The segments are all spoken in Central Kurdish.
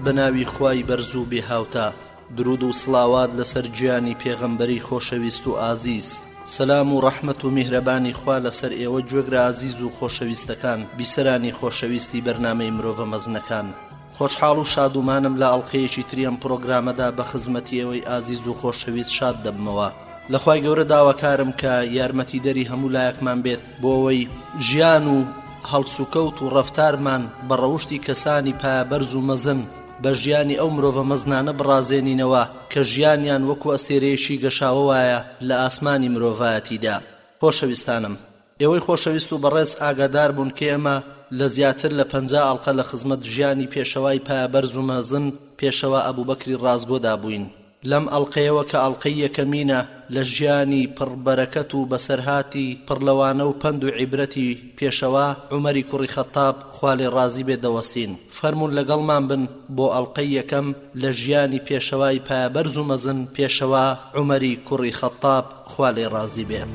بناوی خوای بەرزوو بێ هاوتا درود و سڵاوات لەسەر گیانی پێغەمبەری خۆشەویست و ئازیز سەلام و ڕەحمەت و میهرەبانی خوا لەسەر ئێوە گوێگرە ئازیز و خۆشەویستەکان بیسەرانی خۆشەویستی بەرنامەی مرۆڤە مەزنەکان خۆشحاڵ و شادومانم لە ئەڵقەیەکی تریەم پرۆگرامەدا بە خزمەتی ئێوەی ئازیز و خۆشەویست شاد دەبمەوە لەخوای گەورە داواکارم کە یارمەتیدەری هەموو لایەکمان بێت بۆ ئەوەی ژیان و هەڵسوکەوت و ڕەفتارمان بە ڕەوشتی کەسانی پایەبەرز و مەزن بە ژیانی ئەو مرۆڤە مەزنانە بڕازێنینەوە کە ژیانیان وەکو ئەستێرەیەکی گەشاوە وایە لە ئاسمانی مرۆڤایەتیدا. خۆشەویستانم، ئێوەی خۆشەویست و بەڕێز ئاگادار بوون کە ئێمە لە زیاتر لە 50 ئەڵقە لە خزمەت ژیانی پێشەوای پایەبەرز و مەزن پێشەوا ئەبوبەکری ڕازگۆدا بووین. لەم ئەڵقەیەوە کە ئەڵقەی یەکەمینە لە ژیانی پڕبەرەکەت و بەسەرهاتی پڕلەوانە و پند و عیبرەتی پێشەوا عومەری کوڕی خەتاب خوا لێ ڕازی بێت دەوەستین. فەرموون لەگەڵمان بن بۆ ئەڵقەی یەکەم لە ژیانی پێشەوای پایەبەرز و مەزن پێشەوا عومەری کوڕی خەتاب خوا لێ ڕازی بێت.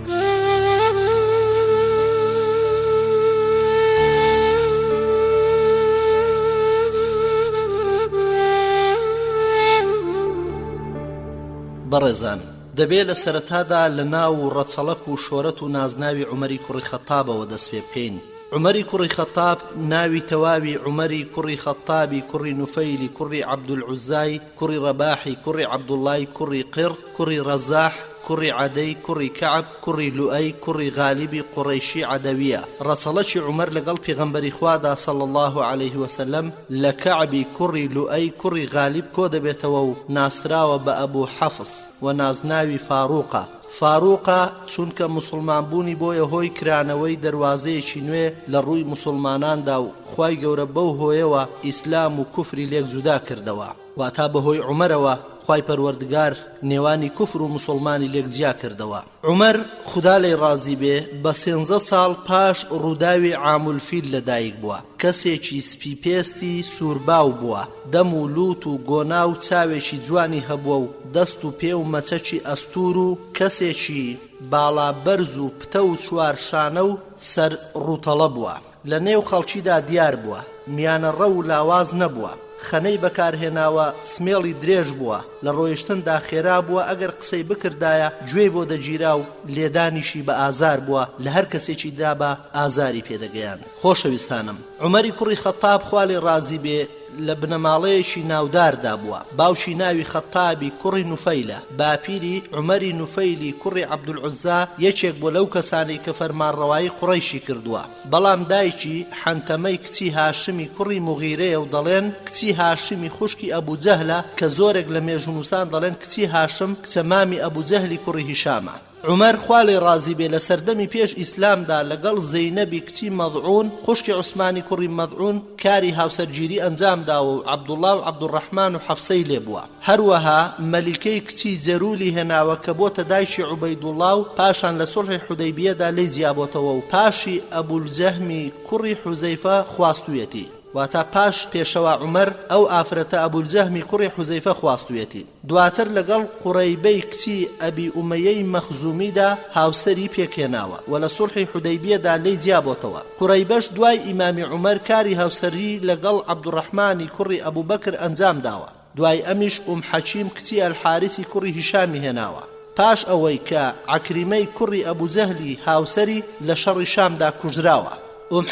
بەڕێزان، دەبێت لە سەرەتادا لە ناو و ڕەچەڵەک و شۆرەت و نازناوی عومەری کوڕی خەتابەوە دەست پێ بکەین. عومەری کوڕی خەتاب ناوی تەواوی عومەری کوڕی خەتابی کوڕی نوفەیلی کوڕی عەبدولعوزای کوڕی ڕەباحی کوڕی عەبدوڵای کوڕی قرد کوڕی ڕەزاح کوڕی عەدەی کوڕی کەعب کوڕی لوئەی کوڕی غالیبی قوڕەیشی عەدەویە. ڕەچەڵەکی عومەر لەگەڵ پێغەمبەری خوادا صلی الله عليه وسلم لە کەعبی کوڕی لوئەی کوڕی غالیب کۆ دەبێتەوە و ناسراوە بە ئەبوو حەفس و نازناوی فاروقە. فاروقە چونکە مسلمان بوونی بۆیە هۆی کرانەوەی دەواازەیەکی نوێ لە ڕووی مسلماناندا و خوای گەورە بەو هۆیەوە ئیسلام و کوفری لێک جودا کردەوە، واتا بەهۆی عومەرەوە خوای پەروەردگار نێوانی کوفر و مسلمانی لێک جیا کردەوە. عومەر خدا لێی ڕازی بێ بە 13 ساڵ پاش ڕووداوی عامولفیل لەدایک بووە. کەسێکی سپی پێستی سوورباو بووە، دەم و لووت و گۆنا و چاوێکی جوانی هەبووە و دەست و پێ و مەچەکی ئەستور و کەسێکی باڵا بەرز و پتە و چوارشانە و سەر ڕووتەڵە بووە. لە نێو خەڵکیدا دیار بووە، میانە ڕە و لاواز نەبووە، خەنەی بەکارهێناوە سمێڵی درێژ بووە، لە ڕۆیشتندا خێرا بووە، ئەگەر قسەی بکردایە گوێی بۆ دەگیرا و لێدانیشی بە ئازار بووە، لە هەر کەسێکی دابە ئازاری پێدەگەیان. خۆشەویستانم، عومەری کوڕی خەتاب خوا لێ ڕازی بێ لە بنەماڵەیەکی ناوداردا بووە. باوشی ناوی خەتابی کوڕی نوفەیلە، باپیری عومەری نوفەیلی کوڕی عەبدولعوزا یەکێک بۆ لەو کەسانەی کە فەرمانڕەوایی قوڕەیشی کردووە. بەڵام دایکی حەنتەمەی کچی هاشمی کوڕی موغیرەیە و دەڵێن کچی هاشمی خوشکی ئەبوو جەهلە، کە زۆرێک لە مێژونووسان دەڵێن کچی هاشم کچە مامی ئەبوو جەهلی کوڕی هیشامە. عومەر خوا لێی ڕازی بێ لە سەردەمی پێش ئیسلامدا لەگەڵ زەینەبی کچی مەضعون خوشکی عوسمانی کوڕی مەضعون کاری هاوسەرگیری ئەنجامداوە و عەبدوڵڵا و عەبدوڕەحمان و حەفسەی لێ بووە. هەروەها مەلیکەی کچی جەرولی هێناوە کە بۆتە دایکی عوبەیدوڵڵا و پاشان لە سوڵحی حودەیبیەدا لێی جیابۆتەوە و پاشی ئەبولجەهمی کوڕی حوزەیفە خواستوویەتی، واتا پاش پێشەوا عومەر ئەو ئافرەتە ئەبولجەهمی کوڕی حوزەیفە خواستوویەتی. دواتر لەگەڵ قوڕەیبەی کچی ئەبی ئومەیەی مەخزومیدا هاوسەری پێکهێناوە و لە سوڵحی حودەیبیەدا لێی جیابۆتەوە. قوڕەیبەش دوای ئیمامی عومەر کاری هاوسەری لەگەڵ عەبدوڕەحمانی کوڕی ئەبوبەکر ئەنجام داوە. دوای ئەمیش حەکیم کچی ئەلحارسی کوڕی هیشامی هێناوە. پاش ئەوەی کە عەکریمەی کوڕی ئەبوجەهلی هاوسەری لە شەڕی شامدا کوژراوە.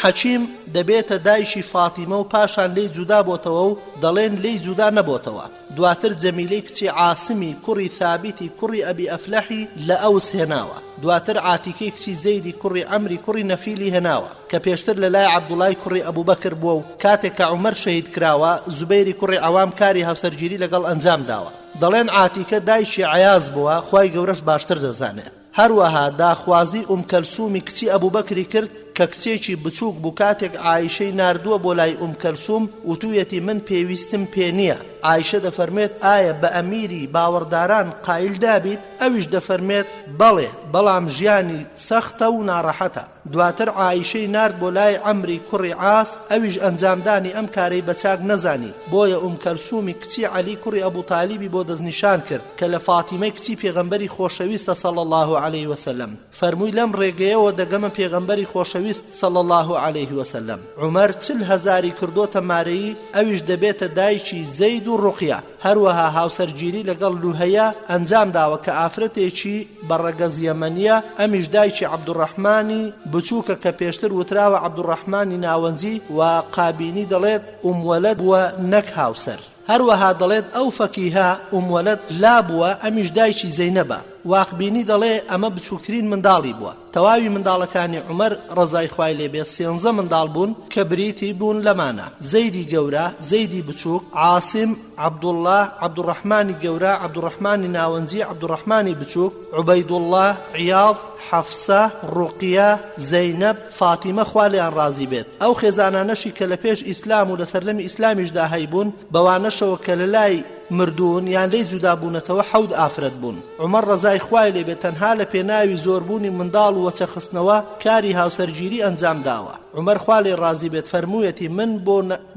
حەکیم دەبێتە دایشی فاتیمە و پاشان لێی جودا بۆتەوە و دەڵێن لێی جودا نەبۆتەوە. دواتر جەمیلەی کچی عاسمی کوڕی ثابتی کوڕی ئەبی ئەفلەحی لە ئەوس هێناوە. دواتر عاتیکەی کچی زەیدی کوڕی عەمری کوڕی نەفیلی هێناوە کە پێشتر لە لای عەبدوڵای کوڕی ئەبوبەکر بووە و کاتێک کە عومەر شەهید کراوە زوبەیری کوڕی عەوام کاری هاوسەرگیری لەگەڵ ئەنجام داوە. دەڵێن عاتیکە دایشی عەیاز بووە، خوای گەورەش باشتر دەزانێت. هەروەها داخوازی کەلسومی کچی ئەبوبەکری کرد کە کچێکی بچووک بوو. کاتێک عایشەی ناردووە بۆ لای کەلسوم وتوویەتی من پێویستم پێ نییە، عایشە دەفەرمێت ئایا بە ئەمیری باوەڕداران قایل دابیت؟ ئەویش دەفەرمێت بەڵێ، بەڵام ژیانی سەختە و ناڕەحەتە. دواتر عایشەی نارد بۆ لای عەمری کوڕی عاس، ئەویش ئەنجامدانی ئەم کارەی بە چاک نەزانی، بۆیە کەلسومی کچی عەلی کوڕی ئەبوو تالیبی بۆ دەستنیشان کرد کە لە فاتیمەی کچی پێغەمبەری خۆشەویستە صلی الله عليه وسلم. فەرمووی لەم ڕێگەیەوە دەگەمە پێغەمبەری خۆشەویست صلی الله عليه وسلم. عومەر 40,000 کردۆتە مارەیی، ئەویش دەبێتە دایکی زەید و ڕوقیە. هەروەها هاوسەرگیری لەگەڵ لوهەیە ئەنجام داوە کە ئافرەتێکی بەڕەگەز یەمەنیە، ئەمیش دایکی عەبدوڕەحمانی بچووکە کە پێشتر وتراوە عەبدوڕەحمانی ناوەنزی و قابینی دەڵێت ئوموەلەد بووە نەک هاوسەر. هەروەها دەڵێت ئەو فەکیها ئوموەلەد لا بووە، ئەمیش دایکی زەینەبە. واقبینی دەڵێ ئەمە بچووکترین منداڵی بووە. تەواوی منداڵەکانی عومەر ڕەزای خوای لێبێ 13 منداڵ بوون کە بریتی بوون لەمانە: زەیدی گەورە، زەیدی بچووک، عاسم، عەبدوڵڵاه، عەبدوڕەحمانی گەورە، عەبدوڕەحمانی ناوەنزی، عەبدوڕەحمانی بچووک، عوبەیدوڵڵاه، عیاض، حەفسە، ڕوقیە، زەینەب، فاتیمە خوا لێیان ڕازی بێت. ئەو خێزانانەشی کە لە پێش ئیسلام و لە سەرلەمی ئیسلامیشدا هەیبوون، بەوانەشەوە کە لە لای مردوون یان لێی جودا بوونەتەوە 7 ئافرەت بوون. عومەر ڕەزای خوای لێبێت تەنها لە پێناوی زۆربوونی منداڵ و وەچەخستنەوە کاری هاوسەرگیری ئەنجام داوە. عومەر خوا لێی ڕازی بێت فەرموویەتی من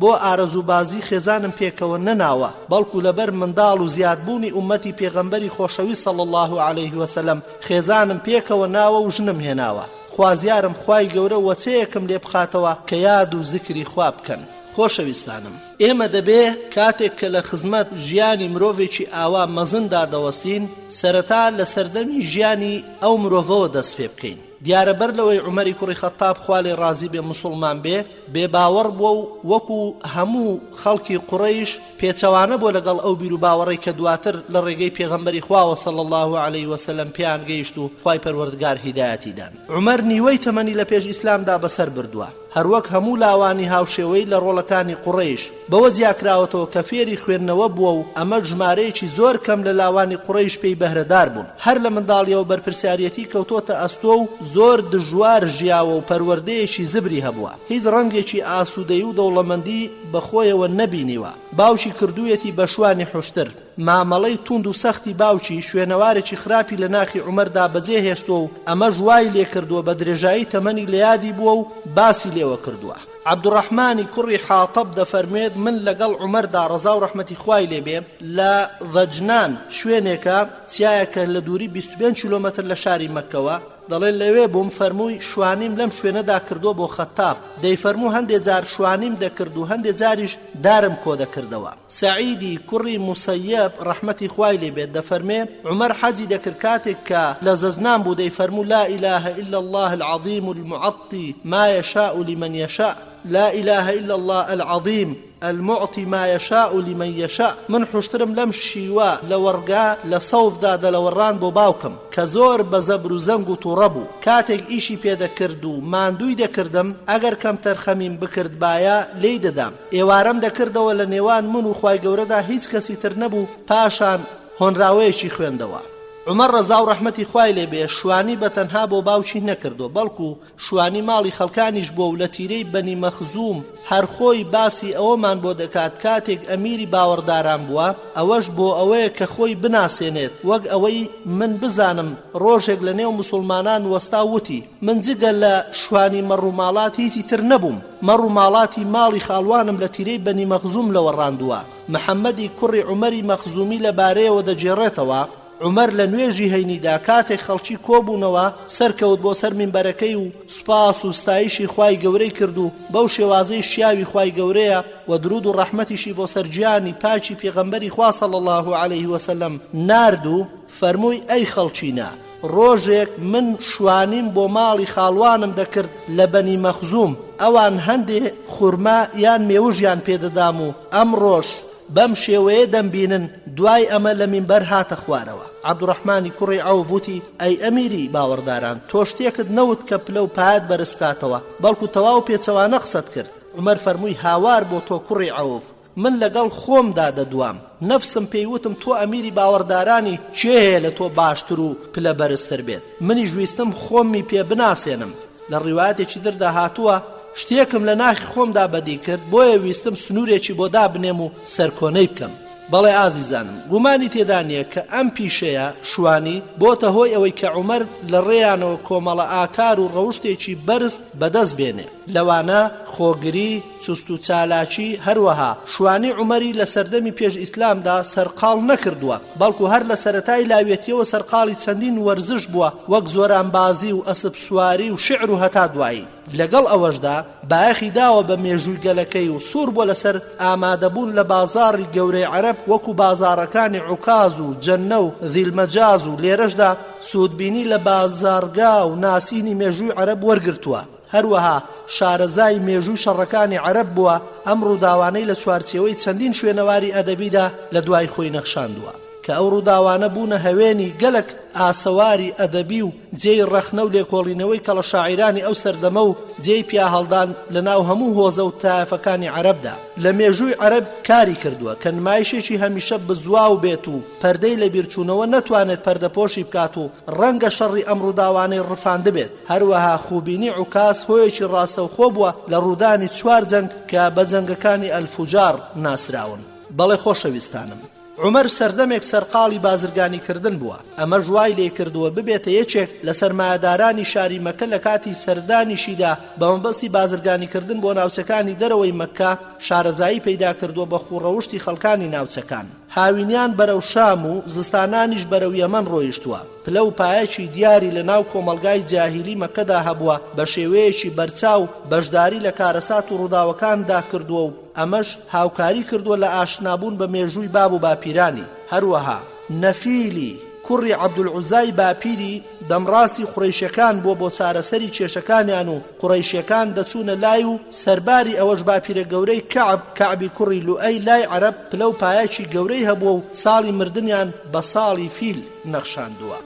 بۆ ئارەزوبازی خێزانم پێکەوە نەناوە، بەڵکو لەبەر منداڵ و زیادبوونی ئومەتی پێغەمبەری خۆشەویست صلی الله عليه وسلم خێزانم پێکەوە ناوە و ژنم هێناوە. خوازیارم خوای گەورە وەچەیەکم لێ بخاتەوە کە یاد و زیکری خوا بکەن. خۆشەویستانم، ئێمە دەبێ کاتێک کە لە خزمەت ژیانی مرۆڤێکی ئاوا مەزندا دەوەستین، سەرەتا لە سەردەمی ژیانی ئەو مرۆڤەوە دەست پێ بکەین. دیارە بەر لەوەی عومەری کوڕی خەتاب خوا لێی ڕازی بێ موسڵمان بێ، بێباوەڕ بووە و وەکو هەموو خەڵکی قوڕەیش پێچەوانە بۆ لەگەڵ ئەو بیر و باوەڕەی کە دواتر لە ڕێگەی پێغەمبەری خواوە صلی الله عليه وسلم پێیان گەیشت و خوای پەروەردگار هیدایەتی دان. عومەر نیوەی تەمەنی لە پێش ئیسلامدا بەسەر بردووە، هەروەک هەموو لاوانی هاوشێوەی لە ڕۆڵەکانی قوڕەیش بەوە جیاکراوەتەوە کە فێری خوێندنەوە بووە و ئەمە ژمارەیەکی زۆر کەم لە لاوانی قوڕەیش پێی بەهرەدار بوون. هەر لە منداڵیەوە بەرپرسیارەتی کەوتۆتە ئەستۆ و زۆر دژوار ژیاوە و پەروەردەیەکی زبری هەبووە. هیچ ڕەنگێکی ئاسوودەی و دەوڵەمەندی بەخۆیەوە نەبینیوە. باوکی کردوویەتی بە شوانی حوشتر. مامەڵەی توند و سەختی باوکی شوێنەوارێکی خراپی لە ناخی عومەردا بەجێ هێشتووە و ئەمە ژوای لێ کردووە، بە درێژایی تەمەنی لە یادی بووە و باسی لێوە کردووە. عەبدوڕەحمانی کوڕی حاتەب دەفەرمێت من لەگەڵ عومەردا ڕەزا و ڕەحمەتی خوای لێبێ لە ڤەجنان شوێنێکە چیایەکە لە دووری 25 کیلۆمەتر لە شاری مەککەوە، دەڵێن لەوێ بووم، فەرمووی شوانیم لەم شوێنەدا کردو بۆ خەتاب. دەیفەرموو هەندێک جار شوانیم دەکرد و هەندێک جاریش دارم کۆ دەکردەوە. سەعیدی کوڕی موسەیەب ڕەحمەتی خوای لێبێت دەفەرمێ عومەر حەجی دەکرد کاتێک کە لە زەزنان بوو، دەیفەرموو لا إله إلا الله العظيم المعطي ما يشاء لمن يشاء، لا إله إلا الله العظيم المعطي ما يشاء لمن يشاء. من حشترم لەم شیوە لە وەرگا لە سەوفدا دەلەوەڕان بۆ باوکم کە زۆر بە زەبر و زەنگ و تووڕە بوو. کاتێک ئیشی پێدەکرد و ماندووی دەکردم، ئەگەر کەم تەرخەمیم بکرد باە لێی دەدام. ئێوارەم دەکردەوە لە نێوان من و خوای گەورەدا هیچ کەسی تر نەبوو، پاشان هۆنراوەیەکی خوێندەوە. عومەر ڕەزا و ڕەحمەتی خوای لێبێ شوانی بە تەنها بۆ باوکی نەکردو، بەڵکو شوانی ماڵی خەڵکانیش بووە و لە تیرەی بەنی مەخزوم هەرخۆی باسی ئەوەمان بۆ دەکات کاتێک ئەمیری باوەڕداران بووە، ئەوەش بۆ ئەوەیە کە خۆی بناسێنێت، وەک ئەوەی من بزانم ڕۆژێک لە نێو مسلمانان وەستا وتی من جگە لە شوانی مەڕووماڵات هیچی تر نەبووم، مەڕووماڵاتی ماڵی خاڵوانم لە تیرەی بەنی مەخزوم لەوەڕاندووە. محەممەدی کوڕی عومەری مەخزومی لەبارەیەوە دەجێڕێتەوە. عومەر لە نوێژی هەینیدا کاتێک خەڵکی کۆبوونەوە سەرکەوت بۆ سەر مینبەرەکەی و سوپاس و ستایشی خوای گەورەی کرد و بەو شێوازەی شیاوی خوای گەورەیە و درود و ڕەحمەتیشی بۆ سەرگیانی پاچی پێغەمبەری خوا صلی الله عليه وسلم نارد و فەرمووی ئەی خەڵچینە، ڕۆژێک من شوانیم بۆ ماڵی خاڵوانم دەکرد لە بەنی مەخزوم، ئەوان هەندێ خورما یان مێوژیان پێدەدام و ئەم ڕۆژ بەم شێوەیە دەمبینن دوای ئەمە لە مینبەر هاتە خوارەوە. عەبدوڕەحمانی کوڕی عەوف وتی ئەی ئەمیری باوەڕداران، تۆ شتێکت نەوت کە پلە و پایت بەرز بکاتەوە، بەڵکو تەواو پێچەوانە قسەت کرد. عومەر فەرمووی هاوار بۆ تۆ کوڕی عەوف، من لەگەڵ خۆمدا دەدوام، نەفسم پێیوتم تۆ ئەمیری باوەڕدارانی چێ هەیە لە تۆ باشتر و پلە بەرزتر بێت، منیش ویستم خۆمی پێ بناسێنم. لە ڕیوایەتێکی تردا هاتووە شتێکم لە ناخی خۆمدا بەدی کرد، بۆیە ویستم سنوورێکی بۆ دابنێم و سەرکۆنەی بکەم. بەڵێ ئازیزانم گومانی تێدا نییە کە ئەم پیشەیە شوانی بۆتە هۆی ئەوەی کە عومەر لە ڕێیانەوە کۆمەڵە ئاکار و ڕەوشتێکی بەرز بەدەست بێنێ لەوانە خۆگری چست و چالاکی هەروەها شوانی عومەری لە سەردەمی پێش ئیسلامدا سەرقاڵ نەکردووە بەڵکو هەر لە سەرەتای لاوێتیەوە سەرقاڵی چەندین وەرزش بووە وەک زۆرانبازی و ئەسب سواری و شعر و هەتا دوایی لەگەڵ ئەوەشدا بایەخی داوە بە مێژووی گەلەکەی و سوور بۆ لەسەر ئامادەبوون لە بازاڕی گەورەی عەرەب وەکو بازاڕەکانی عوکاز و جەنە و ذیلمەجاز و لێرەشدا سوودبینی لە بازارگا و ناسینی مێژووی عەرەب وەرگرتووە هەروەها شارەزای مێژووی شەڕەکانی عەرەب بووە ئەم ڕووداوانەی لە چوارچێوەی چەندین شوێنەواری ئەدەبیدا لە دوای خۆی نەخشاندووە کە ئەو ڕووداوانە بوونە هەوێنی گەلک ئاسەواری ئەدەبی و جێی ڕەخنە و لێکۆڵینەوەی کە لە شاعیرانی ئەو سەردەمە و جێی پیا هەڵدان لە ناو هەموو هۆزە و تایفەکانی عەرەبدا لە مێژووی عەرەب کاری کردووە کە نمایشێکی هەمیشە بزواو بێت و پەردەی لە بیرچوونەوە نەتوانێت پەردەپۆشی بکات و ڕەنگە شەڕی ئەم ڕووداوانەی ڕفاند بێت هەروەها خوبینی عوکاس هۆیەکی ڕاستەوخۆ بووە لە ڕوودانی چوار جەنگ کە بە جەنگەکانی ئەلفوجار ناسراون بەڵێ خۆشەویستانم عومەر سەردەمێک سەرقاڵی بازرگانی کردن بووە ئەمە ژوای لێ کردووە ببێتە یەکێک لە سەرمایەدارانی شاری مەکە لە کاتی سەردانیشیدا بە مەبەستی بازرگانی کردن بۆ ناوچەکانی دەرەوەی مەکە شارەزایی پەیدا کردووە بە خوڕەوشتی خەڵکانی ناوچەکان هاوینیان بەرەو شام و زستانانیش بەرەو یەمەن ڕۆیشتووە پلە و پایەکی دیاری لە ناو کۆمەلگای جاهیلی مەکەدا هەبووە بە شێوەیەکی بەرچاو بەشداری لە کارەسات و ڕووداوەکاندا کردووە و ئەمەش هاوکاری کردووە لە ئاشنابوون بە مێژووی باب و باپیرانی هەروەها نەفیلی کوڕی عەبدولعوزای باپیری دەمڕاستی قوڕەیشیەکان بووە بۆ چارەسەری کێشەکانیان و قوڕەیشیەکان دەچوونە لای و سەرباری ئەوەش باپیرە گەورەی کەعبی کوڕی لوئەی لای عەرەب پلە و پایەکی گەورەی هەبووە و ساڵی مردنیان بە ساڵی فیل نەخشاندووە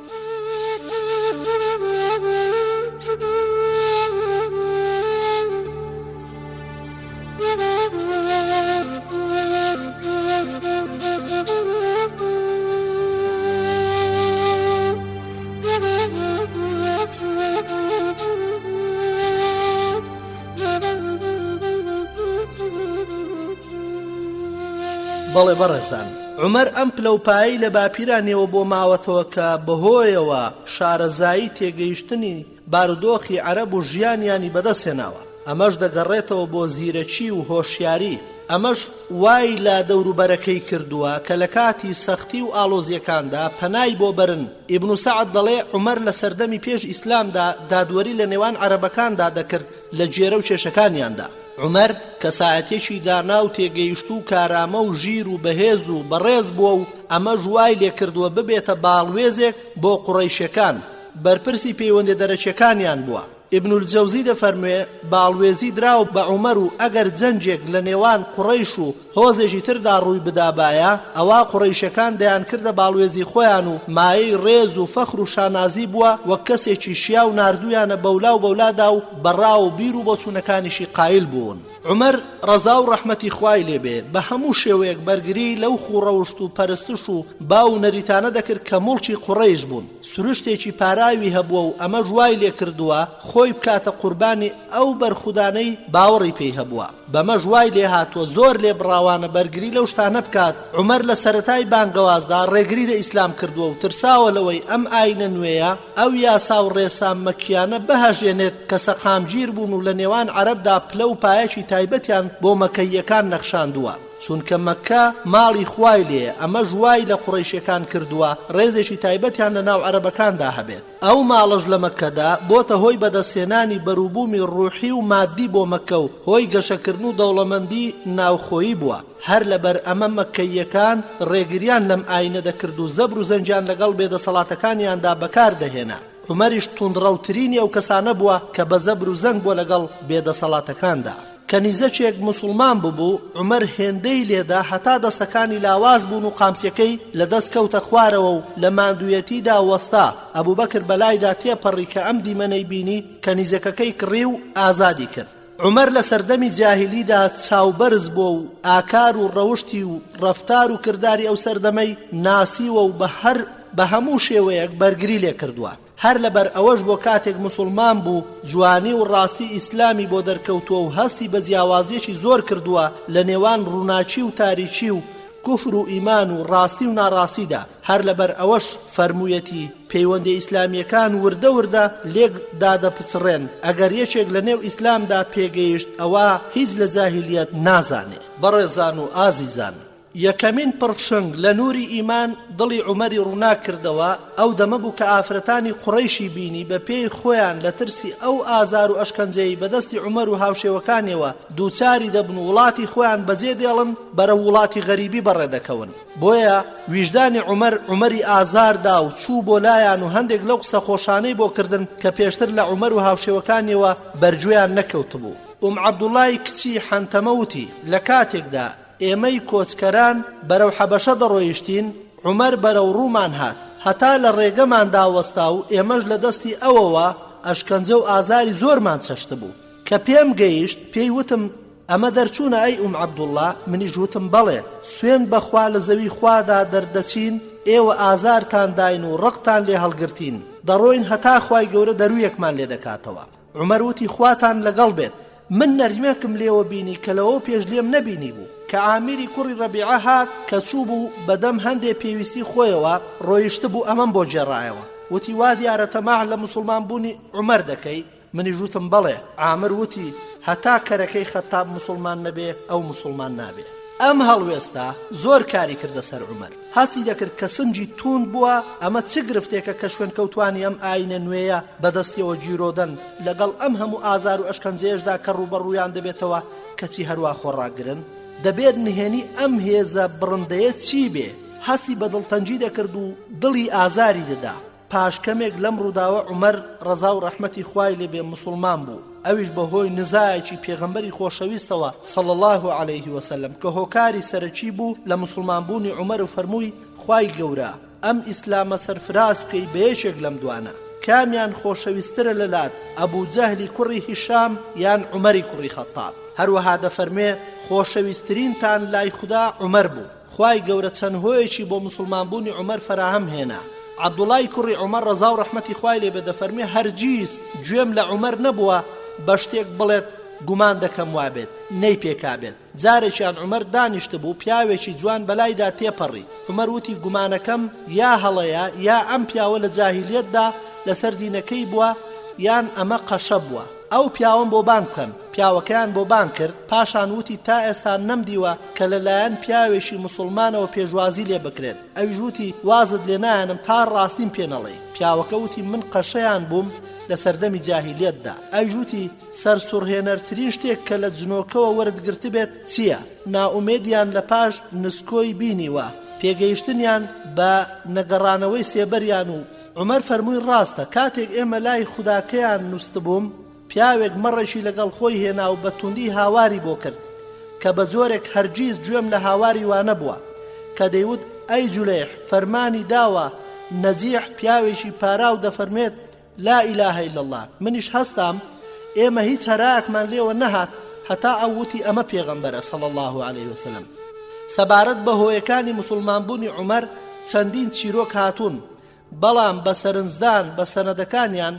بەڵێ بەڕێزان عومەر ئەم پلەپایی لە باپیرانەوە بۆ ماوەتەوە کە بەهۆیەوە شارەزایی تێگەیشتنی بارودۆخی عەرەب و ژیانیانی بەدەستهێناوە ئەمەش دەگەڕێتەوە بۆ زیرەکی و هۆشیاری ئەمەش وای لا دەوروبەرەکەی کردووە کە لە کاتی سەختی و ئاڵۆزیەکاندا پەنای بۆ برن ئیبن سەعد دەڵێ عومەر لە سەردەمی پێش ئیسلامدا دادوەری لە نێوان عەرەبەکاندا دەکرد لە جێرە و کێشەکانیاندا عومەر کە ساعەتێکی دانا و تێگەیشت و کارامە و ژیر و بەهێز و بەڕێز بووە و ئەمە ژوای لێکردووە ببێتە باڵوێزێک بۆ قوڕەیشیەکان بەرپرسی پەیوەندە دەرەچیەکانیان بووە ابن الجوزی دەفەرموێ باڵوێزی دراو بە عومەر و ئەگەر جەنجێک لە نێوان قوڕەیش و هۆزێکی تردا ڕووی بدابایە ئەوە قوڕەیشەکان دەیان کردە باڵوێزی خۆیان و مایەی ڕێز و فەخر و شانازی بووە وەک کەسێکی شیا و ناردویانە بەولا و بەولادا و بەڕا و بیر و بۆچوونەکانیشی قایل بوون عومەر ڕەزا و ڕەحمەتی خوای لێبێ بە هەموو شێوەیەک بەرگری لەو خوڕەوشت و پەرستش و باو نەریتانە دەکرد کە موڵکی قوڕەیش بوون سروشتێکی پاراوی هەبووە و ئەمە جوای لێ کردووە خۆی بکاتە قوربانی ئەو بەرخودانەی باوەڕی پێی هەبووە بەمە جوای لێ هاتووە زۆر لێ بڕاوانە بەرگری لەو شتانە بکات عومەر لە سەرەتای بانگەوازدا ڕێگری لە ئیسلام کردووە و ترساوە لەوەی ئەم ئاینە نوێیە ئەو یاسا و ڕێسام مەکیانە بەهەژێنێت کە سەقامگیر بوون و لە نێوان عەرەبدا پلە و پایەکی تایبەتیان بۆ مەکەییەکان نەخشاندووە چونکە مەکە ماڵی خوای لێ ئەمە جوای لە قوڕەیشیەکان کردووە ڕێزێکی تایبەتیان لە ناو عەرەبەکاندا هەبێت ئەو ماڵەش لە مەکەدا بۆتە هۆی بەدەستهێنانی بەرووبوومی ڕوحی و مادی بۆ مەکە و هۆی گەشەکردن و دەوڵەمەندی ناوخۆیی بووە هەر لەبەر ئەمە مەکەییەکان ڕێگریان لەم ئاینە دەکرد و زەبر و زەنجان لەگەڵ بێدەسەڵاتەکانیاندا بەکار دەهێنا عومەریش توندڕەوترینی ئەو کەسانە بووە کە بە زەبر و زەنگ بۆ لەگەڵ بێدەسەڵاتەکاندا کەنیزەچێک موسڵمان بوو عومەر هێندەی لێدا هەتا دەستەکانی لاواز بوون و قامچەکەی لە دەست کەوتە خوارەوە و لە ماندوویەتیدا وەستا ئەبوبەکر بەلایدا تێپەڕی کە ئەم دیمەنەی بینی کەنیزەکەکەی کڕی و ئازادی کرد عومەر لە سەردەمی جاهیلیدا چاوبەرز بووە و ئاکار و ڕەوشتی و ڕەفتار و کرداری ئەو سەردەمەی ناسیوە و بە هەموو شێوەیەک بەرگری لێ کردووە هەر لەبەر ئەوەش بۆ کاتێک مسلمان بوو جوانی و ڕاستی ئیسلامی بۆ دەرکەوتووە و هەستی بە جیاوازیەکی زۆر کردووە لە نێوان ڕووناچی و تاریکی و کوفر و ئیمان و ڕاستی و ناڕاستیدا. هەر لەبەر ئەوەش فەرموویەتی پەیوەندی ئیسلامیەکان وردە وردە لێک دادەپچڕێن ئەگەر یەکێک لە نێو ئیسلامدا پێگەیشت ئەوە هیچ لە جاهیلیەت نازانێ. بەڕێزان و ئازیزان، یەکەمین پڕشنگ لە نووری ئیمان دڵی عومەری ڕوونا کردەوە. ئەو دەمە بوو کە ئافرەتانی قوڕەیشی بینی بە پێی خۆیان لە ترسی ئەو ئازار و ئەشکەنجەی بەدەستی عومەر و هاوشێوەکانیەوە دووچاری دەبن و وڵاتی خۆیان بەجێ دێڵن بەرە وڵاتی غەریبی بەڕێدەکەون. بۆیە ویژدانی عومەری ئازاردا و چوو بۆ لایەن و هەندێک لەو قسە خۆشانەی بۆ کردن کە پێشتر لە عومەر و هاوشێوەکانیەوە بەرگوێیان نەکەوتبوو. عەبدوڵای کچی حەنتەمەوتی لە کاتێکدا ئێمەی کۆچکەران بەرەو حەبەشە دەڕۆیشتین، عومەر بەرەو ڕوومان هات، هەتا لە ڕێگەماندا وەستا و ئێمەش لە دەستی ئەوەوە ئەشکەنجە و ئازاری زۆرمان چەشت بوو. کە پێم گەیشت پێی وتم ئەمە دەرچوونە ئەی عەبدوڵڵا؟ منیش وتم بەڵێ. سوێن بەخوا لە زەوی خوادا دەردەچین، ئێوە ئازارتان داین و ڕقتان لێ هەڵگرتین، دەڕۆین هەتا خوای گەورە دەرویەکمان لێ دەکاتەوە. عومەر وتی خواتان لەگەڵ بێت، من نەرمێکم لێوە بینی کە لەوە پێش لێم نەبینی بوو کە عامیری کوڕی ڕەبیعە هات کە چوو بوو بەدەم هەندێک پێویستی خۆیەوە ڕۆیشت بوو ئەمەم بۆ جێڕایەوە. وتی وا دیارە تەماح لە مسلمان بوونی عومەر دەکەی؟ منیش وتم بەڵێ. عامر وتی هەتا کەرەکەی خەتاب مسلمان نەبێ ئەو مسلمان نابێ. ئەم هەڵوێستا زۆر کاری کردە سەر عومەر. هەستی دەکرد کە سنجی توند بووە ئەمە چ گرفتێکە کە شوێن کەوتوانی ئەم ئاینە نوێیە بەدەستیەوە گیرۆدەن لەگەڵ ئەم هەموو ئازار و ئەشکەنجەیەشدا کە ڕوبەڕوویان دەبێتەوە کەچی هەروە خۆڕاگرن. دەبێت نهێنی ئەم هێزە بڕندەیە چی بێ؟ هەستی بە دڵتەنجی دەکرد و دڵی ئازاری دەدا. پاشکەمێک لەم ڕووداوە عومەر ڕەزا و ڕەحمەتی خوای لێبێ مسلمان بوو. ئەویش بەهۆی نزایەکی پێغەمبەری خۆشەویستەوە صلی الله عليه وسلم کە هۆکاری سەرەکی بوو لە مسلمانبوونی عومەر و فەرمووی خوای گەورە ئەم ئیسلامە سەرفراز بکەی بە یەکێک لەم دوانە، کامیان خۆشەویسترە لەلات ئەبوو جەهلی کوڕی هیشام یان عومەری کوڕی خەتاب؟ هەروەها دەفەرمێ خۆشەویستترینتان لای خوددا عومەر بوو. خوای گەورە چەند هۆیەکی بۆ مسلمانبوونی عومەر فراهەم هێنا. عەبدوڵای کوڕی عومەر ڕەزا و ڕەحمەتی خوای لێبێ دەفەرمێ هەرگیز گوێم لە عومەر نەبووە بە شتێک بڵێت گومان دەکەم وابێت نەی پێکابێت. جارێکیان عومەر دانیشت بوو پیاوێکی جوان بەلایدا تێپەڕی. عومەر وتی گومانەکەم یا هەڵەیە یا ئەم پیاوە لە جاهیلیەتدا لەسەر دینەکەی بووە یان ئەمە قەشە بووە، ئەو پیاوەم بۆ بان بکەن. پیاوەکەیان بۆ بان کرد. پاشان وتی تا ئێستا نەمدیوە کە لەلایەن پیاوێکی مسلمانەوە پێشوازی لێ بکرێت. ئەویش وتی وازت لێ نایەنم تا ڕاستیم پێ نەڵێ. پیاوەکە وتی من قەشەیان بووم لە سەردەمی جاهیلیەتدا. ئەویش وتی سەرسوڕهێنەرترین شتێک کە لە جنۆکەوە وەردگرت بێت چییە؟ ناومێدیان لە پاش نسکۆی بینیوە، پێگەیشتنیان بە نەگەڕانەوەی سێبەریان. و عومەر فەرمووی ڕاستە کاتێک ئێمە لای خوداکەیان نووست بووم پیاوێک مەڕێکی لەگەڵ خۆی هێنا و بە توندی هاواری بۆ کرد کە بە جۆرێک هەرگیز گوێم لە هاواری وانە بووە کە دەیوت ئەی جولەیح فەرمانی داوە نەجیح پیاوێکی پارا و دەفەرمێت لا ئیلاهە ئیلا الله. منیش هەستام ئێمە هیچ هەرایەکمان لێوە نەهات هەتا ئەو وتی ئەمە پێغەمبەرە صلی الله عليه وسلم. سەبارەت بە هۆیەکانی مسلمانبوونی عومەر چەندین چیرۆک هاتوون، بەڵام بە سەرنجدان بە سەنەدەکانیان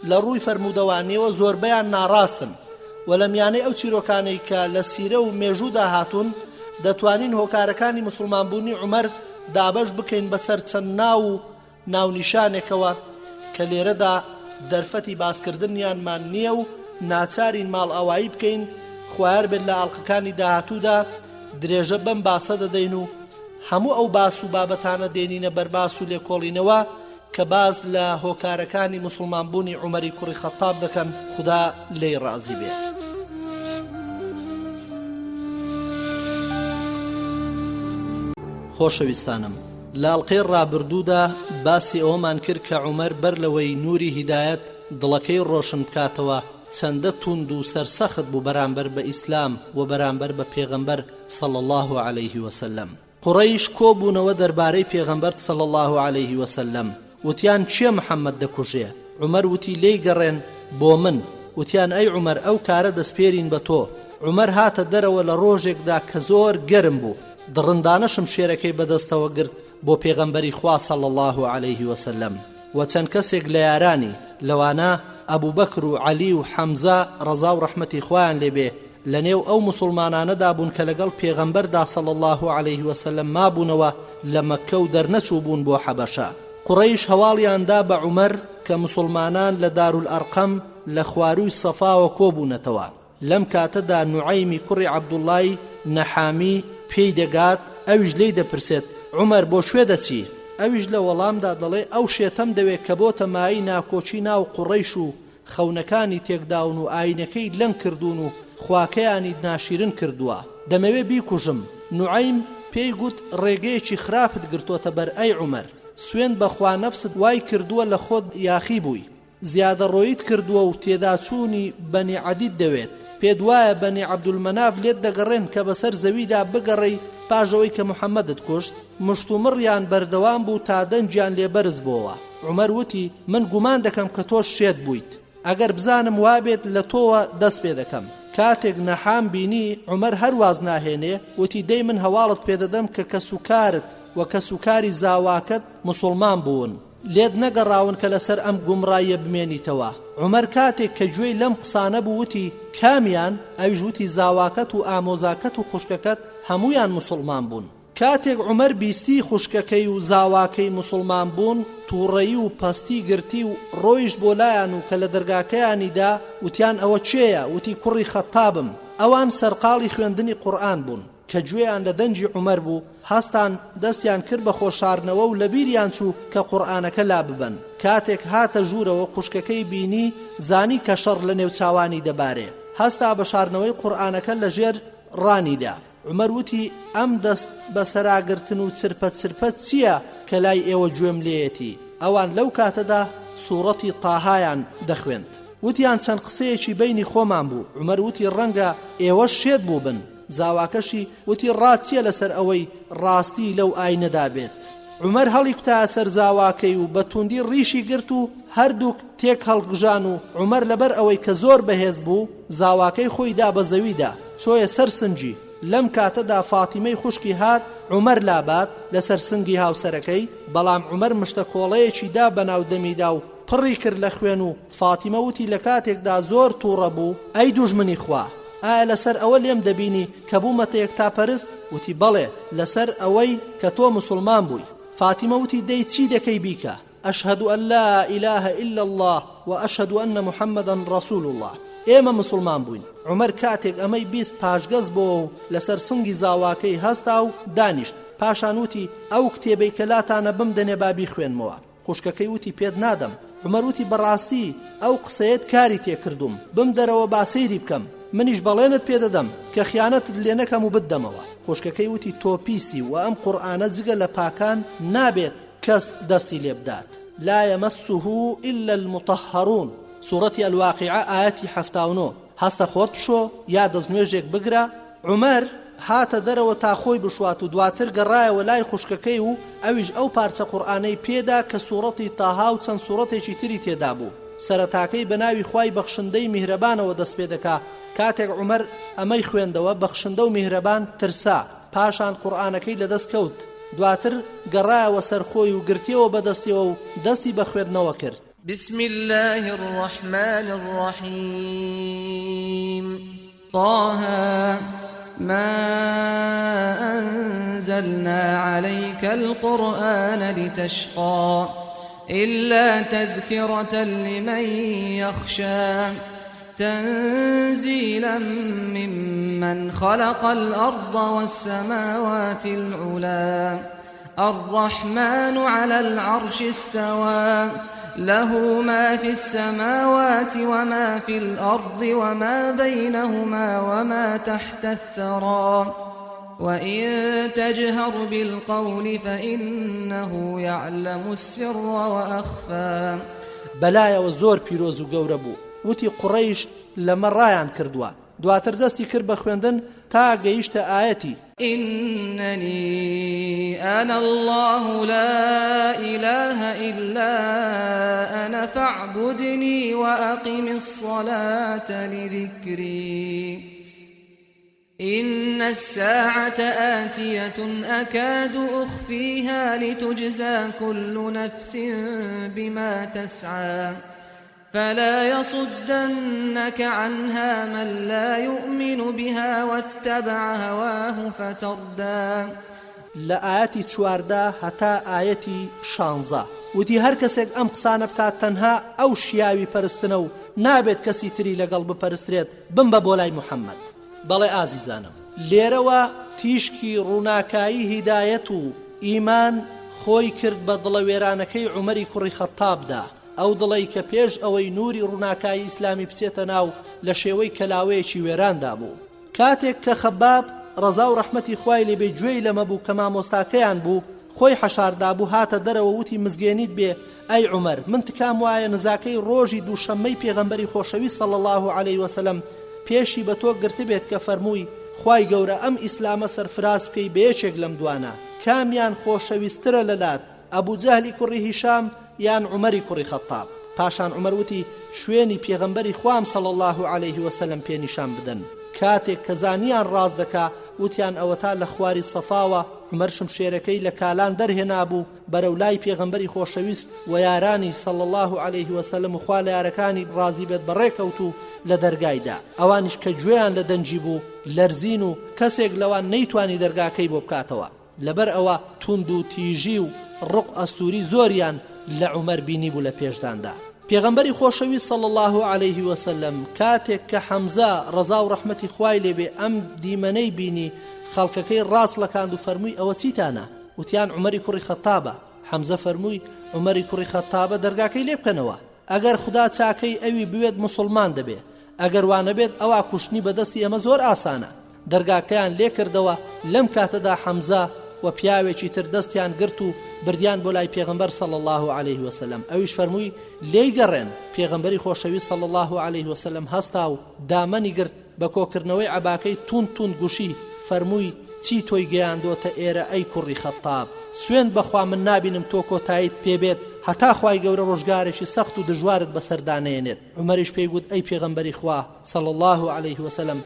لە ڕووی فەرموودەوانیەوە زۆربەیان ناڕاستن و لە میانەی ئەو چیرۆکانەی کە لە سیرە و مێژوودا هاتوون دەتوانین هۆکارەکانی مسلمانبوونی عومەر دابەش بکەین بەسەر چەند ناو و ناونیشانێکەوە کە لێرەدا دەرفەتی باسکردنیانمان نییە و ناچارین ماڵ ئاوایی بکەین. خوایار بێت لە ئاڵلقەکانی داهاتوودا درێژە بەم باسە دەدەین و هەموو ئەو باس و بابەتانە دێنینە بەرباس و لێکۆڵینەوە کە باز لە هۆکارەکانی مسلمانبوونی عومەری کوڕی خەتاب دەکەن. خوددا لێی ڕازی بێت. خۆشەویستانم، لە ئەڵقەی ڕابردوودا باسی ئەوەمان کرد کە عومەر بەر لەوەی نووری هیدایەت دڵەکەی ڕۆشن بکاتەوە چەندە توند و سەرسەخت بوو بەرامبەر بە ئیسلام و بەرامبەر بە پێغەمبەر صلی الله عليه وسلم. قوڕەیش کۆبوونەوە دەربارەی پێغەمبەر صلی الله عليه وسلم. وتیان چیە محەممەد دەکوژێ؟ عومەر وتی لێی گەڕێن بۆ من. وتیان ئەی عومەر ئەو کارە دەستپێرین بە تۆ. عومەر هاتە دەرەوە لە ڕۆژێکدا کە زۆر گەرم بوو. دڕندانەشم شێرەکەی بەدەستەوە گرت بۆ پێغەمبەری خوا صلی الله عليه وسلم و چەند کەسێک لە یارانی لەوانە ئەبوو بەکر و عەلی و حەمزە ڕەزا و ڕەحمەتی خوایان لێبێ لنێو ئەو مسلمانانەدا بوون کە لەگەڵ پێغەمبەردا صلی الله عليه وسلم مابوونەوە لە مەککە و دەرنەچوو بوون بۆ حەبەشە. قوڕەیش هەواڵیاندا بە عومەر کە مسلمانان لە دارولئەرقەم لە خواروی سەفاوە کۆبوونەتەوە. لەم کاتەدا نوعەیمی کوڕی عەبدوڵڵای نەحامی پێی دەگات، ئەویش لێی دەپرسێت عومەر بۆ کوێ دەچی؟ ئەویش لە وەڵامدا دەڵێ ئەو شێتەم دەوێت کە بۆتە مایی ناکۆچی ناو قوڕەیش و خەونەکانی تێکداون و ئاینەکەی لەنگ کردوون و خواکەیانی ناشیرن کردووە، دەمەوێ بیکوژم. نوعەیم پێی گوت ڕێگەیەکی خراپت گرتوۆتە بەر ئەی عومەر، سوێن بەخوا نەفست وای کردووە لە خۆت یاخی بووی، زیادە ڕۆیت کردووە و تێدا چوونی بەنی عەدید دەوێت، پێت وایە بەنی عەبدولمەناف لێت دەگەڕێن کە بەسەر زەویدا بگەڕێی پاژەوەی کە محەممەدت کوشت. مشتومڕیان بەردەوام بوو تا دەنجیان لێبەرز بووە. عومەر وتی من گومان دەکەم کە تۆ شێت بوویت، ئەگەر بزانم وابێت لە تۆوە دەست پێ دەکەم. کاتێک نەحام بینی عومەر هەرواز ناهێنێ، وتی دەی من هەواڵت پێدەدەم کە کەسوکارت و کەسوکاری زاواکت مسلمان بوون، لێت نەگەڕاون کە لەسەر ئەم گومڕایە بمێنیتەوە. عومەر کاتێک کە گوێی لەم قسانە بوو وتی کامیان؟ ئەویش وتی زاواکەت و ئامۆزاکەت و خوشکەکەت هەمویان مسلمان بوون. کاتێک عومەر بیستی خوشکەکەی و زاواکەی مسلمان بوون، تووڕەیی و پەستی گرتی و ڕۆیش بۆ لایەن و کە لە دەرگاکەیانیدا وتیان ئەوە چێیە؟ وتی کوڕی خەتابم. ئەوان سەرقاڵی خوێندنی قورئان بوون کە گوێیان لە دەنجی عومەر بوو، هەستان دەستیان کرد بە خۆشاردنەوە و لەبیریان چوو کە قورئانەکە لا ببەن. کاتێک هاتە ژوورەوە خوشکەکەی بینی، زانی کە شەڕ لە نێو چاوانی دەبارێ، هەستا بە شاردنەوەی قورئانەکە لە ژێر ڕانیدا. عومەر وتی ئەم دەست بەسەراگرتن و چرپەت چییە کە لای ئێوە گوێم لێیەتی؟ ئەوان لەو کاتەدا سوورەتی تاهایان دەخوێند. وتیان چەند قسەیەکی بینی خۆمان بوو. عومەر وتی ڕەنگە ئێوە شێت بوو بن. زاواکەشی وتی ڕاستیە لەسەر ئەوەی ڕاستی لەو ئاینەدا بێت. عومەر هەڵی کوتا سەر زاواکەی و بە توندی ڕیشی گرت و هەردووک تێک هەڵگژان و عومەر لەبەر ئەوەی کە زۆر بەهێز بوو زاواکەی خۆی دا بە زەویدا چۆیە سەر سنجی. لەم کاتەدا فاتیمەی خوشکی هات عومەر لابات لەسەر سنگی هاوسەرەکەی، بەڵام عومەر مشتە کۆڵەیەکی دا بەناو دەمیدا و پڕی کرد لە خوێن و فاتیمە وتی لە کاتێکدا زۆر تووڕە بوو ئەی دوژمنی خوا، ئایا لەسەر ئەوە لێم دەبینی کە بوومەتە یەکتاپەرست؟ وتی بەڵێ لەسەر ئەوەی کە تۆ مسلمان بووی. فاتیمە وتی دەی چی دەکەی بیکە؟ ئەشهد ئەن لا إله إلا الله وأشهد أن محمدا رسول الله. ئێمە مسلمان بووین. عومەر کاتێک ئەمەی بیست پاشگەز بۆ و لەسەر سنگی زاواکەی هەستا و دانیشت، پاشان وتی ئەو کتێبەی کە لاتانە بمدەنێ بابی خوێنمەوە. خوشکەکەی وتی پێت نادەم. عومەر وتی بەڕاستی ئەو قسەیەت کاری تێکردوم، بم دەرەوە با سەیری بکەم، منیش بەڵێنت پێدەدەم کە خیانەتت لێ نەکەم و بدەمەوە. خوشکەکەی وتی تۆ پیسی و ئەم قورئانە جگە لە پاکان نابێت کەس دەستی لێ بدات. لا يمسه إلا المطهرون. سوورەتی الواقعە ئاەتی 79. هەستە خۆت بشۆ یا دەستنوێژێک بگرە. عومەر هاتە دەرەوە تا خۆی بشوات و دواتر گەڕایەوە لای خوشکەکەی و ئەویش ئەو پارچە قورئانەی پێدا کە سوورەتی تاها و چەند سوورەتێکی تری تێدا بوو. سەرەتاکەی بە ناوی خوای بەخشندەی میهرەبانەوە دەست پێ دەکا. کاتێک عومەر ئەمەی خوێندەوە بەخشندە و میهرەبان ترسا، پاشان قورئانەکەی لەدەست کەوت. دواتر گەڕایەوە سەرخۆی و گرتیەوە بەدەستیەوە و دەستی بە خوێندنەوە کرد. بسم الله الرحمن الرحيم طه ما أنزلنا عليك القرآن لتشقى إلا تذكرة لمن يخشى تنزيلا ممن خلق الأرض والسماوات العلى الرحمن على العرش استوى له ما في السماوات وما في الأرض وما بينهما وما تحت الثرى وإن تجهر بالقول فإنه يعلم السر وأخفى. بەلایە و زۆر پیرۆز و گەورە بوو. وتی قوڕەیش لەمە ڕایان کردووە. دواتر دەستی کرد بە خوێندن تا گەیشتە ئاەتی إنني أنا الله لا إله إلا أنا فاعبدني وأقم الصلاة لذكري إن الساعة آتية أكاد أخفيها لتجزى كل نفس بما تسعى فلا يصدنك عنها من لا يؤمن بها واتبع هواه فتردى. لآياتی 14 هەتا ئاەتی 16 وتی هەر کەسێک ئەم قسانە بکات تەنها ئەو شیاوی پەرستنە و نابێت کەسی تری لەگەڵ بپەرسترێت بمبە بۆ لای محەممەد. بەڵێ ئازیزانم، لێرەوە تیشکی ڕووناکایی هیدایەت و ئیمان خۆی کرد بە دڵە وێرانەکەی عومەری کوڕی خەتابدا، ئەو دڵی کە پێش ئەوەی نوری ڕووناکایی ئیسلامی بچێتە ناو لە شێوەی کەلاوەیەکی وێراندا بوو. کاتێک کە خەباب ڕەزا و ڕەحمەتی خوای لێبێ گوێی لەمە بوو کە مامۆستاکەیان بوو، خۆی حەشاردا بوو، هاتە دەرەوە وتی مزگێنیت بێ ئەی عومەر، من تکام وایە نزاکەی ڕۆژی دووشەممەی پێغەمبەری خۆشەویست صلی الله عليه وسلم پێشی بە تۆ گرتبێت کە فەرمووی خوای گەورە ئەم ئیسلامە سەرفراز بکەی بە یەکێک لەم دوانە، کامیان خۆشەویستترە لەلات، ئەبوو جەهلی کوڕی هیشام یان عومەری کوڕی خەتاب؟ پاشان عومەر وتی شوێنی پێغەمبەری خوام صلی الله عليه وسلم پێنیشان بدەن. کاتێک کە زانیان ڕاز دەکا وتیان ئەوە تا لە خواری سەفاوە. عومەر شمشێرەکەی لە کالان دەرهێنا بوو بەرەو لای پێغەمبەری خۆشەویست و یارانی صلی الله عليه وسلم و خوا لە یارەکانی ڕازی بێت بەڕێکەوت و لە دەرگایدا. ئەوانیش کە گوێیان لە دەنجی بوو لەرزین و کەسێک لەوان نەیتوانی دەرگاکەی بۆ بکاتەوە. لەبەر ئەوە توند و تیژی و ڕق ئەستوری زۆریان لە عومەر بینی بوو لە پێشداندا. پێغەمبەری خۆشەویست صلی الله عليه وسلم کاتێک کە حەمزە ڕەزا و ڕەحمەتی خوای لێبێ ئەم دیمەنەی بینی، خەڵکەکەی ڕاست لەکاند و فەرمووی ئەوە چیتانە؟ وتیان عومەری کوڕی خەتابە. حەمزە فەرمووی عومەری کوڕی خەتابە دەرگاکەی لێ بکەنەوە، ئەگەر خوددا چاکەی ئەوی بوێت مسلمان دەبێ، ئەگەر وانە بێت ئەوە کوشتنی بەدەستی ئەمە زۆر ئاسانە. دەرگاکەیان لێ کردەوە. لەم کاتەدا حەمزە و پیاوێکی تر دەستیان گرت و بردیان بۆ لای پێغەمبەر صلی الله عليه وسلم. ئەویش فەرمووی لێی گەڕێن. پێغەمبەری خۆشەویست صلی الله عليه وسلم هەستا و دامەنی گرت بە کۆکردنەوەی عەباکەی توند گوشی، فەرمووی چی تۆی گەیاندۆتە ئێرە ئەی کوڕی خەتاب؟ سوێند بەخوا من نابینم تۆ کۆتاییت پێبێت هەتا خوای گەورە ڕۆژگارێکی سەخت و دژوارت بەسەردانێنێت. عومەریش پێی گوت ئەی پێغەمبەری خوا صلی الله عليه وسلم،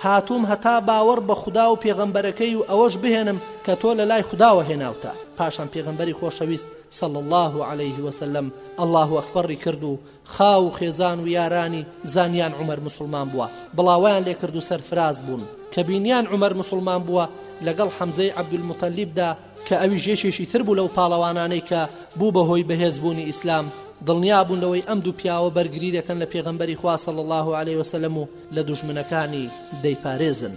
هاتووم هەتا باوەڕ بە خودا و پێغەمبەرەکەی و ئەوەش بهێنم کە تۆ لە لای خوداوە هێناوتە. پاشان پێغەمبەری خۆشەویست صلی الله عليه وسلم الله ئەکبەری کرد و خاو و خێزان و یارانی زانیان عومەر مسلمان بووە، بڵاویان لێ کرد و سەرفراز بوون. کە بینیان عومەر مسلمان بووە لەگەڵ حەمزەی عەبدولموتەلیبدا کە ئەوی ژێشێکی تر بوو لەو پاڵەوانانەی کە بوو بەهۆی بەهێزبوونی ئیسلام، دڵنیا بوون لەوەی ئەم دوو پیاوە بەرگری دەکەن لە پێغەمبەری خوا صلی الله عليه وسلم و لە دوژمنەکانی دەیپارێزن.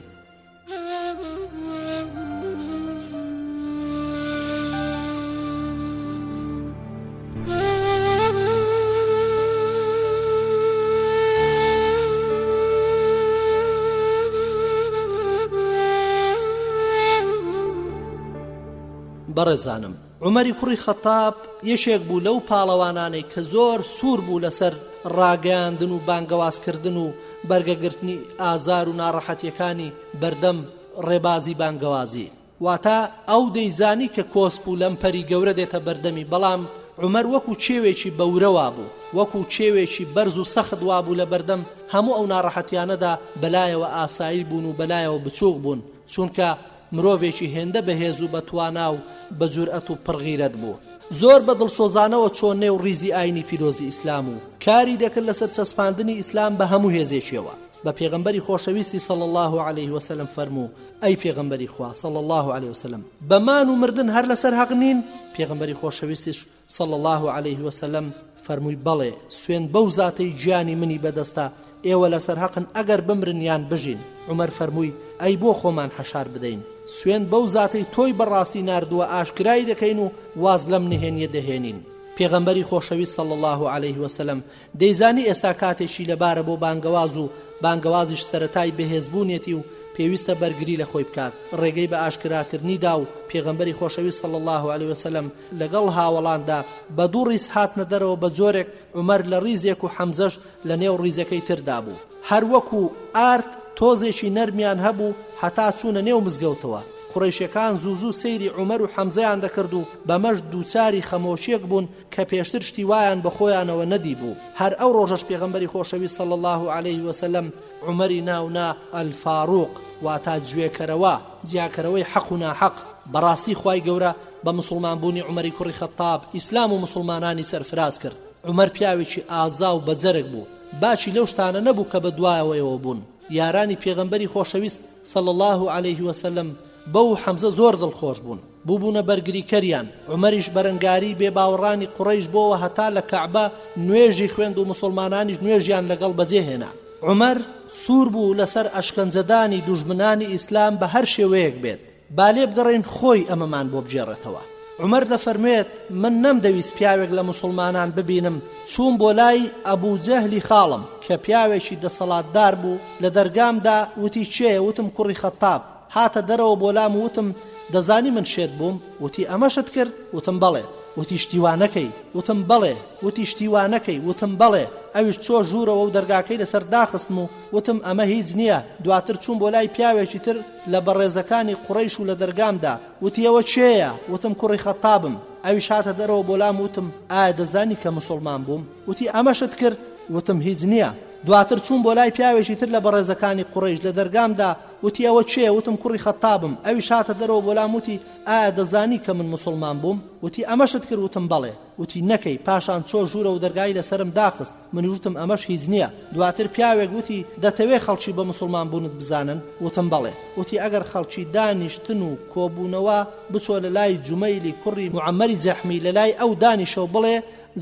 بەڕێزانم، عومەری کوڕی خەتاب یەکێک بوو لەو پاڵەوانانەی کە زۆر سوور بوو لەسەر ڕاگەیاندن و بانگەوازکردن و بەرگەگرتنی ئازار و ناڕەحەتیەکانی بەردەم ڕێبازی بانگەوازی. واتە ئەو دەیزانی کە کۆس بوو لەم پەری گەورە دێتە بەردەمی، بەڵام عومەر وەکو چێوێکی بەورەوا بوو، وەکو چێوێکی بەرز و سەخت وا بوو لە بەردەم هەموو ئەو ناڕەحەتیانەدا بەلایەوە ئاسایی بوون و بەلایەوە بچووق بوون، چونکە مرۆڤێکی هێندە بەهێز و بەتوانا و بە جورئەت و پڕغیرەت بوو. زۆر بە دڵسۆزانەوە چۆن نێو ڕیزی ئاینی پیرۆزی ئیسلام و کاری دەکرد لەسەر چەسپاندنی ئیسلام بە هەموو هێزێکیەوە. بە پێغەمبەری خۆشەویستی صلی الله عليه وسلم فەرموو ئەی پێغەمبەری خوا صلی الله عليه وسلم، بەمان و مردن هەر لەسەر حەق نین؟ پێغەمبەری خۆشەویستیش صلی الله عليه وسلم فەرمووی بەڵێ، سوێن بەو زاتەی گیانی منی بەدەستە، ئێوە لەسەر حەقن ئەگەر بمرن یان بژین. عومەر فەرمووی ئەی بۆ خۆمان حەشار بدەین، سوێن بەو زاتەی تۆی بەڕاستی ناردووە ئاشکرای دەکەین و واز لەم نهێنیە دەهێنین. پێغەمبەری خۆشەویست صلی الله عليه وسلم دەیزانی ئێستا کاتێکی لەبارە بۆ بانگەواز و بانگەوازیش سەرەتای بەهێزبوونێتی و پێویستە بەرگری لە خۆی بکات، ڕێگەی بە ئاشکراکردنیدا و پێغەمبەری خۆشەویست صلی الله عليه وسلم لەگەڵ هاوڵاندا بە دوو ڕیز هاتنە دەرەوە بە جۆرێک عومەر لە ڕیزێک و حەمزەش لە نێو ڕیزەکەی تردا بوو. هەر وەکو ئارد تۆزێکی نەرمیان هەبوو هەتا چوونە نێو مزگەوتەوە. قوڕەیشەکان زوو سەیری عومەر و حەمزەیان دەکرد و بەمەش دووچاری خەمۆشیەک بوون کە پێشتر شتی وایان بە خۆیانەوە نەدی بوو. هەر ئەو ڕۆژەش پێغەمبەری خۆشەویست صلی الله عليه وسلم عومەری ناونا ئەلفاڕوق، واتا گوێکەرەوە، جیاکەرەوەی حەق و ناحەق. بەڕاستی خوای گەورە بە مسلمان بوونی عومەری کوڕی خەتاب ئیسلام و مسلمانانی سەرفراز کرد. عومەر پیاوێکی ئازا و بەجەرێک بوو باچی لەو شتانە نەبوو کە بە دوایەوەیەوە بوون یارانی پێغەمبەری خۆشەویست صلى الله عليه وسلم بەو حەمزە زۆر دڵخۆش بوون بووبوونە بەرگریکەریان عومەریش بەرەنگاری بێباوەڕانی قوڕەیش بۆەوە هەتا لە کەعبە نوێژی خوێند و مسلمانانیش نوێژیان لەگەڵ بەجێهێنا عومەر سوور بوو لەسەر ئەشکەنجەدانی دوژمنانی ئیسلام بە هەر شێوەیەک بێت با لێ بگەڕێن خۆی ئەمەمان بۆ بجێڕێتەوە عومەر دەفەرمێت من نەمدەویست پیاوێک لە مسلمانان ببینم چوون بۆ لای ئەبوو جەهلی خاڵم کە پیاوێکی دەسەڵاتدار بوو لە دەرگامدا وتی چێ وتم کوڕی خەتاب هاتە دەرەوە بۆ لام وتم دەزانی من شێت بووم وتی ئەمەشت کرد وتم بەڵێ وتی شتیوانەکەی وتم بەڵێ وتی شتیوانەکەی وتم بەڵێ ئەویش چۆ ژوورەوە و دەرگاکەی لەسەر داخستم و وتم ئەمە هیچ نییە دواتر چوون بۆ لای پیاوێکی تر لە بەڕێزەکانی قوڕەیش و لە دەرگامدا وتی ئەوە چێیە وتم کوڕی خەتابم ئەویش هاتە دەرەوە بۆ لام وتم ئایا دەزانی کە مسلمان بووم وتی ئەمەشت کرد وتم هیچ نییە دواتر چوون بۆ لای پیاوێکی تر لە بەڕێزەکانی قوڕەیش لە دەرگامدا وتی ئەوە چێ وتم کوڕی خەتابم ئەویش هاتە دەرەوە بۆ لام وتی ئایا دەزانی کە من مسلمان بووم وتی ئەمەشت کرد وتم بەڵێ وتی نەکەی پاشان چۆ ژوورە و دەرگای لەسرم داخست من وتم ئەمەش هیچ نییە دواتر پیاوێک وتی دەتەوێ خەڵکی بە مسلمان بوونت بزانن وتم بەڵێ وتی ئەگەر خەڵکی دانیشتن و کۆبوونەوە بچۆ لە لای جومەیلی کوڕی معەممەری جەحمی لە لای ئەو دانیشەوە بڵێ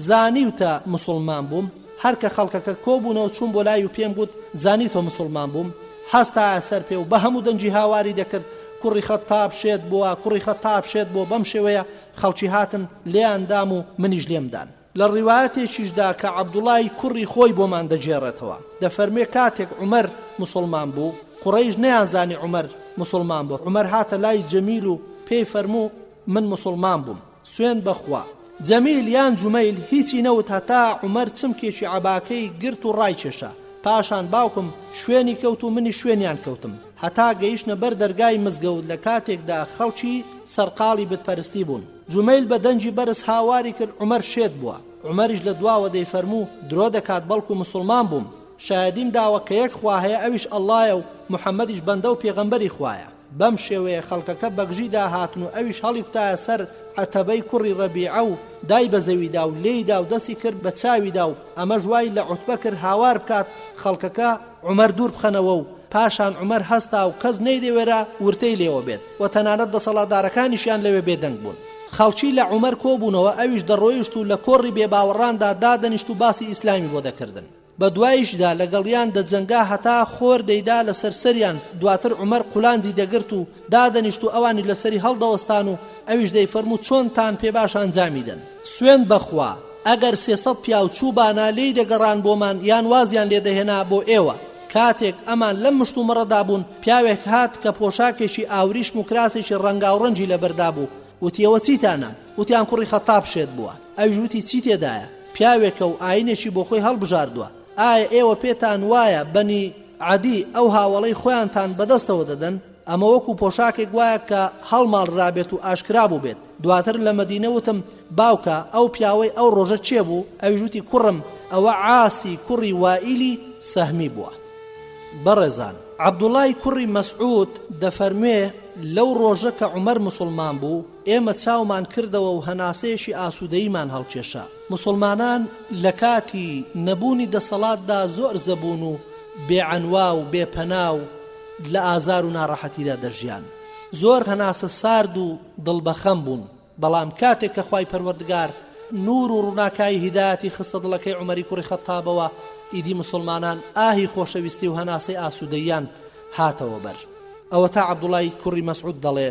زانیوتە مسلمان بووم هەر کە خەڵکەکە کۆبوونەوە چوون بۆ لای و پێم گوت زانی تۆ مسلمان بووم هەستا ئەسەر پێ و بە هەموو دەنجی هاواری دەکرد کوڕی خەتاب شێت بووە کوڕی خەتاب شێت بۆ بەم شێوەیە خەڵکی هاتن لێیاندام و منیش لێمدان لە ڕیوایەتێکیشدا کە عەبدوڵای کوڕی خۆی بۆمان دەجێڕێتەوە دەفەرمێ کاتێک عومەر مسلمان بوو قوڕەیش نەیانزانی عومەر مسلمان بوو عومەر هاتە لای جەمیل و پێی فەرموو من مسلمان بووم سوێن بەخوا جەمیل یان جومەیل هیچی نەوت هەتا عومەر چمکێکی عەباکەی گرت و ڕایکێشا پاشان باوکم شوێنی کەوت و منی شوێنیان کەوتم هەتا گەیشتنە بەر دەرگای مزگەوت لە کاتێکدا خەڵکی سەرقاڵی بتپەرستی بوون جومەیل بە دەنجی بەرز هاواری کرد عومەر شێت بووە عومەریش لە دواوە دەیفەرموو درۆ دەکات بەڵکو مسلمان بووم شایدیم داوە کە یەک خوا هەیە ئەویش ئەڵڵایە و محەممەدیش بەندە و پێغەمبەری خوایە بەم شێوەیە خەڵکەکە بەگژیدا هاتن و ئەویش هەڵی کوتایە سەر عەتەبەی کوڕی ڕەبیعە و دای بە زەویدا و لێیدا و دەستی کرد بە چاویدا و ئەمە ژوای لە عوتبە کرد هاوار بکات خەڵکەکە عومەر دوور بخەنەوە و پاشان عومەر هەستا و کەس نەیدەوێرە ورتەی لێوە بێت و تەنانەت دەسەڵاتدارەکانیشیان لەوێ بێدەنگ بوون خەڵکی لە عومەر کۆبوونەوە ئەویش دەڕۆیشت و لە کۆڕی بێباوەڕاندا دادەنیشت و باسی ئیسلامی بۆ دەکردن بە دوایشدا لەگەڵیان دەجەنگا هەتا خۆر دەیدا لە سەرسەریان دواتر عومەر قولانجی دەگرت و دادەنیشت و ئەوانی لەسەری هەڵدەوەستان و ئەویش دەیفەرموو چۆنتان پێ باش ئەنجامیدەن سوێن بەخوا ئەگەر 300 پیا و چووبانە لێی دەگەڕان بۆمان یان وازیان لێدەهێنا بۆ ئێوە کاتێک ئەمان لەم مشت و مەڕەدا بوون پیاوێک هات کە پۆشاکێکی ئاوریشم و کراسێکی ڕەنگاوڕەنجی لەبەردا بوو وتیەوە چیتانە وتیان کوڕی خەتاب شێت بووە ئەویش وتی چی تێدایە پیاوێکە و ئاینێکی بۆ خۆی هەڵبژاردووە ئایا ئێوە پێتان وایە بەنی عەدی ئەو هاوڵەی خۆیانتان بەدەستەوە دەدەن ئەمە وەکو پۆشاکێک وایە کە هەڵماڵ ڕابێت و ئاشکرا بوو بێت دواتر لە مەدینە وتم باوکە ئەو پیاوەی ئەو ڕۆژە چێ بوو ئەویش وتی کوڕم ئەوە عاسی کوڕی وائیلی سەهمی بووە بەڕێزان عەبدوڵای کوڕی مەسعود دەفەرمێ لەو ڕۆژە کە عومەر مسلمان بوو ئێمە چاومان کردەوە و هەناسەیەشی ئاسوودەییمان هەڵکێشا مسلمانان لە کاتی نەبوونی دەسەڵاتدا زۆر زەبوون و بێعنوا و بێپەنا و لە ئازار و ناڕەحەتیدا دەژیان زۆر هەناسە سارد و دڵبەخەم بوون بەڵام کاتێک کە خوای پەروەردگار نور و ڕووناکای هیدایەتی خستە دڵەکەی عومەری کوڕی خەتابەوە ئیدی مسلمانان ئاهی خۆشەویستی و هەناسەی ئاسوودەییان هاتەوە بەر ئەوە تا عەبدوڵای کوڕی مەسعود دەڵێ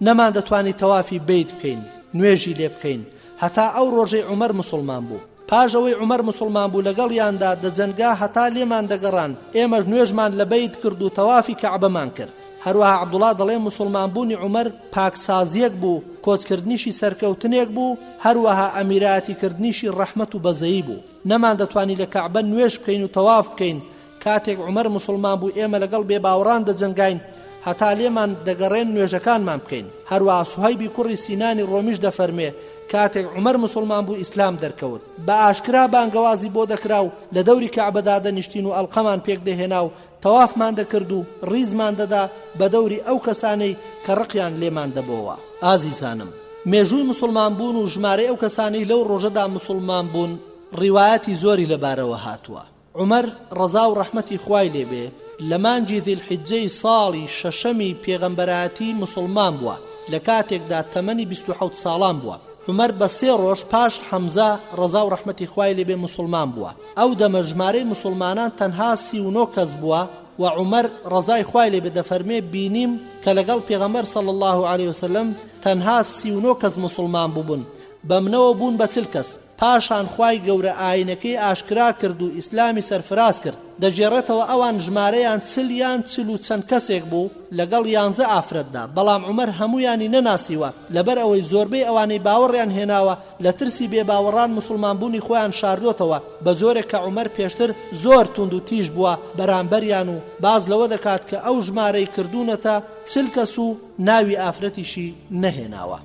نەمان دەتوانین تەوافی بیت بکەین نوێژی لێ بکەین هەتا ئەو ڕۆژەی عومەر مسلمان بوو پاژەوەی عومەر مسلمان بوو لەگەڵیاندا دەجەنگا هەتا لێمان دەگەڕان ئێمەش نوێژمان لە بیت کرد و تەوافی کەعبەمان کرد هەروەها عەبدوڵا دەڵێ مسلمان بوونی عومەر پاکسازیەک بوو کۆچکردنیشی سەرکەوتنێک بوو هەروەها ئەمیراتیکردنیشی ڕەحمەت و بەزەیی بوو نەمان دەتوانی لە کەعبە نوێژ بکەین و تەواف بکەین کاتێک عومەر مسلمان بوو ئێمە لەگەڵ بێباوەڕان دەجەنگاین هەتا لێمان دەگەڕێن نوێژەکانمان بکەین هەروەها سوهەیبی کوڕی سینانی ڕۆمیش دەفەرمێ کاتێک عومەر مسلمان بوو ئیسلام دەرکەوت بە ئاشکرا بانگەوازی بۆ دەکرا و لە دەوری کەعبەدا دەنیشتین و ئەڵقەمان پێک دەهێنا و تەوافمان دەکرد و ڕیزمان دەدا بە دەوری ئەو کەسانەی کە ڕقیان لێمان دەبەوە ئازیزانم مێژووی مسلمان بوون و ژمارەی ئەو کەسانەی لەو ڕۆژەدا مسلمان بوون ڕیوایەتی زۆری لەبارەوە هاتووە. عومەر ڕەزا و ڕەحمەتی خوای لێبێ لە مانگی ذیلحیجەی ساڵی شەشەمی پێغەمبەرایەتی موسڵمان بووە، لە کاتێکدا تەمەنی 27 ساڵان بووە. عومەر بە 3 ڕۆژ پاش حەمزە ڕەزا و ڕەحمەتی خوای لێبێ موسڵمان بووە. ئەو دەمە ژمارەی موسڵمانان تەنها 39 کەس بووە و عومەر ڕەزای خوای لێبێ دەفەرمێ بینیم کە لەگەڵ پێغەمبەر صلی الله عليه وسلم تەنها 39 کەس موسڵمان بوون، بەمنەوە بوون بە 40 کەس. پاشان خوای گەورە ئاینەکەی ئاشکرا کرد و ئیسلامی سەرفراز کرد. دەجێڕێتەوە ئەوان ژمارەیان 40 و چەند کەسێک بوو لەگەڵ 11 ئافرەتدا، بەڵام عومەر هەمویانی نەناسیوە لەبەر ئەوەی زۆربەی ئەوانەی باوەڕیان هێناوە لە ترسی بێباوەڕان مسلمانبوونی خۆیان شاردۆتەوە بە جۆرێک کە عومەر پێشتر زۆر توند و تیژ بووە بەرامبەریان و باز لەوە دەکات کە ئەو ژمارەی کردوونەتە 40 کەس و ناوی ئافرەتیشی نەهێناوە.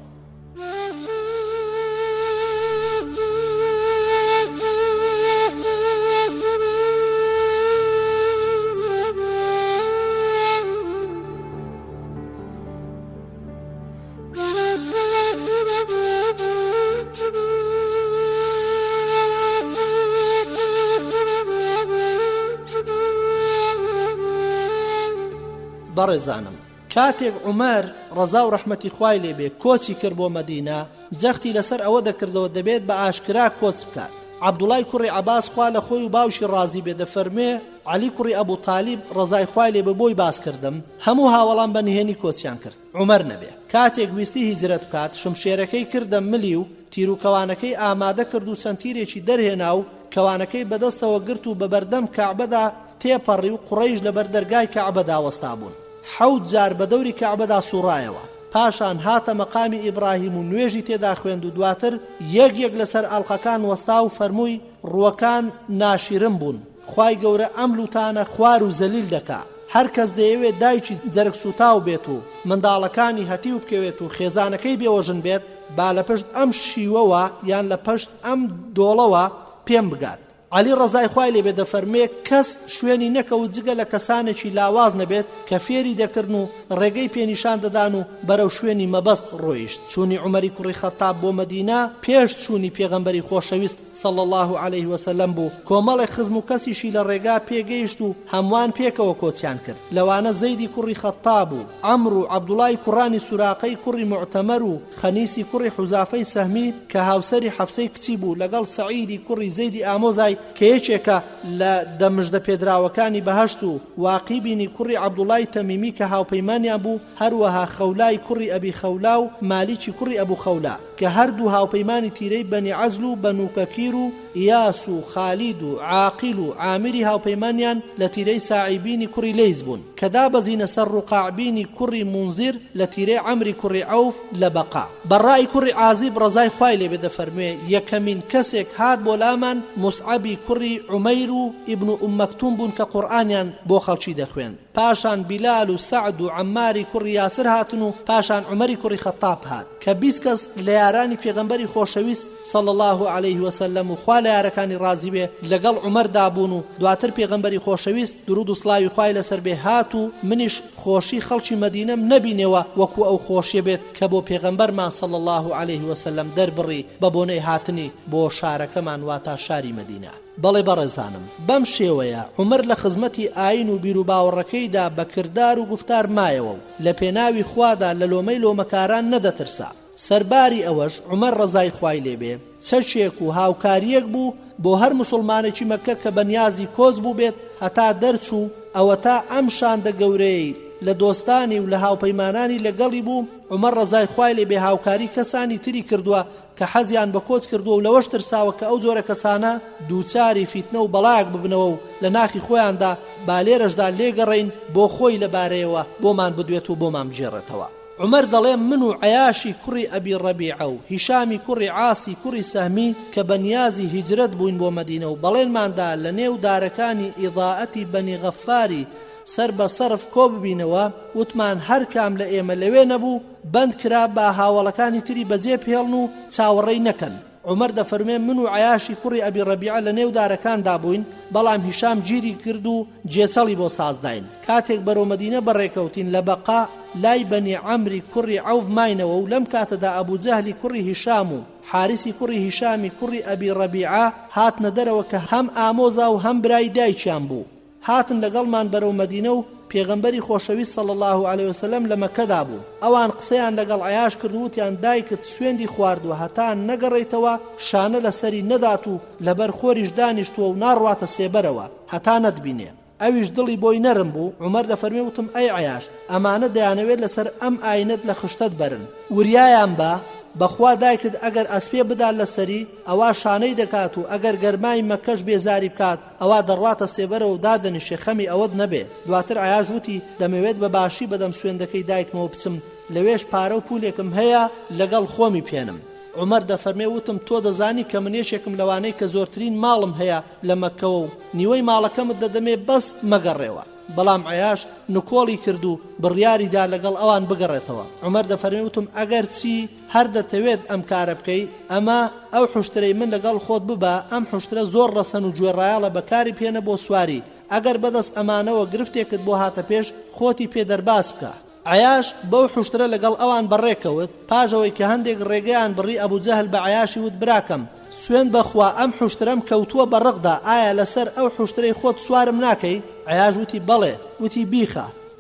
بەڕێزانم، کاتێک عومەر ڕەزا و ڕەحمەتی خوای لێبێ کۆچی کرد بۆ مەدینە، جەختی لەسەر ئەوە دەکردەوە دەبێت بە ئاشکرا کۆچ بکات. عەبدوڵای کوڕی عەباس خوا لە خۆی و باوشی ڕازی بێ دەفەرمێ عەلی کوڕی ئەبوو تالیب ڕەزای خوای لێبێ بۆی باس کردم، هەموو هاوڵان بەنهێنی کۆچیان کرد. عومەر نەبێ کاتێک ویستی هیجرەت بکات، شمشێرەکەی کردە ملی و تیرروکەوانەکەی ئامادە کرد و چەند تیرێکی دەرهێنا و کەوانەکەی بەدەستەوە گرت و بە بەردەم کەعبەدا تێپەڕی و قوڕەیش لەبەر دەرگای کەعبەدا وەستا بوون. 7 جار بە دەوری کەعبەدا سوڕایەوە. پاشان هاتە مەقامی ئیبراهیم و نوێژی تێدا خوێند و دواتر یەک لەسەر ئەڵقەکان وەستا و فەرمووی ڕووەکان ناشیرم بوون، خوای گەورە ئەم لوتانە خوار و زەلیل دەکا. هەر کەس دەیەوێت دایکی جەرگ سوتاو بێت و منداڵەکانی هەتی و بکەوێت و خێزانەکەی بێوەژن بێت، با لە پشت ئەم شیوەوە یان لە پشت ئەم دۆڵەوە پێم بگات. علی ڕەزای خوای لێبێ دەفەرمێ کەس شوێنی نەکەوت جگە لە کەسانێکی لاواز نەبێت کە فێری دەکردن و ڕێگەی پێنیشان دەدان و بەرەو شوێنی مەبەست ڕۆیشت. چوونی عومەری کوڕی خەتاب بۆ مەدینە پێش چوونی پێغەمبەری خۆشەویست صلی الله عليه وسلم بوو. کۆمەڵێک خزم و کەسیشی لە ڕێگا پێگەیشت و هەمووان پێکەوە کۆچیان کرد. لەوانە زەیدی کوڕی خەتاب و عەمر و عەبدوڵای کوڕانی سوراقەی کوڕی معتەمەر و خەنیسی کوڕی حوزافەی سەهمی کە هاوسەری حەفسەی کچی بوو لەگەڵ سەعیدی کوڕی زەیدی ئامۆزای کە یەکێکە لە دەمژدە پێدراوەکانی بەهەشت و واقیبینی کوڕی عەبدوڵای تەمیمی کە هاوپەیمانیان بوو، هەروەها خەولای کوڕی ئەبی خەولا و مالیکی کوڕی ئەبوو خەولا کە هەردوو هاوپەیمانی تیرەی بەنی عەزل و بەنو پەکیر و ئیاس و خالید و عاقیل و عامری هاوپەیمانیان لە تیرەی ساعیبینی کوڕی لەیز بوون کە دابەزینە سەر ڕوقاعبینی کوڕی مونزیر لە تیرەی عەمری کوڕی عەوف لە بەقا. بەڕای کوڕی عازیب ڕەزای خوای لێبێ دەفەرموێ یەکەمین کەسێک هات بۆ لامان موسعەبی کوڕی عومەیر و ئیبن ئوم مەکتوم بوون کە قورئانیان بۆ خەڵکی دەخوێن. پاشان بیلال و سعد و عەماری کوڕی یاسر هاتن و پاشان عومەری کوڕی خەتاب هات کە 20 کەس لە یارانی پێغەمبەری خۆشەویست صلی الله عليه وسلم و خوا لە یارەکانی ڕازی بێ لەگەڵ عومەردا بوون و دواتر پێغەمبەری خۆشەویست درود و سڵاوی خوای لەسەر بێ هات و منیش خۆشی خەڵکی مەدینەم نەبینەوە وەکو ئەو خۆشیە بێت کە بۆ پێغەمبەرمان صلی الله عليه وسلم دەربڕی بە بۆنەی هاتنی بۆ شارەکەمان واتە شاری مەدینە. بەڵێ بەڕێزانم، بەم شێوەیە عومەر لە خزمەتی ئاین و بیر و باوەڕەکەیدا بە کردار و گفتار مایەوە و لە پێناوی خوادا لە لۆمەی لۆمەکاران نەدەترسا. سەرباری ئەوەش عومەر ڕەزای خوای لێبێ چەشێک و هاوکاریەک بوو بۆ هەر مسلمانێکی مەککە کە بەنیازی کۆچ بوو بێت هەتا دەرچوو ئەوە تا ئەم شاندە گەورەی لە دۆستانی و لە هاوپەیمانانی لەگەڵی بوو. عومەر ڕەزای خوای لێبێ هاوکاری کەسانی تری کردووە کە حەزیان بە کۆچ کردووە و لەوەش ترساوە کە ئەو جۆرە کەسانە دووچاری فیتنە و بەڵایەک ببنەوە و لە ناخی خۆیاندا با لێرەشدا لێگەڕین بۆ خۆی لەبارەیەوە بۆمان بدوێت و بۆمان بجێڕێتەوە. عومەر دەڵێ من و عەیاشی کوڕی ئەبی ڕەبیعە و هیشامی کوڕی عاسی کوڕی سەهمی کە بەنیازی هیجرەت بووین بۆ مەدینە و بەڵێنماندا لە نێو دارەکانی ئیضاعەتی بەنی غەفاری سەر بە سەرف کۆ ببینەوە، وتمان هەر کام لە ئێمە لەوێ نەبوو بەند کرا بە هاوڵەکانی تری بەجێ پێڵن و چاوەڕێی نەکەن. عومەر دەفەرمێ من و عەیاشی کوڕی ئەبی ڕەبیعە لە نێو دارەکاندا بووین، بەڵام هیشام گیری کرد و جێچەڵی بۆ سازداین. کاتێک بەرەو مەدینە بەڕێکەوتین لە بەقا لای بەنی عەمری کوڕی عەوف ماینەوە و لەم کاتەدا ئەبوو جەهلی کوڕی هیشام و حارسی کوڕی هیشامی کوڕی ئەبی ڕەبیعە هاتنە دەرەوە کە هەم ئامۆزا و هەم برای دایکیان بوو. هاتن لەگەڵمان بەرەو مەدینە و پێغەمبەری خۆشەویست صلی الله علیه وسلم لە مەکەدا بوو. ئەوان قسەیان لەگەڵ عەیاش کرد و وتیان دایکت سوێندی خواردووە هەتا نەگەڕێیتەوە شانە لەسەری نەدات و لەبەر خۆریش دانیشتووە و ناڕواتە سێبەرەوە هەتا نەتبینێ. ئەویش دڵی بۆی نەرم بوو. عومەر دەفەرمێ وتم ئەی عەیاش ئەمانە دەیانەوێت لەسەر ئەم ئاینەت لە خشتت بەرن، وریایان بە بەخوا دایکت ئەگەر ئەسپێ بدا لەسەری ئەوا شانەی دەکات و ئەگەر گەرمای مەکەش بێزاری بکات ئەوا دەڕواتە سێبەرەوە و دادەنیشێ خەمی ئەوەت نەبێ. دواتر عەیاش وتی دەمەوێت بە باشی بەدەم سوێندەکەی دایکمەوە بچم، لەوێش پارە و پولێکم هەیە لەگەڵ خۆمی پێنم. عومەر دەفەرمێ وتم تۆ دەزانی کە من یەکێکم لەوانەی کە زۆرترین ماڵم هەیە لە مەکەوە و نیوەی ماڵەکەمت دەدەمێ بەس مەگەڕێەوە. بەڵام عەیاش نکۆڵی کرد و بڕیاریدا لەگەڵ ئەوان بگەڕێتەوە. عومەر دەفەرمێ وتم ئەگەر چی هەر دەتەوێت ئەم کارە بکەی ئەمە ئەو حوشترەی من لەگەڵ خۆت ببە، ئەم حوشترە زۆر ڕەسەن و گوێڕایاڵە بەکاری پێنە بۆ سواری، ئەگەر بەدەست ئەمانەوە گرفتێکت بۆ هاتە پێش خۆتی پێدەرباس بکە. عەیاش بەو حوشترە لەگەڵ ئەوان بەڕێکەوت. پاژەوەی کە هەندێک ڕێگەیان بڕی ئەبوو جەهل بە عەیاشی وت براکەم سوێن بەخوا ئەم حوشترەم کەوتووە بە ڕقدا، ئایا لەسەر ئەو حوشترەی خۆت سوارم ناکەی؟ عەیاش وتی بەڵێ. وتی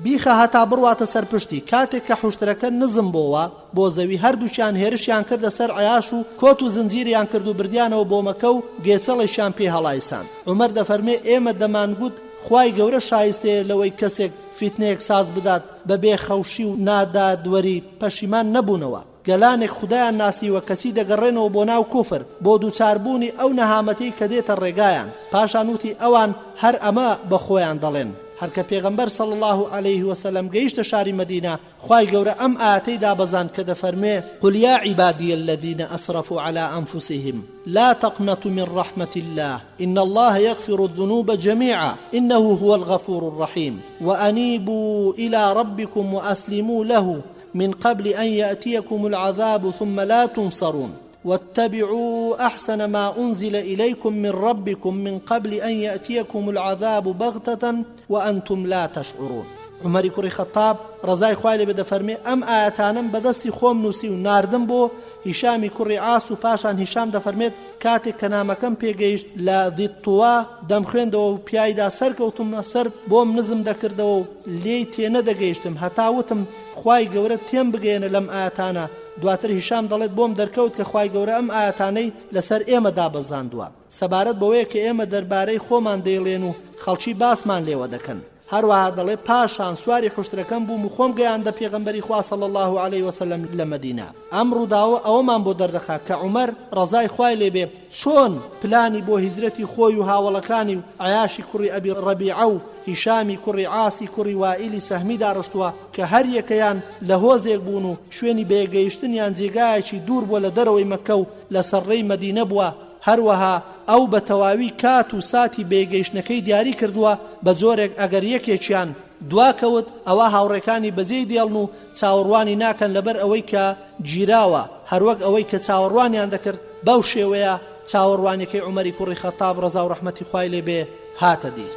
بیخە هەتا بڕواتە سەر پشتی. کاتێک کە حوشترەکە نزم بۆوە بۆ زەوی هەردووچیان هێرشیان کردە سەر عەیاش و کۆت و زنجیریان کرد و بردیانەوە بۆ مەکە و گێسەڵیشیان پێ هەڵایسان. عومەر دەفەرمێ ئێمە دەمانگوت خوای گەورە شایستەیە لەوەی کەسێک فیتنەیەک ساز بدات بەبێ خەوشی و نادادوەری پەشیمان نەبوونەوە. گەلانێک خودایان ناسیوە کەسی دەگەڕێنەوە بۆ ناو کوفر بۆ دووچاربوونی ئەو نەهامەتەی کە دێتە ڕێگایان. پاشان وتی ئەوان هەر ئەمە بە خۆیان دەڵێن. هەرکە پێغەمبەر صلی الله علیه وسلم گەیشتە شاری مەدینە خوای گەورە ئەم ئاەتەی دابەزان کە دەفەرمێ قل يا عبادي الذين أسرفوا على أنفسهم لا تقنطوا من رحمة الله إن الله يغفر الذنوب جميعا إنه هو الغفور الرحيم وأنيبوا إلى ربكم وأسلموا له من قبل أن يأتيكم العذاب ثم لا تنصرون واتبعوا أحسن ما أنزل إليكم من ربكم من قبل أن يأتيكم العذاب بغتة وأنتم لا تشعرون. عمەری کوڕی خەتاب ڕەزای خوای لێ بێ دەفەرمێ ئەم ئاەتانم بەدەستی خۆم نووسی و ناردم بۆ هیشامی کوڕی عاس و پاشان هیشام دەفەرمێت کاتێک کە نامەکەم پێگەیشت لە دیتووە دەمخوێندەوە و پیایدا سەرکەوتم سەر بۆم نزم دەکردەوە و لێی تێنە دەگەیشتم هەتا وتم خوای گەورە تێم بگەێنە لەم ئاەتانە. دواتر هیشام دەڵێت بۆم دەرکەوت کە خوای گەورە ئەم ئاەتانەی لەسەر ئێمە دابەزاندووە سەبارەت بەوەیە کە ئێمە دەربارەی خۆمان دەیڵێن و خەڵکی باسمان لێوە دەکەن. هەروەها دەڵێ پاشان سواری حوشترەکەم بووم و خۆم گەیاندە پێغەمبەری خوا صلی الله علیه وسلم لە مەدینە. ئەم ڕووداوە ئەوەمان بۆ دەردەخا کە عومەر ڕەزای خوای لێ بێ چۆن پلانی بۆ هیجرەتی خۆی و هاوڵەکانی و عەیاشی کوڕی ئەبی ڕەبیعە و هیشامی کوڕی عاسی کوڕی وائیلی سەهمی داڕشتووە کە هەر یەکەیان لە هۆزێک بوون و شوێنی بێگەیشتنیان جێگایەکی دوور بووە لە دەرەوەی مەکە و لە سەرڕێی مەدینە بووە. هەروەها ئەو بە تەواوی کات و ساتی بێگەیشتنەکەی دیاری کردووە بە جۆرێک ئەگەر یەکێکیان دواکەوت ئەوە هاوڕێکانی بەجێی دێڵن و چاوەڕوانی ناکەن لەبەر ئەوەی کە گیراوە هەروەک ئەوەی کە چاوەڕوانیان دەکرد. بەو شێوەیە چاوەڕوانیەکەی عومەری کوڕی خەتاب ڕەزا و ڕەحمەتی خوای لێ بێ هاتە دی.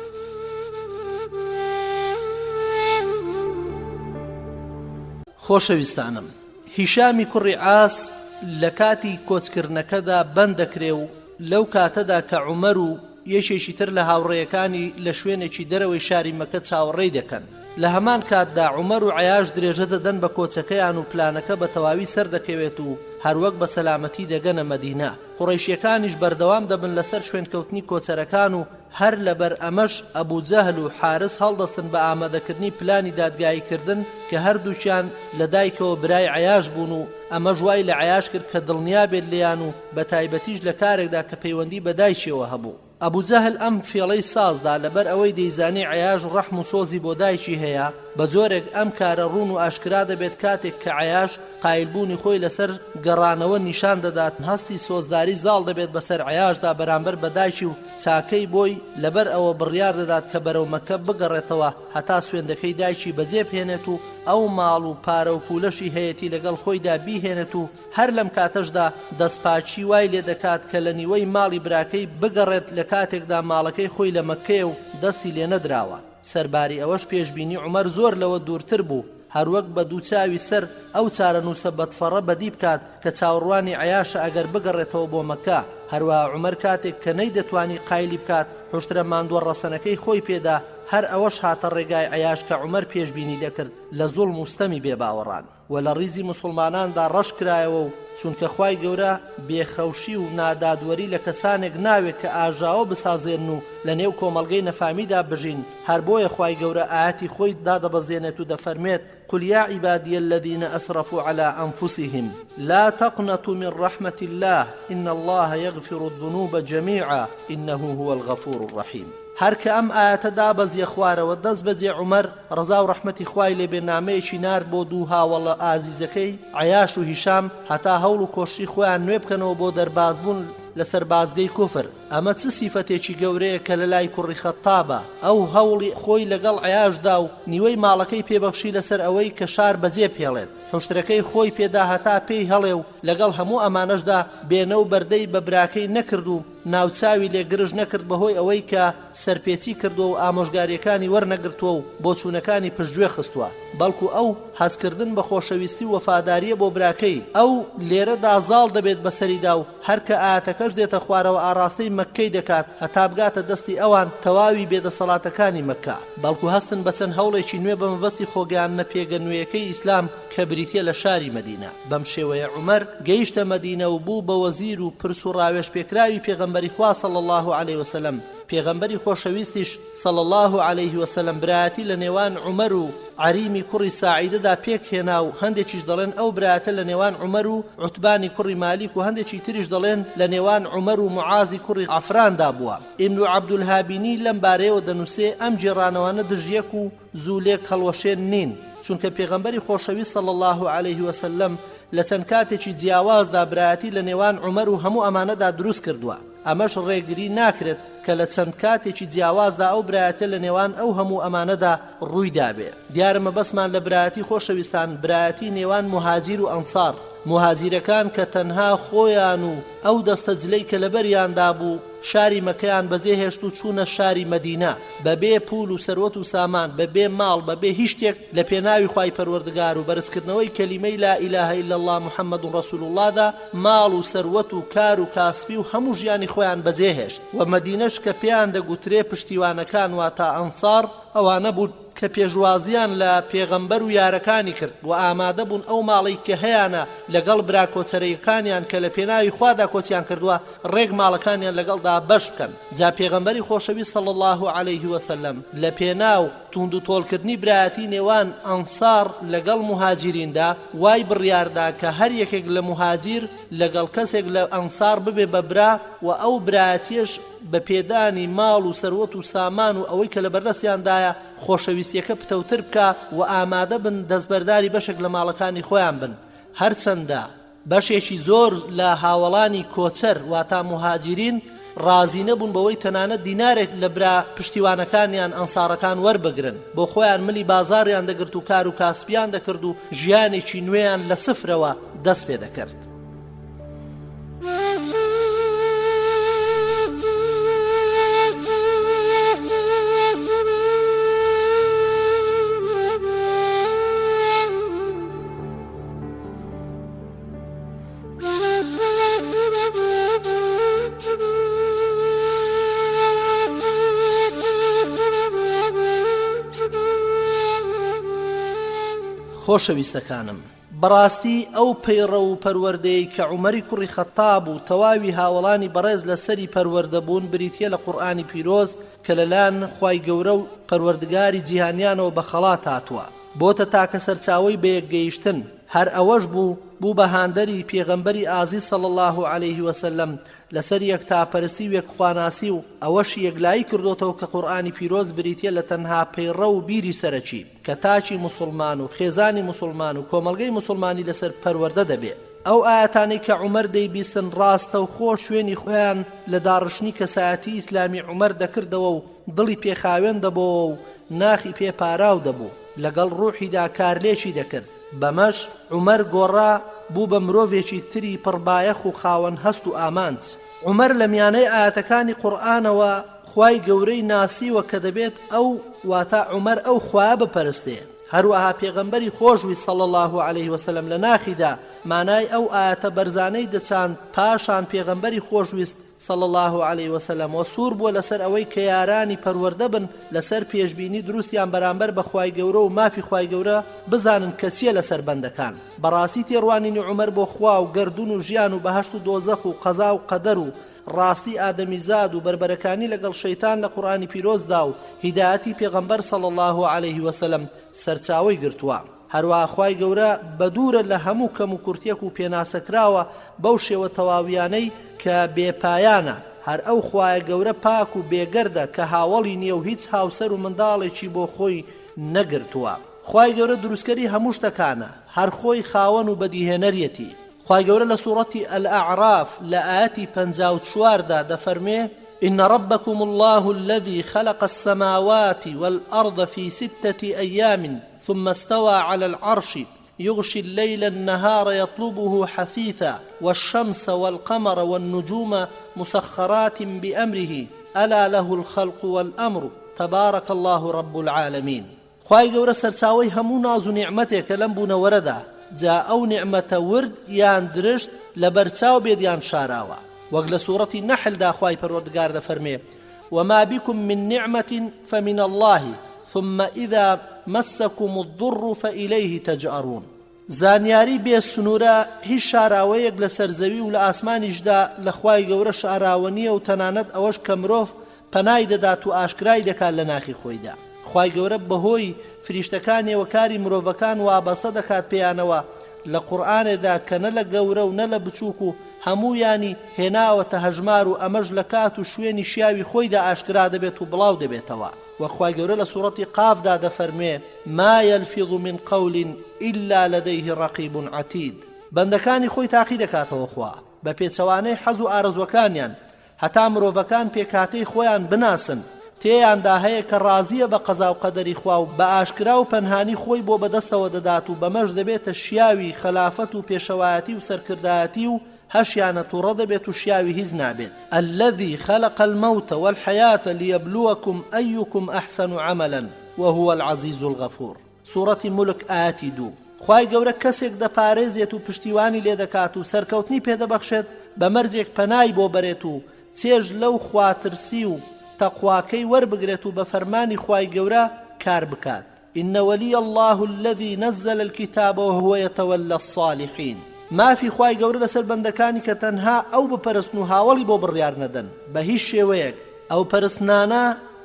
خۆشەویستانم، هیشامی کوڕی عاس لە کاتی کۆچکردنەکەدا بەند دەکرێ و لەو کاتەدا کە عومەر و یەکێکی تر لە هاوڕێیەکانی لە شوێنێکی دەرەوەی شاری مەکە چاوەڕێی دەکەن. لە هەمان کاتدا عومەر و عەیاش درێژە دەدەن بە کۆچەکەیان و پلانەکە بە تەواوی سەر دەکەوێت و هەروەک بە سەلامەتی دەگەنە مەدینە. قوڕەیشیەکانیش بەردەوام دەبن لەسەر شوێنکەوتنی کۆچەرەکان و هەر لەبەر ئەمەش ئەبوو جەهل و حارس هەڵدەستن بە ئامادەکردنی پلانی دادگاییکردن کە هەردووچیان لە دایکەوە برای عەیاش بوون و ئەمە ژوای لە عەیاش کرد کە دڵنیا بێت لێیان و بە تایبەتیش لە کارێکدا کە پەیوەندی بە دایکیەوە هەبوو. ئەبوو جەهل ئەم فێڵەی سازدا لەبەر ئەوەی دەیزانێ عەیاش ڕەحم و سۆزی بۆ دایکی هەیە بە جۆرێک ئەم کارە ڕوون و ئاشکرا دەبێت کاتێک کە عەیاش قایلبوونی خۆی لەسەر گەڕانەوە نیشان دەدات هەستی سۆزداری زاڵ دەبێت بەسەر عەیاشدا بەرامبەر بە دایکی و چاکەی بۆی لەبەر ئەوە بڕیار دەدات کە بەرەو مەکە بگەڕێتەوە هەتا سوێندەکەی دایکی بەجێ بهێنێت و ئەو ماڵ و پارە و پولەشی هەیەتی لەگەڵ خۆیدا بیهێنێت و هەر لەم کاتەشدا دەستپاچی وای لێ دەکات کە لە نیوەی ماڵی براکەی بگەڕێت لە کاتێکدا ماڵەکەی خۆی لە مەککەیە و دەستی لێ نەدراوە. سەرباری ئەوەش پێشبینی عومەر زۆر لەوە دوورتر بوو هەروەک بە دووچاوی سەر ئەو چارەنووسە بەدفەڕە بەدی بکات کە چاوەڕوانی عەیاشە ئەگەر بگەڕێتەوە بۆ مەکە. هەروەها عومەر کاتێک کە نەیدەتوانی قایلی بکات حوشترە ماندووە ڕەسەنەکەی خۆی پێدا، هەر ئەوەش هاتە ڕێگای عەیاش کە عومەر پێشبینی دەکرد لە زوڵم و ستەمی بێباوەڕان و لە ڕیزی موسڵماناندا ڕەش کرایەوە و چونکە خوای گەورە بێخەوشی و نادادوەری لە کەسانێک ناوێت کە ئاژاوە بسازێن و لە نێو کۆمەڵگەی نەفامیدا بژین. هەر بۆیە خوای گەورە ئاەتی خۆی دادەبەزێنێت و دەفەرمێت قل يا عبادي الذين أسرفوا على أنفسهم لا تقنطوا من رحمة الله إن الله يغفر الذنوب جميعا إنه هو الغفور الرحيم. هەر کە ئەم ئاەتە دابەزیە خوارەوە دەست بەجێ عومەر ڕەزا و ڕەحمەتی خوای لێ بێنامەیەکی نارد بۆ دوو هاوڵە ئازیزەکەی عەیاش و هیشام هەتا هەوڵ و کۆشتی خۆیان نوێ بکەنەوە بۆ دەربازبوون لەسەر بازگەی کوفر. ئەمە چ سیفەتێکی گەورەیە کە لە لای کوڕی خەتابە. ئەو هەوڵی خۆی لەگەڵ عەیاشدا و نیوەی ماڵەکەی پێبەخشی لەسەر ئەوەی کە شار بەجێ پێڵێت، حوشترەکەی خۆی پێدا هەتا پێی هەڵێ و لەگەڵ هەموو ئەمانەشدا بێنە و بەردەی بە براکەی نەکرد و ناوچاوی لێگرژ نەکرد بەهۆی ئەوەی کە سەرپێچی کردووە و ئامۆژگاریەکانی وەرنەگرتووە و بۆ چوونەکانی پشتگوێ خستووە، بەڵکو ئەو هەستکردن بە خۆشەویستی و وەفاداریە بۆ براکەی. ئەو لێرەدا زاڵ دەبێت بەسەریدا و هەر کە ئاەتەکەش دێتە خوارەوە ئاراستەی مەککەی دەکات هەتا بگاتە دەستی ئەوان تەواوی بێدەسەڵاتەکانی مەککە، بەڵکو هەستن بە چەند هەوڵێکی نوێ بە مەبەستی خۆگەیاندنە پێگەنوێیەکەی ئیسلام کە بریتە لە شاری مەدینە. بەم شێوەیە عومەر گەیشتە مەدینە و بوو بە وەزیر و پرس و ڕاوێژ پێکراوی پێغەمبەری خوا صلی الله عليه وسلم. پێغەمبەری خۆشەویستیش صلی الله عليه وسلم برایەتی لە نێوان عومەر و عەریمی کوڕی ساعیدەدا پێک هێنا و هەندێکیش دەڵێن ئەو برایەتە لە نێوان عومەر و عوتبانی کوڕی مالیک و هەندێکی تریش دەڵێن لە نێوان عومەر و معازی کوڕی عەفراندا بووە. ئیبن عەبدولهابینی لەم بارەیەوە دەنووسێ ئەم جێڕانەوانە دژیەک و زوولێک هەڵوەشێن نین، چونکە پێغەمبەری خۆشەویست صلی الله عليه وسلم لە چەند کاتێکی جیاوازدا برایەتی لە نێوان عومەر و هەموو ئەمانەدا دروست کردووە. ئەمەش ڕێگری ناکرێت کە لە چەند کاتێکی جیاوازدا ئەو برایەتە لە نێوان ئەو هەموو ئەمانەدا ڕوویدا بێ. دیارە مەبەسمان لە برایەتی خۆشەویستان برایەتی نێوان مهاجیر و ئەنسار، مهاجیرەکان کە تەنها خۆیان و ئەو دەستە جلەی کە لەبەریاندا بوو شاری مەکەیان بەجێ هێشت و چوونە شاری مەدینە بەبێ پول و سەروەت و سامان، بەبێ ماڵ، بەبێ هیچ شتێک لە پێناوی خوای پەروەردگار و بەرزکردنەوەی کەلیمەی لا ئیلاهە ئیلا الله محەممەد ڕەسوول اللهدا ماڵ و سەروەت و کار و کاسبی و هەموو ژیانی خۆیان بەجێ هێشت. و مەدینەش کە پێیان دەگوترێ پشتیوانەکان واتە ئەنسار ئەوانە بوون کە پێشوازیان لە پێغەمبەر و یارەکانی کرد و ئامادە بوون ئەو ماڵی کە هەیەە لەگەڵ براکۆچەرەکانیان کە لە پێناوی خوادا کۆچیان کردووە ڕێک ماڵەکانیان لەگەڵدا بەش بکەن. جا پێغەمبەری خۆشەویست صلی الله عليه وسلم لە پێناو توند و تۆڵکردنی برایەتی نێوان ئەنسار لەگەڵ مهاجریندا وای بڕیاردا کە هەر یەکێک لە مهاجر لەگەڵ کەسێک لە ئەنسار ببێ بە برا و ئەو برایەتیش بە پێدانی ماڵ و سەروەت و سامان و ئەوەی کە لە بەردەستیاندایە خۆشەویستیەکە پتەوتر بکە و ئامادە بن دەستبەرداری بەشێک لە ماڵەکانی خۆیان بن. هەرچەندە بەشێکی زۆر لە هاوڵانی کۆچەر واتە مهاجرین ڕازی نەبوون بەوەی تەنانەت دینارێک لە برا پشتیوانەکانیان ئەنسارەکان وەربگرن، بۆ خۆیان ملی بازاڕیان دەگرت و کار و کاسبیان دەکرد و ژیانێکی نوێیان لە سفرەوە دەست پێ دەکرد. خۆشەویستەکانم، بەڕاستی ئەو پەیڕە و پەروەردەی کە عومەری کوڕی خەتاب و تەواوی هاوڵانی بەڕێز لەسەری پەروەردە بوون بریتیە لە قورئانی پیرۆز کە لەلایەن خوای گەورە و پەروەردگاری جیهانیانەوە بە خەڵات هاتووە، بۆتە تاکە سەرچاوەی بە یەکگەیشتن. هەر ئەوەش بوو بەهاندەری پێغەمبەری ئازیز صلی الله عليه وسلم لەسەر یەکتاپەرستی و یەکخواناسی و ئەوەش یەکلایی کردوتەوە کە قورئانی پیرۆز بریتیە لە تەنها پەیڕە و بیری سەرەکی کە تاچی موسڵمان و خێزانی موسڵمان و کۆمەڵگەی موسڵمانی لەسەر پەروەردە دەبێت. ئەو ئاەتانەی کە عومەر دەیبیستن ڕاستە و خۆ شوێنی خۆیان لە داڕشنی کەسایەتی ئیسلامی عومەر دەکردەوە و دڵی پێخاوێن دەبەوە و ناخی پێپاراو دەبوو، لەگەڵ ڕوحیدا کارلێکی دەکرد. بەمەش عومەر گۆڕا بوو بە مرۆڤێکی تری پڕبایەخ و خاوەن هەست و ئامانج. عومەر لە میانەی ئاەتەکانی قورئانەوە خوای گەورەی ناسیوە کە دەبێت ئەو واتە عومەر ئەو خوا بپەرستێ، هەروەها پێغەمبەری خۆشوی صلی الله عليه وسلم لە ناخیدا مانای ئەو ئاەتە بەرزانەی دەچاند پاشان پێغەمبەری خۆشویست صلی الله عليه وسلم و سوور بووە لەسەر ئەوەی کە یارانی پەروەردە بن لەسەر پێشبینی دروستیان بەرامبەر بە خوای گەورە و مافی خوای گەورە بزانن کەچیە لەسەر بەندەکان. بەڕاستی تێڕوانینی عومەر بۆ خوا و گەردون و ژیان و بەهەشت و دۆزەخ و قەزا و قەدەر و ڕاستی ئادەمیزاد و بربەرەکانی لەگەڵ شەیتان لە قورئانی پیرۆزدا و هیدایەتی پێغەمبەر صلی الله عليه وسلم سەرچاوەی گرتووە. هەروەها خوای گەورە بەدوورە لە هەموو کەم و کورتێک و پێناسەکراوە بەو شێوە تەواویانەی کە بێپایانە. هەر ئەو خوایە گەورە پاک و بێگەردە کە هاوڵی نییە و هیچ هاوسەر و منداڵێکی بۆ خۆی نەگرتووە. خوای گەورە دروستکەری هەموو شتەکانە، هەر خۆی خاوەن و بەدیهێنەریەتی. خوای گەورە لە سوورەتی الأعراف لە ئاەتی 54دا دەفەرمێ: إن ربكم الله الذي خلق السماوات والأرض في 6 أيام ثم استوى على العرش يغشي الليل النهار يطلبه حثيثا والشمس والقمر والنجوم مسخرات بأمره ألا له الخلق والأمر تبارك الله رب العالمين. خوای گەورە سەرچاوەی هەموو ناز و نیعمەتێکە لەم بوونەوەرەدا، جا ئەو نیعمەتە ورد یان درشت لە بەرچاو بێدیان شاراوە. وەک لە سوورەتی نەحلدا خوای پەروەردگار دەفەرمێ: وما بكم من نعمة فمن الله ثم إذا مسكم الضر فإليه تجأرون. زانیاری بێ سنوورە هیچ شاراوەیەک لە سەرزەوی و لە ئاسمانیشدا لە خوای گەورە شاراوە نییە و تەنانەت ئەوەش کە مرۆڤ پەنای دەدات و ئاشکرای دەکات لە ناخی خۆیدا. خوای گەورە بەهۆی فریشتەکانیەوە کاری مرۆڤەکان وابەستە دەکات پێیانەوە لە قورئانێدا کە نە لە گەورە و نە لە بچووک و هەموویانی هێناوەتە هەژمار و ئەمەش لە کات و شوێنی شیاوی خۆیدا ئاشکرا دەبێت و بڵاو دەبێتەوە. وەخوای گەورە لە سوورەتی قافدا دەفەرمێ: ما يلفظ من قول إلا لديه رقيب عتيد. بەندەکانی خۆی تاقی دەکاتەوە خوا بە پێچەوانەی حەز و ئارەزوەکانیان، هەتا مرۆڤەکان پێکاتەی خۆیان بناسن، تێیاندا هەیە کە ڕازیە بە قەزا و قەدەری خوا و بە ئاشکرا و پەنهانی خۆی بۆ بەدەستەوە دەدات و بەمەش دەبێتە شیاوی خەلافەت و پێشەوایەتی و سەرکردایەتی و هەشیانە تووڕە دەبێت و شیاوی هیچ نابێت. الذي خلق الموت والحياة ليبلوكم أيكم أحسن عملا وهو العزيز الغفور. سوورەتی مولک ئاەتی 2. خوای گەورە کەسێک دەپارێزێت و پشتیوانی لێ دەکات و سەرکەوتنی پێدەبەخشێت بە مەرجێک پەنای بۆ بەرێت و چێژ لەو خواترسی و تەقواکەی وەربگرێت و بە فەرمانی خوای گەورە کار بکات. إن ولي الله الذي نزل الكتاب وهو يتولى الصالحين. مافی خوای گەورە لەسەر بەندەکانی کە تەنها ئەو بپەرستن و هاوڵی بۆ بڕیار نەدەن بە هیچ شێوەیەک. ئەو پەرستنانە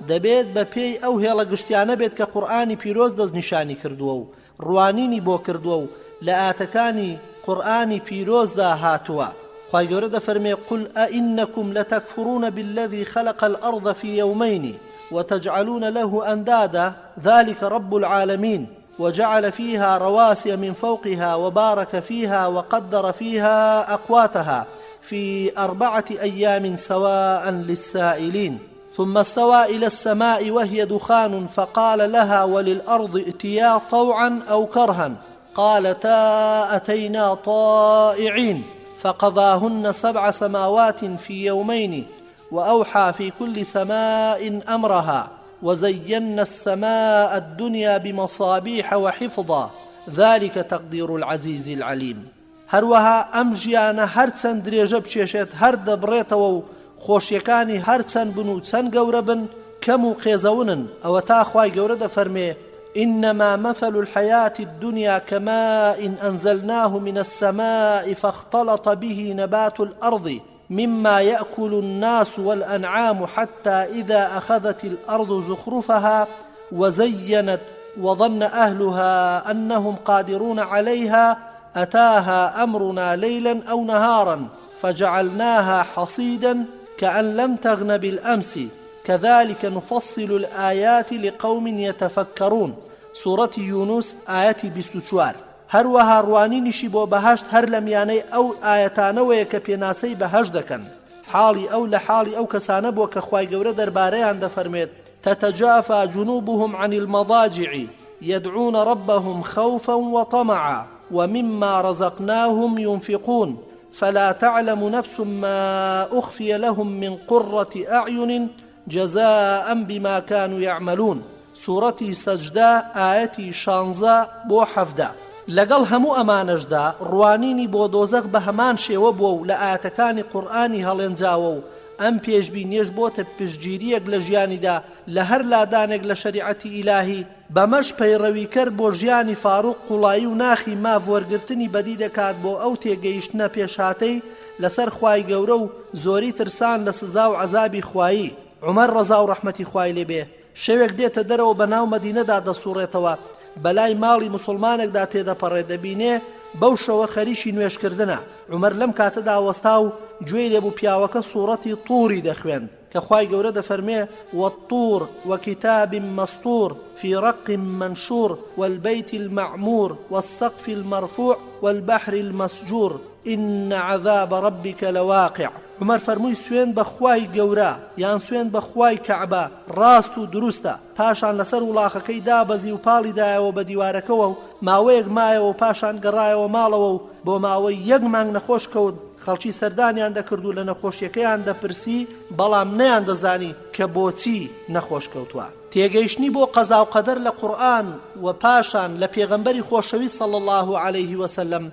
دەبێت بە پێی ئەو هێڵە گشتیانە بێت کە قورئانی پیرۆز دەستنیشانی کردووە و ڕوانینی بۆ کردووە و لە ئاتەکانی قورئانی پیرۆزدا هاتووە. خوای گەورە دەفەرمێ: قل أئنكم لتكفرون بالذي خلق الأرض في يومين وتجعلون له أندادا ذلك رب العالمين وجعل فيها رواسي من فوقها وبارك فيها وقدر فيها أقواتها في 4 أيام سواء للسائلين ثم استوى إلى السماء وهي دخان فقال لها وللأرض ائتيا طوعا أو كرها قالتا أتينا طائعين فقضاهن 7 سماوات في يومين وأوحى في كل سماء أمرها وزينا السماء الدنيا بمصابيح وحفظا ذلك تقدير العزيز العليم. هەروەها ئەم ژیانە هەر چەند درێژە بچێشێت هەر دەبڕێتەوە و خۆشیەکانی هەر چەند بن و چەند گەورە بن کەم و قێزەونن. ئەوە تا خوای گەورە دەفەرمێ: إنما مثل الحياة الدنيا كماء أنزلناه من السماء فاختلط به نبات الأرض مما يأكل الناس والأنعام حتى إذا أخذت الأرض زخرفها وزينت وظن أهلها أنهم قادرون عليها أتاها أمرنا ليلا أو نهارا فجعلناها حصيدا كأن لم تغن بالأمس كذلك نفصل الآيات لقوم يتفكرون. سورة يونس آية 24. هەروەها ڕوانینیشی بۆ بەهەشت هەر لە میانەی ئەو ئاەتانەوەیە کە پێناسەی بەهەشت دەکەن. حاڵی ئەو لە حاڵی ئەو کەسانە بووە کە خوای گەورە دەربارەیان دەفەرمێت: تتجافى جنوبهم عن المضاجع يدعون ربهم خوفا وطمعا ومما رزقناهم ينفقون فلا تعلم نفس ما أخفي لهم من قرة أعين جزاء بما كانوا يعملون. سوورەتی سەجدە ئاەتی 16 بۆ 17. لەگەڵ هەموو ئەمانەشدا ڕوانینی بۆ دۆزەخ بە هەمان شێوە بووە و لە ئاەتەکانی قورئانی هەڵێنجاوە و ئەم پێشبینیەش بۆتە پشتگیریەک لە ژیانیدا لە هەر لادانێک لە شەریعەتی ئیلاهی بەمەش پەیڕەویکەر بۆ ژیانی فاروق قوڵایی و ناخی ماڤ وەرگرتنی بەدی دەکات بۆ ئەو تێگەیشتنە پێشهاتەی لەسەر خوای گەورە و زۆری ترسان لە سزا و عەزابی خوایی. عومەر ڕەزا و ڕەحمەتی خوای لێبێ شەوێک دێتە دەرەوە بەناو مەدینەدا دەسوڕێتەوە، بەلای ماڵی مسلمانێکدا تێدەپەڕێ دەبینێ بەو شەوە خەریکی نوێشکردنە. عومەر لەم کاتەدا وەستا و گوێی لێبوو پیاوەکە سوورەتی تووری دەخوێن کە خوای گەورە دەفەرمێ وەالطور وەکیتاب مەسطور في رق منشور والبيت المعمور والسقف المرفوع والبحر المسجور إن عذاب ربك لواقع. عمر فرمووی سوێن بەخوای گەورە یان سوێن بەخوای کەعبە ڕاست و دروستە. پاشان لەسەر وڵاخەکەی دابەزی و پاڵی دایەوە بە دیوارەکەەوە و ماوەیەک مایەوە و پاشان گەڕایەوە ماڵەوە و بۆ ماوەی 1 مانگ نەخۆش کەوت. خەڵکی سەردانیان دەکرد و لە نەخۆشیەکەیان دەپرسی بەڵام نەیان دەزانی کە بۆچی نەخۆش کەوتووە. تێگەیشتنی بۆ قەزا و قەدەر لە قورئان و پاشان لە پێغەمبەری خۆشەویست صلی الله عليه وسلم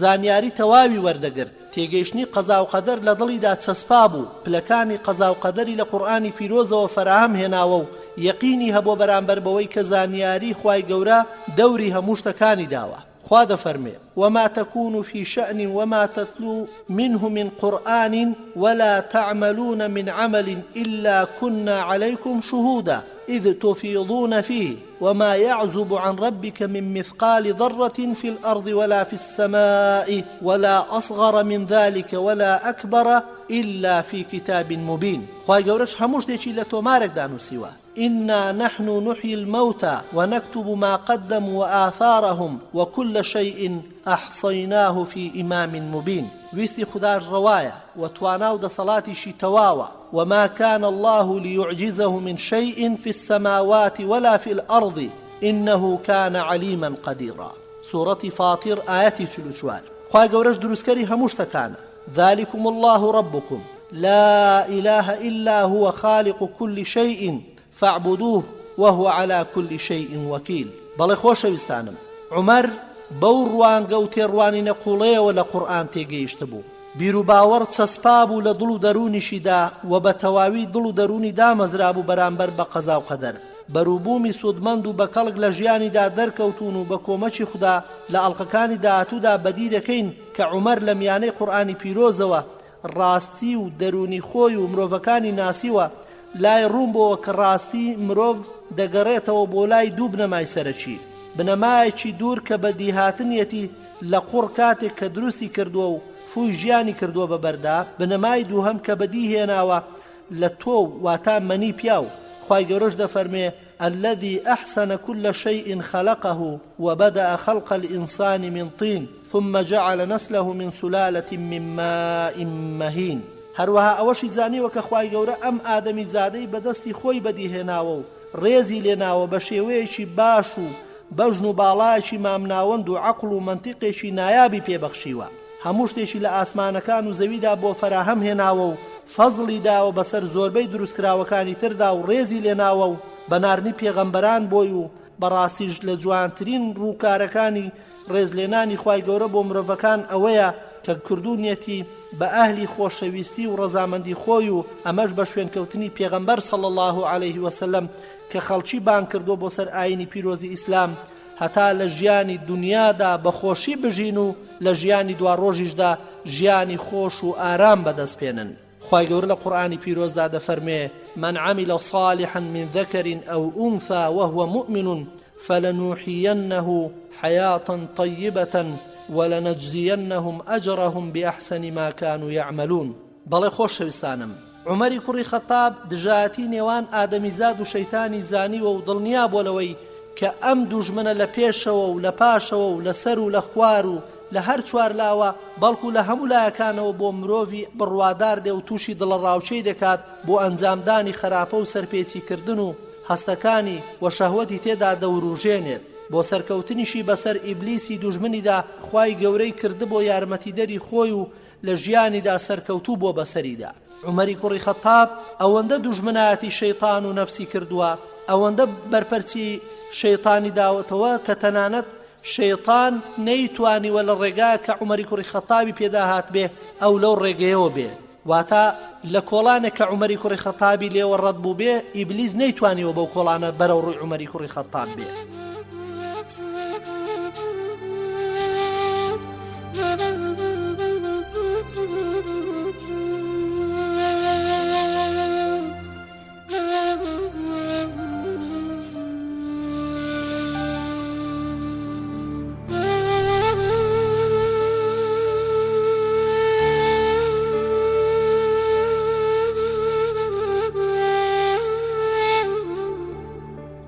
زانیاری تەواوی وەردەگرت. تێگەیشتنی قەزا و قەدەر لە دڵیدا چەسپا بوو، پلەکانی قەزا و قەدەری لە قورئانی پیرۆزەوە فەراهم هێناوە و یەقینی هەبوو بەرامبەر بەوەی کە زانیاری خوای گەورە دەوری هەموو شتەکانی داوە. خوا دەفەرمێ وما تكون في شأن وما تتلو منه من قرآن ولا تعملون من عمل إلا كنا عليكم شهودا إذ تفيضون فيه وما يعزب عن ربك من مثقال ذرة في الأرض ولا في السماء ولا أصغر من ذلك ولا أكبر إلا في كتاب مبين. خواهي قورش هموش ديشي لتومارك دانو سوا إنا نحن نحيي الموتى ونكتب ما قدموا وآثارهم وكل شيء أحصيناه في إمام مبين. ويستي خداش رواية وتواناو دا صلاتي شي تواوى وما كان الله ليعجزه من شيء في السماوات ولا في الأرض إنه كان عليما قديرا. سورة فاطر آياتي تلوشوار. خواهي قورش دروسكري هموشتكانا ذلكم الله ربكم لا إله إلا هو خالق كل شيء فاعبدوه وهو على كل شيء وكيل. بەڵێ خۆشەویستانم عومەر بەو ڕوانگە و تێڕوانی نەقوڵەیەوە لە قورئان تێگەیشت بوو. بیر و باوەڕ چەسپا بوو لە دڵ و دەرونیشیدا و بە تەواوی دڵ و دەرونی دامەزرا بوو بەرامبەر بە قەزا و قەدەر. بەرووبوومی سودمەند و بە کەڵک لە ژیانیدا دەرکەوتون و بە کۆمەکی خوددا لە ئەڵقەکانی داهاتوودا بەدی دەکەین کە عومەر لە میانەی قورئانی پیرۆزەوە ڕاستی و دەرونی خۆی و مرۆڤەکانی ناسیوە لای ڕوون بۆەوە کە ڕاستی مرۆڤ دەگەڕێتەوە بۆ لای دوو بنەمای سەرەکی. بنەمایەکی دوور کە بەدی هاتنیەتی لە قوڕ کاتێک کە دروستی کردووە و فوی ژیانی کردووە بەبەردا. بنەمای دووهەم کە بەدی هێناوە لە تۆ واتا مەنی پیاو. خوای گەورەش دەفەرمێ الذي أحسن كل شيء خلقه وبدأ خلق الإنسان من طين ثم جعل نسله من سلالة من ماء مهين. هەروەها ئەوەشی زانیوە کە خوای گەورە ئەم ئادەمی زادەی بەدەستی خۆی بەدیهێناوە و ڕێزی لێناوە بە شێوەیەکی باش و بەژن و باڵایەکی مامناوەند و عەقڵ و منتیقێکی نایابی پێبەخشیوە. هەموو شتێکی لە ئاسمانەکان و زەویدا بۆ فەراهەم هێناوە و فەزڵی داوە بەسەر زۆربەی دروستکراوەکانی تردا و ڕێزی لێناوە و بەناردنی پێغەمبەران بۆی و بەڕاستیش لە جوانترین ڕووکارەکانی ڕێزلێنانی خوای گەورە بۆ مرۆڤەکان ئەوەیە کە کردوونیەتی بە ئەهلی خۆشەویستی و ڕەزامەندی خۆی و ئەمەش بە شوێنکەوتنی پێغەمبەر صلی الله عليه وسلم کە خەڵکی بان کردو بۆ سەر ئاینی پیرۆزی ئیسلام هەتا لە ژیانی دنیادا بەخۆشی بژین و لە ژیانی دواڕۆژیشدا ژیانی خۆش و ئارام بەدەستپێنن. خوای گەورە لە قورئانی پیرۆزدا دەفەرمێ من عمل صالحا من ذكر أو أنثى وهو مؤمن فلنحيينه حياة طيبة ولنجزينهم أجرهم بأحسن ما كانوا يعملون. بەڵێ خۆشەویستانم عومەری کوڕی خەتاب دژایەتی نێوان ئادەمیزاد و شەیتانی زانیوە و دڵنیا بۆ لەوەی کە ئەم دوژمنە لە پێشەوە و لە پاشەوە و لەسەر و لە خوار و لە هەر چوار لاوە بەڵکو لە هەموو لایەکانەوە بۆ مرۆڤی بڕوادار دێ و تووشی دڵە ڕاوچەی دەکات بۆ ئەنجامدانی خراپە و سەرپێچیکردن و هەستەکانی و شەهوەتی تێدا دەوروژێنێت. بۆ سەرکەوتنیشی بەسەر ئیبلیسی دوژمنیدا خوای گەورەی کرد بۆ یارمەتیدەری خۆی و لە ژیانیدا سەرکەوتوو بۆ بەسەریدا. عومەری کوڕی خەتاب ئەوەندە دوژمنایەتی شەیطان و نەفسی کردووە ئەوەندە بەرپەرچی شەیطانی داوەتەوە کە تەنانەت شەیطان نەیتوانیوە لە ڕێگایە کە عومەری کوڕی خەتابی پێدا هات بێ ئەو لەو ڕێگەیەوە بێ، واتە لە کۆڵانێک کە عومەری کوڕی خەتابی لێوە ڕەت بوو بێ ئیبلیس نەیتوانیوە بەو کۆڵانە بەرەو ڕووی عومەری کوڕی خەتاب بێ.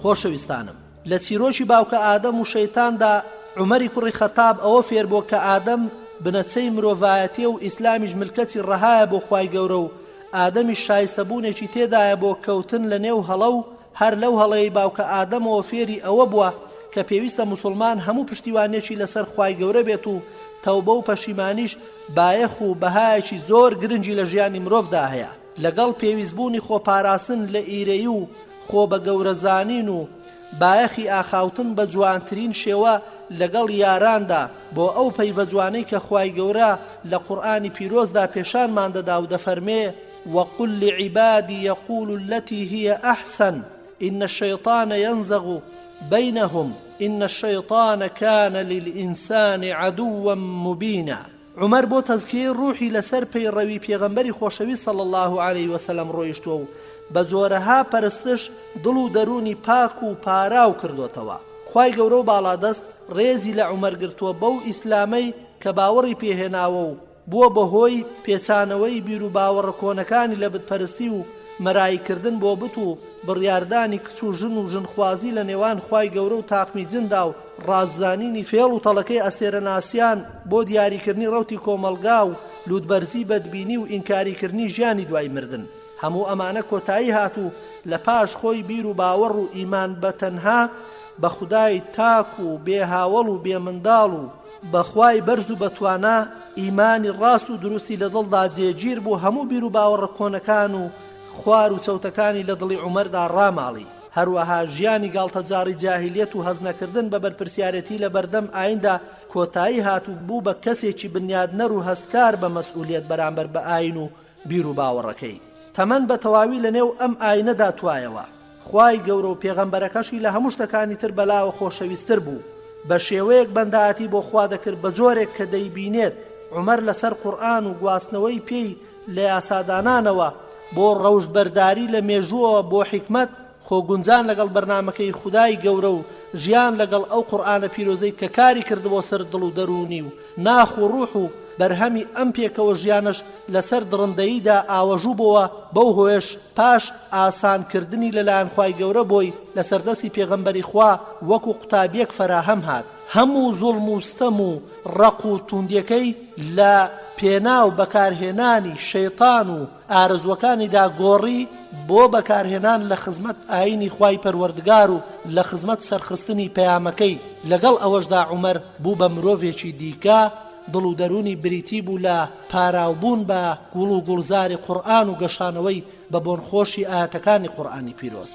خۆشەویستانم، لە چیرۆکی باوکە ئادەم و شەیتاندا عومەری کوڕی خەتاب ئەوە فێر بۆ کە ئادەم بنەچەی مرۆڤایەتیە و ئیسلامیش ملکەتی ڕەهایە بۆ خوای گەورە و ئادەمیش شایستەبوونێکی تێدایە بۆ کەوتن لە نێو هەڵە و هەر لەو هەڵەی باوکە ئادەمەوە فێری ئەوە بووە کە پێویستە موسڵمان هەموو پشتیوانێکی لەسەر خوای گەورە بێت و تەوبە و پەشیمانیش بایەخ و بەهایەکی زۆر گرنگی لە ژیانی مرۆڤدا هەیە، لەگەڵ پێویستبوونی خۆپاراستن لە ئیرەیی و خۆ بە گەورەزانین و بایەخی ئاخاوتن بە جوانترین شێوە لەگەڵ یاراندا بۆ ئەو پەیوە جوانەی کە خوای گەورە لە قورئانی پیرۆزدا پێشانمان دەدا و دەفەرمێ وەقل لعیبادی یەقول التي هي أحسن إن الشيطان ينزغ بينهم إن الشيطان كان للإنسان عدوا مبينا. عمر بۆ تەزکیەی ڕوحی لەسەر پەیڕەوی پێغەمبەری خۆشەویست صلی الله عليه وسلم ڕۆیشتووە و بە جۆرەها پەرستش دڵ و دەرونی پاک و پاراو کردوتەوە. خوای گەورە و باڵادەست ڕێزی لە عومەر گرتووە بەو ئیسلامەی کە باوەڕی پێهێناوە و بووە بەهۆی پێچانەوەی بیر و باوەڕە کۆنەکانی لە بتپەرستی و مەرایکردن بۆ بت و بڕیاردانی کچ و ژن و ژنخوازی لە نێوان خوای گەورە و تاقمی جندا و ڕاززانینی فێڵ و تەڵەکەی ئەستێرەناسیان بۆ دیاریکردنی ڕەوتی کۆمەلگا و لوودبەرزی بەدبینی و ئینکاریکردنی ژیانی دوای مردن. هەموو ئەمانە کۆتایی هاتوو لە پاش خۆی بیر و باوەڕ و ئیمان بە تەنها بە خودای تاک و بێهاوڵ و بێمنداڵ و بەخوای بەرز و بەتوانە ئیمانی ڕاست و دروستی لە دڵدا جێگیر بوو هەموو بیر و باوەڕە کۆنەکان و خوار و چەوتەکانی لە دڵی عومەردا ڕاماڵی. هەروەها ژیانی گاڵتەجاری جاهیلیەت و هەزنەکردن بە بەرپرسیارەتی لە بەردەم ئایندا کۆتایی هاتوو بوو بە کەسێکی بنیادنەر و هەستکار بە مەسئولیەت بەرامبەر بە ئاین و بیر و باوەڕەکەی. تەمەن بە تەواوی لە نێو ئەم ئاینەدا توایەوە. خوای گەورە و پێغەمبەرەکەشی لە هەموو شتەکانی تر بەلاوە خۆشەویستتر بوو، بە شێوەیەک بەندایەتی بۆ خوا دەکرد بە جۆرێک کە دەیبینێت عومەر لەسەر قورئان و گواستنەوەی پێی لە یاسادانانەوە بۆ ڕەوشبەرداری لە مێژووەوە بۆ حیکمەت خۆگونجان لەگەڵ بەرنامەکەی خودای گەورە و ژیان لەگەڵ ئەو قورئانە پیرۆزەی کە کاری کردبۆ سەر دڵ و دەرونی و ناخ و ڕوح و بەرهەمی ئەم پێکەوە ژیانش لەسەر دڕندەییدا ئاوەژوو بووە، بەو هۆیش پاش ئاسانکردنی لەلایەن خوای گەورە بۆی لە سەردەستی پێغەمبەری خوا وەکو قوتابیەک فەراهەم هات. هەموو زوڵم و ستەم و ڕق و توندیەکەی لە پێناو بەکارهێنانی شەیطان و ئارزوەکانیدا گۆڕی بۆ بەکارهێنان لە خزمەت ئاینی خوای پەروەردگار و لە خزمەت سەرخستنی پەیامەکەی. لەگەڵ ئەوەشدا عومەر بوو بە مرۆڤێکی دیکە دڵ و دەرونی بریتی بوو لە پاراوبوون بە گوڵ و گوڵزاری قورئان و گەشانەوەی بە بۆنخۆشی ئاەتەکانی قورئانی پیرۆز.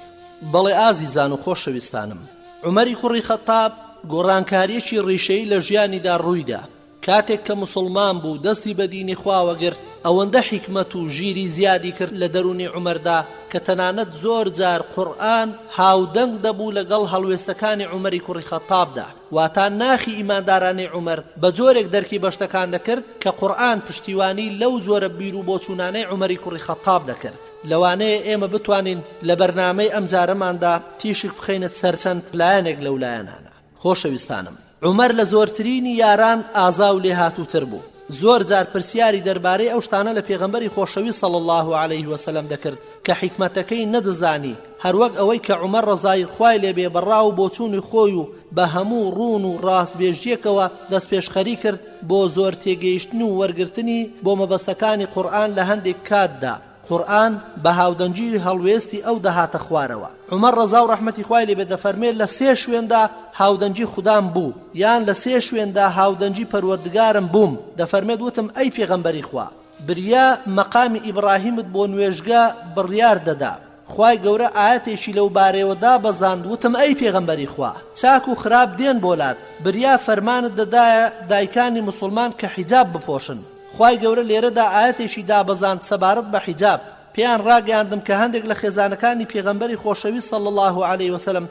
بەڵێ ئازیزان و خۆشەویستانم، عومەری کوڕی خەتاب گۆڕانکاریەکی ڕیشەیی لە ژیانیدا ڕوویدا. کاتێک کە موسڵمان بوو دەستی بە دینی خواوەگرت ئەوەندە حیکمەت و ژیری زیادی کرد لە دەرونی عومەردا کە تەنانەت زۆر جار قورئان هاودەنگ دەبوو لەگەڵ هەڵوێستەکانی عومەری کوڕی خەتابدا، واتە ناخی ئیماندارانی عومەر بە جۆرێک دەرکی بەشتەکان دەکرد کە قورئان پشتیوانی لەو جۆرە بیر و بۆچوونانەی عومەری کوڕی خەتاب دەکرد. لەوانەیە ئێمە بتوانین لە بەرنامەی ئەم جارەماندا تیشک بخەینە سەر چەند لایەنێک لەو لایەنانە. خۆشەویستانم، عومەر لە زۆرترینی یاران ئازا و لێهاتووتر بوو. زۆر جار پرسیاری دەربارەی ئەو شتانە لە پێغەمبەری خۆشەویست صلی الله عليه وسلم دەکرد کە حیکمەتەکەی نەدەزانی، هەروەک ئەوەی کە عومەر ڕەزای خوای لێ بێ بەڕاو بۆچوونی خۆی و بە هەموو ڕوون و ڕاستبێژیەکەوە دەست پێشخەری کرد بۆ زۆر تێگەیشتن و وەرگرتنی بۆ مەبەستەکانی قورئان لە هەندێک کاتدا. قورئان بە هاودەنگی هەڵوێستی ئەو دەهاتە خوارەوە. عومەر ڕەزا و ڕەحمەتی خوای لێ بێ دەفەرمێت لە 3 شوێندا هاودەنگی خودام بوو، یان لە 3 شوێندا هاودەنگی پەروەردگارم بووم. دەفەرمێت وتم ئەی پێغەمبەری خوا، بریا مەقامی ئیبراهیمت بۆ نوێژگا بڕیار دەدا، خوای گەورە ئاەتێکی لەو بارەیەوەدا بەزاند وتم ئەی پێغەمبەری خوا چاک و خراپ دێن بۆلات بریا فەرمانت دەدایە دایکانی مسلمان کە حیجاب بپۆشن. خوای گەورە لێرەدا ئاەتێکی دابەزاند سەبارەت بە حیجاب. پێیان ڕاگەیاندم کە هەندێک لە خێزانەکانی پێغەمبەری خۆشەویست صلی الله عليه وسلم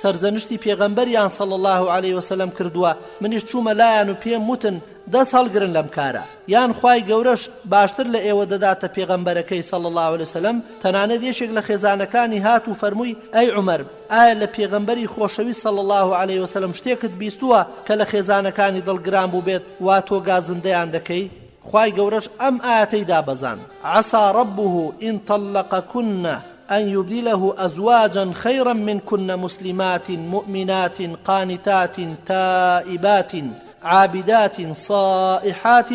سەرزەنشتی پێغەمبەریان صلی الله عليه وسلم کردووە. منیش چوومە لایەن و پێم وتن دەست هەڵگرن لەم کارە. یان خوای گەورەش باشتر لە ئێوە دەداتە پێغەمبەرەکەی صلی الله عليه وسلم. تەنانەت یەکێک لە خێزانەکانی هات و فەرمووی ئەی عومەر ئایا لە پێغەمبەری خۆشەویست صلی الله عليه وسلم شتێکت بیستووە کە لە خێزانەکانی دڵگران بوو بێت وا تۆ گازندەیان دەکەی؟ خوای گەورەش ئەم ئاەتەی دابەزاند عسى ربه إن طلقكن أن يبدله أزواجا خيرا منكن مسلمات مؤمنات قانتات تائبات عابدات صائحات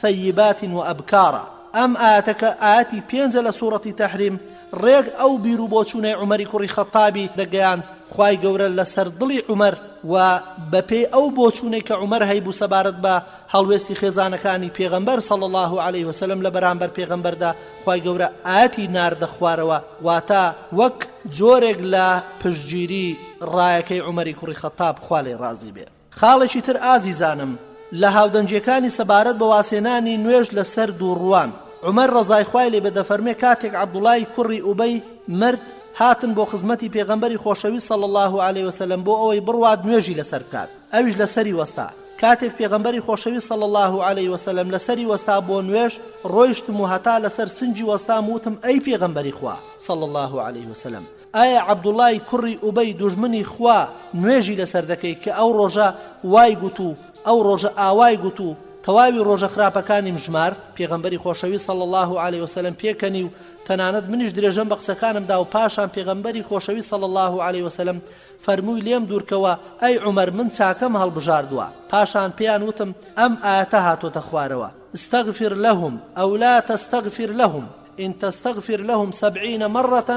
ثيبات وأبكارا. أم آتك آتي بينزل سورة تحريم ڕێگ ئەو بیر و بۆچوونەی عومەری کوڕی خەتابی دەگەیاند. خوای گەورە لەسەر دڵی عومەر و بەپێی ئەو بۆچوونەی کە عومەر هەیبوو سەبارەت بە هەڵوێستی خێزانەکانی پێغەمبەر صلی الله عليه وسلم لە بەرامبەر پێغەمبەردا خوای گەورە ئاەتی ناردە خوارەوە واتە وەک جۆرێک لە پشتگیری ڕایەکەی عومەری کوڕی خەتاب خوا لێی ڕازی بێ. خاڵێکی تر ئازیزانم لە هاودەنجیەکانی سەبارەت بە واسێنانی نوێژ لەسەر دووڕوان عومەر ڕەزای خوای لێ بێ دەفەرمێ کاتێک عەبدوڵای کوڕی ئوبەی مرد هاتن بۆ خزمەتی پێغەمبەری خۆشەویست صلی الله عليه وسلم بۆ ئەوەی بڕوات نوێژی لەسەر بکات. ئەویش لەسەری وەستا. کاتێک پێغەمبەری خۆشەویست صلی الله عليه وسلم لەسەری وەستا بۆ نوێژ ڕۆیشتم و هەتا لەسەر سنجی وەستام وتم ئەی پێغەمبەری خوا صلی الله عليه وسلم ئایا عەبدوڵای کوڕی ئوبەی دوژمنی خوا نوێژی لەسەر دەکەی کە ئەو ڕۆژە وای گوت و ئەو ڕۆژە ئاوای گوت و تەواوی ڕۆژە خراپەکانی مژمار؟ پێغەمبەری خۆشەویست صلی الله عليه وسلم پێکەنی و تەنانەت منیش درێژەم بە قسەکانمدا و پاشان پێغەمبەری خۆشەویست صلی الله عليه وسلم فەرمووی لێم دوورکەوە ئەی عومەر من چاکەم هەڵبژاردووە. پاشان پێیان وتم ئەم ئاەتە هاتۆتە خوارەوە استغفر لهم أو لا تستغفر لهم إن تستغفر لهم 70 مرة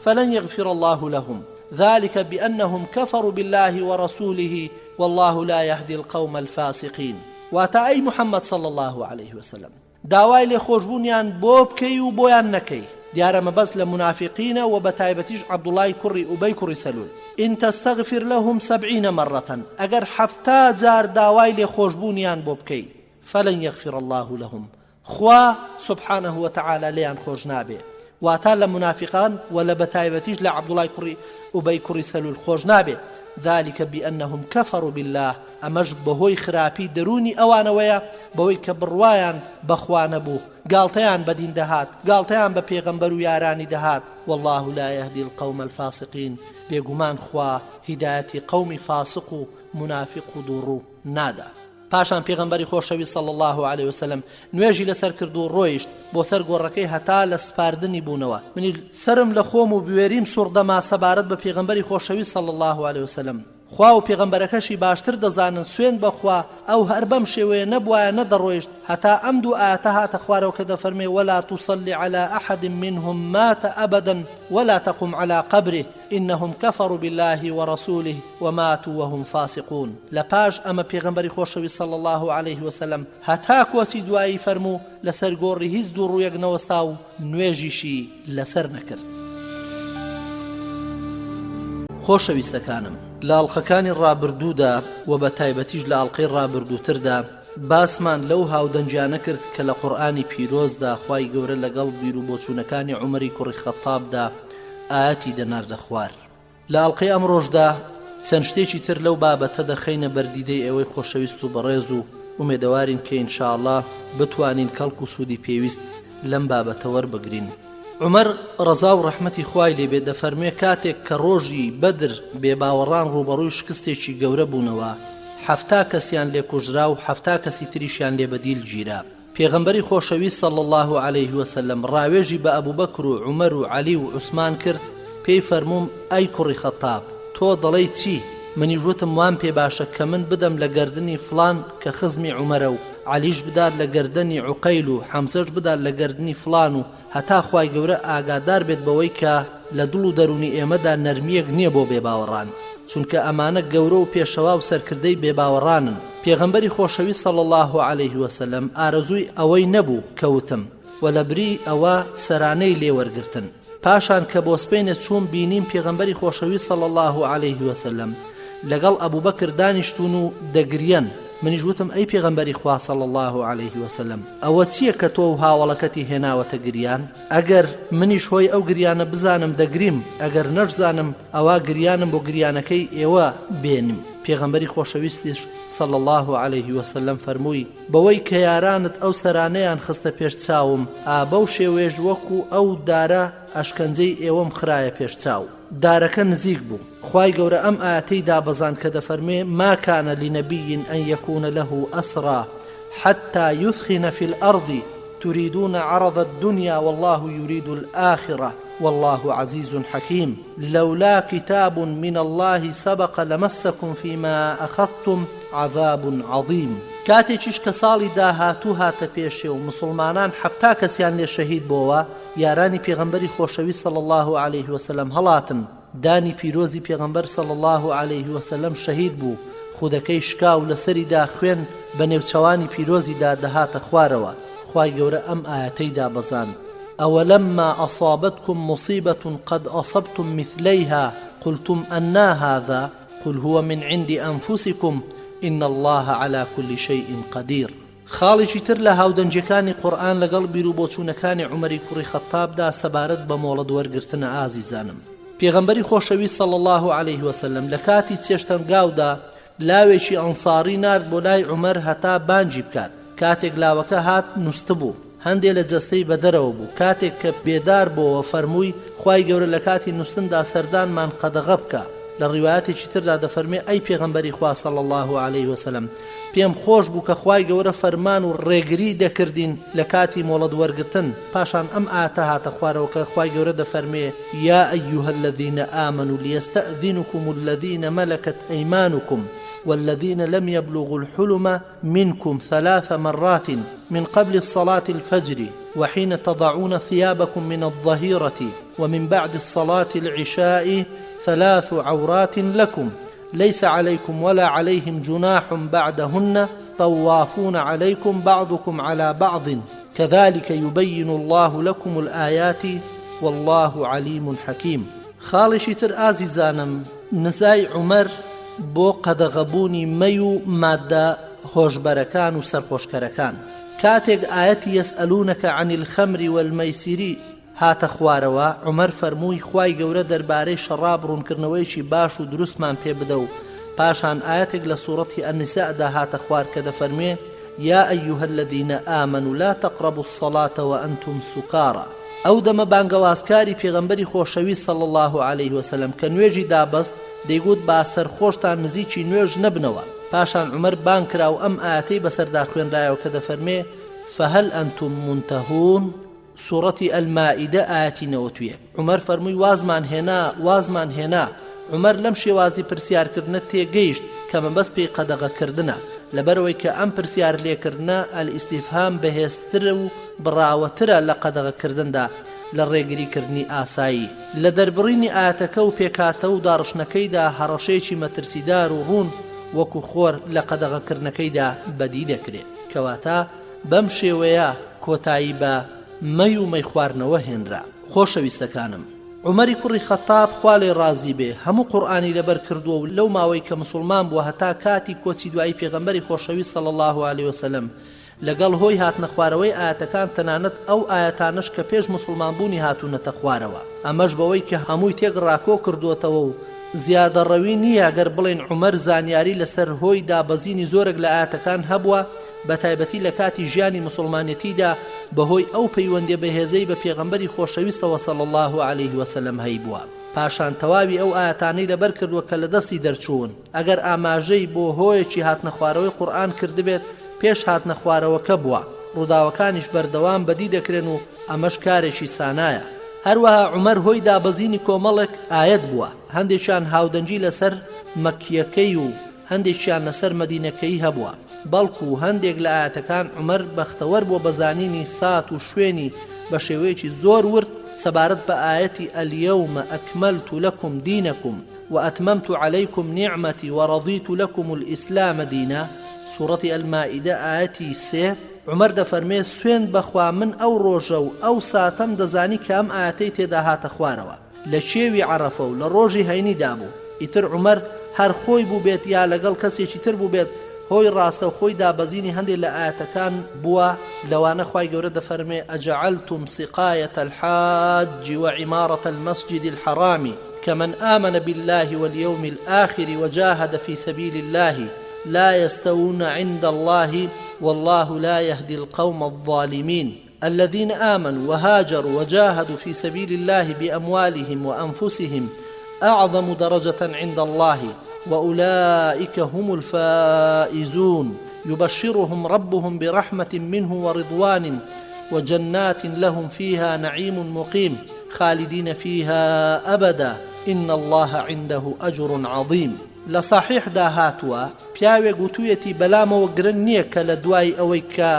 فلن يغفر الله لهم ذلك بأنهم كفروا بالله ورسوله والله لا يهدي القوم الفاسقين. واتا أي محمد صلى الله عليه وسلم داوای لێ خۆشبوونیان بۆ بکەی و بۆیان نەکەی. دیارەمە بەس لە منافقینە و بە تایبەتیش عەبدوڵای کوڕی ئوبەی کوڕی سەلول. إن تستغفر لهم 70 مرة ئەگەر 70 جار داوای لێ خۆشبوونیان بۆ بکەی فلن يغفر الله لهم خوا سبحانه وتعالى لێیان خۆش نابێ. واتا لە منافقان و لە بە تایبەتیش لە عەبدوڵای کوڕی ئوبەی کوڕی سەلول خۆش نابێ. ذلك بأنهم كفروا بالله ئەمەش بەهۆی خراپی دەرونی ئەوانەوەیە بەوەی کە بڕوایان بەخوا نەبوو گاڵتەیان بەدین دەهات گاڵتەیان بە پێغەمبەر و یارانی دەهات. والله لا يهدي القوم الفاسقين بێگومان خوا هیدایەتی قەومی فاسق و منافق و دووڕوو نادا. پاشان پێغەمبەری خۆشەویست صلی الله عليه وسلم نوێژی لەسەر کرد و ڕۆیشت بۆ سەر گۆڕەکەی هەتا لە سپاردنی بوونەوە. منی سرم لە خۆم و بوێریم سوڕدەما سەبارەت بە پێغەمبەری خۆشەویست صلی الله عليه وسلم. خوا و پێغەمبەرەکەشی باشتر دەزانن سوێن بەخوا ئەو هەر بەم شێوەیە نەبوایە نەدەڕۆیشت هەتا ئەم دوو ئاەتە هاتە خوارەوە کە دەفەرمێ ولا تصل على أحد منهم مات أبدا ولا تقم على قبره إنهم كفروا بالله ورسوله وماتوا وهم فاسقون. لپاش ئەمە پێغەمبەری خۆشەویست صلی الله عليه وسلم هەتا کۆچی دوایی فەرموو لەسەر گۆڕی هیچ دووڕوویەک نەوەستا و نوێژیشی لەسەر نەکرد. خۆشەویستەکانم لاڵقەکانی ڕابردوودا و بە تایبەتیش لە ئاڵقەی ڕابردووتردا باسمان لەو هاودەنجیانە کرد کە لە قورئانی پیرۆزدا خوای گەورە لەگەڵ بیر و بۆچوونەکانی عومەری کوڕی خەتابدا ئاەتی دەناردە خوار. لە ئاڵقەی ئەمڕۆژدا چەند شتێکی تر لەو بابەتە دەخەینە بەردیدەی ئەوەی خۆشەویست و بەڕێز و ئومێدەوارین کە ئینشاءڵڵا بتوانین کەڵک و سوودی پێویست لەم بابەتە وەربگرین. عمر ڕەزا و ڕەحمەتی خوای لێ بێ دەفەرمێ کاتێک کە ڕۆژی بەدر بێباوەڕان ڕوبەڕووی شکستێکی گەورە بوونەوە 70 کەسیان لێ کوژرا و 70 کەسی تریشیان لێ بەدیل گیرا. پێغەمبەری خۆشەویست صلی الله عليه وسلم ڕاوێژی بە ئەبوبەکر و عومەر و عەلی و عوسمان کرد. پێی فەرمووم ئەی کوڕی خەتاب تۆ دەڵێی چی؟ منیش وتم وام پێ باشە کە من بدەم لە گەردنی فڵان کە خزمی عومەرە و عەلیش بدات لە گەردنی عوقەیل و حەمزەش بدات لە گەردنی فڵان و هەتا خوای گەورە ئاگادار بێت بەوەی کە لە دڵ و دەرونی ئێمەدا نەرمیەک نییە بۆ بێباوەڕان چونکە ئەمانە گەورە و پێشەوا و سەرکردەی بێباوەڕانن. پێغەمبەری خۆشەویست صلی الله عليه وسلم ئارەزووی ئەوەی نەبوو کەوتم و لە بری ئەوە سەرانەی لێوەرگرتن. پاشان کە بۆ سپینە چوون بینیم پێغەمبەری خۆشەوی صلی الله عليه وسلم لەگەڵ ئەبوبەکر دانیشتون و دەگریەن. منیش وتم ئەی پێغەمبەری خوا صلی الله عليه وسلم ئەوە چییە کە تۆ و هاوڵەکەتی هێناوەتە گریان؟ ئەگەر منیش هۆی ئەو گریانە بزانم دەگریم، ئەگەر نەشزانم ئەوە گریانم بۆ گریانەکەی ئێوە بێنم. پێغەمبەری خۆشەویستیش صلی الله عليه وسلم فەرمووی بەوەی کە یارانت ئەو سەرانەیان خستە پێش چاوم، بەو شێوێژ وەکو ئەو دارە ئەشکەنجەی ئێوەم خرایە پێش چاو. دارەکە نزیک بوو. خوای گەورە ئەم ئاەتەی دابەزان کە دەفەرمێ ما كان لنبي أن يكون له أسرى حتى يثخن في الأرض تريدون عرض الدنيا والله يريد الآخرة والله عزيز حكيم لولا كتاب من الله سبق لمسكم فيما أخذتم عذاب عظيم. کاتێکیش کە ساڵی داهاتوو هاتە پێشێ و مسلمانان حەفتا کەسیان لێ شەهید بۆەوە، یارانی پێغەمبەری خۆشەوی صلی الله عليه وسلم هەڵاتن. دانی پیرۆزی پێغەمبەر صلی الله عليه وسلم شەهید بوو، خودەکەی شکا و لەسەریدا خوێن بە نێوچەوانی پیرۆزیدا دەهاتە خوارەوە. خوای گەورە ئەم ئاەتەی دابەزان أولما أصابتكم مصيبة قد أصبتم مثليها قلتم أنى هذا قل هو من عند أنفسكم إن الله على كل شيء قدير. خاڵێکی تر لە هاودەنجەکانی قورئان لەگەڵ بیرروبۆچوونەکانی عومەری کوڕی خەتابدا سەبارەت بە مۆڵەت وەرگرتنە ئازیزانم. پێغەمبەری خۆشەوی صلی الله عليه وسلم لە کاتی چێشتەنگاودا لاوێکی ئەنساری نارد بۆ لای عومەر هەتا بانجی بکات. کاتێک لاوەکە هات نووسبوو، هەندێ لە جەستەی بەدەرەوە بوو. کاتێک کە بێدار بۆەوە فەرمووی خوای گەورە لە کاتی نووسندا سەردانمان قەدەغە بکە. لە ڕیوایەتێکی تردا دەفەرمێ ئەی پێغەمبەری خوا صلی الله عليه وسلم پێم خۆش بوو کە خوای گەورە فەرمان و ڕێگری دەکردین لە کاتی مۆڵەت وەرگرتن. پاشان ئەم ئاتە هاتە خوارەوە کە خوای گەورە دەفەرمێ یا ئەیها الذین آمنوا ليستأذنكم الذين ملكت أيمانكم والذين لم يبلغوا الحلم منكم 3 مرات من قبل الصلاة الفجر وحين تضعون ثيابكم من الظهيرة ومن بعد الصلاة العشاء 3 عورات لكم ليس عليكم ولا عليهم جناح بعدهن طوافون عليكم بعضكم على بعض كذلك يبين الله لكم الآيات والله عليم حكيم. خاڵێکی تر ئازیزانم نزای عومەر بۆ قەدەغەبوونی مەی و مادە هۆشبەرەکان و سەرخۆشکەرەکان. کاتێک ئاەتی یەسئەلوونەکە عن الخەمر والمەیسیری هاتە خوارەوە، عومەر فەرمووی خوای گەورە دەربارەی شەڕاب ڕوونکردنەوەیکی باش و دروستمان پێ بدە و پاشان ئاەتێک لە سوورەتی ئەنیساءدا هاتە خوار کە دەفەرمێ یا ئەیها الذین آمنوا لا تقربوا الصلاة وأنتم سکارى. ئەو دەمە بانگەوازکاری پێغەمبەری خۆشەوی صلی الله عليه وسلم کە نوێژی دابەست دەیگوت با سەرخۆشتان نزیکی نوێژ نەبنەوە. پاشان عومەر بان کرا و ئەم ئاەتەی بەسەردا خوێنرایەوە کە دەفەرمێ فهل أنتم منتهون. سوورەتی ئەلمائیدە ئاەتی 91. عومەر فەرمووی وازمان هێنا. عومەر لەم شێوازی پرسیارکردنە تێگەیشت کە مەبەست پێی قەدەغەکردنە، لەبەرەوەی کە ئەم پرسیار لێکردنە ئەلیستیفهام بەهێزترە و بڕاوەترە لە قەدەغەکردندا لە ڕێگریکردنی ئاسایی. لە دەربڕینی ئاەتەکە و پێکاتە و داڕشنەکەیدا هەڕەشەیەکی مەترسیدار و ڕوون وەکو خۆر لە قەدەغەکردنەکەیدا بەدی دەکرێت. کەواتە بەم شێوەیە کۆتایی بە مەی و مەی خواردنەوە هێنرا. خۆشەویستەکانم، عومەری کوڕی خەتاب خوا لێ ڕازی بێ هەموو قورئانی لەبەر کردووە و لەو ماوەی کە مسلمان بووە هەتا کاتی کۆچی دوایی پێغەمبەری خۆشەوی صلی الله عليه وسلم لەگەڵ هۆی هاتنە خوارەوەی ئاەتەکان تەنانەت ئەو ئاەتانش کە پێش مسلمانبوونی هاتوونەتە خوارەوە. ئەمەش بەوەی کە هەمووی تێک ڕاکۆ کردووەتەوە و زیادەڕەوی نییە گەر بڵێن عومەر زانیاری لەسەر هۆی دابەزینی زۆرێک لە ئاەتەکان هەبووە، بە تایبەتی لە کاتی ژیانی مسلمانەتیدا بەهۆی ئەو پەیوەندی بەهێزەی بە پێغەمبەری خۆشەویستەوە صلی الله عليه وسلم هەیبووە. پاشان تەواوی ئەو ئاەتانەی لەبەر کردووە کە لە دەستی دەرچوون. ئەگەر ئاماژەی بۆ هۆیەکی هاتنە خوارەوەی قورئان کردبێت پێش هاتنە خوارەوەکە بووە، ڕووداوەکانیش بەردەوام بەدی دەکرێن و ئەمەش کارێکی سانایە. هەروەها عومەر هۆی دابەزینی کۆمەڵێک ئاەت بووە، هەندێکیان هاودەنجی لەسەر مەکیەکەی و هەندێکیان لەسەر مەدینەکەی هەبووە. بەڵکو هەندێک لە ئاەتەکان عومەر بەختەوەر بۆ بەزانینی سات و شوێنی بە شێوەیەکی زۆر ورد سەبارەت بە ئاەتی اليوم أكملت لكم دينكم وأتممت عليكم نعمتي ورضيت لكم الإسلام دينا. سوورەتی ئەلمائیدە ئاەتی 3 عمر دەفەرمێ سوێن بەخوا من ئەو ڕۆژە و ئەو ساتەم دەزانی کە ئەم ئاەتەی تێدا هاتە خوارەوە لە شێوی عەرەفە و لە ڕۆژی هەینیدا بوو. ئیتر عومەر هەر خۆی بوو بێت یا لەگەڵ کەسێکی تر بوو بێت هۆی ڕاستە و خۆی دابەزینی هەندێک لە ئاەتەکان بووە لەوانە خوای گەورە دەفەرمێ ئەجەعەلتم سقایەة الحاج وعمارة المسجد الحرام كمن آمن بالله واليوم الآخر وجاهد في سبيل الله لا يستوون عند الله والله لا يهدي القوم الظالمين الذين آمنوا وهاجروا وجاهدوا في سبيل الله بأموالهم وأنفسهم أعظم درجة عند الله وأولئك هم الفائزون يبشرهم ربهم برحمة منه ورضوان وجنات لهم فيها نعيم مقيم خالدين فيها أبدا إن الله عنده أجر عظيم. لصحيح داهاتوا پیاوێ گوتوویەتی بەلامەوە گرنگ نییە کە لە دوای ئەوەی کە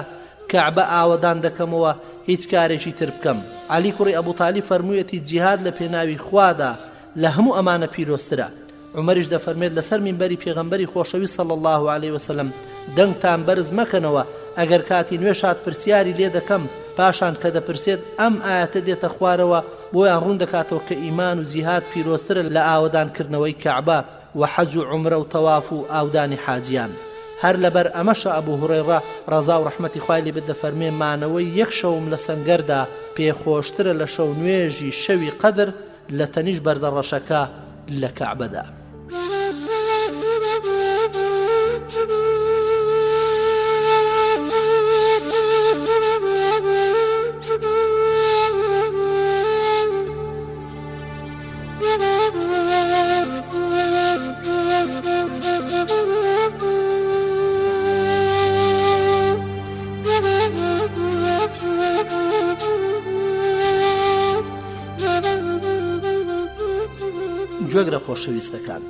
کەعبە ئاوەدان دەکەمەوە هیچ کارێکی تر بکەم. عەلی کوڕی ئەبوو تالیب فەرموویەتی جیهاد لە پێناوی خوادا لە هەموو ئەمانە پیرۆسترە. عومەریش دەفەرمێت لەسەر مینبەری پێغەمبەری خۆشەوی صلی الله عليه وسلم دەنگتان بەرز مەکەنەوە ئەگەر کاتی نوێشات پرسیاری لێ دەکەم پاشان کە دەپرسێت ئەم ئاەتە دێتە خوارەوە بۆیان ڕوون دەکاتەوە کە ئیمان و جیهاد پیرۆسترە لە ئاوەدانکردنەوەی کەعبە و حەج و عومرە و تەواف و ئاودانی حاجیان. هەر لەبەر ئەمەشە ئەبوو هورەیرە ڕەزا و ڕەحمەتی خوای لێ بێت دەفەرمێ مانەوەی یەک شەوم لە سەنگەردا پێخۆشترە لە شەو نوێژی شەوی قەدر لە تەنیش بەردەڕەشەکە لە کەعبەدا. گوێگرە خۆشەویستەکان،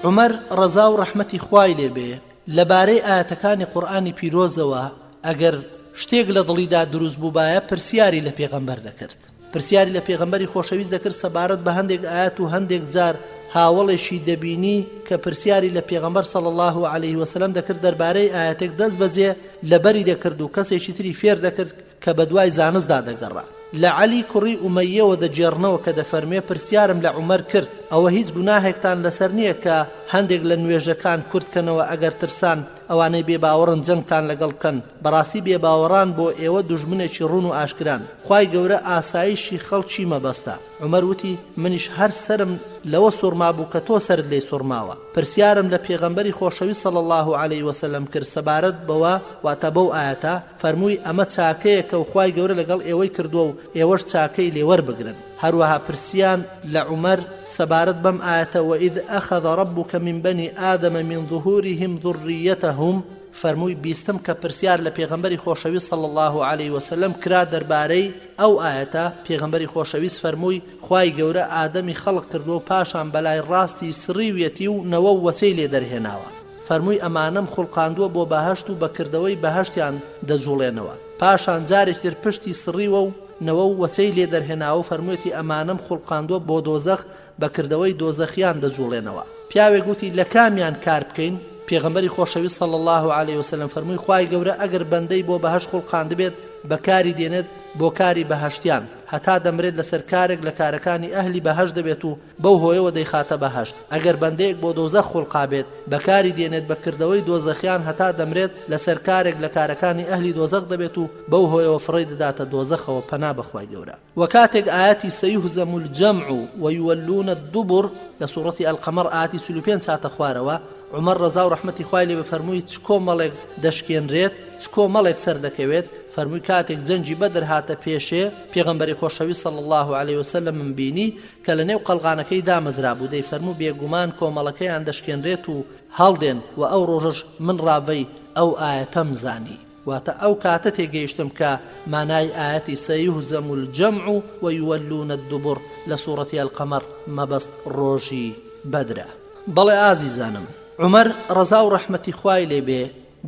عومەر ڕەزا و ڕەحمەتی خوای لێبێ لەبارەی ئاەتەکانی قورئانی پیرۆزەوە ئەگەر شتێک لە دڵیدا دروست بووبایە پرسیاری لە پێغەمبەر دەکرد. پرسیاری لە پێغەمبەری خۆشەویست دەکرد سەبارەت بە هەندێک ئاەت و هەندێک جار هاوڵێکی دەبینی کە پرسیاری لە پێغەمبەر صلی الله عليه وسلم دەکرد دەربارەی ئاەتێک دەست بەجێ لەبەری دەکرد و کەسێکی تری فێر دەکرد کە بە دوای زانستدا دەگەڕا. لە عەلی کوڕی ئومەیەوە دەجێڕنەوە کە دەفەرمێ پرسیارم لە عومەر کرد ئەوە هیچ گوناهێکتان لەسەر نییە کە هەندێک لە نوێژەکان کورتکەنەوە ئەگەر ترسان ئەوانەی بێباوەڕن جەنگتان لەگەڵ بکەن. بەڕاستی بێباوەڕان بۆ ئێوە دوژمنێکی ڕوون و ئاشکران. خوای گەورە ئاسایشی خەڵکی مەبەستە. عومەر وتی منیش هەر سرم لەوە سوڕما بوو کە تۆ سرت لێی سوڕماوە. پرسیارم لە پێغەمبەری خۆشەوی صلی الله عليه وسلم کرد سەبارەت بەوە واتە بەو ئاەتە فەرمووی ئەمە چاکەیەکە و خوای گەورە لەگەڵ ئێوەی کردووە و ئێوەش چاکەی لێوەربگرن. هەروەها پرسیان لە عومەر سەبارەت بەم ئاەتە وئذ ئەخەذ ربک من بني آدم من ظهورهم ذريتهم فەرمووی بیستم کە پرسیار لە پێغەمبەری خۆشەویست صلی الله عليه وسلم کرا دەربارەی ئەو ئاەتە. پێغەمبەری خۆشەویست فەرمووی خوای گەورە ئادەمی خەڵق کردو و پاشان بەلای ڕاستی سڕیویەتی و نەوە و وەچەی لێ دەرهێناوە. فەرمووی ئەمانەم خوڵقاندووە بۆ بەهەشت و بەکردەوەی بەهەشتیان دەجوڵێنەوە. پاشان جارێک تر پشتی سڕیوە و نەوە و وەچەی لێ دەرهێناوە فەرموویەتی ئەمانەم خوڵقاندووە بۆ دۆزەخ بەکردەوەی دۆزەخیان دەجوڵێنەوە. پیاوێک گوتی لە کامیان کار بکەین؟ پێغەمبەری خۆشەویست صلی الله عليه وسلم فەرمووی خوای گەورە ئەگەر بەندەی بۆ بەهەشت خوڵقاند بێت بەکاری دێنێت بۆ کاری بەهەشتیان هەتا دەمرێت لەسەر کارێک لە کارەکانی ئەهلی بەهەشت دەبێت و بەو هۆیەوە دەیخاتە بەهەشت. ئەگەر بەندەیەک بۆ دۆزەخ خوڵقا بێت بەکاری دێنێت بەکردەوەی دۆزەخیان هەتا دەمرێت لەسەر کارێک لە کارەکانی ئەهلی دۆزەخ دەبێت و بەو هۆیەوە فڕی دەداتە دۆزەخەوە پەنا بەخوای گەورە. وەکاتێک ئاەتی سەیهزەم الجەمع وەیوەلوونە الدوبر لە سوورەتی ئەلقەمەر ئاەتی 45 هاتە خوارەوە عومەر ڕەزا و ڕەحمەتی خوای لێ بفەرمووی چ کۆمەڵێک دەشکێنرێت چ کۆمەڵێک سەر دەکەوێت. فەرمووی کاتێک جەنگی بەدر هاتە پێشێ پێغەمبەری خۆشەویست صلی الله عليه وسلم من بینی کە لە نێو قەلغانەکەی دامەزرا بوو دەیفەرموو بێگومان کۆمەڵەکەیان دەشکێنرێت و هەڵدێن و ئەو ڕۆژەش من ڕاوەی ئەو ئاەتەم زانی. واتە ئەو کاتە تێگەیشتم کە مانای ئاەتی سەیهزەم الجەمع وەیوەلوونە الدوبر لە سوورەتی ئەلقەمەر مەبەست ڕۆژی بەدرە. بەڵێ ئازیزانم، عومەر ڕەزا و ڕەحمەتی خوای لێبێ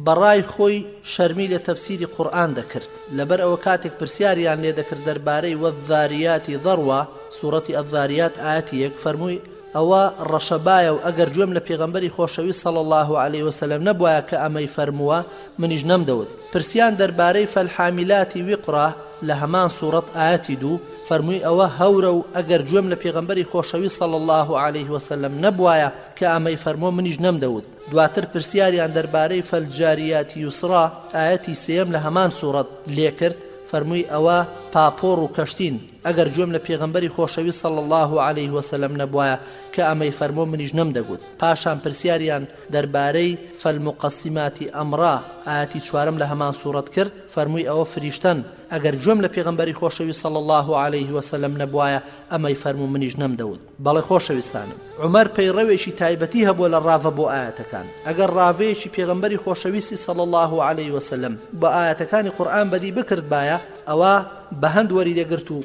بەڕای خۆی شەرمی لە تەفسیری قورئان دەکرد لەبەر ئەوە کاتێک پرسیاریان لێ دەکرد دەربارەی وەذاریاتی ذەڕوە سوورەتی ئەذاریات ئاەتی 1 فەرمووی ئەوە ڕەشەبایە و ئەگەر گوێم لە پێغەمبەری خۆشەوی صلی الله عليه وسلم نەبوایە کە ئەمەی فەرمووە منیش نەمدەوت. پرسیان دەربارەی فەلحامیلاتی ویقڕە لە هەمان سوورەت ئاەتی 2 فەرمووی ئەوە هەورە و ئەگەر گوێم لە پێغەمبەری خۆشەوی صلی الله عليه وسلم نەبوایە کە ئەمەی فەرمووە منیش نەمدەوت. دواتر پرسیاریان دەربارەی فەلجاریاتی یوسرا ئاەتی 3 لە هەمان سوورەت لێکرد فەرمووی ئەوە پاپۆڕ و کەشتین ئەگەر گوێم لە پێغەمبەری خۆشەوی صلی الله عليه وسلم نەبوایە کە ئەمەی فەرمووە منیش نەمدەگوت. پاشان پرسیاریان دەربارەی فەلموقەسیماتی ئەمڕا ئاەتی 4 لە هەمان سوورەت کرد فەرمووی ئەوە فریشتەن ئەگەر گوێم لە پێغەمبەری خۆشەوی صلی الله عليه وسلم نەبوایە ئەمەی فەرموو منیش نەمدەوت. بەڵێ خۆشەویستانم عومەر پەیڕەوێکی تایبەتی هەبووە لە ڕاوە بۆ ئاەتەکان. ئەگەر ڕاوەیەکی پێغەمبەری خۆشەویستی صلی الله عليه وسلم بە ئاەتەکانی قورئان بەدی بکرد بایە ئەوە بە هەند وەری دەگرت و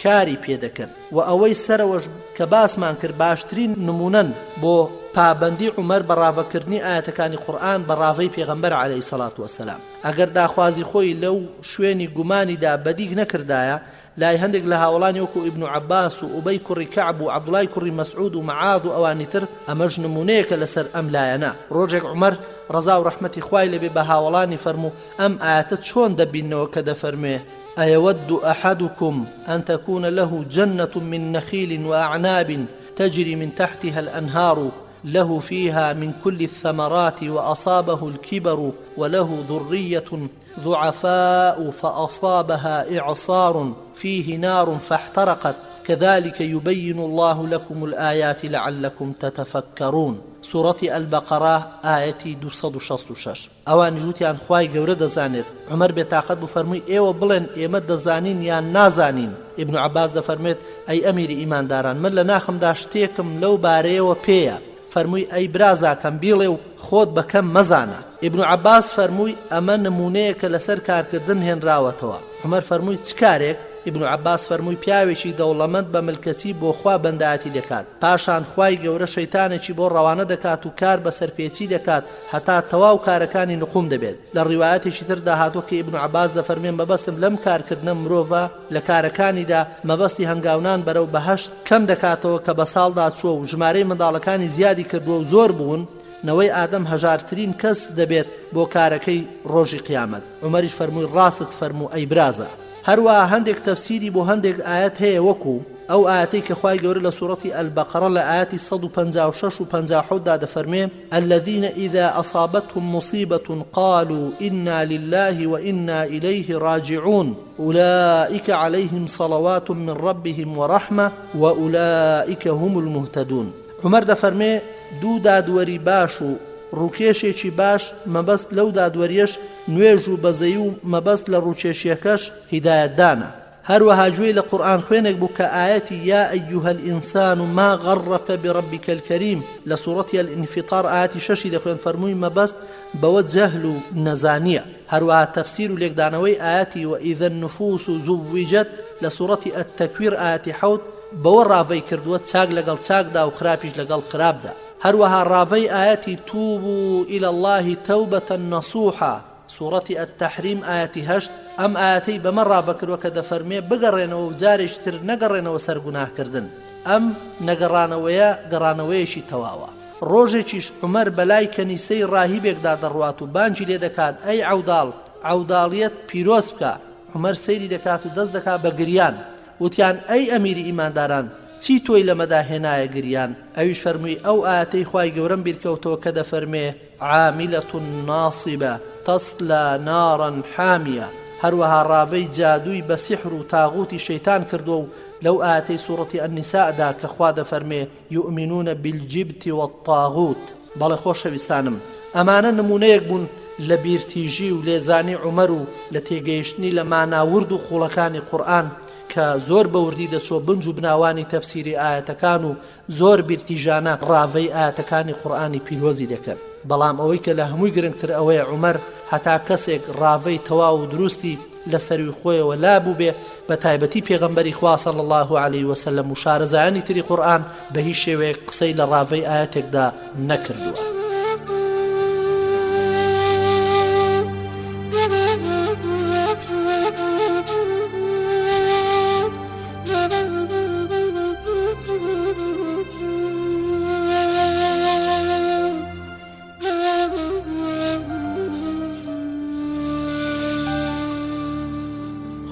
کاری پێدەکرد و ئەوەی سەرەوەش کە باسمان کرد باشترین نمونەن بۆ پابەندی عومەر بە ڕاوەکردنی ئاەتەکانی قورئان بە ڕاوەی پێغەمبەر عەلەیهی سەڵات وەسەلام. ئەگەر داخوازی خۆی لەو شوێنی گومانیدا بەدیگ نەکردایە لای هەندێک لە هاوڵانی وەکو ئیبن عەباس و ئوبەی کوڕی کەعب و عەبدوڵای کوڕی مەسعود و مەعاذ و ئەوانی تر ئەمەش نمونەیەکە لەسەر ئەم لایەنە. ڕۆژێک عومەر ڕەزا و ڕەحمەتی خوای لەبێ بە هاوڵانی فەرموو ئەم ئاەتە چۆن دەبینەوە کە دەفەرمێ أيود أحدكم أن تكون له جنة من نخيل وأعناب تجري من تحتها الأنهار له فيها من كل الثمرات وأصابه الكبر وله ذرية ضعفاء فأصابها إعصار فيه نار فاحترقت كذلك يبين الله لكم الآيات لعلكم تتفكرون. سورة البقرة آية 266. ئەوان جوتیان خوای گەورە دەزانێت. عومەر بێتاقەت بفەرمووی ئێوە بڵێن ئێمە دەزانین یان نازانین. ئیبن عەباس دەفەرمێت ئەی ئەمیری ئیمانداران من لە ناخمدا شتێکم لەو بارەیەوە پێیە. فەرمووی ئەی برازاکەم بیڵێ و خۆت بەکەم مەزانە. ئیبن عەباس فەرمووی ئەمە نمونەیەکە لەسەر کارکردن هێنراوەتەوە. عومەر فەرمووی چ کارێک؟ ئیبن عەباس فەرمووی پیاوێکی دەوڵەمەند بە ملکەچی بۆ خوا بەندایەتی دەکات پاشان خوای گەورە شەیتانێکی بۆ ڕەوانە دەکات و کار بە سەرپێچی دەکات هەتا تەواو کارەکانی نقوم دەبێت. لە ڕیوایەتێکی تر داهاتوە کە ئیبن عەباس دەفەرمێن مەبەستم لەم کارکردنە مرۆڤە لە کارەکانیدا مەبەستی هەنگاونان بەرەو بەهەشت کەم دەکاتەوە کە بە ساڵدا چووە و ژمارەی منداڵەکانی زیادی کردووە و زۆر بوون نەوەی ئادەم هەژارترین کەس دەبێت بۆ کارەکەی ڕۆژی قیامەت. عومەریش فەرمووی ڕاستت فەرموو ئەی برازە. هەروە هەندێک تەفسیری بۆ هەندێک ئاەت هەیە وەکو ئەو ئاەتەی کە خوای گەورە لە سوورەتی ئەلبەقەرە لە ئاەتی 156 و 57 دا دەفەرمێ الذين إذا أصابتهم مصيبة قالوا إنا لله وإنا إليه راجعون أولئك عليهم صلوات من ربهم ورحمة وأولئك هم المهتدون. عمر دەفەرمێ دوو دادوەری باش و ڕووکێشێکی باش مەبەست لەو دادوەریەش نوێژ و بەزەی و مەبەست لە ڕووکێشیەکەش هیدایەتدانە. هەروەها گوێی لە قورئان خوێنێک بوو کە ئاەتی یا ئەیوهە الئینسان ما غەڕەکە برەبیکە الکەریم لە سوورەتی الئینفیطار ئاەتی 6 دەخوێن فەرمووی مەبەست بەوە جەهل و نەزانیە. هەروەها تەفسیر و لێکدانەوەی ئاەتی وئیذە النفوس زوویجەت لە سوورەتی التەکویر ئاەتی 7 بەوە ڕاوەی کردووە چاک لەگەڵ چاکدا و خراپیش لەگەڵ خراپدا. هەروەها ڕاوەی ئاەتی تووبوا إلى الله توبة نصوحا سوورەتی التەحریم ئاەتی 8 ئەم ئاەتەی بەمە ڕابەکردووە کە دەفەرمێ بگەڕێنەوە و جارێکی تر نەگەڕێنەوە سەر گوناهکردن. ئەم نەگەڕانەوەیە گەڕانەوەیەکی تەواوە. ڕۆژێکیش عومەر بەلای کەنیسەی ڕاهیبێکدا دەڕوات و بانگی لێ دەکات ئەی عەوداڵ عەوداڵیەت پیرۆز بکە. عومەر سەیری دەکات و دەست دەکات بە گریان وتیان ئەی ئەمیری ئیمانداران چی تۆی لەمەدا هێنایە گریان؟ ئەویش فەرمووی ئەو ئاەتەی خوای گەورەم بیرکەوتەوە کە دەفەرمێ عاملة ناصبة تصلى نارا حامية. هەروەها ڕاوەی جادووی بە سیحر و تاغوتی شەیتان کردو و لەو ئاەتەی سوورەتی النساءدا کە خوا دەفەرمێ یؤمنون بالجبت والطاغوت. بەڵێ خۆشەویستانم ئەمانە نمونەیەک بوون لە بیرتیژی و لێزانی عومەر و لە تێگەیشتنی لە ماناورد و خوڵەکانی قورئان کە زۆر بەوردی دەچۆ بنج و بناوانی تەفسیری ئاەتەکان و زۆر بیرتیژانە ڕاوەی ئاەتەکانی قورئانی پیرۆزی دەکرد. بەڵام ئەوەی کە لە هەمووی گرنگتر ئەوەیە عومەر هەتا کەسێک ڕاوەی تەواو و دروستی لە سەروی خۆیەوە لابوو بێ بە تایبەتی پێغەمبەری خوا صلی الله عليه وسلم و شارەزایانی تری قورئان بە هیچ شێوەیەک قسەی لە ڕاوەی ئاەتێکدا نەکردووە.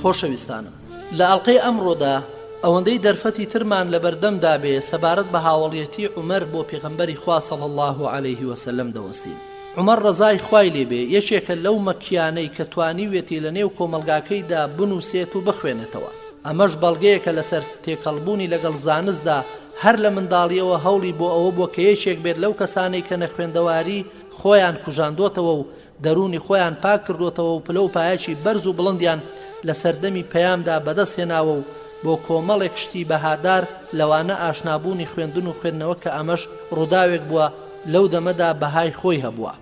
خۆشەویستانم لە ئەڵقەی ئەمڕۆدا ئەوەندەی دەرفەتی ترمان لە بەردەمدا بێ سەبارەت بە هاوڵیەتی عومەر بۆ پێغەمبەری خوا صلی الله عليه وسلم دەوەستین. عومەر ڕەزای خوای لێبێ یەکێکە لەو مەکیانەی کە توانیوێتی لە نێو کۆمەلگاکەیدا بنووسێت و بخوێنێتەوە. ئەمەش بەڵگەیەکە لەسەر تێکەڵبوونی لەگەڵ زانستدا هەر لە منداڵیەوە هەوڵی بۆ ئەوە بۆ کە یەکێک بێت لەو کەسانەی کە نەخوێندەواری خۆیان کوژاندۆتەوە و دەرونی خۆیان پاک کردوتەوە و پلە و پایەکی بەرز و بڵندیان لە سەردەمی پەیامدا بەدەست هێناوە و بۆ کۆمەڵێک شتی بەهادار لەوانە ئاشنابوونی خوێندن و خوێندنەوە کە ئەمەش ڕووداوێک بووە لەو دەمەدا بەهای خۆی هەبووە.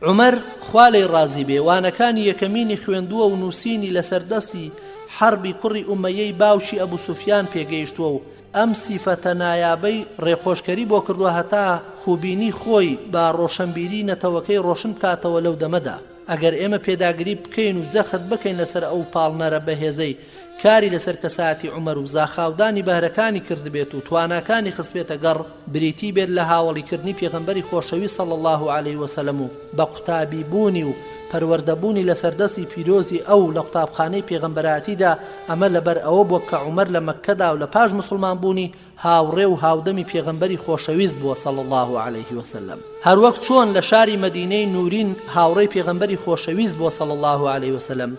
عومەر خوا لێی ڕازی بێ وانەکانی یەکەمینی خوێندووە و نووسینی لەسەردەستی حەربی کوڕی ئومەیەی باوشی ئەبوو سوفیان پێگەیشتووە و ئەم سیفەتە نایابەی ڕێخۆشکەری بۆ کردووە هەتا خوبینی خۆی با ڕۆشنبیری نەتەوەکەی ڕۆشن بکاتەوە لەو دەمەدا. ئەگەر ئێمە پێداگری بکەین و جەخت بکەین لەسەر ئەو پاڵنەرە بەهێزەی کاری لەسەر کەساتی عومەر و زاخاودانی بەهرەکانی کردبێت و تواناکانی خستبێتە گەڕ بریتی بێت لە هاوڵیکردنی پێغەمبەری خۆشەوی صلی الله عليه وسلم و بە قوتابی بوونی و پەروەردەبوونی لە سەردەستی پیرۆزی ئەو لە قوتابخانەی پێغەمبەراتیدا ئەمە لەبەر ئەوە بۆ کە عومەر لە مەککەدا و لە پاش مسلمان بوونی هاوڕێ و هاودەمی پێغەمبەری خۆشەویست بووە صلی الله عليه وسلم. هەروەک چۆن لە شاری مەدینەی نورین هاوڕێی پێغەمبەری خۆشەویست بووە صلی الله عليه وسلم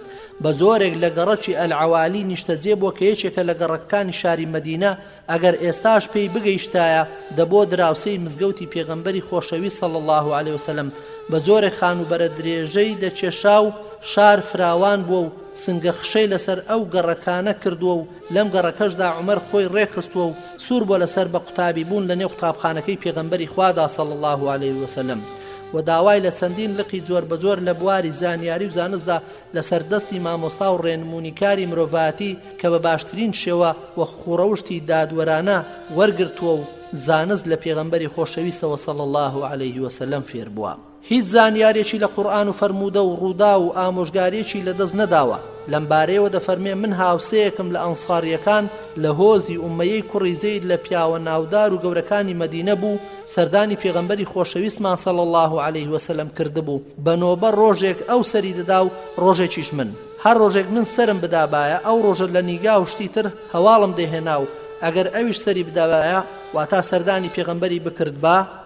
بە زۆرێک لە گەڕەکی ئەلعەوالی نیشتەجێ بووە کە یەکێکە لە گەڕەکانی شاری مەدینە ئەگەر ئێستاش پێی بگەیشتایە دەبۆ دراوسەی مزگەوتی پێغەمبەری خۆشەویست صلی الله عليه وسلم بە جۆرێک خانوبەرە درێژەی دەچێشا و شار فراوان بووە و سنگە خشەی لەسەر ئەو گەڕەکانە کردووە و لەم گەڕەکەشدا عومەر خۆی ڕێخستووە و سوور بۆ لەسەر بە قوتابی بوون لە نێو قوتابخانەکەی پێغەمبەری خوادا صلی الله عليه وسلم و داوای لە چەندین لقی جۆر بە جۆر لە بواری زانیاری و زانستدا لەسەر دەستی مامۆستا و ڕێنمونیکاری مرۆڤاتی کە بە باشترین شێوە وە خوڕەوشتی دادوەرانە وەرگرتووە و زانست لە پێغەمبەری خۆشەویستەوە صلی الله عليه وسلم فێر بووە. هیچ زانیارێکی لە قورئان و فەرموودە و ڕوودا و ئامۆژگاریەکی لەدەست نەداوە. لەم بارەیەوە دەفەرمێ من هاوسەیەکم لە ئەنساریەکان لە هۆزی ئومەیەی کوڕی زەید لە پیاوە ناودار و گەورەکانی مەدینە بوو سەردانی پێغەمبەری خۆشەویستمان صلی الله عليه وسلم کردبوو بەنۆبە ڕۆژێک ئەو سەری دەدا و ڕۆژێکیش من هەر ڕۆژێک من سرم بدابایە ئەو ڕۆژە لە نیگا و شتی تر هەواڵم دەهێنا و ئەگەر ئەویش سەری بدابایە واتا سەردانی پێغەمبەری بکرد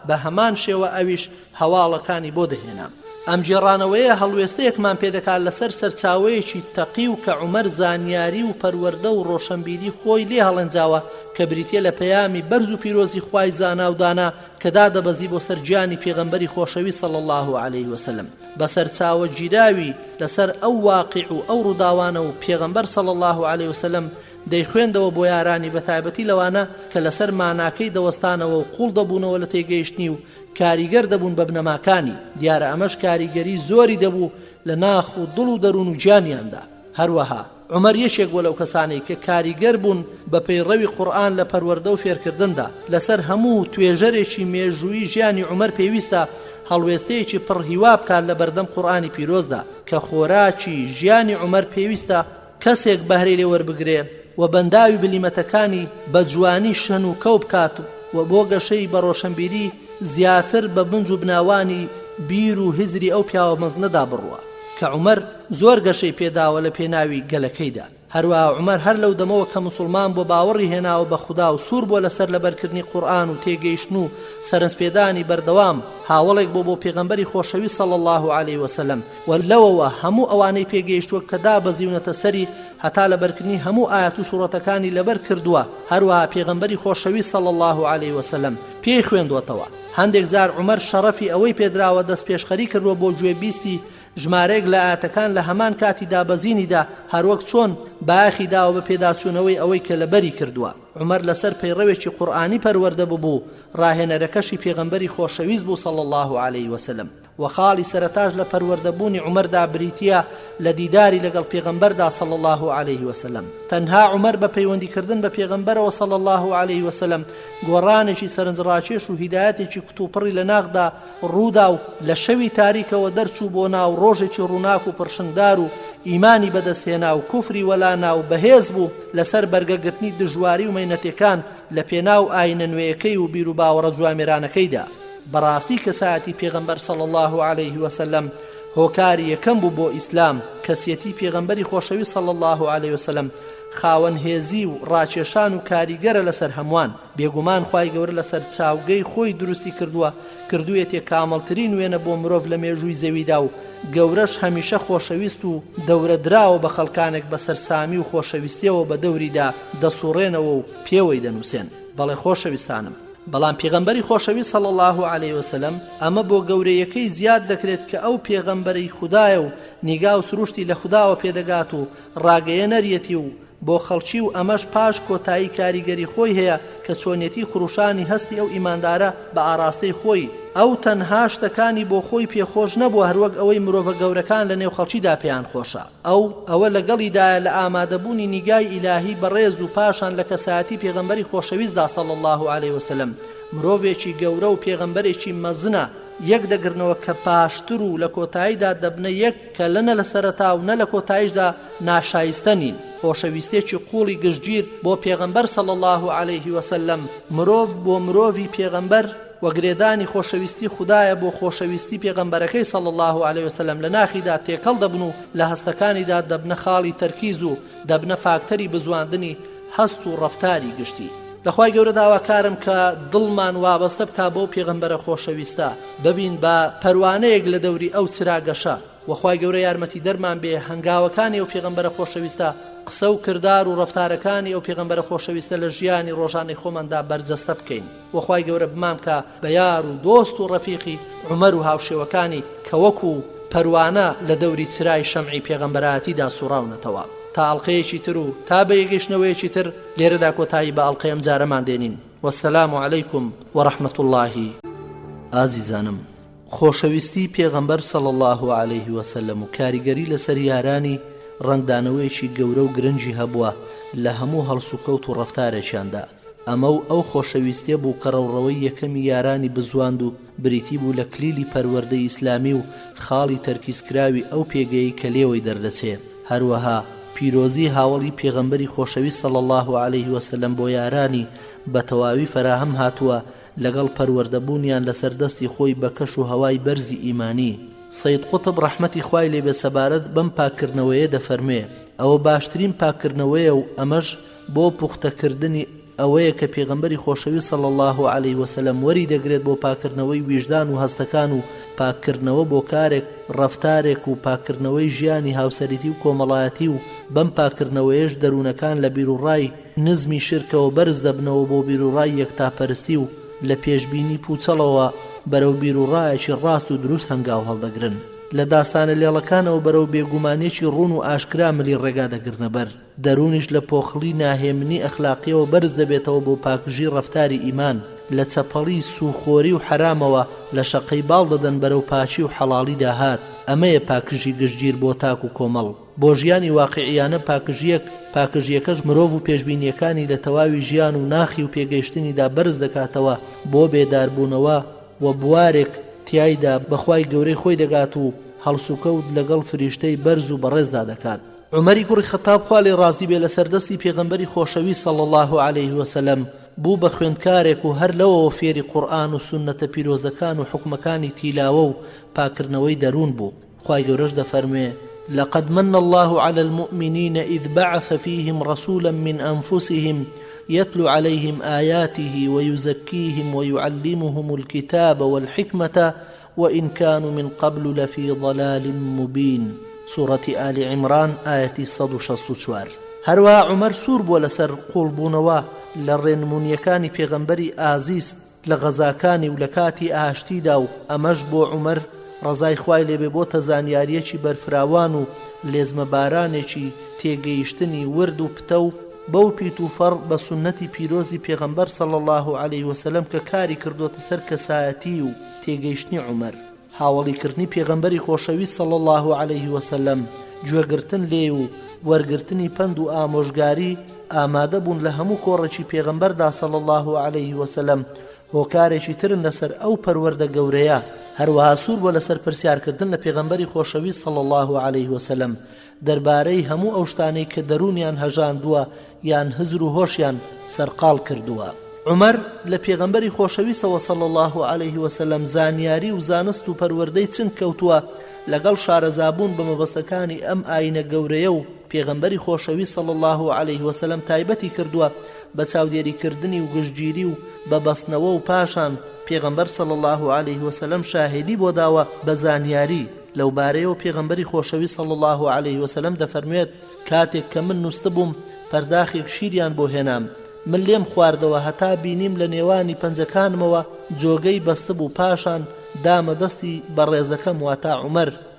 بە هەمان شێوە ئەویش هەواڵەکانی بۆ دەهێنام. ئەم جێڕانەوەیە هەڵوێستەیەکمان پێدەکات لەسەر سەرچاوەیەکی تەقی و کە عومەر زانیاری و پەروەردە و ڕۆشنبیری خۆی لێ هەڵەنجاوە کە بریتیە لە پەیامی بەرز و پیرۆزی خوای زانا و دانا کە دادەبەزی بۆ سەر گیانی پێغەمبەری خۆشەوی صلی الله عليه وسلم بە سەرچاوە گیراوی لەسەر ئەو واقع و ئەو ڕووداوانە و پێغەمبەر صلی الله عليه وسلم دەیخوێندەوە بۆ یارانی بەتایبەتی لەوانە کە لەسەر ماناکەی دەوەستانەوە و قوڵ دەبوونەوە لە تێگەیشتنی و کاریگەر دەبوون بە بنەماکانی دیارە ئەمەش کاریگەری زۆری دەبوو لە ناخ و دڵ و دەروون و گیانیاندا. هەروەها عومەر یەکێک بۆ لەو کەسانەی کە کاریگەر بوون بە پەیڕەوی قورئان لە پەروەردە و فێرکردندا لەسەر هەموو توێژەرێکی مێژووی ژیانی عومەر پێویستە هەڵوێستەیەکی پڕ هیوا بکات لە بەردەم قورئانی پیرۆزدا کە خۆراکی ژیانی عومەر پێویستە کەسێک بەهرەی لێ وەربگرێ و بەنداوی بلیمەتەکانی بە جوانی شەن و کەو بکات و بۆ گەشەی بە ڕۆشنبیری زیاتر بە بنج و بناوانی بیر و هزری ئەو پیاوە مەزنەدا بڕوە کە عومەر زۆر گەشەی پێداوە لە پێناوی گەلەکەیدا. هەروەها عومەر هەر لەو دەمەوە کە موسڵمان بۆ باوەڕی هێناوە بە خودا و سوور بۆ لەسەر لەبەرکردنی قورئان و تێگەیشتن و سەرنجپێدانی بەردەوام هاوڵێک بۆ پێغەمبەری خۆشەوی صلی الله عليه وسلم و لەوەوە هەموو ئەوانەی پێگەیشتووە کە دابەزیونەتە سەری هەتا لەبەرکردنی هەموو ئاەت و سوورەتەکانی لەبەر کردووە. هەروەها پێغەمبەری خۆشەوی صلی الله عليه وسلم پێی خوێندوەتەوە. هەندێک جار عومەر شەڕەفی ئەوەی پێدراوە دەست پێشخەری کردووە بۆ گوێبیستی ژمارەیەک لە ئاەتەکان لە هەمان کاتی دابەزینیدا هەروەک چۆن باخی داوە بە پێداچوونەوەی ئەوەی کە لەبەری کردووە. عومەر لەسەر پەیڕەوێکی قورئانی پەروەردە بوو ڕاهێنەرەکەشی پێغەمبەری خۆشەویست بوو صلی الله عليه وسلم و خاڵی سەرەتاش لە پەروەردەبوونی عومەردا بریتیە لە دیداری لەگەڵ پێغەمبەردا صلی الله عليه وسلم. تەنها عومەر بە پەیوەندیکردن بە پێغەمبەرەوە صلی الله عليه وسلم گۆڕانێکی سەرنجڕاکێش و هیدایەتێکی کتوپڕی لە ناغدا ڕوودا و لە شەوی تاریکەوە دەرچوو بۆ ناو ڕۆژێکی ڕووناک و پڕشنگدار و ئیمانی بەدەستهێنا و کوفری وەلانا و بەهێز بوو لەسەر بەرگەگرتنی دژواری و مەینەتەکان لە پێناو ئاینە نوێیەکەی و بیر و باوەڕە جوامێرانەکەیدا. بەڕاستی کەسایەتی پێغەمبەر صلی الله عليه وسلم هۆکاری یەکەم بوو بۆ ئیسلام کەسیەتی پێغەمبەری خۆشەوی صلی الله عليه وسلم خاوەن هێزی و ڕاکێشان و کاریگەرە لەسەر هەمووان بێگومان خوای گەورە لەسەر چاوگەی خۆی دروستی کردوویەتێ کامەڵترین وێنە بۆ مرۆڤ لە مێژووی زەویدا و گەورەش هەمیشە خۆشەویست و دەورە دراوە بە خەڵکانێک بەسەر سامی و خۆشەویستیەوە بە دەوریدا دەسوڕێنەوە و پێوەی دەنووسێن. بەڵێ خۆشەویستانم، بەڵام پێغەمبەری خۆشەوی صلی الله عليه وسلم ئەمە بۆ گەورەیەکەی زیاد دەکرێت کە ئەو پێغەمبەری خودایە و نیگا و سروشتی لە خوداوە پێدەگات و ڕاگەیە نەریەتی و بۆ خەڵکی و ئەمەش پاش کۆتایی کاریگەری خۆی هەیە کە چۆنیەتی خروشانی هەستی ئەو ئیماندارە بە ئاراستەی خۆی ئەو تەنها شتەکانی بۆ خۆی پێخۆش نەبووە هەروەک ئەوەی مرۆڤە گەورەکان لە نێو خەڵکیدا پێیان خۆشە. ئەوە لەگەڵیدایە لە ئامادەبوونی نیگای ئیلاهی بەڕێز و پاشان لە کەسایەتی پێغەمبەری خۆشەویستدا صلی الله عليه وسلم مرۆڤێکی گەورە و پێغەمبەرێکی مەزنە یەک دەگرنەوە کە پاشتر و لە کۆتاییدا دەبنە یەک کە لەنە لە سەرەتا و نە لە کۆتاییشدا ناشایستە نین. خۆشەویستێکی قوڵی گشتگیر بۆ پێغەمبەر صلی الله عليه وسلم مرۆڤ بۆ مرۆڤی پێغەمبەر وەگرێدانی خۆشەویستی خودایە بۆ خۆشەویستی پێغەمبەرەکەی صلی الله عليه وسلم لە ناخیدا تێکەڵ دەبن و لە هەستەکانیدا دەبنە خاڵی تەرکیز و دەبنە فاکتەری بزواندنی هەست و ڕەفتاری گشتی. لەخوای گەورە داواکارم کە دڵمان وابەستە بکا بۆ پێغەمبەرە خۆشەویستە ببین بە پەروانەیەک لە دەوری ئەو چراگەشە وەخوای گەورە یارمەتی دەرمان بێ هەنگاوەکانی ئەو پێغەمبەرە خۆشەویستە قسە و کردار و ڕەفتارەکانی ئەو پێغەمبەرە خۆشەویستە لە ژیانی ڕۆژانەی خۆماندا بەرجەستە بکەین. وەخوای گەورە بمان بکە بە یار و دۆست و ڕەفیقی عومەر و هاوشێوەکانی کە وەکو پەروانە لە دەوری چرای شەمعی پێغەمبەرایەتیدا سوڕاونەتەوە. تا ئەڵقەیەکی تر و تا بە یەگەشتنەوەیەکی تر لێرەدا کۆتایی بە ئەڵقەیەم جارەمان دێنین. وەسەلام عەلەیکم وەڕەحمەت الله. ئازیزانم، خۆشەویستی پێغەمبەر صلی الله عليه وسلم و کاریگەری لەسەر یارانی ڕنگدانەوەیەکی گەورە و گرنگی هەبووە لە هەموو هەڵسوکەوت و ڕەفتارێکیاندا. ئەمە و ئەو خۆشەویستیە بوو کە ڕەوڕەوەی یەکەمی یارانی بزواند و بریتی بوو لە کلیلی پەروەردەی ئیسلامی و خاڵی تەرکیزکراوی ئەو پێگەیی کە لێوەی دەردەچێت. هەروەها پیرۆزی هاوڵی پێغەمبەری خۆشەویست صلی الله عليه وسلم بۆ یارانی بە تەواوی فراهەم هاتووە لەگەڵ پەروەردەبوونیان لەسەر دەستی خۆی بە کەش و هەوای بەرزی ئیمانی. سەید قوتب ڕەحمەتی خوای لێ بێ سەبارەت بەم پاکردنەوەیە دەفەرمێ ئەوە باشترین پاکردنەوەیە و ئەمەش بۆ پوختەکردنی ئەوەیە کە پێغەمبەری خۆشەویست صلی الله عليه وسلم وەری دەگرێت بۆ پاکردنەوەی ویژدان و هەستەکان و پاکردنەوە بۆ کارێک ڕەفتارێک و پاکردنەوەی ژیانی هاوسەریتی و کۆمەڵایەتی و بەم پاکردنەوەیەش دەروونەکان لە بیرروڕای نزمی شرکەوە بەرز دەبنەوە بۆ بیرروڕای یەکتاپەرستی و لە پێشبینی پوچەڵەوە بەرەو بیرروڕایەکی ڕاست و دروست هەنگاو هەڵدەگرن. لە داستانە لێڵەکانەوە بەرەو بێگومانێکی ڕوون و ئاشکرا ملی ڕێگا دەگرنە بەر دەرونیش لە پۆخڵی ناهێمنی ئەخلاقیەوە بەرز دەبێتەوە بۆ پاکژی ڕەفتاری ئیمان لە چەپەڵی سوخۆری و حرامەوە لە شەقەی باڵ دەدەن بەرەو پاچی و حەڵاڵی داهات. ئەمەیە پاکژی گشتگیر بۆ تاک و کۆمەڵ. بۆ ژیانی واقعیانە پاکژیەکەش مرۆڤ و پێشبینیەکانی لە تەواوی ژیان و ناخی و پێگەیشتنیدا بەرز دەکاتەوە بۆ بێداربوونەوە و بوارێک تیایدا بەخوای گەورەی خۆی دەگات و هەڵسوکەوت لەگەڵ فریشتەی بەرز و بەڕێزدا دەکات. عومەری کوڕی خەتاب خوا لێ ڕازی بێ لە سەردەستی پێغەمبەری خۆشەویست صلی الله عليه وسلم بوو بە خوێندکارێک و هەر لەوەوە فێری قورئان و سونەتە پیرۆزەکان و حکمەکانی تیلاوە و پاکردنەوەی دەروون بوو. خوای گەورەش دەفەرمێ لقد من الله على المؤمنين إذ بعث فيهم رسولا من أنفسهم يتلو عليهم آياته ويزكيهم ويعلمهم الكتاب والحكمة وإن كانوا من قبل لفي ضلال مبين. سورة آل عمران آية 164. هەروە عومەر سوور بووە لەسەر قوڵبوونەوە لە ڕێنمونیەکانی پێغەمبەری ئازیز لە غەزاکانی و لە کاتی ئاشتیدا و ئەمەش بۆ عومەر ڕەزای خوای لێبێ بۆتە زانیاریەکی بەرفراوان و لێزمەبارانێکی تێگەیشتنی ورد و پتە و بەو پیت و فەڕ بە سونەتی پیرۆزی پێغەمبەر صلی الله عليه وسلم کە کاری کردوتە سەر کەسایەتی و تێگەیشتنی عومەر. هاوڵیکردنی پێغەمبەری خۆشەویست صلی الله عليه وسلم گوێگرتن لێ و وەرگرتنی پند و ئامۆژگاری ئامادە بوون لە هەموو کۆڕێکی پێغەمبەردا صلی الله عليه وسلم هۆکارێکی ترن لەسەر ئەو پەروەردە گەورەیە. هەروەها سوور بۆ لەسەر پرسیارکردن لە پێغەمبەری خۆشەویست صلی الله عليه وسلم دەربارەی هەموو ئەو شتانەی کە دەرونیان هەژاندووە یان هزر و هۆشیان سەرقاڵ کردووە. عمر لە پێغەمبەری خۆشەویستەوە صلی الله عليه وسلم زانیاری و زانست و پەروەردەی چنگ کەوتووە لەگەڵ شارەزابوون بە مەبەستەکانی ئەم ئاینە گەورەیە و پێغەمبەری خۆشەویست صلی الله عليه وسلم تایبەتی کردووە بە چاودێریکردنی و گشتگیری و بەبەستنەوە و پاشان پێغەمبەر صلی الله عليه وسلم شاهدی بۆ داوە بە زانیاری لەو بارەیەوە پێغەمبەری خۆشەویست صلی الله عليه وسلم دەفەرموێت کاتێک کە من نووستە بووم پەرداخێک شیریان بۆ هێنام من لێم خواردەوە هەتا بینیم لە نێوانی پەنجەکانمەوە جۆگەی بەستە بوو پاشان دامە دەستی بەڕێزەکەم واتە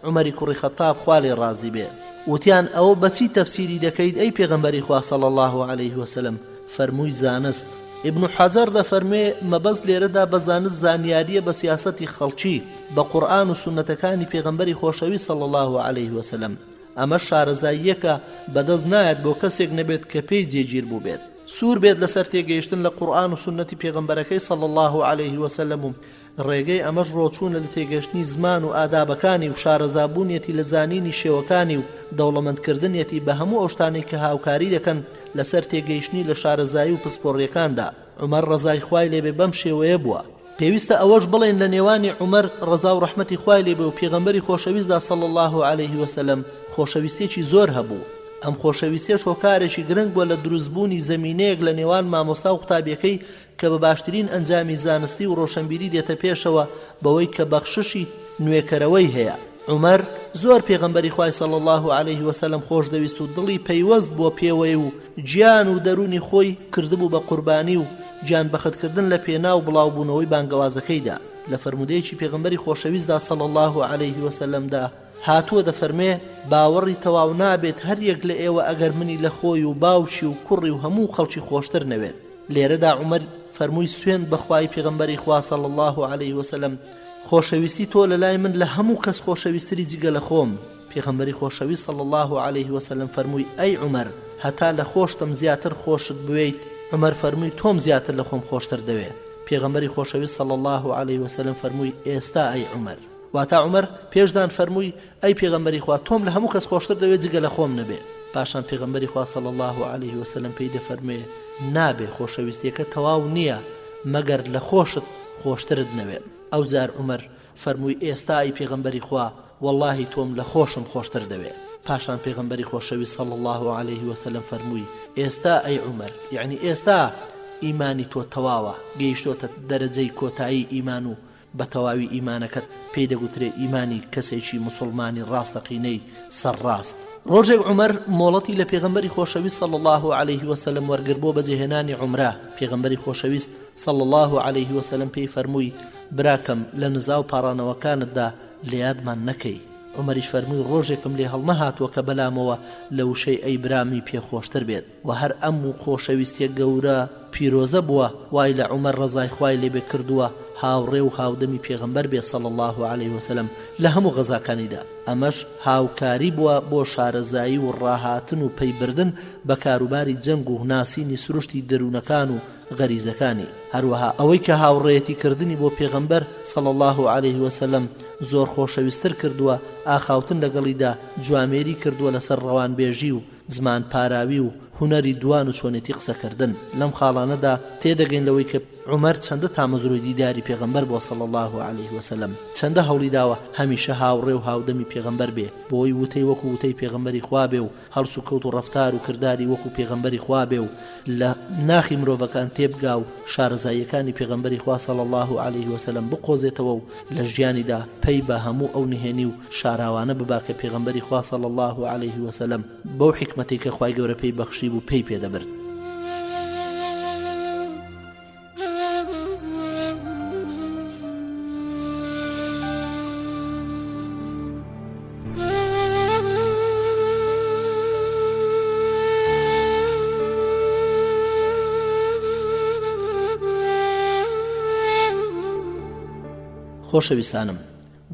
عومەری کوڕی خەتاب خوا لێ ڕازی بێ وتیان ئەوە بەچی تەفسیری دەکەیت ئەی پێغەمبەری خوا صلی الله عليه وسلم فەرمووی زانست ابن حەجەر دەفەرمێ مەبەست لێرەدا بە زانست زانیاریە بە سیاسەتی خەڵکی بە قورئان و سونەتەکانی پێغەمبەری خۆشەویست صلی الله عليه وسلم ئەمە شارەزاییەکە بەدەست نایەت بۆ کەسێک نەبێت کە پێی جێگیر بوو بێت سوور بێت لەسەر تێگەیشتن لە قورئان و سونەتی پێغەمبەرەکەی صلی الله عليه وسلم و ڕێگەی ئەمەش ڕۆچوونە لە تێگەشتنی زمان و ئادابەکانی و شارەزابوونیەتی لە زانینی شێوەکانی و دەوڵەمەندکردنیەتی بە هەموو ئەو شتانەی کە هاوکاری دەکەن لەسەر تێگەیشتنی لە شارەزایی و پسپۆڕیەکاندا عومەر ڕەزای خوای لێبێ بەم شێوەیە بووە پێویستە ئەوەش بڵێن لە نێوانی عومەر ڕەزا و ڕەحمەتی خوای لێبێ و پێغەمبەری خۆشەویستدا صلی الله عليه وسلم خۆشەویستێکی زۆر هەبوو ئەم خۆشەویستیش هۆکارێکی گرنگ بووە لە دروستبوونی زەمینەیەک لە نێوان مامۆستا و قوتابیەکەی کە بە باشترین ئەنجامی زانستی و ڕۆشنبیری دێتە پێشەوە بەوەی کە بەخششی نوێکەرەوەی هەیە عومەر زۆر پێغەمبەری خوای صلی الله عليه وسلم خۆش دەویست و دڵی پەیوەست بۆ پێوەی و گیان و دەرونی خۆی کردبوو بە قوربانی و گیان بەختکردن لە پێناو بڵاوبوونەوەی بانگەوازەکەیدا لە فەرمودەیەکی پێغەمبەری خۆشەویستدا صلی الله عليه وسلمدا هاتووە دەفەرمێ باوەڕی تەواو نابێت هەر یەک لە ئێوە ئەگەر منی لە خۆی و باوشی و کوڕی و هەموو خەڵکی خۆشتر نەوێت لێرەدا عومەر فەرمووی سوێن بەخوای پێغەمبەری خوا صلی الله عليه وسلم خۆشەویستی تۆ لە لای من لە هەموو کەس خۆشەویستری جگە لە خۆم پێغەمبەری خۆشەویست صلی الله عليه وسلم فەرمووی ئەی عومەر هەتا لە خۆشتم زیاتر خۆشت بوێیت عومەر فەرمووی تۆم زیاتر لە خۆم خۆشتر دەوێت پێغەمبەری خۆشەویست صلی الله عليه وسلم فەرمووی ئێستا ئەی عومەر واتە عومەر پێشدان فەرمووی ئەی پێغەمبەری خوا تۆم لە هەموو کەس خۆشتر دەوێت جگە لە خۆم نەبێ پاشان پێغەمبەری خوا صلی الله عليه وسلم پێی دەفەرمێ نابێ خۆشەویستیەکە تەواو نییە مەگەر لە خۆشت خۆشترت نەوێت ئەو جار عومەر فەرمووی ئێستا ئەی پێغەمبەری خوا واللهی تۆم لە خۆشم خۆشتر دەوێت پاشان پێغەمبەری خۆشەویست صلی الله عليه وسلم فەرمووی ئێستا ئەی عومەر یعنی ئێستا ئیمانی تۆ تەواوە گەیشتۆتە دەرەجەی کۆتایی ئیمان و بە تەواوی ئیمانەکەت پێی دەگوترێ ئیمانی کەسێکی موسڵمانی ڕاستەقینەی سەرڕاست ڕۆژێک عومەر مۆڵەتی لە پێغەمبەری خۆشەویست صلی الله عليه وسلم وەرگر بۆ بەجێهێنانی عومرە پێغەمبەری خۆشەویست صلی الله عليه وسلم پێی فەرمووی براکەم لە نزا و پاڕانەوەکانتدا لێیادمان نەکەی عومەریش فەرمووی ڕۆژێکم لێ هەڵنەهاتووە کە بەلامەوە لە وشەی ئەی برامی پێخۆشتر بێت و هەر ئەم و خۆشەویستیە گەورە پیرۆزە بووە وای لە عومەر ڕەزای خوای لێبێ کردووە هاوڕێ و هاودەمی پێغەمبەر بێ صلی الله عليه وسلم لە هەموو غەزاکانیدا ئەمەش هاوکاری بووە بۆ شارەزایی و ڕاهاتن و پەیبردن بە کاروباری جەنگ و ناسینی سروشتی دەروونەکان و غەریزەکانی هەروەها ئەوەی کە هاوڕێیەتی کردنی بۆ پێغەمبەر صلی الله عليه وسلم زۆر خۆشەویستتر کردووە ئاخاوتن لەگەڵیدا جوامێری کردووە لەسەر ڕەوانبێژی و زمان پاراوی و هونەری دوان و چۆنێتی قسەکردن لەم خاڵانەدا تێدەگەین لەوەی کە عومەر چەندە تامەزروی دیداری پێغەمبەر بۆ صلی الله عليه وسلم چەندە هەوڵی داوە هەمیشە هاوڕێ و هاودەمی پێغەمبەر بێ بۆی وتەی وەکو وتەی پێغەمبەری خوا بێ و هەڵس و کەوت و ڕەفتار و کرداری وەکو پێغەمبەری خوا بێ و لە ناخی مرۆڤەکان تێبگا و شارەزاییەکانی پێغەمبەری خوا صلی الله عليه وسلم بقۆزێتەوە و لە ژیانیدا پەی بە هەموو ئەو نهێنی و شاراوانە ببا کە پێغەمبەری خوا صلی الله عليه وسلم بەو حکمەتەی کە خوای گەورە پێی بەخشی بوو پێی پێدەبرد خۆشەویستانم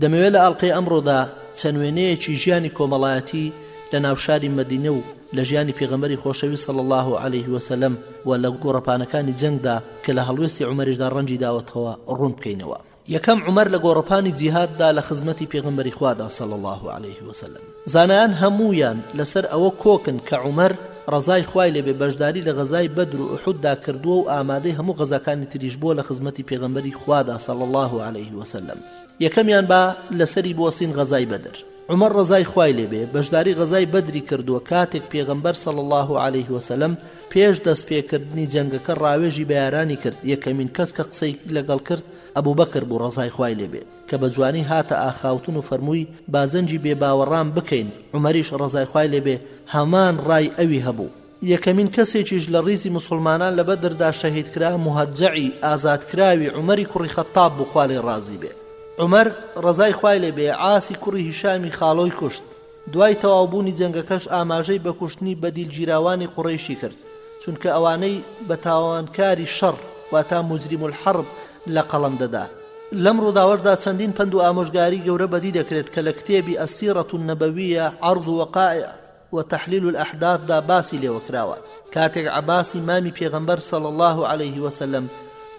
دەمەوێت لە ئەڵقەی ئەمڕۆدا چەند وێنەیەکی ژیانی کۆمەڵایەتی لە ناوشاری مەدینە و لە ژیانی پێغەمبەری خۆشەویست صلی الله عليه وسلم و لە گۆڕەپانەکانی جەنگدا کە لە هەڵوێستی عومەریشدا ڕەنجی داوەتەوە ڕوون بکەینەوە یەکەم عومەر لە گۆڕەپانی جیهاددا لە خزمەتی پێغەمبەری خوادا صلی الله عليه وسلم زانایان هەموویان لەسەر ئەوە کۆکن کە عومەر ڕزای خوای لێبێ بەشداری لە غەزای بەدر و ئوحوددا کردووە و ئامادەی هەموو غەزاکانی تریش بووە لە خزمەتی پێغەمبەری خوادا صلی الله عليه وسلم. یەکەمیان با لەسەری بوەسین غەزای بەدر. عمر ڕزای خوای لێبێ بەشداری غەزای بەدری کردووە کاتێک پێغەمبەر صلی الله عليه وسلم پێش دەستپێکردنی جەنگەکە ڕاوێژی بە یارانی کرد. یەکەمین کەس کە قسەی لەگەڵ کرد ئەبوو بەکر بوو ڕزای خوای لێبێ کە بە جوانی هاتە ئاخاوتن و فەرمووی بازەنجی بێباوەڕان بکەین. عومەریش ڕزای خوای لێبێ هەمان ڕای ئەوی هەبوو. یەکەمین کەسێکیش لە ڕیزی مسلمانان لە بەدردا شەهید کرا مهەجەعی ئازادکراوی عومەری کوڕی خەتاب بوو خوا لێی ڕازی بێ. عومەر ڕزای خوای لێبێ عاسی کوڕی هیشامی خاڵۆی کوشت. دوای تەواوبوونی جەنگەکەش ئاماژەی بە کوشتنی بەدیلگیراوانی قوڕەیشی کرد چونکە ئەوانەی بە تاوانکاری شەڕ واتە مجرم الحرب لە قەڵەم دەدا. لەم ڕووداوەشدا چەندین پند و ئامۆژگاری گەورە بەدی دەکرێت کە لە کتێبی ئەسیرەة النەبەویە عەرض وەقائع وتحلیل الأحداثدا باسی لێوە کراوە. کاتێک عەباسی مامی پێغەمبەر صلی الله عليه وسلم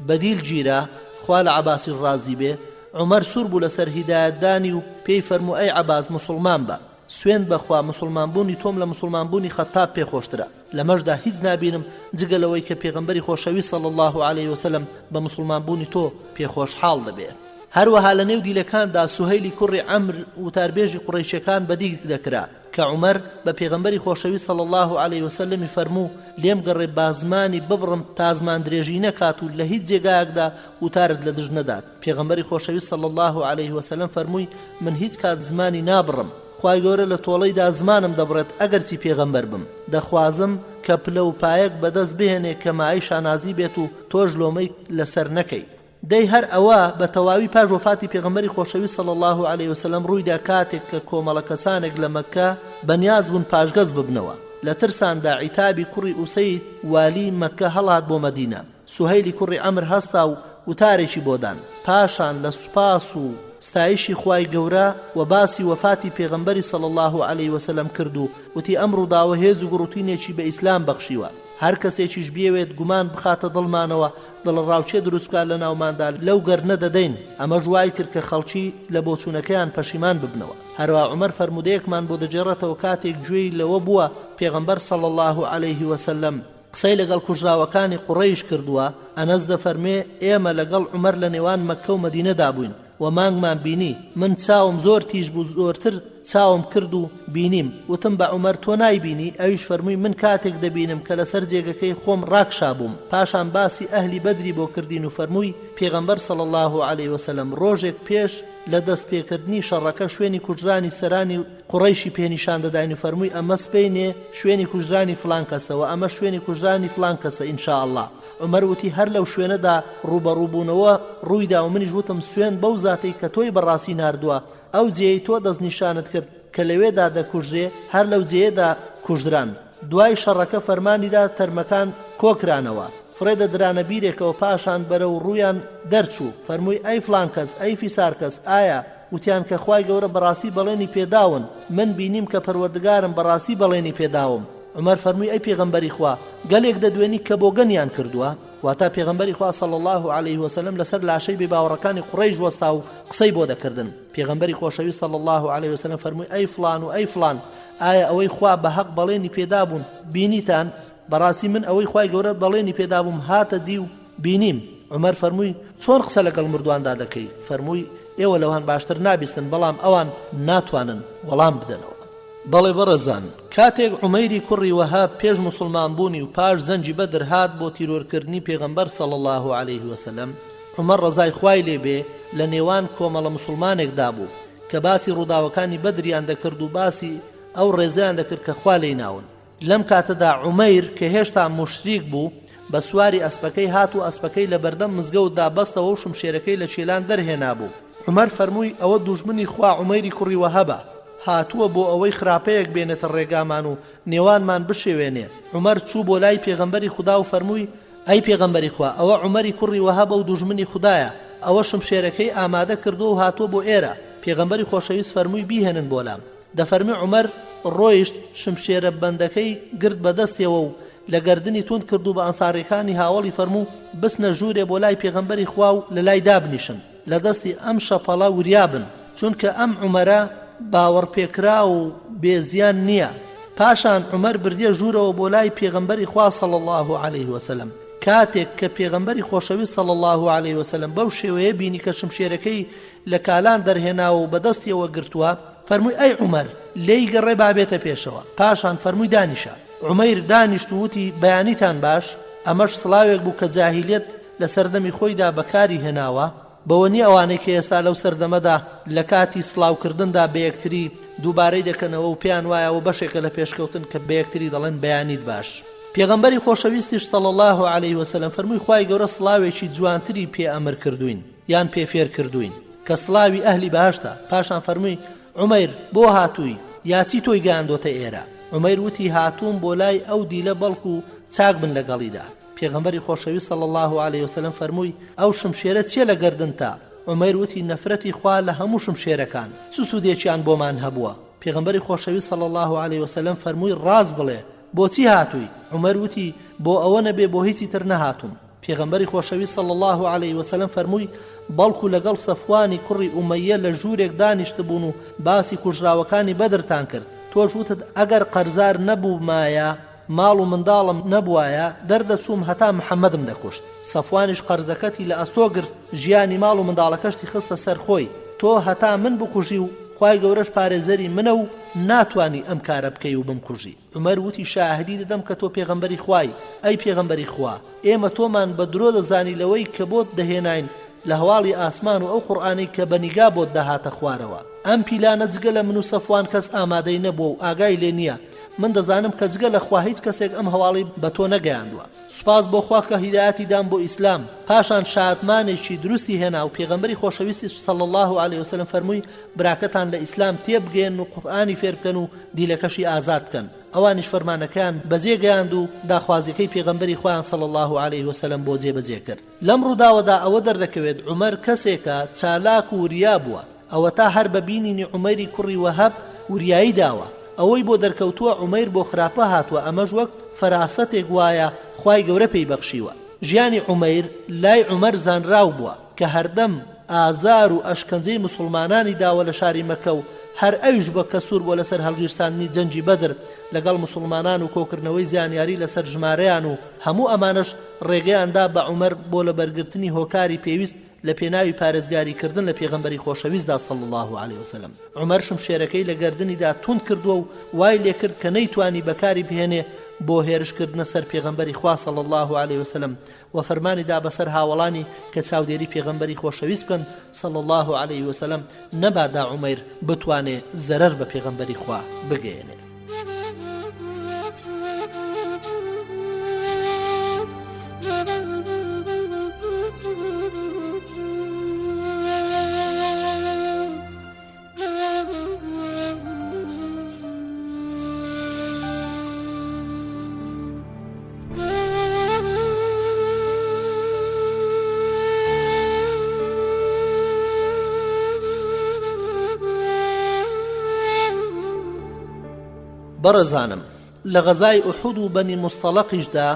بەدیل گیرا خوا لە عەباسی ڕازی بێ، عومەر سوور بوو لەسەر هیدایەتدانی و پێی فەرموو ئەی عەباس مسلمان بە، سوێن بەخوا مسلمانبوونی تۆم لە مسلمانبوونی خەتاب پێخۆشترە. لەمەشدا هیچ نابینم جگەلەوەی کە پێغەمبەری خۆشەوی صلی الله عليه وسلم بە مسلمانبوونی تۆ پێخۆشحاڵ دەبێ. هەروەها لە نێو دیلەکاندا سوهەیلی کوڕی عەمر وتاربێژی قوڕەیشەکان بەدی دەکرا کە عومەر بە پێغەمبەری خۆشەوی صلی الله عليه وسلم فەرموو لێم گەڕێ بازمانی ببڕم تا زمان درێژی نەکات و لە هیچ جێگایەکدا وتارت لە دژ نەدات. پێغەمبەری خۆشەوی صلی الله عليه وسلم فەرمووی من هیچ کات زمانی نابڕم، خوای گەورە لە تۆڵەیدا زمانم دەبڕێت ئەگەرچی پێغەمبەر بم. دەخوازم کە پلە و پایەک بەدەست بهێنێ کە مای شانازی بێت و تۆش لۆمەی لەسەر نەکەی. دەی هەر ئەوە بە تەواوی پاش وفاتی پێغەمبەری خۆشەوی صلی الله عليه وسلم ڕوویدا کاتێک کە کۆمەڵە کەسانێک لە مەککە بەنیاز بوون پاشگەز ببنەوە. لە ترساندا عیتابی کوڕی ئوسەید والی مەککە هەڵهات بۆ مەدینە. سوهەیلی کوڕی عەمر هەستا و وتارێکی بۆدان. پاشان لە سوپاس و ستایشی خوای گەورە و باسی وفاتی پێغەمبەری صلی الله عليه وسلم کرد و وتی ئەم ڕووداوە هێز و گڕوتینێکی بە ئیسلام بەخشیوە. هەر کەسێکیش بێوێت گومان بخاتە دڵمانەوە دڵڕاوچێ دروست بکات لە ناوماندا لەو گەر نەدەدەین. ئەمە ژوای کرد کە خەڵکی لە بۆچوونەکەیان پەشیمان ببنەوە. هەروە عومەر فەرمودەیەکمان بۆ دەجێڕێتەوە کاتێک گوێی لەوە بووە پێغەمبەر صلی الله عليه وسلم قسەی لەگەڵ کوژراوەکانی قوڕەیش کردووە. ئەنەس دەفەرمێ ئێمە لەگەڵ عومەر لە نێوان مەککە و مەدینەدا بووین و مانگمان بینی، من چاوم زۆر تیژ بوو، زۆرتر چاوم کرد و بینیم. وتم بە عومەر تۆ نایبینی؟ ئەویش فەرمووی من کاتێک دەبینم کە لەسەر جێگەکەی خۆم ڕاکشابووم. پاشان باسی ئەهلی بەدری بۆ کردین و فەرمووی پێغەمبەر صلی الله عليه وسلم ڕۆژێک پێش لە دەستپێکردنی شەڕەکە شوێنی کوژرانی سەرانی قوڕەیشی پێنیشان دەداین و فەرمووی ئەمە سپەینێ شوێنی کوژرانی فلان کەسەوە، ئەمە شوێنی کوژرانی فلان کەسە ئینشاء الله. عومەر وتی هەر لەو شوێنەدا ڕوبەڕووبوونەوە ڕوویدا و منیش وتم سوێن بەو زاتەی کە تۆی بەڕاستی ناردووە ئەو جێی تۆ دەستنیشانت کرد کە لەوێدا دەکوژرێ هەر لەو جێیەدا کوژدران. دوای شەڕەکە فەرمانیدا تەرمەکان کۆکرانەوە، فرێدە درانە بیرێکەوە، پاشان بەرەو ڕوویان دەرچوو. فەرمووی ئەی فلان کەس، ئەی فیسار کەس، ئایا وتیان کە خوای گەورە بەڕاستی بەڵێنی پێداون؟ من بینیم کە پەروەردگارم بەڕاستی بەڵێنی پێداوم. عومەر فەرمووی ئەی پێغەمبەری خوا گەلێک دەدوێنی کە بۆ گەنیان کردووە؟ واتە پێغەمبەری خوا صلی الله عليه وسلم لەسەر لاشەی بێباوەڕەکانی قوڕەیش وەستا و قسەی بۆ دەکردن. پێغەمبەری خۆشەوی صلی الله عليه وسلم فەرمووی ئەی فلان و ئەی فلان، ئایا ئەوەی خوا بە حەق بەڵێنی پێدابوون بینیتان؟ بەڕاستی من ئەوەی خوای گەورە بەڵێنی پێدابووم هاتە دی و بینیم. عومەر فەرمووی چۆن قسە لەگەڵ مردوواندا دەکەی؟ فەرمووی ئێوە لەوان باشتر نابیستن بەڵام ئەوان ناتوانن وەڵام بدەنەوە. بەڵێ بەڕێزان، کاتێک عومەیری کوڕی وەهاب پێش مسلمان بوونی و پاش زەنجی بەدر هات بۆ تیرۆرکردنی پێغەمبەر صلی الله عليه وسلم، عومەر ڕزای خوای لێبێ لە نێوان کۆمەڵە مسلمانێکدا بوو کە باسی ڕووداوەکانی بەدریان دەکرد و باسی ئەو ڕێزەیان دەکرد کە خوا لێی ناون. لەم کاتەدا عومەیر کە هێشتا مشریک بوو بە سواری ئەسپەکەی هات و ئەسپەکەی لە بەردەم مزگەوتدا بەستەوە و شمشێرەکەی لە چێلان دەرهێنا بوو. عومەر فەرمووی ئەوە دوژمنی خوا عومەیری کوڕی وەهەبە، هاتووە بۆ ئەوەی خراپەیەک بێنێتە ڕێگامان و نێوانمان بشێوێنێ. عومەر چوو بۆ لای پێغەمبەری خوددا و فەرمووی ئەی پێغەمبەری خوا ئەوە عومەری کوڕی وەهەبە و دوژمنی خوددایە، ئەوە شمشێرەکەی ئامادە کردو و هاتووە بۆ ئێرە. پێغەمبەری خۆشەویست فەرمووی بیهێنن بۆلام. دەفەرمی عومەر ڕۆیشت شمشێرە بەندەکەی گرت بەدەستێەوە و لە گەردنی تون کردو بە ئەنساریەکانی هاوڵی فەرموو بسنە ژوورێ بۆ لای پێغەمبەری خوا و لە لای دابنیشن لە دەستی ئەم شەپەڵە وریابن، چونکە ئەم عومەرە باوەڕ پێکرا و بێزیان نییە. پاشان عمەر بردیە ژوورەوە بۆ لای پێغەمبەری خوا صلی الله عليه وسلم. کاتێک کە پێغەمبەری خۆشەویست صلی الله عليه وسلم بەو شێوەیە بینی کە شمشێرەکەی لە کالان دەرهێناوە و بەدەستیەوە گرتووە، فەرمووی ئەی عومەر لێی گەڕێ بابێتە پێشەوە. پاشان فەرمووی دانیشە. عومەیر دانیشت و وتی بەیانیتان باش، ئەمەش سڵاوێک بوو کە جاهیلیەت لە سەردەمی خۆیدا بەکاری هێناوە، بەوە نیە ئەوانەی کە ئێستا لەو سەردەمەدا لە کاتی سڵاوکردندا بە یەکتری دووبارەی دەکەنەوە و پێیان وایەوە بەشێکە لە پێشکەوتن کە بە یەکتری دەڵێن بەیانیت باش. پێغەمبەری خۆشەویستیش صلی الله عليه وسلم فەرمووی خوای گەورە سڵاوێکی جوانتری پێ ئەمر کردوین یان پێ فێر کردوین کە سڵاوی ئەهلی بەهەشتە. پاشان فەرمووی عومەیر بۆ هاتووی یاچی تۆی گەیاندۆتە ئێرە؟ عومەیر وتی هاتووم بۆ لای ئەو دیلە بەڵکو و چاک بن لەگەڵیدا. پێغەمبەری خۆشەویست صلی الله عليه وسلم فەرمووی ئەو شمشێرە چیە لە گەردنتا؟ عومەیر وتی نەفرەتی خوا لە هەموو شمشێرەکان، چ سوودێکیان بۆمان هەبووە؟ پێغەمبەری خۆشەویست صلی الله عليه وسلم فەرمووی ڕاست بڵێ بۆچی هاتووی؟ عومەر وتی بۆ ئەوە نەبێ بۆ هیچی تر نەهاتوم. پێغەمبەری خۆشەویست صلی الله عليه وسلم فەرمووی بەڵکو لەگەڵ سەفوانی کوڕی ئومەیە لە ژوورێک دانیشت بوون و باسی کوژراوەکانی بەدرتان کرد، تۆش وتت ئەگەر قەرزار نەبوومایە ماڵ و منداڵم نەبوایە دەردەچووم هەتا محەممەدم دەکوشت. سەفوانیش قەرزەکەتی لە ئەستۆ گرت، ژیانی ماڵ و منداڵەکەشتی خستە سەر خۆی، تۆ هەتا من بکوژی و خوای گەورەش پارێزەری منە و ناتوانی ئەم کارە بکەی و بمکوژی. عومەر وتی شاهدی دەدەم کە تۆ پێغەمبەری خوای. ئەی پێغەمبەری خوا، ئێمە تۆمان بە درۆ دەزانی لەوەی کە بۆت دەهێناین لە هەواڵی ئاسمان و ئەو قورئانەی کە بەنیگا بۆت داهاتە خوارەوە. ئەم پیلانە جگە لە من و سەفوان کەس ئامادەی نەبووە و ئاگای لێ نییە. من دەزانم کە جگە لە خوا هیچ کەسێک ئەم هەواڵی بە تۆ نەگەیاندووە. سوپاس بۆ خوا کە هیدایەتی دام بۆ ئیسلام. پاشان شادمانێکی دروستی هێنا و پێغەمبەری خۆشەویستی صلی الله عليه وسلم فەرمووی براکەتان لە ئیسلام تێبگەێن و قورئانی فێر بکەن و دیلەکەشی ئازاد بکەن. ئەوانیش فەرمانەکەیان بەجێگەیاند و داخوازیەکەی پێغەمبەری خۆیان صلی الله عليه وسلم بۆ جێبەجێ کرد. لەم ڕووداوەدا ئەوە دەردەکەوێت عومەر کەسێکە چالاک و وریا بووە، ئەوە تا هەر بە بینینی عومەری کوڕی وەهەب وریایی داوە. ئەوەی بۆ دەرکەوتووە عومەیر بۆ خراپە هاتووە، ئەمەش وەک فەراستێک وایە خوای گەورە پێی بەخشیوە. ژیانی عومەیر لای عومەر زانراو بووە کە هەردەم ئازار و ئەشکەنجەی مسلمانانی داوە لە شاری مەکە و هەر ئەویش بە کەسوور بۆ لەسەر هەڵگیرساندنی جەنجی بەدر لەگەڵ مسلمانان و کۆکردنەوەی زیانیاری لەسەر ژمارەیان و هەموو ئەمانش ڕێگەیاندا بە عومەر بۆ لە بەرگرتنی هۆکاری پێویست لە پێناوی پارێزگاریکردن لە پێغەمبەری خۆشەویستدا صلی الله عليه وسلم. عومەر شمشێرەکەی لە گەردنیدا توند کردووە و وای لێ کرد کە نەیتوانی بەکاری بهێنێ بۆ هێرشکردنە سەر پێغەمبەری خوا صلی الله عليه وسلم و فەرمانیدا بەسەر هاوڵانی کە چاودێری پێغەمبەری خۆشەویست بکەن صلی الله عليه وسلم نەبادا عومەیر بتوانێ زەرەر بە پێغەمبەری خوا بگەێنێ. بەڕێزانم لە غەزای ئوحود و بەنی مستەڵەقیشدا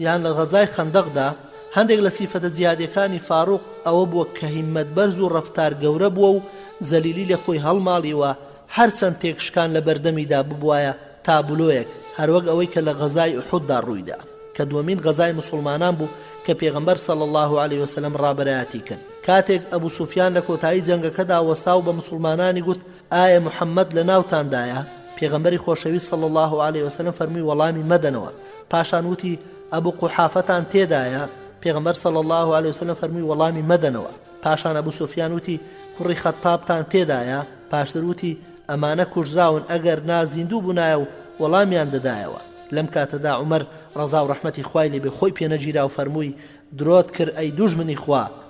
یان لە غەزای خەندەقدا هەندێک لە سیفەتە جیادەکانی فاروق ئەوە بووە کە هیممەت بەرز و ڕەفتار گەورە بووە و زەلیلی لە خۆی هەڵماڵیوە هەرچەند تێکشکان لە بەردەمیدا ببوایە تابلۆیەک هەروەک ئەوەی کە لە غەزای ئوحوددا ڕوویدا کە دووەمین غەزای مسلمانان بوو کە پێغەمبەر صلی الله عليه وسلم ڕابەرایەتی کرد. کاتێک ئەبوو سوفیان لە کۆتایی جەنگەکەدا وەستا و بە مسلمانانی گوت ئایا محەممەد لە ناوتاندایە؟ پێغەمبەری خۆشەویست صلی الله عليه وسلم فەرمووی وەڵامی مەدەنەوە. پاشان وتی ئەبوو قوحافەتان تێدایە؟ پێغەمبەر صلی الله عليه وسلم فەرمووی وەڵامی مەدەنەوە. پاشان ئەبوو سوفیان وتی کوڕی خەتابتان تێدایە؟ پاشتر وتی ئەمانە کوژراون ئەگەر نازیندوو بوونایە و وەڵامیان دەدایەوە. لەم کاتەدا عومەر ڕەزا و ڕەحمەتی خوای لێبێ خۆی پێنەگیرا و فەرمووی درۆت کرد ئەی دوژمنی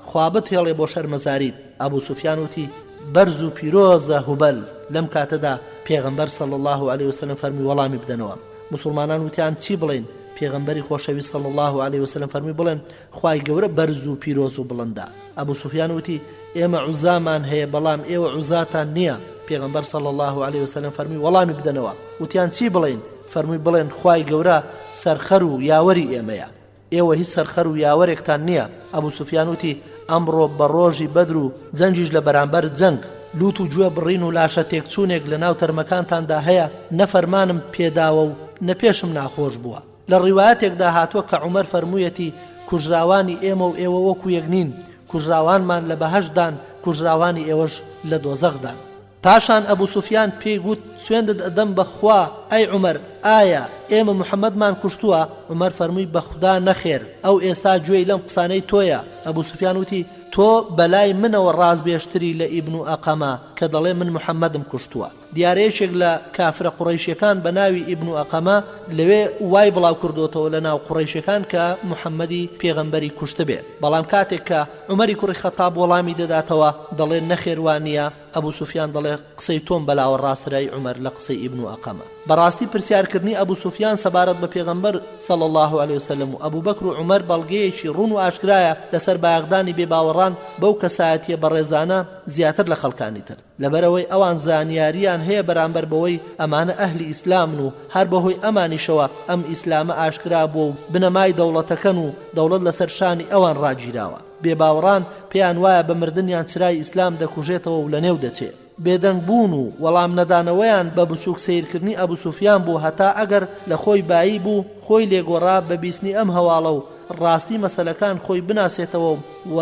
خوا بتهێڵێ بۆ شەرمەزاریت. ئەبوو سوفیان وتی بەرز و پیرۆزە هوبەل. لەم کاتەدا پێغەمبەر صلی الله عليه وسلم فەرمووی وەڵامی بدەنەوە. مسلمانان وتیان چی بڵێن؟ پێغەمبەری خۆشەویست صلی الله عليه وسلم فەرمووی بڵێن خوای گەورە بەرز و پیرۆز و بڵندە. ئەبوو سوفیان وتی ئێمە عوزامان هەیە بەڵام ئێوە عوزاتان نییە. پێغەمبەر صلی الله عليه وسلم فەرمووی وەڵامی بدەنەوە. وتیان چی بڵێن؟ فەرمووی بڵێن خوای گەورە سەرخەر و یاوەری ئێمەیە، ئێوە هیچ سەرخەر و یاوەرێکتان نییە. ئەبوو سوفیان وتی ئەمڕۆ بە ڕۆژی بەدر و جەنجیش لە بەرامبەر جەنگ لوت و گوێ بڕین و لاشە تێکچوونێک لە ناو تەرمەکانتاندا هەیە نەفەرمانم پێداوە و نەپێشم ناخۆش بووە. لە ڕیوایەتێکدا هاتووە کە عومەر فەرموویەتی کوژراوانی ئێمە و ئێوە وەکو یەک نین، کوژراوانمان لە بەهەشتدان، کوژراوانی ئێوەش لە دۆزەخدان. پاشان ئەبوو سوفیان پێی گوت سوێندت ئەدەم بەخوا ئەی عومەر، ئایا ئێمە محەممەدمان کوشتووە؟ عومەر فەرمووی بەخدا نەخێر، ئەو ئێستا گوێی لەم قسانەی تۆیە. ئەبوو سوفیان وتی تۆ بەلای منەوە ڕازبێشتری لە ئیبن و ئەقەما کە دەڵێ من محەممەدم کوشتووە. دیارەیەکێک لە کافرە قوڕەیشیەکان بە ناوی ئیبن و ئەقەما لەوێ وای بڵاو کردوتەوە لە ناو قوڕەیشیەکان کە محەممەدی پێغەمبەری کوشتە بێ. بەڵام کاتێک کە عومەری کوڕی خەتاب وەڵامی دەداتەوە دەڵێ نەخێوانیە، ئەبوو سوفیان دەڵێ قسەی تۆم بەلاوە ڕاسترای عومەر لە قسەی ئیبن و ئەقەما. بەڕاستی پرسیارکردنی ئەبوو سوفیان سەبارەت بە پێغەمبەر صلی الله عليه وسلم و ئەبوو بەکر و عومەر بەڵگەیەکی ڕوون و ئاشکرایە لەسەر بایەخدانی بێباوەڕان بەو کەسایەتیە بەڕێزانە زیاتر لە خەڵکانی تر، لەبەرەوەی ئەوان زانیاریان هەیە بەرامبەر بەوەی ئەمانە ئەهلی ئیسلامن و هەر بەهۆی ئەمانیشەوە ئەم ئیسلامە ئاشکرا بووە و بنەمای دەوڵەتەکەن و دەوڵەت لەسەر شانی ئەوان ڕاگیراوە. بێباوەڕان پێیان وایە بە مردنیان چرای ئیسلام دەکوژێتەوە و لە نێو دەچێت. بێدەنگ بوون و وەڵام نەدانەوەیان بە بچووک سیرکردنی ئەبوو سوفیان بوو، هەتا ئەگەر لە خۆی بایی بوو خۆی لێگۆڕا بە بیستنی ئەم هەواڵە و ڕاستی مەسەلەکان خۆی بناسێتەوە و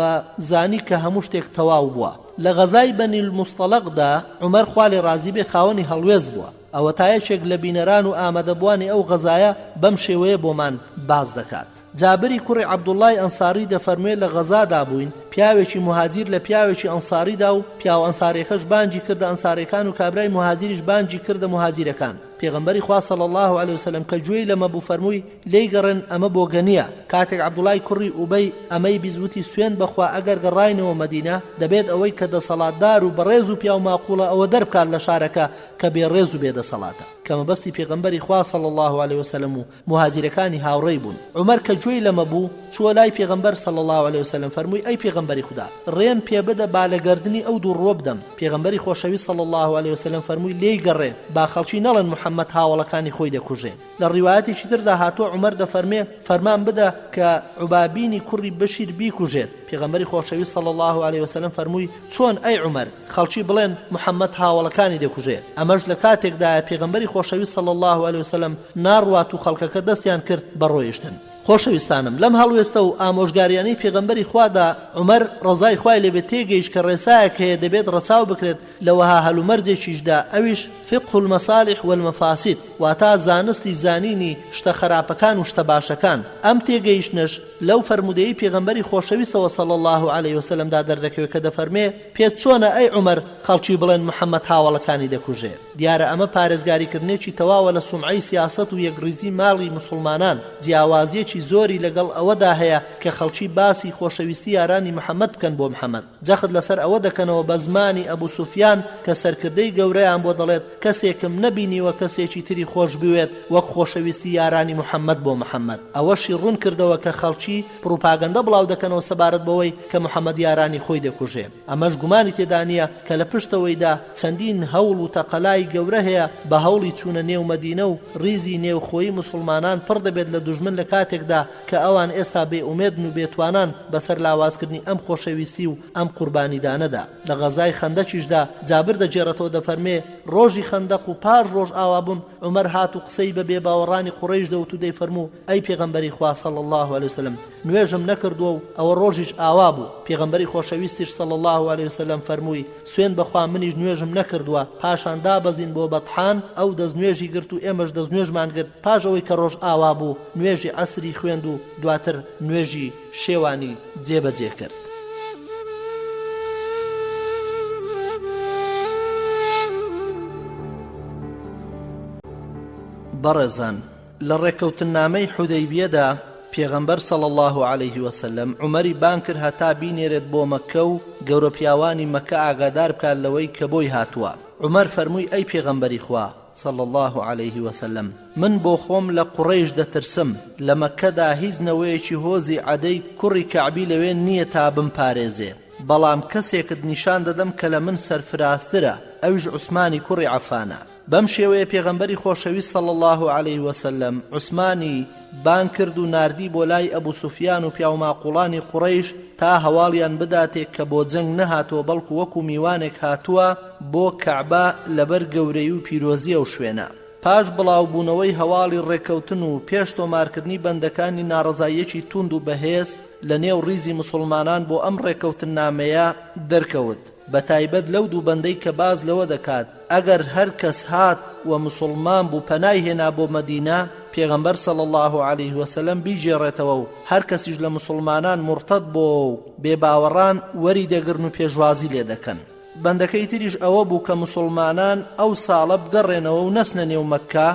زانی کە هەموو شتێک تەواو بووە. لە غەزای بەنی الموستەلەقدا عومەر خوا لێ ڕازی بێ خاوەنی هەڵوێز بووە. ئەوە تایەکێک لە بینەران و ئامادەبوانی ئەو غەزایە بەم شێوەیە بۆمان باز دەکات. جابری کوڕی عەبدوڵڵای ئەنساری دەفەرموێت لە غەزادا بووین، پیاوێکی مهاجیر لە پیاوێکی ئەنساریدا و پیاو ئەنساریەکەش بانگی کردە ئەنساریەکان و کابرای مهاجریش بانگی کردە مهاجیرەکان. پێغەمبەری خوا صلی الله علیه وسلم کە گوێی لەمە بوو فەرمووی لێی گەڕن ئەمە بۆ گەنیە. کاتێک عەبدوڵای کوڕی ئوبەی ئەمەی بیزوتی سوێن بەخوا ئەگەر گەڕاینەوە مەدینە دەبێت ئەوەی کە دەسەڵاتدار و بەڕێز و پیاو ماقوڵە ئەوە دەربکات لە شارەکە کە بێڕێز و بێدەسەڵاتە، کە مەبەستی پێغەمبەری خوا صلی الله علیه وسلم و مهاجیرەکانی هاوڕێی بوون. عومەر کە گوێی لەمە بوو چووە لای پێغەمبەر صلی الله علیه وسلم فەرمووی ئەی پێغەمبەری خوددا ڕێم پێ بدە با لە گەردنی ئەو دوو ڕۆ بدەم. پێغەمبەری خۆشەوی صلی الله علیه وسلم فەرمووی لێی گەڕێ با خەڵکی نەڵێن محەممەد هاوڵەکانی خۆی دەکوژێن. لە ڕیوایەتێکی تردا هاتووە عومەر دەفەرمێ فەرمان بدە کە عوبابینی کوڕی بەشیر بیکوژێت. پێغەمبەری خۆشەوی صلی الله علیه وسلم فەرمووی چۆن ئەی عومەر خەڵکی بڵێن محەممەد هاوڵەکانی دەکوژێت؟ ئەمەش لە کاتێکدا پێغەمبەری خۆشەوی صلی الله علیه وسلم ناڕوات و خەڵکەکە دەستیان کرد بە ڕۆیشتن. خۆشەویستانم لەم هەڵوێستە و ئامۆژگاریانەی پێغەمبەری خوادا عومەر ڕەزای خوای لێبێت تێگەیشت کە ڕێسایەک هەیە دەبێت ڕەچاو بکرێت لەوەها هەلومەرجێکیشدا، ئەویش فقه المەصالح والمەفاسد، واتە زانستی زانینی شتە خراپەکان و شتە باشەکان. ئەم تێگەیشتنش لەو فەرمودەی پێغەمبەری خۆشەویستەوە صلی الله علیه وسلمدا دەردەکەوێت کە دەفەرمێ پێت چۆنە ئەی عومەر خەڵکی بڵێن محەممەد هاوڵەکانی دەکوژێت؟ دیارە ئەمە پارێزگاریکردنێکی تەواوە لە سومعەی سیاسەت و یەکریزی ماڵی مسلمانان، جیاوازیەکی زۆری لەگەڵ ئەوەدا هەیە کە خەڵکی باسی خۆشەویستی یارانی محەممەد بکەن بۆ محەممەد. جەخت لەسەر ئەوە دەکەنەوە بە زمانی ئەبوو سوفیان کە سەرکردەی گەورەیان بۆ دەڵێت کەسێکم نەبینیوە کەسێکی تری خۆش بوێت وەک خۆشەویستی یارانی محەممەد بۆ محەممەد. ئەوەشی ڕوون کردەوە کە خەڵکی پروپاگەندە بڵاو دەکەنەوە سەبارەت بەوەی کە محەممەد یارانی خۆی دەکوژێ. ئەمەش گومانی تێدا نییە کە لە پشتەوەیدا چەندین هەوڵ و تەقەلای گەورە هەیە بە هەوڵی چوونە نێو مەدینە و ریزی نێوخۆیی مسلمانان پڕ دەبێت لە دوژمن لە کاتێکدا کە ئەوان ئێستا بێئومێدن و بێتوانان بەسەر لاوازکردنی ئەم خۆشەویستی و ئەم قوربانیدانەدا. لە غەزای خەندەکیشدا جابر دەجێڕێتەوە دەفەرمێ ڕۆژی خەندەق و پاش ڕۆژ ئاوا بووم عومەر هات و قسەی بە بێباوەڕانی قوڕەیش دەوت و دەیفەرموو ئەی پێغەمبەری خوا صلی الله علیه وسلم نوێژم نەکردووە و ئەوە ڕۆژیش ئاوا بوو. پێغەمبەری خۆشەویستیش صلی الله علیه وسلم فەرمووی سوێن بەخوا منیش نوێژم نەکردووە. پاشان دابەزین بۆ بەتحان ئەو دەستنوێژی گرت و ئێمەش دەستنوێژمان گرت. پاش ئەوەی کە ڕۆژ ئاوا بوو نوێژی عەسری خوێند و دواتر نوێژی شێوانی جێبەجێ کرد. بەڕێزان لە ڕێکەوتنامەی حودەیبیەدا پێغەمبەر صلی الله عليه وسلم عومەری بان کرد هەتا بینێرێت بۆ مەکە و گەورە پیاوانی مەکە ئاگادار بکات لەوەی کە بۆی هاتووە. عومەر فەرمووی ئەی پێغەمبەری خوا صلی الله عليه وسلم من بۆ خۆم لە قوڕەیش دەترسم لە مەکەدا هیچ نەوەیەکی هۆزی عەدەی کوڕی کەعبی لەوێ نییە تا بمپارێزێ، بەڵام کەسێکت نیشان دەدەم کە لە من سەرفراسترە، ئەویش عوسمانی کوڕی عەفانە. بەم شێوەیە پێغەمبەری خۆشەویست صلی الله عليه وسلم عوسمانی بان کرد و ناردی بۆ لای ئەبوو سوفیان و پیاوماقوڵانی قوڕەیش تا هەواڵیان بداتێک کە بۆ جەنگ نەهاتۆ بەڵکو وەکو میوانێک هاتووە بۆ کەعبە لەبەر گەورەی و پیرۆزی ئەو شوێنە. پاش بڵاوبوونەوەی هەواڵی ڕێکەوتن و پێش تۆمارکردنی بەندەکانی ناڕەزاییەکی توند و بەهێز لە نێو ڕیزی مسلمانان بۆ ئەم ڕێکەوتن نامەیە دەرکەوت، بە تایبەت لەو دوو بەندەی کە باز لەوە دەکات ئەگەر هەر کەس هات و مسلمان بوو پەنای هێنا بۆ مەدینە پێغەمبەر صلی الله عليه وسلم بیجێڕێتەوە و هەر کەسیش لە مسلمانان مرتد بۆ و بێباوەڕان وەری دەگرن و پێشوازی لێ دەکەن. بەندەکەی تریش ئەوە بوو کە مسلمانان ئەو ساڵە بگەڕێنەوە و نەسنە نێو مەککە،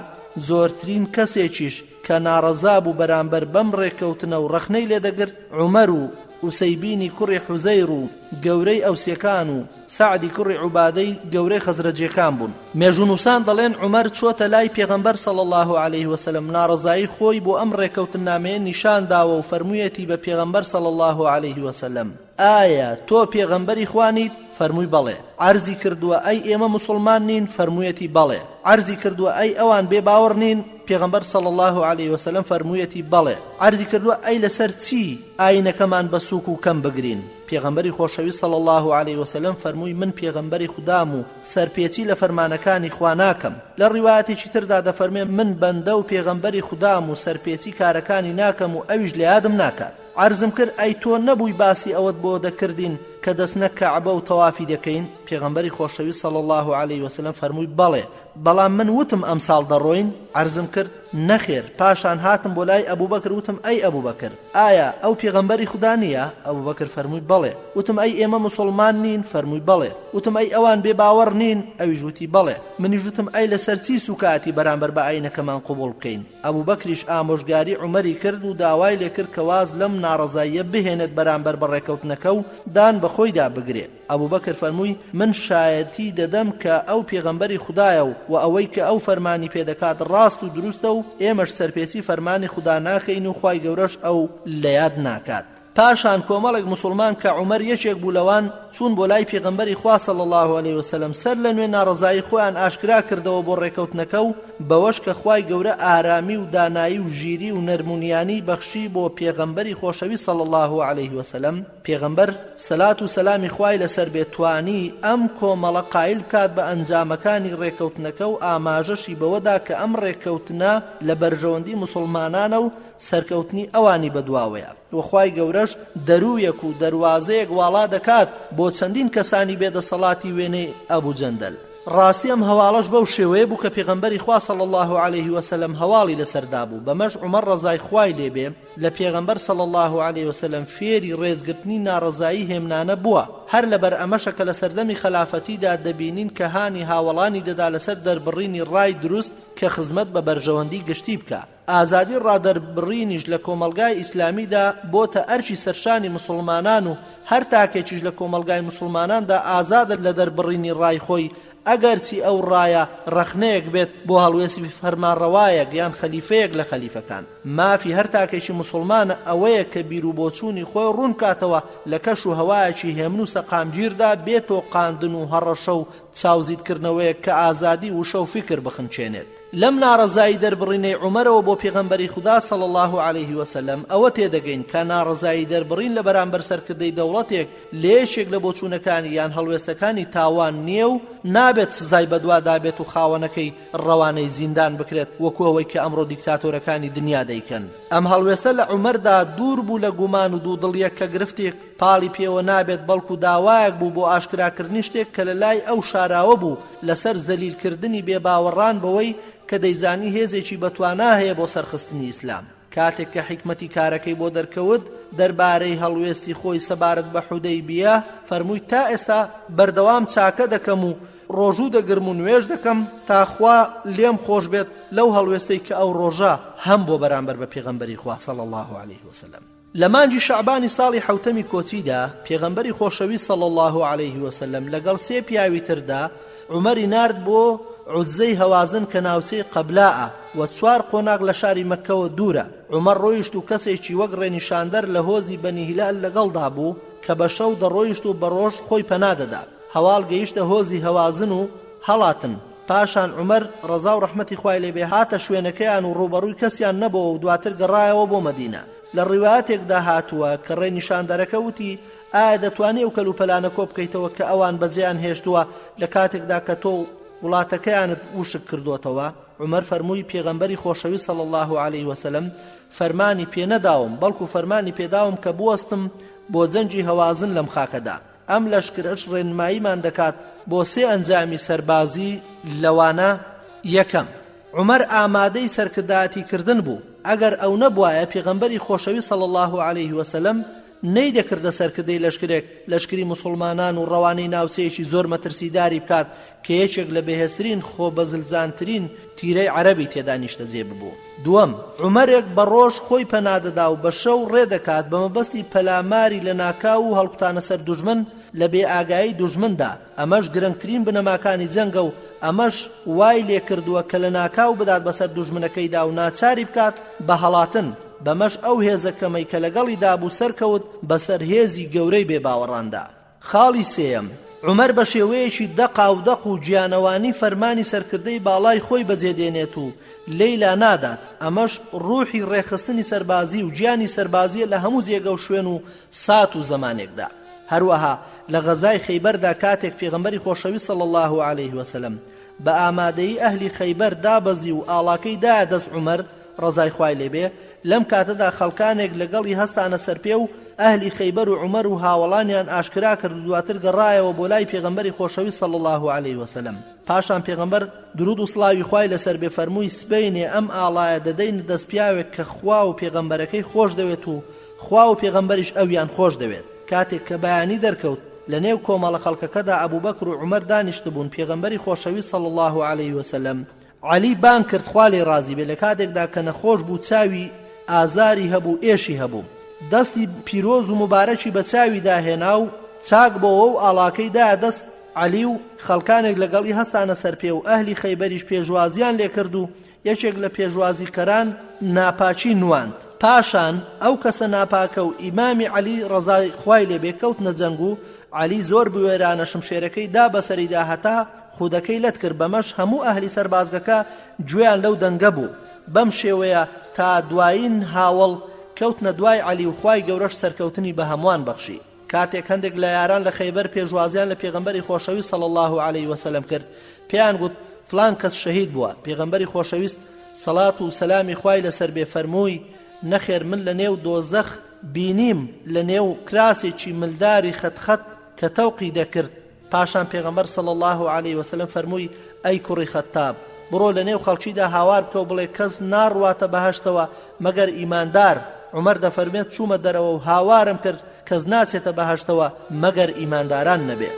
زۆرترین کەسێکیش کە ناڕەزا بوو بەرامبەر بەم ڕێکەوتنە و ڕەخنەی لێ دەگرت عومەر و ئوسەیبینی کوڕی حوزەیر و گەورەی ئەوسیەکان و سعدی کوڕی عوبادەی گەورەی خەزرەجیەکان بوون. مێژونوسان دەڵێن عومەر چۆتە لای پێغەمبەر صلی الله عليه وسلم ناڕەزایی خۆی بۆ ئەم ڕێکەوتن نامەیە نیشان داوە و فەرموویەتی بە پێغەمبەر صلی الله عليه وسلم ئایا تۆ پێغەمبەری خوانیت؟ فەرمووی بەڵێ. عەرزی کردووە ئەی ئێمە مسلمان نین؟ فەرموویەتی بەڵێ. عەرزی کردووە ئەی ئەوان بێ باوەڕ نین؟ پێغەمبەر صلی الله عليه وسلم فەرموویەتی بەڵێ. عەرزی کردووە ئەی لەسەر چی ئاینەکەمان بە سووک و کەم بگرین؟ پێغەمبەری خۆشەویست صلی الله عليه وسلم فەرمووی من پێغەمبەری خودام و سەرپێچی لە فەرمانەکانی خوا ناکەم. لە ڕیوایەتێکی تردا دەفەرمێ من بەندە و پێغەمبەری خودام و سەرپێچی کارەکانی ناکەم و ئەویش لە یادم ناکات. عەرزم کرد ئەی تۆ نەبووی باسی ئەوەت بۆ دەکردین کە دەستنە کەعبە و تەوافی دەکەین؟ پێغەمبەری خۆشەویست صلی الله عليه وسلم فەرمووی بەڵێ، بەڵام من وتم ئەمساڵ دەڕۆین؟ عەرزم کرد نەخێر. پاشان هاتم بۆ لای ئەبوبەکر وتم ئەی ئەبوبەکر ئایا ئەو پێغەمبەری خوددا نییە؟ ئەبوبەکر فەرمووی بەڵێ. وتم ئەی ئێمە مسلمان نین؟ فەرمووی بەڵێ. وتم ئەی ئەوان بێ باوەڕ نین؟ ئەویش وتی بەڵێ. منیش وتم ئەی لەسەر چی سوکاتی بەرامبەر بە ئاینەکەمان قبوڵ بکەین؟ ئەبوبەکریش ئامۆژگاری عومەری کرد و داوای لێ کرد کە واز لەم ناڕەزاییە بهێنێت بەرامبەر بە ڕێکەوتنەکە و دان بەخۆیدا بگرێت. ئەبوبەکر فەرمووی من شایەتی دەدەم کە ئەو پێغەمبەری خوددایە و ئەوەی کە ئەو فەرمانی پێدەکات ڕاست و دروستە و ئێمەش سەرپێچی فەرمانی خوددا ناکەین و خوای گەورەش ئەو لە یاد ناکات. پاشان کۆمەڵێک مسلمان کە عومەر یەکێک بوو لەوان چوون بۆ لای پێغەمبەری خوا صلی الله عليه وسلم سەر لە نوێ ناڕەزایی خۆیان ئاشکرا کردەوە بۆ ڕێکەوتنەکە و بەوەش کە خوای گەورە ئارامی و دانایی و ژیری و نەرمونیانی بەخشی بۆ پێغەمبەری خۆشەویست صلی الله عليه وسلم. پێغەمبەر سەلات و سەلامی خوای لەسەر بێتوانی ئەم کۆمەڵە قایل بکات بە ئەنجامەکانی ڕێکەوتنەکە و ئاماژەشی بەوەدا کە ئەم ڕێکەوتنە لە بەرژەوەندی مسلمانانە و سەرکەوتنی ئەوانی بەدواوەیە وەخوای گەورەش دەرویەک و دەروازەیەک واڵا دەکات بۆ چەندین کەسانی بێدەسەڵاتی وێنەی ئەبوو جەندەل. ڕاستی ئەم هەواڵەش بەو شێوەیە بوو کە پێغەمبەری خوا صلی الله عليه وسلم هەواڵی لەسەردا بوو. بەمەش عومەر ڕەزای خوای لێبێ لە پێغەمبەر صلی الله عليه وسلم فێری ڕێزگرتنی ناڕەزایی هێمنانە بووە. هەر لەبەر ئەمەشە کە لە سەردەمی خەلافەتیدا دەبینین کە هانی هاوڵانی دەدا لەسەر دەربڕینی ڕای دروست کە خزمەت بە بەرژەوەندی گشتی بکە. ئازادی ڕادەربڕینیش لە کۆمەلگای ئیسلامیدا بۆتە ئەرچی سەرشانی مسلمانان و هەر تاکێکیش لە کۆمەلگای مسلماناندا ئازادە لە دەربڕینی ڕای خۆی ئەگەرچی ئەو ڕایە ڕەخنەیەک بێت بۆ هەڵوێستی فەرمانڕەوایەک یان خەلیفەیەک لە خەلیفەکان. مافی هەر تاکێکی مسلمانە ئەوەیە کە بیر و بۆچوونی خۆی ڕوون کاتەوە لە کەش و هەوایەکی هێمن و سەقامگیردا بێتۆ قاندن و هەڕەشە و چاوزیدکردنەوەیە کە ئازادی وشە و فکر بخنچێنێت. لەم ناڕەزایی دەربڕینەی عومەرەوە بۆ پێغەمبەری خوددا صلی الله عليه وسلم ئەوە تێدەگەین کە ناڕەزایی دەربڕین لە بەرامبەر سەرکردەی دەوڵەتێک لێشێک لە بۆچوونەکانی یان هەڵوێستەکانی تاوان نییە و نابێت سزای بەدوادا بێت و خاوەنەکەی ڕەوانەی زیندان بکرێت وەکو ئەوەی کە ئەمڕۆ دیکتاتۆرەکانی دنیا دەیکەن. ئەم هەڵوێستە لە عومەردا دوور بوو لە گومان و دوودڵیەک کە گرفتێک پاڵی پێوە نابێت بەڵکو داوایەک بوو بۆ ئاشکراکردنی شتێک کە لە لای ئەو شاراوە بوو لەسەر زەلیلکردنی بێباوەڕان بەوەی کە دەیزانی هێزێکی بەتوانا هەیە بۆ سەرخستنی ئیسلام. کاتێک کە حیکمەتی کارەکەی بۆ دەرکەوت دەربارەی هەڵوێستی خۆی سەبارەت بە حودەیبیە فەرمووی تا ئێستا بەردەوام چاکە دەکەم و ڕۆژوو دەگرم و نوێژ دەکەم تاخوا لێم خۆش بێت لەو هەڵوێستەی کە ئەو ڕۆژە هەم بۆ بەرامبەر بە پێغەمبەری خوا صلی الله عليه وسلم. لە مانجی شەعبانی ساڵی حەوتەمی کۆچیدا پێغەمبەری خۆشەویست صلی الله عليه وسلم لەگەڵ سێ پیاوی تردا عومەری نارد بۆ عوزەی هەوازن کە ناوچەی قەبلاءە و چوار قۆناغ لە شاری مەککەوە دوورە. عومەر ڕۆیشت و کەسێکی وەک ڕێنیشاندەر لە هۆزی بەنی هیلال لەگەڵدا بوو کە بە شەو دەڕۆیشت و بە ڕۆژ خۆی پەنادەدا. هەواڵ گەیشتە هۆزی هەوازن و هەڵاتن. پاشان عمەر ڕەزا و ڕەحمەتی خوای لێبێ هاتە شوێنەکەیان و ڕوبەڕووی کەسیان نەبووە و دواتر گەڕایەوە بۆ مەدینە. لە ڕیوایەتێکدا هاتووە کە ڕێ نیشاندەرەکە وتی ئایا دەتوانێت ئەو کەلوپەلانە کۆ بکەیتەوە کە ئەوان بەجێیان هێشتووە لە کاتێکدا کە تۆ وڵاتەکەیانت وشک کردوتەوە؟ عمەر فەرمووی پێغەمبەری خۆشەوی صلی الله عليه وسلم فەرمانی پێ نەداوم، بەڵکو فەرمانی پێداوم کە بوەستم بۆ جەنگی هەوازن لەم خاکەدا. ئەم لەشکرەش ڕێنماییمان دەکات بۆ سێ ئەنجامی سەربازی لەوانە. یەکەم، عمەر ئامادەی سەرکردایەتی کردن بوو. ئەگەر ئەو نەبوایە پێغەمبەری خۆشەوی صلی الله عليه وسلم نەیدەکردە سەرکردەی لەشکرێک لەشکری موسڵمانان و ڕەوانەی ناوچەیەکی زۆر مەترسیداری بکات کە یەکێک لە بەهێزترین خۆ بەزلزانترین تیرەی عەرەبی تێدا نیشتەجێ ببوو. دووەم، عومەرێک بە ڕۆژ خۆی پەنادەدا و بە شەو ڕێدەکات بە مەبەستی پەلاماری لە ناکاو و هەڵقوتانە سەر دوژمن لە بێ ئاگایی دوژمندا. ئەمەش گرنگترین بنەماکانی جەنگە و ئەمەش وای لێ کردووە کە لە ناکاو بدات بەسەر دوژمنەکەیدا و ناچاری بکات بە هەڵاتن. بەمەش ئەو هێزەکەمەی کە لەگەڵی دابوو سەرکەوت بەسەر هێزی گەورەی بێباوەڕاندا. خاڵی سێیەم، عمەر بە شێوەیەکی دەق و گیانەوانی فەرمانی سەرکردەی باڵای خۆی بەجێدێنێت و لەیلا نادات. ئەمەش ڕوحی ڕێخستنی سەربازی و گیانی سەربازیە لە هەموو جێگە و شوێن و سات و زەمانێکدا. هەروەها لە غەزای خەیبەردا کاتێک پێغەمبەری خۆشەوی صلی الله عليه وسلم بە ئامادەیی ئەهلی خەیبەر دابەزی و ئاڵاکەی دایە دەست عومەر ڕەزای خوای لێبێ، لەم کاتەدا خەڵکانێک لەگەڵی هەستانە سەرپێ و ئەهلی خەیبەر و عومەر و هاوڵانیان ئاشکرا کرد و دواتر گەڕایەوە بۆ لای پێغەمبەری خۆشەوی صلی الله عليه وسلم. پاشان پێغەمبەر درود و سڵاوی خوای لەسەر بێ فەرمووی سبەینێ ئەم ئاڵایە دەدەین دەست پیاوێک کە خوا و پێغەمبەرەکەی خۆش دەوێت و خوا و پێغەمبەریش ئەویان خۆش دەوێت. کاتێک کە بەیانی دەرکەوت لە نێو کۆمەڵە خەڵکەکەدا ئەبوبەکر و عومەر دانیشتبوون، پێغەمبەری خۆشەوی صلی الله عليه وسلم عەلی بان کرد خوا لێ ڕازی بێ لە کاتێکدا کە نەخۆش بوو، چاوی ئازاری هەبوو، ئێشی هەبوو، دەستی پیرۆز و مبارەکی بە چاوی داهێنا و چاک بۆەوە و ئاڵاکەی دایە دەست عەلی و خەڵکانێک لەگەڵی هەستانە سەرپێ و ئەهلی خەیبەریش پێشوازیان لێ کرد و یەکێک لە پێشوازیکەران ناپاچی نواند. پاشان ئەو کەسە ناپاکە و ئیمامی عەلی ڕەزای خوای لێبێ کەوتنە جەنگ و عەلی زۆر بوێرانە شمشێرەکەی دا بەسەریدا هەتا خودەکەی لەت کرد. بەمەش هەموو ئەهلی سەربازگەکە گوێیان لەو دەنگە بوو. بەم شێوەیە تا دوایین هاوڵ کەوتنە دوای عەلی و خوای گەورەش سەرکەوتنی بە هەمووان بەخشی. کاتێک هەندێک لە یاران لە خەیبەر پێشوازیان لە پێغەمبەری خۆشەویست صلی الله عليه وسلم کرد، پێیان گوت فلان کەس شەهید بووە. پێغەمبەری خۆشەویست سەڵات و سەلامی خوای لەسەر بێ فەرمووی نەخێر من لە نێو دۆزەخ بینیم لە نێو کراسێکی ملداری خەتخەت کە تەوقی دەکرد. پاشان پێغەمبەر صلی الله عليه وسلم فەرمووی ئەی کوڕی خەتاب، بڕۆ لە نێو خەڵکیدا هاوار بکە و بڵێ کەس ناڕواتە بەهەشتەوە مەگەر ئیماندار. عومەر دەفەرمێت چوومە دەرەوە و هاوارم کرد کەس ناچێتە بەهەشتەوە مەگەر ئیمانداران نەبێ.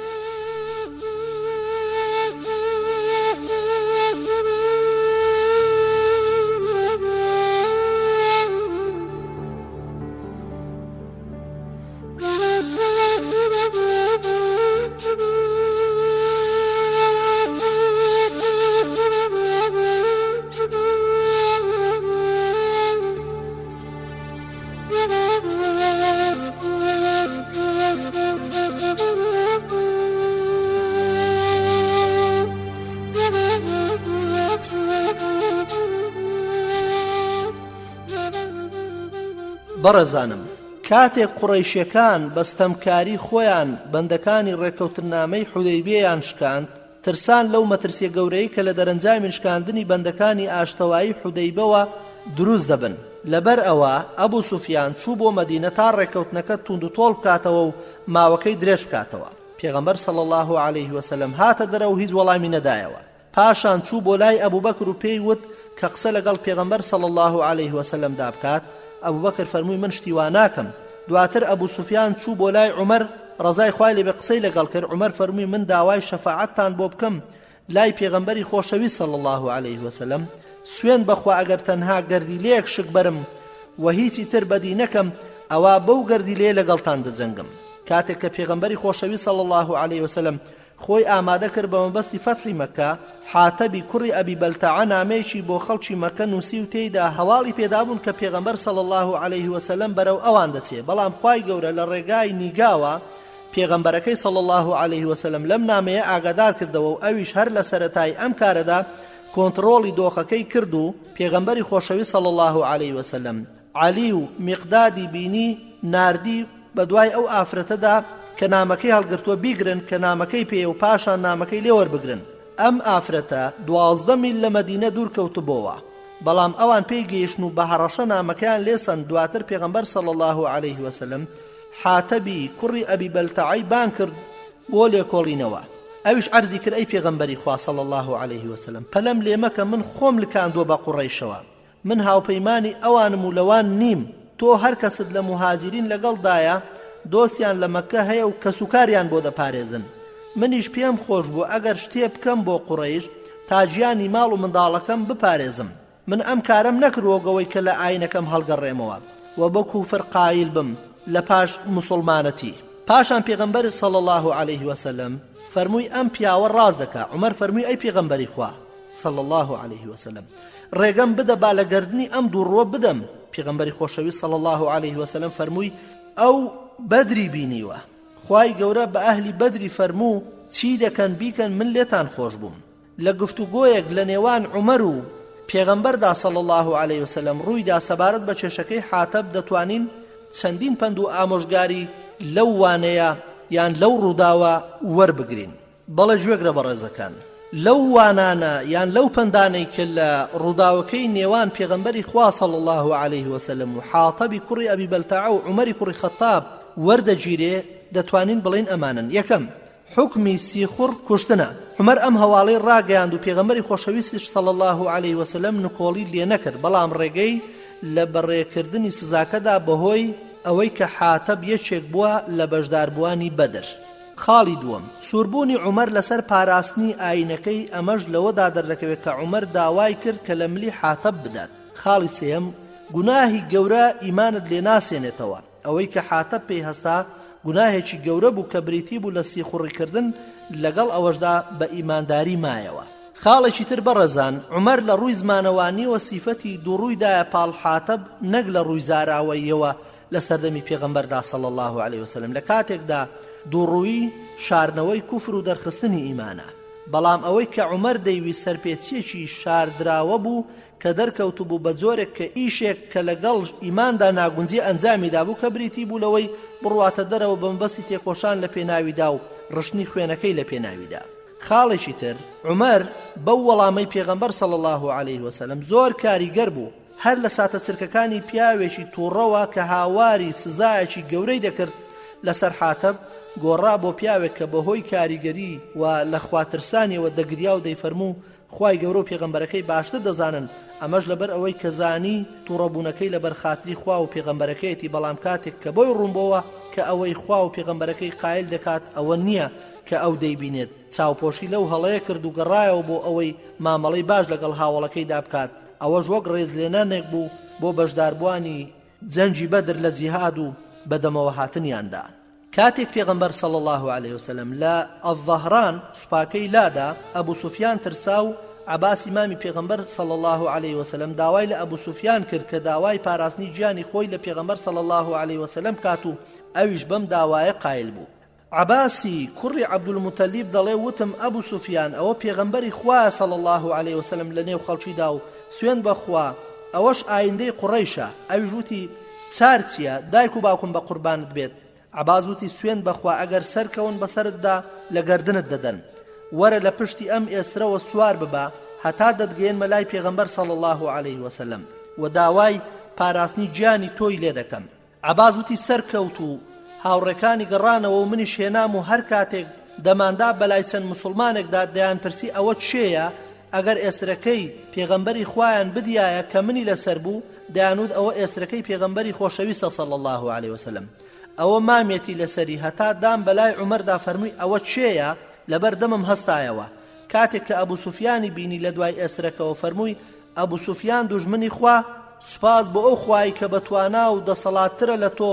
بەڕێزانم، کاتێک قوڕەیشیەکان بەستەمکاری خۆیان بەندەکانی ڕێکەوتنامەی حودەیبیەیان شکاند، ترسان لەو مەترسیە گەورەی کە لە دەرەنجامی شکاندنی بەندەکانی ئاشتەوایی حودەیبەوە دروست دەبن. لەبەر ئەوە ئەبوو سوفیان چوو بۆ مەدینە تا ڕێکەوتنەکە توند و تۆڵ بکاتەوە و ماوەکەی درێژ بکاتەوە. پێغەمبەر صلی الله عليه وسلم هاتە دەرە و هیچ وەڵامی نەدایەوە. پاشان چوو بۆ لای ئەبوبەکر و پێی وت کە قسە لەگەڵ پێغەمبەر صلی الله عليه وسلم دا بکات. ئەبوبەکر فەرمووی من شتی وا ناکەم. دواتر ئەبوو سوفیان چوو بۆ لای عومەر ڕەزای خوای لێبێ قسەی لەگەڵ کرد. عومەر فەرمووی من داوای شەفاعەتتان بۆ بکەم لای پێغەمبەری خۆشەویست صلی الله عليه وسلم. سوێن بەخوا ئەگەر تەنها گەردیلەیەک شک بەرم و هیچی تر بەدی نەکەم ئەوا بەو گەردیلەیە لەگەڵتان دەجەنگم. کاتێک کە پێغەمبەری خۆشەویست صلی الله عليه وسلم خۆی ئامادە کرد بە مەبەستی فەتحی مەکە، حاتەبی کوڕی ئەبی بەلتەعە نامەیەکی بۆ خەڵکی مەکە نووسی و تێیدا هەواڵی پێدابوون کە پێغەمبەر صلی الله عليه وسلم بەرەو ئەوان دەچێت. بەڵام خوای گەورە لە ڕێگای نیگاوە پێغەمبەرەکەی صلی الله عليه وسلم لەم نامەیە ئاگادار کردەوە و ئەویش هەر لە سەرەتای ئەم کارەدا کۆنتڕۆڵی دۆخەکەی کرد و پێغەمبەری خۆشەوی صلی الله عليه وسلم علی و میقدادی بینی ناردی بە دوای ئەو ئافرەتەدا کە نامەکەی هەڵگرتووە بیگرن کە نامەکەی پێ و پاشان نامەکەی لێ وەربگرن. ئەم ئافرەتە 12 میل لە مەدینە دوور کەوتبۆوە، بەڵام ئەوان پێی گەیشتن و بە هەڕەشە نامەکەیان لێسەن. دواتر پێغەمبەر صلی الله عليه وسلم حاتەبی کوڕی ئەبی بەلتەعەی بان کرد بۆ لێکۆڵینەوە. ئەویش عەرزی کرد ئەی پێغەمبەری خوا صلی الله عليه وسلم پەلەم لێمەکە من خۆم لکاندووە بە قوڕەیشەوە، من هاوپەیمانی ئەوانم و لەوان نیم، تۆ هەر کەست لە مهاجرین لەگەڵدایە دۆستیان لە مەککە هەیە و کەسوکاریان بۆ دەپارێزن. منیش پێم خۆش بوو ئەگەر شتێ بکەم بۆ قوڕەیش تا گیانی ماڵ و منداڵەکەم بپارێزم. من ئەم کارم نەکردوەگەوەی کە لە ئاینەکەم هەڵگەڕێمەوە و بە کوفر قایل بم لە پاش مسلمانەتی. پاشان پێغەمبەر صلی الله عليه وسلم فەرمووی ئەم پیاوە ڕاز دەکا. عومەر فەرمووی ئەی پێغەمبەری خوا صلی الله عليه وسلم ڕێگەم بدە با لە گەردنی ئەم دووڕۆ بدەم. پێغەمبەری خۆشەوی صلی الله عليه وسلم فەرمووی ئەو بەدری بینیوە، خوای گەورە بە ئەهلی بەدری فەرموو چی دەکەن بیکەن من لێتان خۆش بووم. لە گفتوگۆیەک لە نێوان عومەر و پێغەمبەردا صلی الله عليه وسلم ڕوویدا سەبارەت بە کێشەکەی حاتەب دەتوانین چەندین پند و ئامۆژگاری لەو وانەیە یان لەو ڕووداوە وەربگرین. بەڵێ گوێگرە بەڕێزەکان، لەو وانانە یان لەو پندانەی کە لە ڕووداوەکەی نێوان پێغەمبەری خوا صلی الله عليه وسلم و حاتەبی کوڕی ئەبی بەلتەعە و عومەری کوڕی خەتاب وەردەگیرێ دەتوانین بڵین ئەمانن. یەکەم، حکمی سیخور کوشتنە. عومەر ئەم هەواڵەی ڕاگەیاند و پێغەمبەری خۆشەویستیش صلی الله عليه وسلم نکۆڵی لێ نەکرد، بەڵام ڕێگەی لە بەڕێکردنی سزاکەدا بەهۆی ئەوەی کە حاتەب یەکێک بووە لە بەشداربووانی بەدر. خاڵی دووەم، سووربوونی عومەر لەسەر پاراستنی ئاینەکەی، ئەمەش لەوەدا دەردەکەوێت کە عومەر داوای کرد کە لە ملی حاتەب بدات. خاڵی سێم، گوناهی گەورە ئیمانت لێ ناسێنێتەوە. ئەوەی کە حاتەب پێی هەستا گوناهێکی گەورە بوو کە بریتی بوو لە سیخوڕیکردن، لەگەڵ ئەوەشدا بە ئیمانداری مایەوە. خاڵێکی تر بەڕێزان، عومەر لە ڕووی زمانەوانی و سیفەتی دووڕوویدایە پاڵ حاتەب نەک لە ڕووی زاراوەیەوە لە سەردەمی پێغەمبەردا صلی الله عليه وسلم. لە کاتێکدا دووڕووی شارنەوەی کوفر و دەرخستنی ئیمانە، بەڵام ئەوەی کە عومەر دەیوی سەرپێچیەکی شاردراوە بوو کە دەرکەوت بوو بە جۆرێک کە ئیشێک کە لەگەڵ ئیماندا ناگونجی ئەنجامیدا بوو کە بریتی بوو لەوەی بڕواتە دەرەوە بەمبەستی تێکۆشان لە پێناویدا و ڕشنی خوێنەکەی لە پێناویدا. خاڵێکی تر، عومەر بەو وەڵامەی پێغەمبەر صلی الله عليه وسلم زۆر کاریگەر بوو، هەر لە ساتە چرکەکانی پیاوێکی تووڕەوە کە هاواری سزایەکی گەورەی دەکرد لەسەر حاتەب گۆڕا بۆ پیاوێک کە بەهۆی کاریگەری و لە خواترسانیەوە دەگریا و دەیفەرموو خوای گەورە و پێغەمبەرەکەی باشتر دەزانن، ئەمەش لەبەر ئەوەی کە زانی تووڕەبوونەکەی لەبەر خاتری خوا و پێغەمبەرەکەیەتی، بەڵام کاتێک کە بۆی ڕوونبەوە کە ئەوەی خوا و پێغەمبەرەکەی قایل دەکات ئەوە نییە کە ئەو دەیبینێت، چاوپۆشی لەو هەڵەیە کرد و گەڕایەوە بۆ ئەوەی مامەڵەی باش لەگەڵ هاوڵەکەیدا بکات. ئەوەش وەک ڕێزلێنانێک بوو بۆ بەشداربووانی جەنگی بەدر لە جیهاد و بەدەمەوە هاتنیاندا. کاتێک پێغەمبەر صلی الله عليه وسلم لە ئەڵظەهران سوپاکەی لادا، ئەبوو سوفیان ترسا و عباس ئیمامی پێغەمبەر صلی الله عليه وسلم داوای لە ئەبوو سوفیان کرد کە داوای پاراستنی گیانی خۆی لە پێغەمبەر صلی الله عليه وسلم کات و ئەویش بەم داوایە قایل بوو. عباسی کوڕی عەبدولموتەلیب دەڵێ وتم ئەبوو سوفیان ئەوە پێغەمبەری خوایە صلی الله عليه وسلم لە نێو خەڵکیدا و سوێن بەخوا ئەوەش ئایندەی قوڕەیشە. ئەویش وتی چار چییە؟ دایک و باوکم بە قوربانت بێت. عباس وتی سوێن بەخوا ئەگەر سەرکەون بەسەرتدا لە گەردنت دەدەن، وەرە لە پشتی ئەم ئێسترەوە سوار ببە هەتا دەتگەێنمە لای پێغەمبەر صلی الله عليه وسلم و داوای پاراستنی گیانی تۆی لێ دەکەم. عباس وتی سەرکەوت و هاوڕێکانی گەڕانەوە و منیش هێنام و هەر کاتێک دەماندا بەلای چەند مسلمانێکدا دەیان پرسی ئەوە چێیە؟ ئەگەر ئێسترەکەی پێغەمبەری خوایان بدیایە کە منی لەسەر بوو، دەیانوت ئەوە ئێسترەکەی پێغەمبەری خۆشەویستە صلی الله عليه وسلم. ئەوە مامێتی لەسەری هەتا دام بەلای عومەردا فەرمووی ئەوە چێیە؟ لەبەر دەمم هەستایەوە. کاتێک کە ئەبوو سوفیانی بینی لە دوای ئێسترەکەەوە فەرمووی ئەبوو سوفیان دوژمنی خوا، سوپاس بۆ ئەو خوای کە بەتوانا و دەسەڵاتترە لە تۆ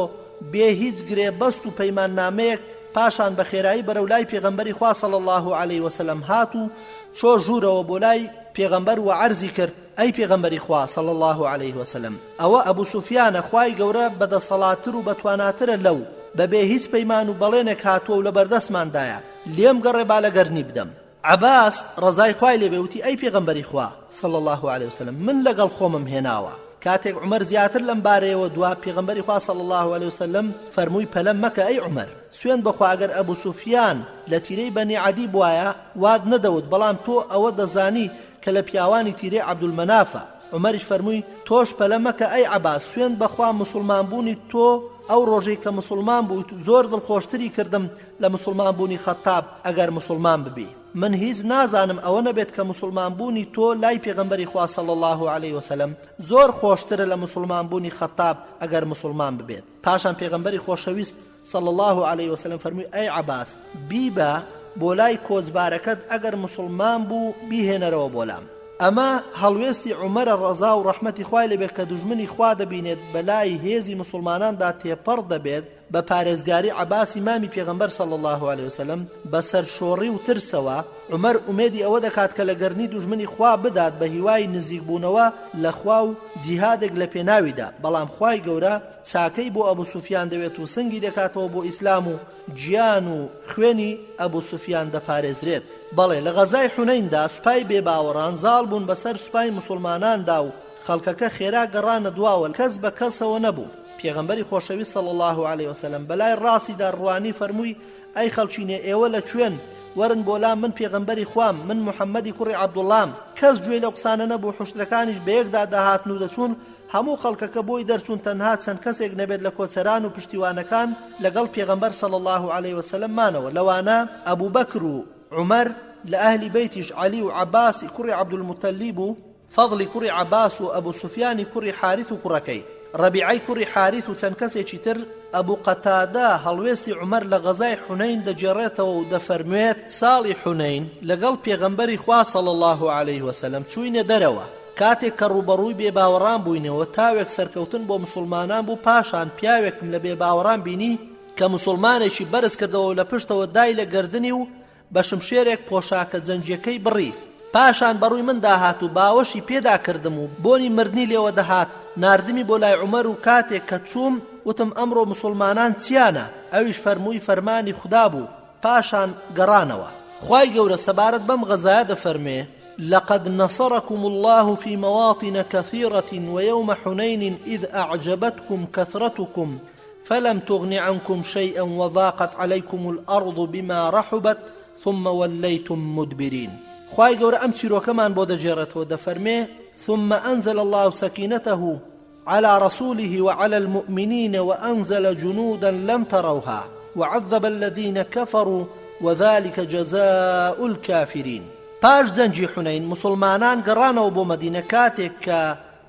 بێ هیچ گرێبەست و پەیمان نامەیەک. پاشان بە خێرایی بەرەو لای پێغەمبەری خوا صلی الله عليه وسلم هات و چۆ ژوورەوە بۆ لای پێغەمبەر و عەرزی کرد ئەی پێغەمبەری خوا صلی الله عليه وسلم ئەوە ئەبوو سوفیانە، خوای گەورە بەدەسەڵاتتر و بەتواناترە لەو بەبێ هیچ پەیمان و بەڵێنێک هاتووە و لە بەردەستماندایە لێم گەڕێ با لە گەرنی بدەم. عباس ڕەزای خوای لێ بێوتی ئەی پێغەمبەری خوا صلی الله عليه وسلم من لەگەڵ خۆمم هێناوە. کاتێک عومەر زیاتر لەم بارەیەوە دوا پێغەمبەری خوا صلی الله عليه وسلم فەرمووی پەلەم مەکە ئەی عومەر، سوێن بەخوا ئەگەر ئەبوو سوفیان لە تیرەی بەنی عەدی بوایە واد نەدەوت، بەڵام تۆ ئەوە دەزانی کە لە پیاوانی تیرەی عەبدولمەنافە. عومەریش فەرمووی تۆش پەلە مەکە ئەی عەباس، سوێن بەخوا مسلمان بوونی تۆ ئەو ڕۆژەی کە مسلمان بوویت زۆر دڵخۆشتری کردم لە مسلمان بوونی خەتاب ئەگەر مسلمان ببی. من هیچ نازانم ئەوە نەبێت کە مسلمان بوونی تۆ لای پێغەمبەری خوا صلی الله عليه وسلم زۆر خۆشترە لە مسلمان بوونی خەتاب ئەگەر مسلمان ببێت. پاشان پێغەمبەری خۆشەویست صلی الله عليه وسلم فەرمووی ئەی عەباس بیبە بۆ لای کۆچبارەکەت ئەگەر مسلمان بوو بیهێنەرەوە بۆ لام. ئەمە هەڵوێستی عومەرە ڕەزا و ڕەحمەتی خوای لێبێت کە دوژمنی خوا دەبینێت بەلای هێزی مسلماناندا تێپەڕ دەبێت بە پارێزگاری عەباسی مامی پێغەمبەر صلی الله عليه وسلم بەسەر شۆڕی و ترسەوە. عومەر ئومێدی ئەوە دەکات کە لە گەرنی دوژمنی خوا بدات بە هیوای نزیک بوونەوە لە خوا و جیهادێک لە پێناویدا، بەڵام خوای گەورە چاکەی بۆ ئەبوو سوفیان دەوێت و سنگی دەکاتەوە بۆ ئیسلام و گیان و خوێنی ئەبوو سوفیان دەپارێزرێت. بەڵێ لە غەزای حونەیندا سوپای بێباوەڕان زاڵ بوون بەسەر سوپای مسلماناندا و خەڵکەکە خێرا گەڕانە دواوە کەس بە کەسەوە نەبوو. پێغەمبەری خۆشەویست صلی الله عليه وسلم بەلای ڕاستیدا ڕوانی فەرمووی ئەی خەڵچینێ ئێوە لە کوێن؟ وەرن بۆ لام، من پێغەمبەری خوام، من محەممەدی کوڕی عەبدوڵڵام. کەس گوێی لەو قسانە نەبوو، حوشتەکانیش بەیەکدا داهاتن و دەچوون، هەموو خەڵکەکە بۆی دەرچوون تەنها چەند کەسێک نەبێت لە کۆچەران و پشتیوانەکان لەگەڵ پێغەمبەر صلی الله عليه وسلم مانەوە. لەوانە ئەبوو بەکر و عومەر لە ئەهلی بەیتیش عەلی و عەباسی کوڕی عەبدولموتەلیب و فەضلی کوڕی عەباس و ئەبوو سوفیانی کوڕی حارث و کوڕەکەی ڕەبیعەی کوڕی حارث و چەند کەسێکی تر. ئەبوو قەتادە هەڵوێستی عومەر لە غەزای حونەین دەجێڕێتەوە و دەفەرموێت ساڵی حونەین لەگەڵ پێغەمبەری خوا صلی الله عليه وسلم چووینە دەرەوە. کاتێک کە ڕوبەڕووی بێباوەڕان بووینەوە تاوێک سەرکەوتن بۆ مسلمانان بوو، پاشان پیاوێکم لە بێباوەڕان بینی کە مسلمانێکی بەرز کردەوە و لە پشتەوە دای لە گردنی و بە شمشێرێک پۆشاکە جەنجیەکەی بڕی. پاشان بەڕووی من داهات و باوەشی پێدا کردم و بۆنی مردنی لێوە دەهات. ناردمی بۆ لای عومەر و کاتێک کە چووم وتم ئەمڕۆ مسلمانان چیانە؟ ئەویش فەرمووی فەرمانی خوددا بوو. پاشان گەڕانەوە. خوای گەورە سەبارەت بەم غەزایە دەفەرمێ لقد نصركم الله في مواطن كثيرة ويوم حنين إذ أعجبتكم كثرتكم فلم تغن عنكم شيئا وضاقت عليكم الأرض بما رحبت ثم وليتم مدبرين. خوای گەورە ئەم چیرۆکەمان بۆ دەجێڕێتەوە دەفەرمێ ثم أنزل الله سكينته على رسوله وعلى المؤمنين وأنزل جنودا لم تروها وعذب الذين كفروا وذلك جزاء الكافرين. پاش جەنجی حونەین مسلمانان گەڕانەوە بۆ مەدینە. کاتێک کە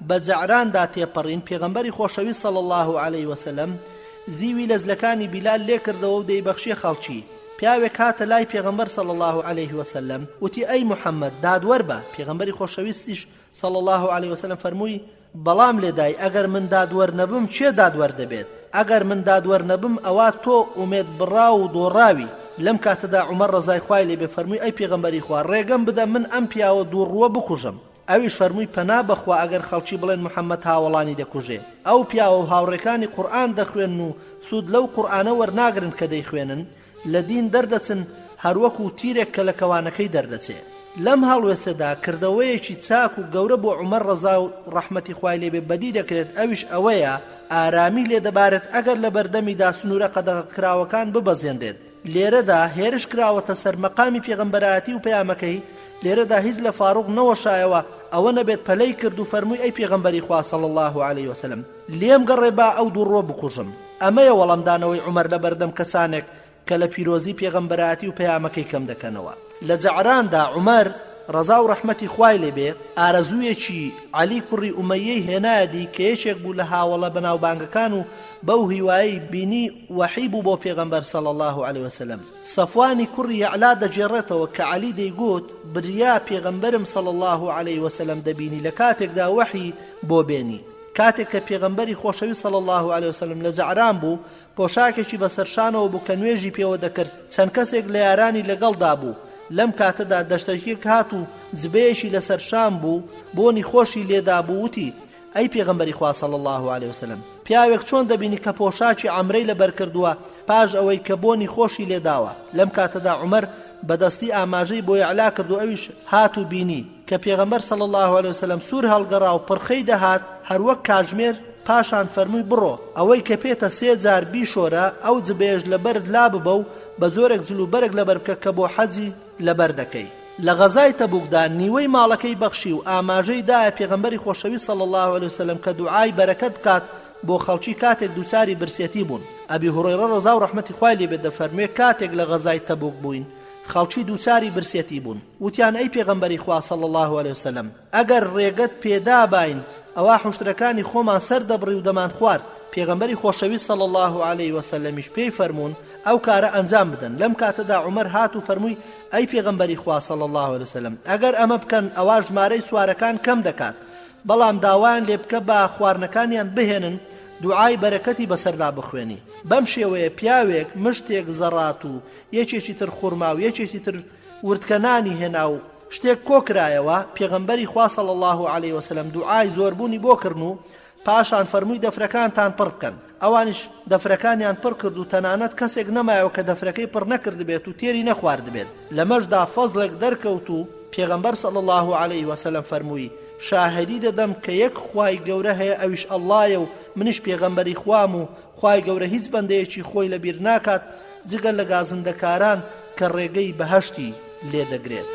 بە جەعراندا تێپەڕین پێغەمبەری خۆشەویست صلی الله عليه وسلم زیوی لەزلەکانی بیلال لێ کردەوە و دەیبەخشیە خەڵکی. پیاوێک هاتە لای پێغەمبەر صلی الله عليه وسلم وتی ئەی محەممەد دادوەر بە. پێغەمبەری خۆشەویستیش صلی الله عليه وسلم فەرمووی بەڵام لێدای ئەگەر من دادوەر نەبم چێ دادوەر دەبێت؟ ئەگەر من دادوەر نەبم ئەوە تۆ ئومێد بڕا و دۆڕاوی. لەم کاتەدا عومەر ڕەزای خوای لێ بێ فەرمووی ئەی پێغەمبەری خوا ڕێگەم بدە من ئەم پیاوە دووڕووە بکوژم. ئەویش فەرمووی پەنا بەخوا ئەگەر خەڵکی بڵێن محەممەد هاوڵانی دەکوژێ. ئەو پیاوە و هاوڕێکانی قورئان دەخوێن و سوود لەو قورئانە وەرناگرن کە دەیخوێنن، لە دین دەردەچن هەروەکو تیرێک کە لە کەوانەکەی دەردەچێت. لەم هەڵوێستەدا کردەوەیەکی چاک و گەورە بۆ عومەر ڕەزا و ڕەحمەتی خوای لێ بێ بەدی دەکرێت. ئەویش ئەوەیە ئارامی لێ دەبارێت ئەگەر لە بەردەمیدا سنوورە قەدەغەکراوەکان ببەزێنرێت. لێرەدا هێرش کراوەتە سەر مەقامی پێغەمبەرایەتی و پەیامەکەی. لێرەدا هیچ لە فاروق نەوەشایەوە ئەوە نەبێت پەلەی کرد و فەرمووی ئەی پێغەمبەری خوا صلی الله عليه وسلم لێم گەڕێ با ئەو دووڕۆ بکوژم. ئەمەیە وەڵامدانەوەی عومەر لە بەردەم کەسانێک کە لە پیرۆزی پێغەمبەرایەتی و پەیامەکەی کەم دەکەنەوە. لە جەعراندا عومەر ڕەزا و ڕەحمەتی خوای لێ بێ ئارەزوویەکی عەلی کوڕی ئومەیەی هێنایەدی کە یەکێک بوو لە هاوڵە بەناوبانگەکان و بەو هیوایی بینی وەحی بوو بۆ پێغەمبەر صلی الله عليه وسلم. سەفوانی کوڕی یەعلا دەجێڕێتەوە کە عەلی دەیگوت بریا پێغەمبەرم صلی الله عليه وسلم دەبینی لە کاتێکدا وەحی بۆ بێنی. کاتێک کە پێغەمبەری خۆشەویست صلی الله عليه وسلم لە جەعران بوو پۆشاکێکی بەسەرشانەوە بوو کە نوێژی پێوە دەکرد. چەند کەسێک لە یارانی لەگەڵدا بوو. لەم کاتەدا دەشتێک هات و جبەیەکی لەسەر شام بوو بۆنی خۆشی لێدا بوو وتی ئەی پێغەمبەری خوا صلی الله عليه وسلم پیاوێک چۆن دەبینی کە پۆشاکی عەمرەی لەبەر کردووە پاش ئەوەی کە بۆنی خۆشی لێداوە. لەم کاتەدا عومەر بەدەستی ئاماژەی بۆ ئیعلا کرد و ئەویش هات و بینی کە پێغەمبەر صلی الله عليه وسلم سوور هەڵگەڕا و پڕخەی دەهات هەروەک کاتژمێر پاشان فەرمووی بڕۆ ئەوەی کە پێتە 3 جار بیشۆرە ئەو جبێژ لەبەرت لا ببە و بە زۆرێک جلوبەرێک لەبەر بکە کە بۆ حەجی لەبەر دەکەی. لە غەزای تەبوکدا نیوەی ماڵەکەی بەخشی و ئاماژەی دایە پێغەمبەری خۆشەویست صلی الله عليه وسلم کە دوعای بەرەکەت بکات بۆ خەڵکی کاتێک دووچاری برسێتی بوون. ئەبی هورەیرە ڕەزا و ڕەحمەتی خوای لێ بێت دەفەرموێ کاتێک لە غەزای تەبوک بووین خەڵکی دووچاری برسێتی بوون وتیان ئەی پێغەمبەری خوا صلی الله عليه وسلم ئەگەر ڕێگەت پێدا باین ئەوە حوشتەکانی خۆمان سەر دەبڕی و دەمان خوارد. پێغەمبەری خۆشەویست صلی الله عليه وسلمیش پێی فەرموون ئەو کارە ئەنجام بدەن. لەم کاتەدا عومەر هات و فەرمووی ئەی پێغەمبەری خوا صلی الله عليه وسلم ئەگەر ئەمە بکەن ئەوە ژمارەی سوارەکان کەم دەکات بەڵام داوایان لێ بکە بە خواردنەکانیان بهێنن دوعای بەرەکەتی بەسەردا بخوێنی. بەم شێوەیە پیاوێک مشتێک زەڕات و یەکێکی تر خوڕما و یەکێکی تر وردکەنانی هێنا و شتێک کۆکرایەوە پێغەمبەری خوا صلی الله عليه وسلم دوعای زۆربوونی بۆ کردن و پاشان فەرمووی دەفرەکانتان پڕ بکەن. ئەوانیش دەفرەکانیان پڕ کرد و تەنانەت کەسێک نەمایەوە کە دەفرەکەی پڕ نەکرد بێت و تێری نەخوارد بێت. لەمەشدا فەزلێک دەرکەوت و پێغەمبەر صلی الله عليه وسلم فەرمووی شاهدی دەدەم کە یەک خوای گەورە هەیە ئەویش ئەڵڵایە و منیش پێغەمبەری خوام و خوای گەورە هیچ بەندەیەکی خۆی لەبیر ناکات جگە لە گازندەکاران کە ڕێگەی بەهەشتی لێ دەگرێت.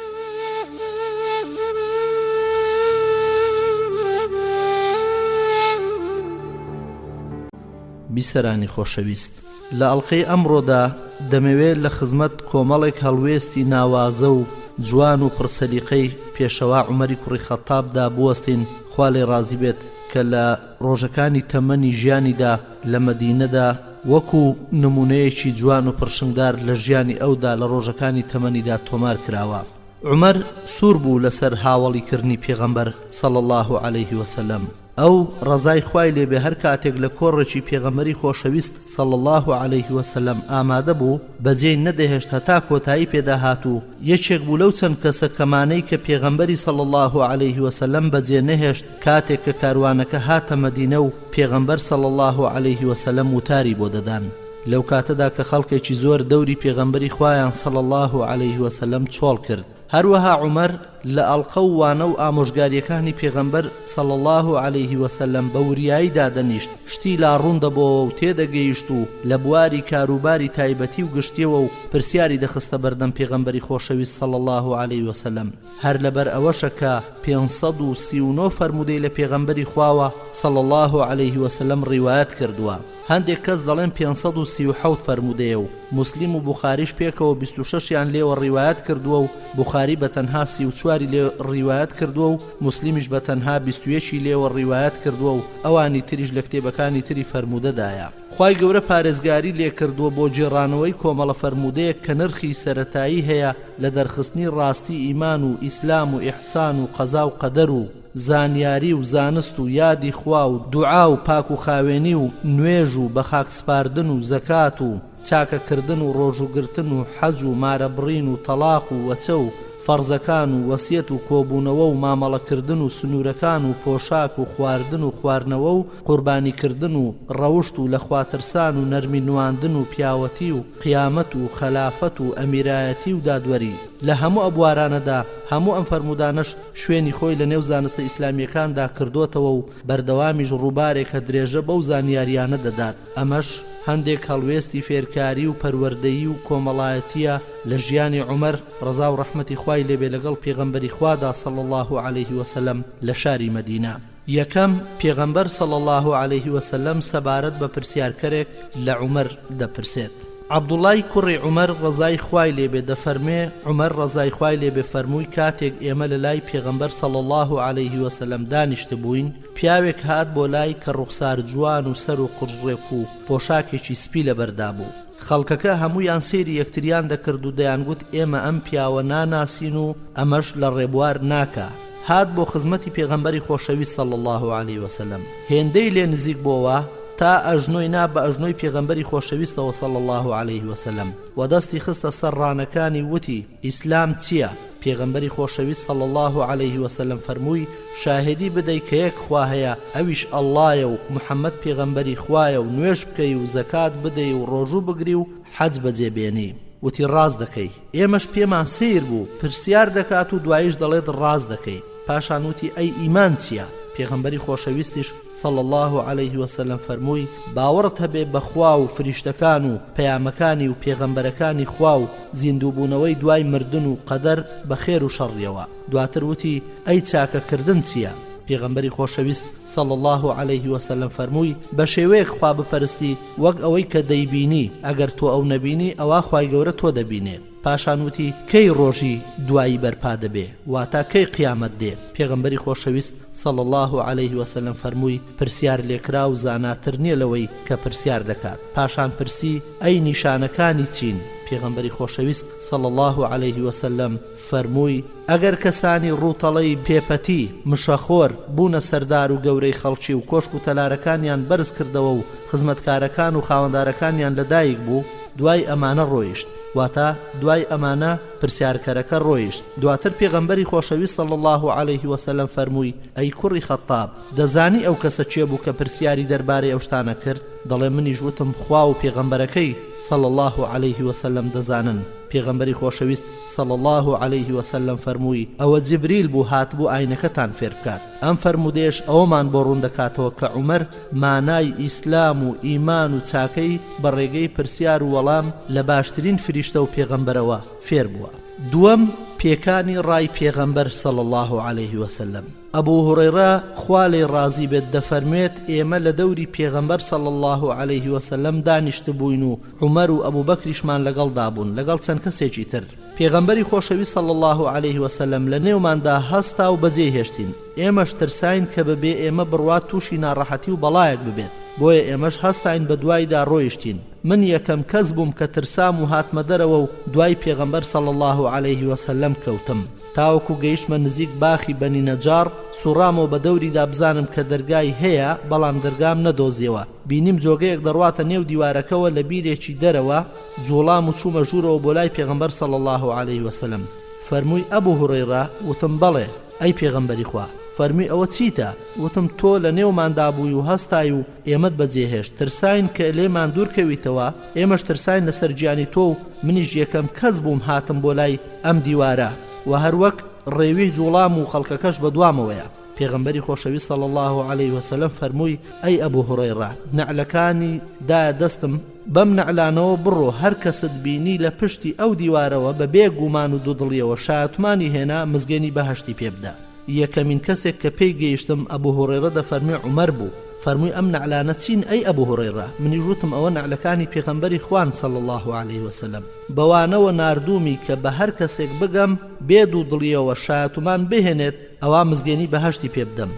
بیسەرانی خۆشەویست لە ئەڵقەی ئەمڕۆدا دەمەوێت لە خزمەت کۆمەڵێک هەڵوێستی ناوازە و جوان و پرسەلیقەی پێشەوا عومەری کوڕی خەتابدا بوەستین خوا لێ ڕازی بێت کە لە ڕۆژەکانی تەمەنی ژیانیدا لە مەدینەدا وەکو نمونەیەکی جوان و پرشنگدار لە ژیانی ئەودا لە ڕۆژەکانی تەمەنیدا تۆمار کراوە. عومەر سوور بوو لەسەر هاوڵیکردنی پێغەمبەر صلی الله عليه وسلم. ئەو ڕەزای خوای لێبێ هەر کاتێک لە کۆڕێکی پێغەمبەری خۆشەویست صلی الله عليه وسلم ئامادە بوو بەجێی نەدەهێشت هەتا کۆتایی پێداهات و یەکێک بوو لەو چەند کەسە کەمانەی کە پێغەمبەری صلی الله عليه وسلم بەجێ نەهێشت کاتێک کە کاروانەکە هاتە مەدینە و پێغەمبەر صلی الله عليه وسلم وتاری بۆ دەدان. لەو کاتەدا کە خەڵکێکی زۆر دەوری پێغەمبەری خوایان صلی الله عليه وسلم چۆڵ کرد. هەروەها عومەر لە ئەڵقە و وانە و ئامۆژگاریەکانی پێغەمبەر صلی الله عليه وسلم بە وریاییدا دەنیشت شتی لا ڕوندەبەوە و تێدەگەیشت و لە بواری کاروباری تایبەتی و گشتیەوە و پرسیاری دەخستە بەردەم پێغەمبەری خۆشەویست صلی الله عليه وسلم. هەر لەبەر ئەوەشە کە 539 فەرمودەی لە پێغەمبەری خواوە صلی الله عليه وسلم ڕیوایەت کردووە. هەندێک کەس دەڵێن 537 فەرمودەیە و موسلیم و بوخاریش پێکەوە 26یان لێوە ڕیوایەت کردووە و بوخاری بە تەنها 34 لێ ڕیوایەت کردووە و موسلیمیش بە تەنها 21 لێوە ڕیوایەت کردووە و ئەوانی تریش لە کتێبەکانی تری فەرمودەدایە. خوای گەورە پارێزگاری لێ کردووە بۆ جێڕانەوەی کۆمەڵە فەرمودەیەک کە نرخی سەرەتایی هەیە لە دەرخستنی ڕاستی ئیمان و ئیسلام و ئیحسان و قەزا و قەدەر و زانیاری و زانست و یادی خوا و دوعا و پاک و خاوێنی و نوێژ و بە خاک سپاردن و زەکات و چاکەکردن و ڕۆژوگرتن و حەج و مارەبڕین و تەلاق و وەچە و فەرزەکان و وەسیەت و کۆبوونەوە و مامەڵەکردن و سنوورەکان و پۆشاک و خواردن و خواردنەوە و قوربانیکردن و ڕەوشت و لە خواترسان و نەرمی نواندن و پیاوەتی و قیامەت و خەلافەت و ئەمیرایەتی و دادوەری. لە هەموو ئەبوارانەدا هەموو ئەم فەرمودانش شوێنی خۆی لە نێو زانستە ئیسلامیەکاندا کردوتەوە و بەردەوامیش ڕووبارێکە درێژە بەو زانیاریانە دەدات. ئەمەش هەندێک هەڵوێستی فێرکاری و پەروەردەیی و کۆمەڵایەتیە لە ژیانی عومەر ڕەزا و ڕەحمەتی خوای لێبێ لەگەڵ پێغەمبەری خوادا صلی الله عليه وسلم لە شاری مەدینە. یەکەم پێغەمبەر صلی الله عليه وسلم سەبارەت بە پرسیارکەرێک لە عومەر دەپرسێت. عەبدوڵای کوڕی عومەر ڕەزای خوای لێبێ دەفەرمێ عومەر ڕەزای خوای لێبێ فەرمووی کاتێک ئێمە لە لای پێغەمبەر صلی الله عليه وسلم دانیشتە بووین پیاوێک هات بۆ لای کە ڕوخسار جوان و سەر و قژڕێک و پۆشاکێکی سپی لەبەردا بوو. خەڵکەکە هەموویان سێری یەکتریان دەکرد و دەیانگوت ئێمە ئەم پیاوە ناناسین و ئەمەش لە ڕێبوار ناکە. هات بۆ خزمەتی پێغەمبەری خۆشەویست صلی الله عليه وسلم هێندەی لێ نزیک بۆوە تا ئەژنۆی نا بە ئەژنۆی پێغەمبەری خۆشەویستەوە صلی الله عليه وسلم و دەستی خستە سەر ڕانەکانی وتی ئیسلام چییە؟ پێغەمبەری خۆشەویست صلی الله عليه وسلم فەرمووی شاهدی بدەی کە یەک خوا هەیە ئەویش ئەڵڵایە و محەممەد پێغەمبەری خوایە و نوێژ بکەی و زەکات بدەی و ڕۆژوو بگری و حەج بەجێبێنی وتی ڕاز دەکەی ئێمەش پێمان سیر بوو پرسیار دەکات و دواییش دەڵێت ڕاز دەکەی پاشان وتی ئەی ئیمان چییە پێغەمبەری خۆشەویستیش صلی الله عليه وسلم فەرمووی باوەڕت هەبێ بەخوا و فریشتەکان و پەیامەکانی و پێغەمبەرەکانی خوا و زیندووبوونەوەی دوای مردن و قەدەر بە خێر و شەڕیەوە دواتر وتی ئەی چاکەکردن چییە پێغەمبەری خۆشەویست صلی الله عليه وسلم فەرمووی بە شێوەیەک خوا بپەرستی وەک ئەوەی کە دەیبینی ئەگەر تۆ ئەو نەبینی ئەوە خوای گەورە تۆ دەبینێ پاشان وتی کەی ڕۆژی دوایی بەرپا دەبێ واتا کەی قیامەت دێ پێغەمبەری خۆشەویست صلی الله عليه وسلم فەرمووی پرسیار لێکرا و زاناتر نییە لەوەی کە پرسیار دەکات پاشان پرسی ئەی نیشانەکانی چین پێغەمبەری خۆشەویست صلی الله عليه وسلم فەرمووی ئەگەر کەسانی ڕووتەڵەی پێپەتی مشەخۆر بوونە سەردار و گەورەی خەڵکی و کۆشک و تەلارەکانیان بەرز کردەوە و خزمەتکارەکان و خاوەندارەکانیان لەدایک بوو دوای ئەمانە ڕۆیشت واتە دوای ئەمانە پرسیارکەرەکە ڕۆیشت دواتر پێغەمبەری خۆشەویست صلی الله عليه وسلم فەرمووی ئەی کوڕی خەتاب دەزانی ئەو کەسە چێ بوو کە پرسیاری دەربارەی ئەو شتانە کرد دەڵێ منیش وتم خوا و پێغەمبەرەکەی صلی الله عليه وسلم دەزانن پێغەمبەری خۆشەویست صلی الله عليه وسلم فەرمووی ئەوە جبریل بوو هاتبوو ئاینەکەتان فێر بکات ئەم فەرمودێش ئەوەمان بۆ ڕوون دەکاتەوە کە عومەر مانای ئیسلام و ئیمان و چاکەی بە ڕێگەی پرسیار و وەڵام لە باشترین فریشتە و پێغەمبەرەوە فێر بووە دووەم پێکانی ڕای پێغەمبەر صلی الله عليه وسلم ئەبوو هورەیرە خوا لێی ڕازی بێت دەفەرمێت ئێمە لە دەوری پێغەمبەر صلی الله عليه وسلم دانیشت بووین و عومەر و ئەبوو بەکریشمان لەگەڵدا بوون لەگەڵ چەند کەسێکی تر پێغەمبەری خۆشەویست صلی الله عليه وسلم لە نێوماندا هەستا و بەجێ هێشتین ئێمەش ترساین کە بەبێ ئێمە بڕوات تووشی ناڕەحەتی و بەڵایەک ببێت بۆیە ئێمەش هەستاین بە دوایدا ڕۆیشتین من یەکەم کەس بووم کە ترسام و هاتمە دەرەوە و دوای پێغەمبەر صلی الله عليه وسلم کەوتم تاوەکو گەیشتمە نزیک باخی بەنی نەجار سوڕامەوە بە دەوریدا بزانم کە دەرگای هەیە بەڵام دەرگام نەدۆزیەوە بینیم جۆگەیەک دەڕواتە نێو دیوارەکەوە لە بیرێکی دەرەوە جوڵام و چوومە ژوورەوە بۆ لای پێغەمبەر صلی الله عليه وسلم فەرمووی ئەبوو هورەیرە وتم بەڵێ ئەی پێغەمبەری خوا فەرمی ئەوە چیتە وتم تۆ لە نێوماندا بووی و هەستای و ئێمەت بەجێهێشت ترساین کە لێمان دوورکەویتەوە ئێمەش ترساین لەسەر گیانی تۆ و منیش یەکەم کەس بووم هاتم بۆ لای ئەم دیوارە و هەروەک ڕێوی جوڵام و خەڵکەکەش بە دوامەوەیە پێغەمبەری خۆشەویست صلی الله عليه وسلم فەرمووی ئەی ئەبوو هورەیرە نەعلەکانی دایە دەستم بەم نەعلانەوە بڕۆ هەر کەست بینی لە پشتی ئەو دیوارەوە بە بێگومان و دوودڵیەوە شایەتمانی هێنا مزگەنی بەهەشتی پێبدا یەکەمین کەسێک کە پێی گەیشتم ئەبوو هورەیرە دەفەرمێ عومەر بوو فەرمووی ئەم نەعلانە چین ئەی ئەبوو هورەیرە منیش وتم ئەوە نەعلەکانی پێغەمبەری خوان صلی الله عليه وسلم بەوانەوە ناردوومی کە بە هەر کەسێک بگەم بێ دوودڵیەوە شایەتمان بهێنێت ئەوە مزگەنی بەهەشتی پێ بدەم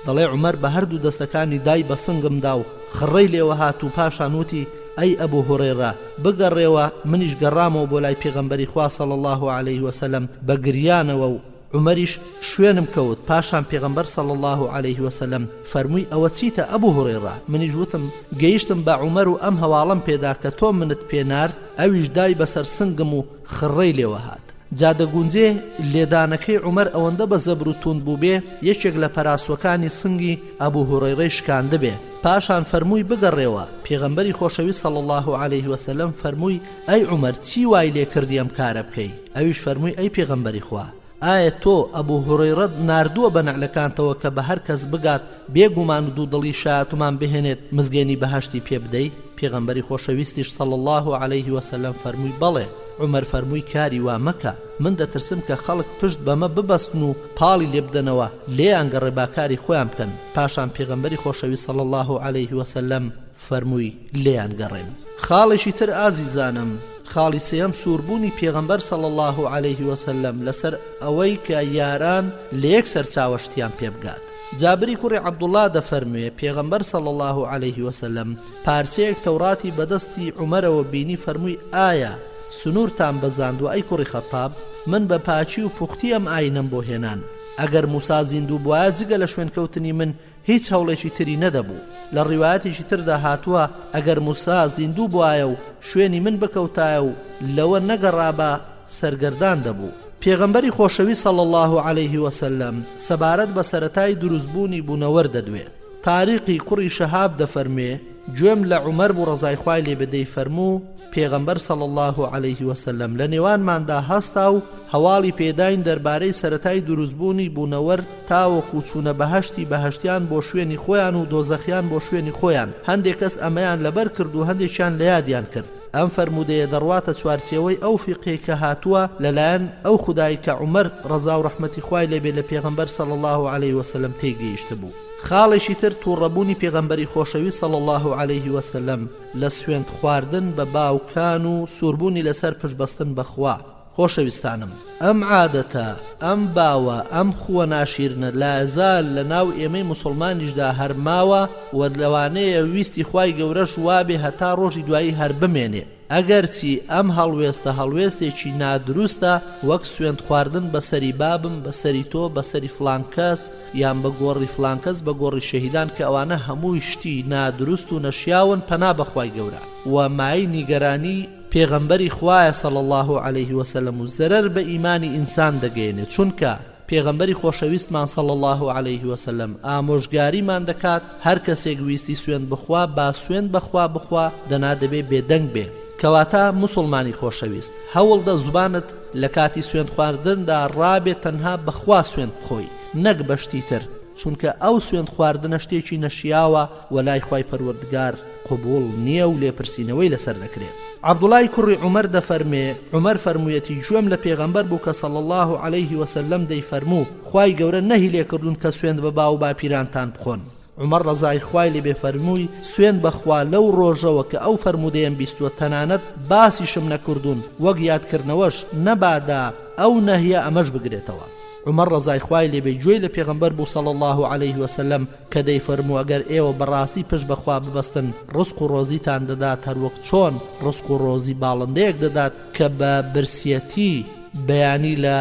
دەڵێ عومەر بە هەردوو دەستەکانی دای بە سنگمدا و خڕەی لێوە هات و پاشان وتی ئەی ئەبوو هورەیرە بگەڕێوە منیش گەڕامەوە بۆ لای پێغەمبەری خوا صلی الله عليه وسلم بە گریانەوە و عومەریش شوێنم کەوت پاشان پێغەمبەر صلی الله عليه وسلم فەرمووی ئەوە چیتە ئەبوو هورەیرە منیش وتم گەیشتم بە عومەر و ئەم هەواڵم پێدا کە تۆ منت پێنارد ئەویش دای بەسەر سنگم و خڕەی لێوە هات جادەگونجێ لێدانەکەی عومەر ئەوەندە بە زەبر و توند بوو بێ یەکێک لە پەراسوەکانی سنگی ئەبوو هورەیرەی شکاندە بێ پاشان فەرمووی بگەڕێوە پێغەمبەری خۆشەویست صلی الله عليه وسلم فەرمووی ئەی عومەر چی وای لێ کردی ئەم کارە بکەی ئەویش فەرمووی ئەی پێغەمبەری خوا ئایا تۆ ئەبوو هورەیرە ناردووە بە نەعلەکانتەوە کە بە هەر کەس بگات بێگومان و دوودڵی شایەتمان بهێنێت مزگەنی بەهەشتی پێ بدەی پێغەمبەری خۆشەویستیش صلی الله عليه وسلم فەرمووی بەڵێ عومەر فەرمووی کاری وا مەکە من دەترسم کە خەڵک پشت بەمە ببەستن و پاڵی لێ بدەنەوە لێیان گەڕێ با کاری خۆیان بکەن پاشان پێغەمبەری خۆشەویست صلی الله عليه وسلم فەرمووی لێیان گەڕێن خاڵێکی تر ئازیزانم خاڵی سێەم سووربوونی پێغەمبەر صلی الله عليه وسلم لەسەر ئەوەی کە یاران لە یەک سەرچاوەشتیان پێ بگات جابری کوڕی عەبدوڵڵا دەفەرموێ پێغەمبەر صلی الله عليه وسلم پارچەیەک تەوراتی بەدەستی عومەرەوە بینی فەرمووی ئایا سنوورتان بەزاندووە ئەی کوڕی خەتاب من بە پاچی و پوختی ئەم ئاینەم بۆ هێنان ئەگەر موسا زیندوو بووایە جگە لە شوێنکەوتنی من هیچ هەوڵێکی تری نەدەبوو لە ڕیوایەتێکی تردا هاتووە ئەگەر موسا زیندوو بووایە و شوێنی من بکەوتایە و لەوە نەگەڕابە سەرگەردان دەبوو پێغەمبەری خۆشەوی صلی الله عليه وسلم سەبارەت بە سەرەتای دروستبوونی بوونەوەر دەدوێ. تاریقی کوڕی شەهاب دەفەرمێ گوێم لە عومەر بوو ڕەزای خوای لێ بێ دەیفەرموو پێغەمبەر صلی الله عليه وسلم لە نێوانماندا هەستا و هەواڵی پێداین دەربارەی سەرەتای دروستبوونی بوونەوەر تاوەکو چوونە بەهەشتی بەهەشتیان بۆ شوێنی خۆیان و دۆزەخیان بۆ شوێنی خۆیان. هەندێک کەس ئەمەیان لەبەر کرد و هەندێکیان لە یادیان کرد. ئەم فەرموودەیە دەڕواتە چوارچێوەی ئەو فیقهی کە هاتووە لەلایەن ئەو خودایی کە عومەر ڕەزا و ڕەحمەتی خوای لێبێ لە پێغەمبەر صلی الله عليه وسلم تێگەیشت بوو. خاڵێکی تر تووڕەبوونی پێغەمبەری خۆشەوی صلی الله عليه وسلم لە سوێند خواردن بە باوکان و سووربوونی لەسەر پشتبەستن بەخوا. خۆشەویستانم، ئەم عادەتە، ئەم باوە، ئەم خووە ناشیرنە لازال لە ناو ئێمەی موسڵمانیشدا هەرماوە و لەوانەیە ویستی خوای گەورەش وابێ هەتا ڕۆژی دوایی هەر بمێنێ. ئەگەرچی ئەم هەڵوێستە هەڵوێستێکی نادروستە وەک سوێند خواردن بەسەری بابم، بەسەری تۆ، بەسەری فلان کەس یان بە گۆڕی فلان کەس، بە گۆڕی شەهیدان کە ئەوانە هەمووی شتی نادروست و نەشیاون پەنا بەخوای گەورە و مای نیگەرانی پێغەمبەری خوایە صلی الله عليه وسلم و زەرەر بە ئیمانی ئینسان دەگەێنێت. چونکە پێغەمبەری خۆشەویستمان صلی الله عليه وسلم ئامۆژگاریمان دەکات هەر کەسێک ویستی سوێند بخوا با سوێند بەخوا بخوا دەنا دەبێ بێدەنگ بێ. کەواتە موسڵمانی خۆشەویست هەوڵدە زوبانت لە کاتی سوێند خواردندا ڕابێت تەنها بەخوا سوێند بخۆی نەک بەشتی تر، چونکە ئەو سوێند خواردنە شتێکی نەشیاوە و لای خوای پەروەردگار قبول نییە و لێپرسینەوەی لەسەر دەکرێت. عەبدوڵای کوڕی عومەر دەفەرمێ عومەر فەرموویەتی گوێم لە پێغەمبەر بوو کە صلی الله عليه وسلم دەیفەرموو خوای گەورە نەهی لێکردوون کە سوێند بە باو باپیرانتان بخۆن. عمر ڕەزای خوای لێ بێ فەرمووی سوێند بەخوا لەو ڕۆژەوە کە ئەو فەرموودەیەم بیستووە تەنانەت باسیشم نەکردوون وەک یادکردنەوەش نەبادا ئەو نەهیە ئەمەش بگرێتەوە. عمر ڕەزای خوای لێ بێ گوێی لە پێغەمبەر بوو صلی الله عليه وسلم کە دەیفەرموو ئەگەر ئێوە بەڕاستی پشت بەخوا ببەستن ڕزق و ڕۆزیتان دەدات هەروەک چۆن ڕزق و ڕۆزی باڵندەیەک دەدات کە بە برسیەتی بەیانی لە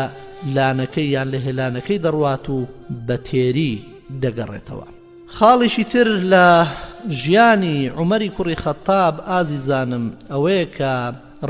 لانەکەی یان لە هێلانەکەی دەڕوات و بە تێری دەگەڕێتەوە. خاڵێکی تر لە ژیانی عومەری کوڕی خەتاب ئازیزانم ئەوەیە کە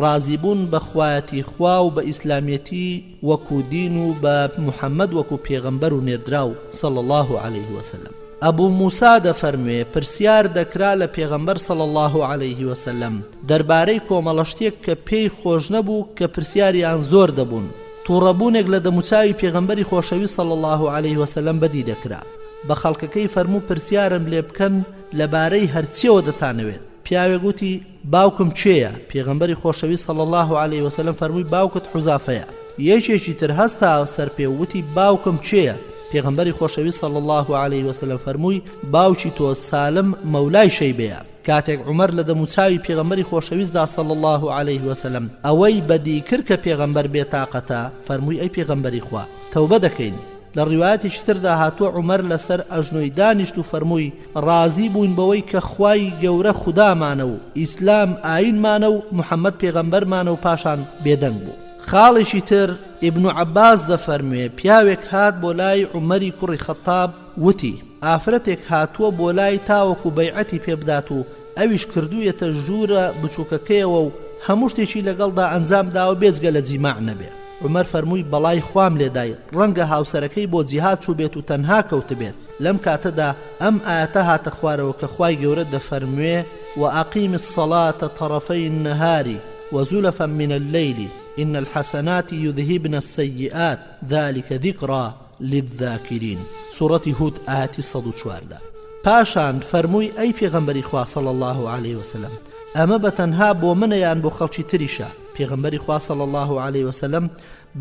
ڕازیبوون بە خوایەتی خوا و بە ئیسلامیەتی وەکو دین و بە محەممەد وەکو پێغەمبەر و نێردراو صلی الله عليه وسلم. ئەبوو موسا دەفەرموێ پرسیار دەکرا لە پێغەمبەر صلی الله عليه وسلم دەربارەی کۆمەڵەشتێک کە پێی خۆش نەبوو کە پرسیاریان زۆر دەبوون. تووڕەبوونێک لە دەموچاوی پێغەمبەری خۆشەوی صلی الله عليه وسلم بەدی دەکرا. بە خەڵکەکەی فەرموو پرسیارم لێ بکەن لەبارەی هەرچیەوە دەتانەوێت. پیاوێک گوتی باوکم کێیە؟ پێغەمبەری خۆشەوی صلی الله عليه وسلم فەرمووی باوکت حوزافەیە. یەکێکی تر هەستا سەر پێ وتی باوکم کێیە؟ پێغەمبەری خۆشەوی صلی الله عليه وسلم فەرمووی باوکی تۆ سالم مەولای شەیبەیە. کاتێک عومەر لە دەموچاوی پێغەمبەری خۆشەویستدا صلی الله عليه وسلم ئەوەی بەدی کرد کە پێغەمبەر بێتاقەتە فەرمووی ئەی پێغەمبەری خوا تەوبە دەکەین. لە ڕیوایەتێکی تردا هاتووە عومەر لەسەر ئەژنۆی دانیشت و فەرمووی ڕازی بووین بەوەی کە خوای گەورە خودامانە و ئیسلام ئاینمانە و محەممەد پێغەمبەرمانە و پاشان بێدەنگ بوو. خاڵێکی تر ئیبن عەباس دەفەرموێ پیاوێک هات بۆ لای عومەری کوڕی خەتاب وتی ئافرەتێک هاتووە بۆ لای تاوەکو بەیعەتی پێبدات و ئەویش کردوویەتە ژوورە بچووکەکەیەوە و هەموو شتێکی لەگەڵدا ئەنجام داوە بێجگە لە جیماع نەبێ. عمر فەرمووی بەڵای خوام لێدای ڕەنگە هاوسەرەکەی بۆ جیهاد چوو بێت و تەنها کەوت بێت. لەم کاتەدا ئەم ئاەتە هاتە خوارەوە کە خوای گەورە دەفەرموێ وأقیم الصلاة طرفي النهار وزلفا من الليل إن الحسنات يذهبن السيئات ذلك ذكرى للذاكرين. سورة هود آية 104. پاشان فەرمووی ئەی پێغەمبەری خوا صلی الله عليه وسلم ئەمە بەتەنها بۆ منەیان بۆ خەڵکی تریشە؟ پێغەمبەری خوا صلی الله عليه وسلم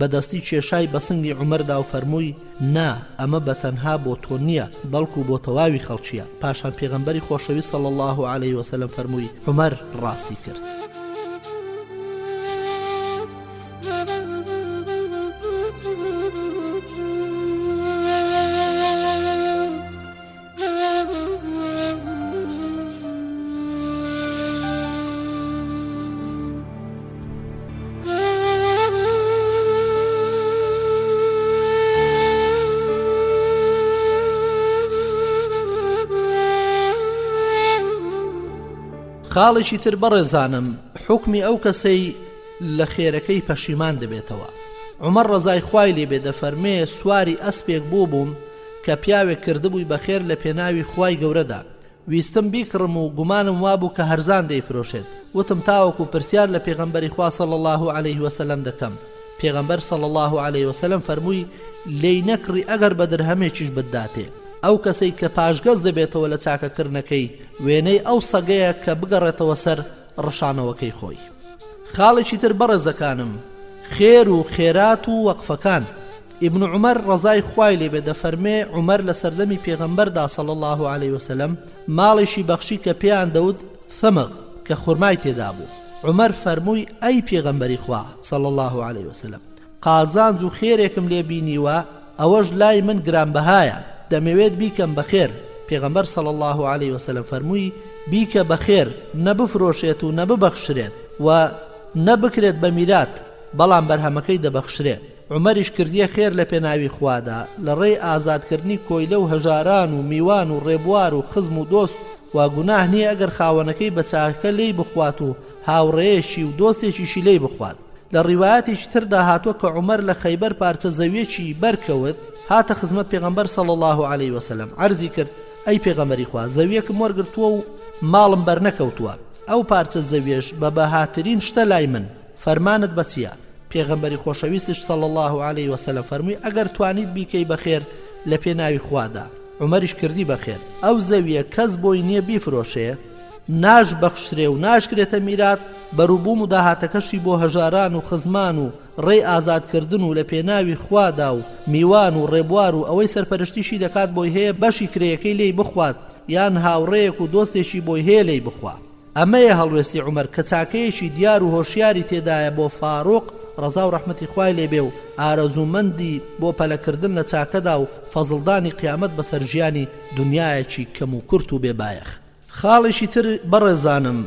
بەدەستی کێشای بەسنگی عومەردا و فەرمووی نا ئەمە بەتەنها بۆ تۆ نییە بەڵکو بۆ تەواوی خەڵکیە. پاشان پێغەمبەری خۆشەوی صلی الله عليه وسلم فەرمووی عومەر ڕاستی کرد. خاڵێکی تر بەڕێزانم حکمی ئەو کەسەی لە خێرەکەی پەشیمان دەبێتەوە. عمەر ڕەزای خوای لێبێ دەفەرمێ سواری ئەسپێک بووبووم کە پیاوێک کردبووی بەخێر لە پێناوی خوای گەورەدا ویستم بیکڕم و گومانم وابوو کە هەرزان دەیفرۆشێت وتم تاوەکو پرسیار لە پێغەمبەری خوا صلی الله عليه وسلم دەکەم پێغەمبەر صلی الله عليه وسلم فەرمووی لێی نەکڕی ئەگەر بە درهەمێکیش بداتێ ئەو کەسەی کە پاشگەز دەبێتەوە لە چاکەکردنەکەی وێنەی ئەو سەگەیە کە بگەڕێتەوە سەر ڕەشانەوەکەی خۆی. خاڵێکی تر بەڕێزەکانم خێر و خێرات و وەقفەکان. ئیبن عومەر ڕەزای خوای لێبێ دەفەرمێ عومەر لە سەردەمی پێغەمبەردا صلی الله عليه وسلم ماڵێکی بەخشی کە پێیان دەوت ثەمغ کە خورمای تێدا بوو. عومەر فەرمووی ئەی پێغەمبەری خوا صلی الله عليه وسلم قازانج و خێرێکم لێ بینیوە ئەوەش لای من گرانبەهایە دەمەوێت بیکەم بەخێر. پێغەمبەر صلی الله عليه وسلم فەرمووی بیکە بەخێر نەبفرۆشێت و نەببەخشرێت و نەبکرێت بە میرات بەڵام بەرهەمەکەی دەبەخشرێت. عومەریش کردیە خێر لە پێناوی خوادا لە ڕێی ئازادکردنی کۆیلە و هەژاران و میوان و ڕێبوار و خزم و دۆست و گوناه نییە ئەگەر خاوەنەکەی بە چاکە لێی بخوات و هاوڕێیەکی و دۆستێکیشی لێی بخوات. لە ڕیوایەتێکی تردا هاتووە کە عومەر لە خەیبەر پارچە زەویەکی بەرکەوت هاتە خزمەت پێغەمبەر صلی الله عليه وسلم عەرزی کرد ئەی پێغەمبەری خوا زەویەکم وەرگرتووە و ماڵم بەرنەکەوتووە ئەو پارچە زەویەش بە بەهاترین شتە لای من فەرمانت بە چییە؟ پێغەمبەری خۆشەویستش صلی الله عليه وسلم فەرمووی ئەگەر توانیت بیکەی بەخێر لە پێناوی خوادا. عومەریش کردی بەخێر. ئەو زەویە کەس بۆی نییە بیفرۆشێ ناش بەخشرێ و ناشکرێتە میرات بەروبووم و داهاتەکەشی بۆ هەژاران و خزمان و ڕێی ئازادکردن و لە پێناوی خوادا و میوان و ڕێبوار و ئەوەی سەرپەرشتیشی دەکات بۆی هەیە بەشی کرێیەکەی لێی بخوات یان هاوڕێیەک و دۆستێکی بۆی هەیە لێی بخوا. ئەمەیە هەڵوێستی عومەر کە چاکەیەکی دیار و هۆشیاری تێدایە بۆ فاڕۆق ڕەزا و ڕەحمەتی خوای لێبێ و ئارەزوومەندی بۆ پەلەکردن لە چاکەدا و فەزڵدانی قیامەت بەسەر ژیانی دنیایەکی کەم و کورت و بێبایەخ. خاڵێکی تر بەڕێزانم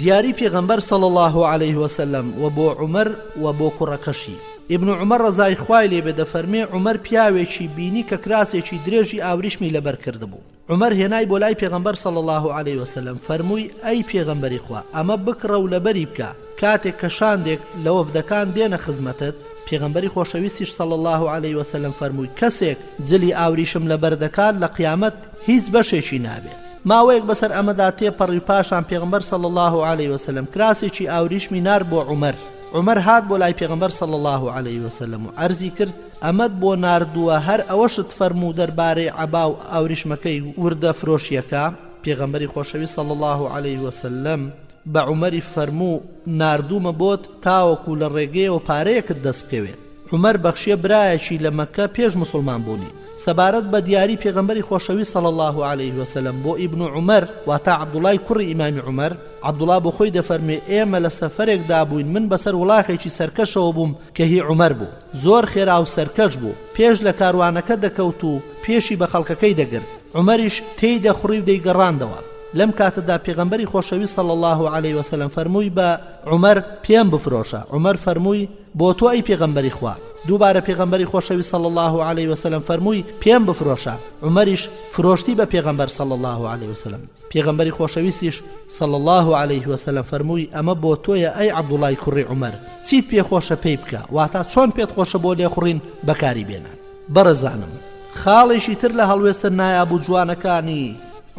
دیاری پێغەمبەر صلی الله عليه وسلم و بۆ عومەر و بۆ کوڕەکەشی. ئیبن عومەر ڕەزای خوای لێبێ دەفەرمێ عومەر پیاوێکی بینی کە کراسێکی درێژی ئاوریشمی لەبەر کردبوو. عومەر هێنای بۆ لای پێغەمبەر صلی الله عليه وسلم فەرمووی ئەی پێغەمبەری خوا ئەمە بکڕە و لەبەری بکە کاتێک کە شاندێک لە وەفدەکان دێنە خزمەتت. پێغەمبەری خۆشەویستیش صلی الله عليه وسلم فەرمووی کەسێک جلی ئاوریشم لەبەر دەکات لە قیامەت هیچ بەشێکی نابێت. ماوەیەک بەسەر ئەمەدا تێپەڕی پاشان پێغەمبەر صلی الله عليه وسلم کراسێکی ئاوریشمی نار بۆ عومەر. عومەر هات بۆ لای پێغەمبەر صلی الله عليه وسلم و عەرزی کرد ئەمەت بۆ ناردووە هەر ئەوەشت فەرموو دەربارەی عەبا و ئاوریشمەکەی وردە فرۆشیەکە. پێغەمبەری خۆشەویست صلی الله عليه وسلم بە عومەری فەرموو ناردوومە بۆت تاوەکو لە ڕێگەیەوە پارەیەکت دەست بکەوێت. عومەر بەخشیە برایەکی لە مەکە پێش مسلمان بوونی. سەبارەت بە دیاری پێغەمبەری خۆشەویست صلی الله عليه وسلم بۆ ئیبن عومەر واتە عەبدوڵای کوڕی ئیمامی عومەر عەبدوڵا بۆ خۆی دەفەرمێ ئێمە لە سەفەرێکدا بووین من بەسەر وڵاغێکی سەرکەشەوە بووم کە هی عومەر بوو زۆر خێرا و سەرکەش بوو پێش لە کاروانەکە دەکەوت و پێشی بە خەڵکەکەی دەگرت عومەریش تێی دەخوڕی و دەیگەڕاندەوە. لەم کاتەدا پێغەمبەری خۆشەویست صلی الله عليه وسلم فەرمووی بە عومەر پێم بفرۆشە. عومەر فەرمووی بۆ تۆ ئەی پێغەمبەری خوا. دووبارە پێغەمبەری خۆشەویست صلی الله عليه وسلم فەرمووی پێم بفرۆشە. عومەریش فرۆشتی بە پێغەمبەر صلی الله عليه وسلم. پێغەمبەری خۆشەویستیش صلی الله عليه وسلم فەرمووی ئەمە بۆ تۆیە ئەی عەبدوڵای کوڕی عومەر چیت پێ خۆشە پێی بکە واتە چۆن پێت خۆشە بۆ لێخوڕین بەکاری بێنە. بەڕێزانم خاڵێکی تر لە هەڵوێستن نایابوو جوانەکانی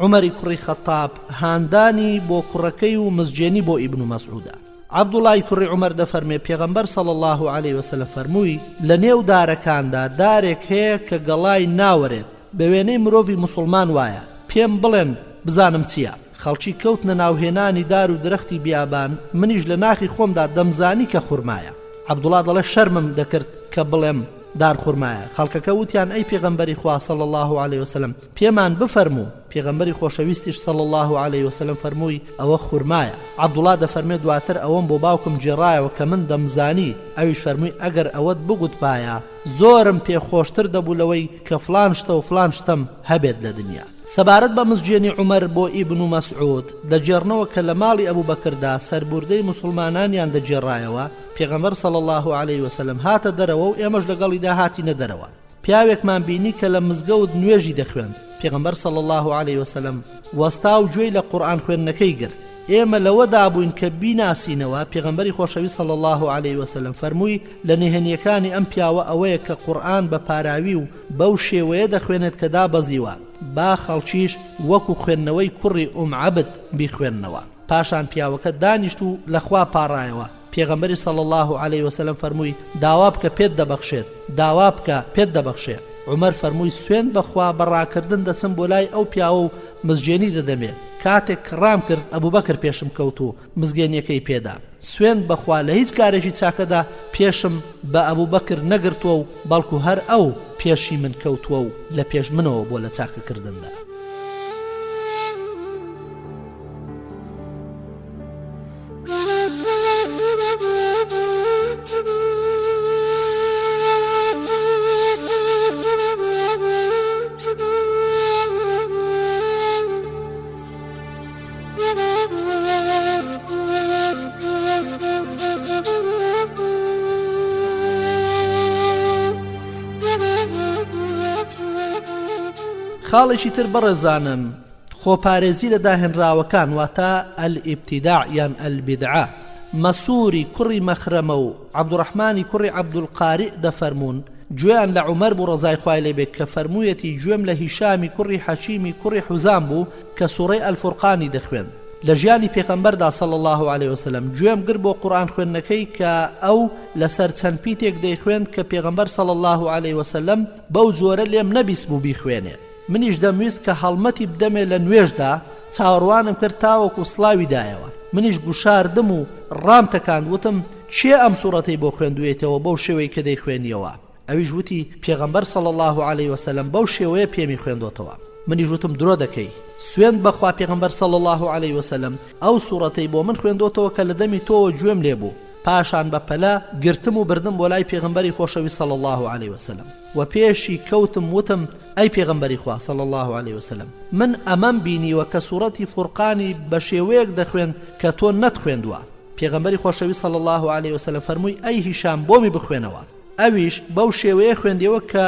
عومەری کوڕی خەتاب هاندانی بۆ کوڕەکەی و مزجێنی بۆ ئیبن مەسعودە. عەبدوڵای کوڕی عومەر دەفەرمێ پێغەمبەر صلی الله عليه وسلم فەرمووی لە نێو دارەکاندا دارێک هەیە کە گەڵای ناوەرێت بە وێنەی مرۆڤی مسلمان وایە پێم بڵێن بزانم چییە. خەڵکی کەوتنە ناوهێنانی دار و درەختی بیابان منیش لە ناخی خۆمدا دەمزانی کە خوورمایە. عەبدوڵا دەڵێ شەرمم دەکرد کە بڵێم دار خوورمایە. خەڵکەکە وتیان ئەی پێغەمبەری خوا صلی الله عليه وسلم پێمان بفەرموو. پێغەمبەری خۆشەویستیش صلی الله عليه وسلم فەرمووی ئەوە خوورمایە. عەبدوڵا دەفەرمێ دواتر ئەوەم بۆ باوکم جێڕایەوە کە من دەمزانی. ئەویش فەرمووی ئەگەر ئەوەت بگوت پایە زۆرم پێ خۆشتر دەبوو لەوەی کە فلان شتە و فلان شتم هەبێت لە دنیا. سەبارەت بە مزجێنی عومەر بۆ ئیبن مەسعود دەجێڕنەوە کە لە ماڵی ئەبوو بەکردا سەربوردەی مسلمانانیان دەجێڕایەوە. پێغەمبەر صلی الله عليه وسلم هاتە دەرەوە و ئێمەش لەگەڵیدا هاتینە دەرەوە. پیاوێکمان بینی کە لە مزگەوت نوێژی دەخوێند پێغەمبەر صلی الله عليه وسلم وەستا و گوێی لە قورئان خوێندنەکەی گرت. ئێمە لەوەدا بووین کە بیناسینەوە پێغەمبەری خۆشەویست صلی الله عليه وسلم فەرمووی لە نهێنیەکانی ئەم پیاوە ئەوەیە کە قورئان بە پاراوی و بەو شێوەیە دەخوێنێت کە دابەزیوە با خەڵکیش وەکو خوێندنەوەی کوڕی عەبد بیخوێننەوە. پاشان پیاوەکە دانیشت و لەخوا پاڕایەوە. پێغەمبەری صلی الله عليه وسلم فەرمووی داوا بکە پێت دەبەخشێت، داوا بکە پێت دەبەخشێت. عومەر فەرمووی سوێن بەخوا بەڕاکردن دەچم بۆ لای ئەو پیاوە و مزگێنی دەدەمێت. کاتێک کڕام کرد ئەبوبەکر پێشم کەوت و مزگێنیەکەی پێدا. سوێن بەخوا لە هیچ کارێکی چاکەدا پێشم بە ئەبوبەکر نەگرتووە و بەڵکو هەر ئەو پێشی من کەوتووە و لە پێش منەوە بۆ لە چاکەکردندا. خاڵێکی تر بەڕێزانم خۆپارێزی لە داهێنراوەکان واتە ئەلئیبتیداع یان ئەلبیدعە. مەسووری کوڕی مەخرەمە و عەبدوڕەحمانی کوڕی عەبدولقاری دەفەرمون گوێیان لە عومەر بوو ڕەزای خوای لێ بێت کە فەرموویەتی گوێم لە هیشامی کوڕی حەکیمی کوڕی حوزام بوو کە سوورەی ئەلفورقانی دەخوێن. لە ژیانی پێغەمبەردا صلی الله عليه وسلم گوێم گر بۆ قورئان خوێندنەکەی کە ئەو لەسەر چەند پیتێک دەیخوێند کە پێغەمبەر صلی الله عليه وسلم بەو جۆرە لێم نەبیست بوو بیخوێنێ. منیش دەمویست کە هەڵمەتی بدەمێ لە نوێژدا چاوەڕوانم کرد تاوەکو سڵاوی دایەوە. منیش گوشاردم و ڕام تەکاند وتم چێ ئەم سوورەتەی بۆ خوێندوێتەوە بەو شێوەی کە دەیخوێنیەوە؟ ئەویش وتی پێغەمبەر صلی الله عليه وسلم بەو شێوەیە پێمی خوێندوتەوە. منیش وتم درۆ دەکەی، سوێن بەخوا پێغەمبەر صلی الله عليه وسلم ئەو سوورەتەی بۆ من خوێندوتەوە کە لە دەمی تۆوە گوێم لێ بوو. پاشان بە پەلە گرتم و بردم بۆ لای پێغەمبەری خۆشەویست صلی الله عليه وسلم و پێشی کەوتم وتم ئەی پێغەمبەری خوا صلی الله عليه وسلم من ئەمەم بینیوە کە سوورەتی فورقانی بە شێوەیەک دەخوێن کە تۆ نەتخوێندووە. پێغەمبەری خۆشەویست صلی الله عليه وسلم فەرمووی ئەی هیشام بۆمی بخوێنەوە. ئەویش بەو شێوەیە خوێندیەوە کە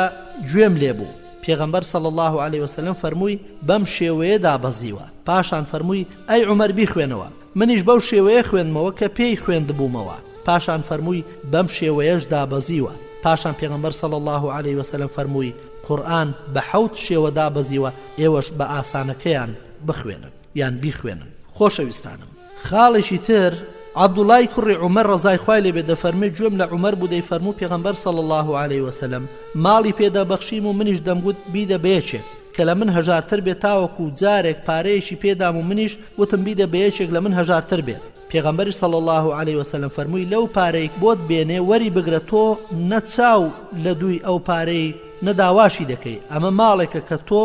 گوێم لێ بوو. پێغەمبەر صلی الله عليه وسلم فەرمووی بەم شێوەیەدا بەزیوە. پاشان فەرمووی ئەی عومەر بیخوێنەوە. منیش بەو شێوەیە خوێندمەوە کە پێی خوێندبوومەوە. پاشان فەرمووی بەم شێوەیەشدا بەزیوە. پاشان پێغەمبەر صلی الله عليه وسلم فەرمووی قورئان بە 7 شێوەدا بەزیوە، ئێوەش بە ئاسانەکەیان بخوێنن یان بیخوێنن. خۆشەویستانم خاڵێکی تر عەبدوڵای کوڕی عومەر ڕەزای خوای لێ بێ دەفەرمێ گوێم لە عومەر بوو دەیفەرموو پێغەمبەر صلی الله عليه وسلم ماڵی پێدا بەخشیم و منیش دەمگوت بیدە بەیەکێک کە لە من هەژارتر بێت تاوەکو جارێک پارەیەکی پێدام و منیش وتم بیدە بەیەکێک لە من هەژارتر بێت. پێغەمبەری صلی الله عليه وسلم فەرمووی لەو پارەیەک بۆت بێنێ وەری بگرە تۆ نەچاو لە دووی ئەو پارەی نەداواشی دەکەی، ئەمە ماڵێکە کە تۆ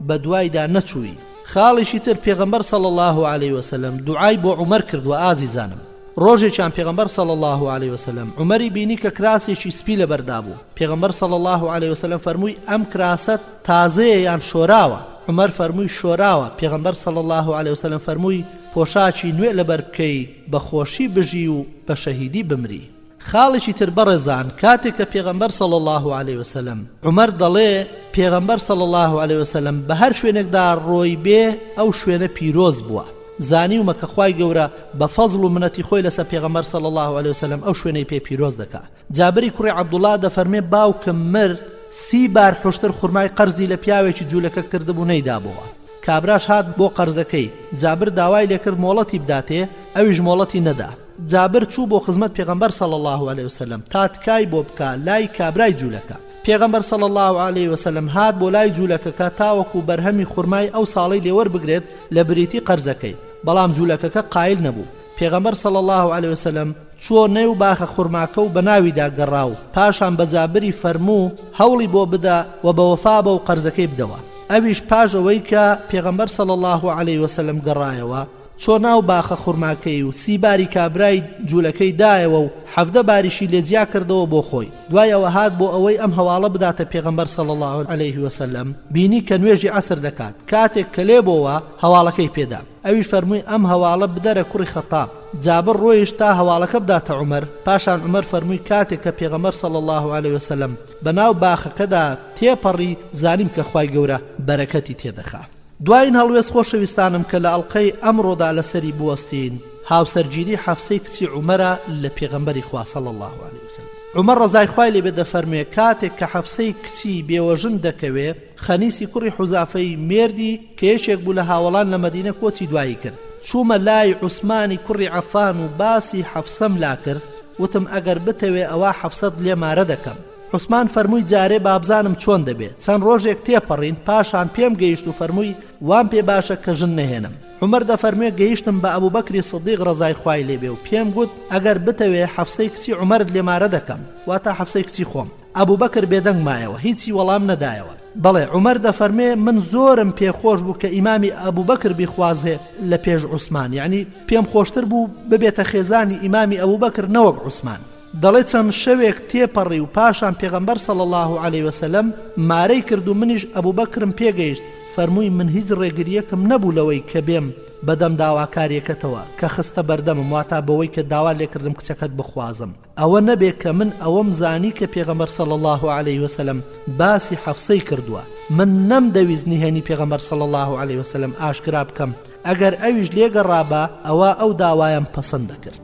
بە دوایدا نەچووی. خاڵێکی تر پێغەمبەر صلی الله عليه وسلم دوعای بۆ عومەر کردووە. ئازیزانم ڕۆژێکیان پێغەمبەر صلی الله عليه وسلم عومەری بینی کە کراسێکی سپی لەبەردا بوو. پێغەمبەر صلی الله عليه وسلم فەرمووی ئەم کراسەت تازەیە یان شۆراوە؟ عومەر فەرمووی شۆراوە. پێغەمبەر صلی الله عليه وسلم فەرمووی پۆشاکی نوێ لەبەر بکەی بە خۆشی بژی و بە شەهیدی بمری. خاڵێکی تر بەڕێزان کاتێک کە پێغەمبەر صلی الله عليه وسلم عومەر دەڵێ پێغەمبەر صلی الله عليه وسلم بە هەر شوێنێکدا ڕۆی بێ ئەو شوێنە پیرۆز بووە. زانی ومە کە خوای گەورە بە فەزڵ و منەتی خۆی لەسەر پێغەمبەر صلی الله عليه وسلم ئەو شوێنەی پێ پیرۆز دەکا. جابری کوڕی عەبدوڵڵا دەفەرمێ باوکم مرد 30 بار خوشتر خورمای قەرزی لە پیاوێکی جوولەکە کردبوو نەیدابەوە. کابراش هات بۆ قەرزەکەی. جابر داوای لێکرد مۆڵەتی بداتێ، ئەویش مۆڵەتی نەدا. جابر چوو بۆ خزمەت پێغەمبەر صلی الله عليه وسلم تا تکای بۆ بکە لای کابرای جوولەکە. پێغەمبەر صلی الله عليه وسلم هات بۆ لای جوولەکەکە تاوەکو بەرهەمی خورمای ئەو ساڵەی لێوەربگرێت لە بریتی قەرزەکەی، بەڵام جوولەکەکە قایل نەبوو. پێغەمبەر صلی الله عليه وسلم چوە نێو باخە خورماکە و بە ناویدا گەڕاو. پاشان بە جابری فەرموو هەوڵی بۆ بدە و بە وەفا بە و قەرزەکەی بدەوە. ئەویش پاش ئەوەی کە پێغەمبەر صلی الله عليه وسلم گەڕایەوە چۆ ناو باخە خوڕماکەی و 30 باری کابرای جوولەکەی دایەوە و 17 باریشی لێجیا کردەوە بۆ خۆی. دوایەوە هات بۆ ئەوەی ئەم هەواڵە بداتە پێغەمبەر صلی الله عليه وسلم. بینی کە نوێژی عەسر دەکات. کاتێک کە لێبەوە هەواڵەکەی پێدا. ئەویش فەرمووی ئەم هەواڵە بدەرە کوڕی خەتاب. جابر ڕۆیش تا هەواڵەکە بداتە عومەر. پاشان عومەر فەرمووی کاتێک کە پێغەمبەر صلی الله عليه وسلم بەناو باخەکەدا تێپەڕی زانیم کە خوای گەورە بەرەکەتی تێدەخا. دوایین هەڵوێست خۆشەویستانم کە لە ئەڵلقەی ئەمڕۆدا لەسەری بوەستین هاوسەرگیری حەفسەی کچی عومەرە لە پێغەمبەری خوا صلی الله عليه وسلم. عومەر ڕەزای خوای لێ بێ دەفەرموێ کاتێک کە حەفسەی کچی بێوەژن دەکەوێ خەنیسی کوڕی حوزافەی مێردی کە یەکێک بوو لە هاوڵان لە مەدینە کۆچی دوایی کرد. چوومە لای عوسمانی کوڕی عەفان و باسی حەفسەم لا کرد. وتم ئەگەر بتەوێ ئەوە حەفسەت لێمارە دەکەم. عوسمان فەرمووی جارێ بابزانم چۆن دەبێت. چەند ڕۆژێک تێپەڕین پاشان پێم گەیشت و فەرمووی وام پێ باشە کە ژن نەهێنم. عومەر دەفەرموێ گەیشتم بە ئەبوبەکری سیدیق ڕەزای خوای لێ بێ و پێم گوت ئەگەر بتەوێ حەفسەی کچی عومەرت لێمارە دەکەم واتە حەفسەی کچی خۆم. ئەبوبەکر بێدەنگ مایەوە هیچی وەڵام نەدایەوە. بەڵێ عومەر دەفەرمێ من زۆرم پێخۆش بوو کە ئیمامی ئەبوبەکر بیخوازهێ لە پێش عوسمان، یعنی پێم خۆشتر بوو ببێتە خێزانی ئیمامی ئەبوبەکر نەوەک عوسمان. دەڵێ چەند شەوێک تێپەڕی و پاشان پێغەمبەر صلی الله عليه وسلم مارەی کرد و منیش ئەبوبەکرم پێگەیشت. فەرمووی من هیچ ڕێگریەکم نەبوو لەوەی کە بێم بەدەم داواکاریەکەتەوە کە خستە بەردەمم واتە بەوەی کە داوا لێکردم کچەکەت بخوازم. ئەوە نەبێ کە من ئەوەم زانی کە پێغەمبەر صلی الله عليه وسلم باسی حەفسەی کردووە. من نەمدەویست نهێنی پێغەمبەر صلی الله عليه وسلم ئاشکرا بکەم. ئەگەر ئەویش لێگەڕابە ئەوە ئەو داوایان پەسەند دەکرد.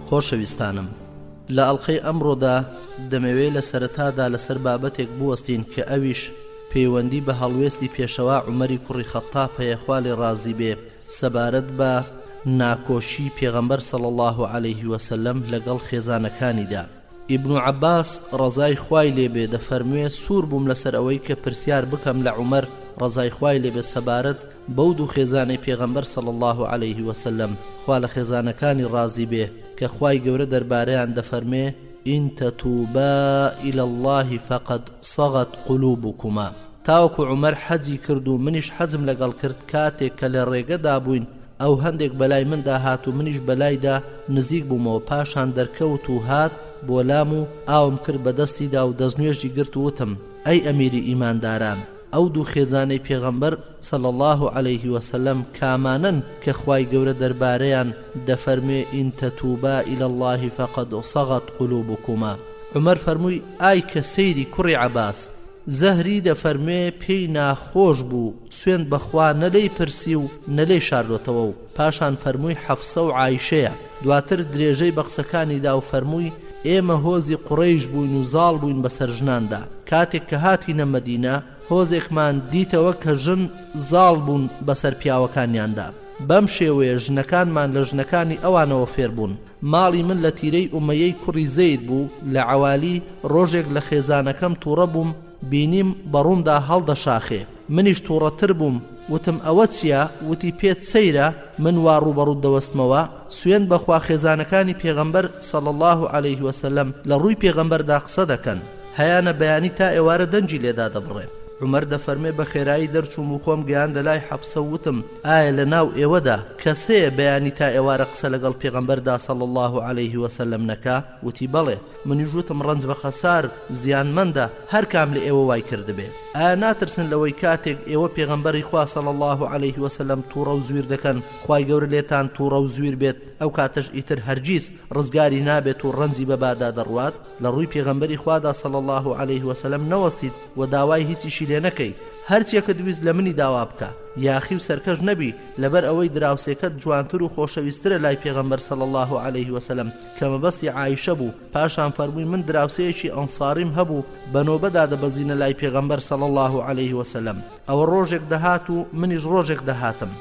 خۆشەویستانم لە ئەڵلقەی ئەمڕۆدا دەمەوێت لە سەرەتادا لەسەر بابەتێک بوەستین کە ئەویش پەیوەندی بە هەڵوێستی پێشەوا عومەری کوڕی خەتاب هەیە خوا لێ ڕازی بێ سەبارەت بە ناکۆشی پێغەمبەر صلی الله عليه وسلم لەگەڵ خێزانەکانیدا. ئیبن عەباس ڕەزای خوای لێ بێ دەفەرموێ سوور بووم لەسەر ئەوەی کە پرسیار بکەم لە عومەر ڕەزای خوای لێ بێ سەبارەت بەو دوو خێزانەی پێغەمبەر صلی الله عليه وسلم خوا لە خێزانەکانی ڕازی بێ کە خوای گەورە دەربارەیان دەفەرمێ إن تتوبا إلى الله فقد صغت قلوبكما. تاوەکو عومەر حەجی کرد و منیش حەجم لەگەڵ کرد کاتێک کە لە ڕێگەدا بووین ئەو هەندێک بەلای مندا هات و منیش بەلایدا نزیک بوومەوە پاشان دەرکەوت و هات بۆ لام و ئاوم کرد بەدەستیدا و دەستنوێژی گرت و وتم ئەی ئەمیری ئیمانداران ئەو دوو خێزانەی پێغەمبەر صلی الله عليه وسلم کامانن کە خوای گەورە دەربارەیان دەفەرمێ إن تتوبا إلى الله فقد صغت قلوبكما. عومەر فەرمووی ئای کە سەیری کوڕی عەباس زەهری دەفەرمێ پێی ناخۆش بوو سوێند بەخوا نەلەی پرسی و نەلەی شاردۆتەوە و پاشان فەرمووی حەفسە و عایشەیە. دواتر درێژەی بە قسەکانیدا و فەرمووی ئێمە هۆزی قوڕەیش بووین و زاڵ بووین بەسەر ژناندا. کاتێک کە هاتینە مەدینە هۆزێکمان دیتەوە کە ژن زاڵ بوون بەسەر پیاوەکانیاندا. بەم شێوەیە ژنەکانمان لە ژنەکانی ئەوانەوە فێر بوون. ماڵی من لە تیرەی ئومەیەی کوڕی زەید بوو لە عەوالی ڕۆژێک لە خێزانەکەم تووڕە بووم بینیم بەڕوومدا هەڵدەشاخێ. منیش تووڕەتر بووم وتم ئەوە چییە؟ وتی پێت سەیرە. من وا ڕووبەڕوو دەوەستمەوە سوێن بەخوا خێزانەکانی پێغەمبەر صلی الله عليه وسلم لە ڕووی پێغەمبەردا قسە دەکەن هەیانە بەیانی تا ئێوارە دەنجی لێدا دەبڕێن. عومەر دەفەرمێ بە خێرایی دەرچووم و خۆم گەیاندە لای حەفسە وتم ئایا لە ناو ئێوەدا کەس هەیە بەیانی تا ئێوارە قسە لەگەڵ پێغەمبەردا صلی الله عليه وسلم نەکا؟ وتی بەڵێ. منیش وتم ڕەنج بە خەسار زیانمەندە هەر کام لە ئێوە وای کردبێ. ئایا ناترسن لەوەی کاتێک ئێوە پێغەمبەری خوا صلی الله عليه وسلم تووڕە و زویر دەکەن خوای گەورە لێتان تووڕە و زویر بێت ئەو کاتەش ئیتر هەرگیز ڕزگاری نابێت و ڕەنجی بەبادا دەڕوات؟ لە ڕووی پێغەمبەری خوادا صلی الله عليه وسلم نەوەستیت و داوای هیچیشی لێ نەکەی هەرچیەکە دویست لە منی داوا بکە یاخی و سەرکەش نەبی لەبەر ئەوەی دراوسێکەت جوانتر و خۆشەویسترە لای پێغەمبەر صلی الله عليه وسلم کە مەبەستی عایشە بوو. پاشان فەرمووی من دراوسەیەکی ئەنساریم هەبوو بەنۆبەدا دەبەزینە لای پێغەمبەر صلی الله عليه وسلم. ئەوە ڕۆژێک دەهات و منیش ڕۆژێک دەهاتم.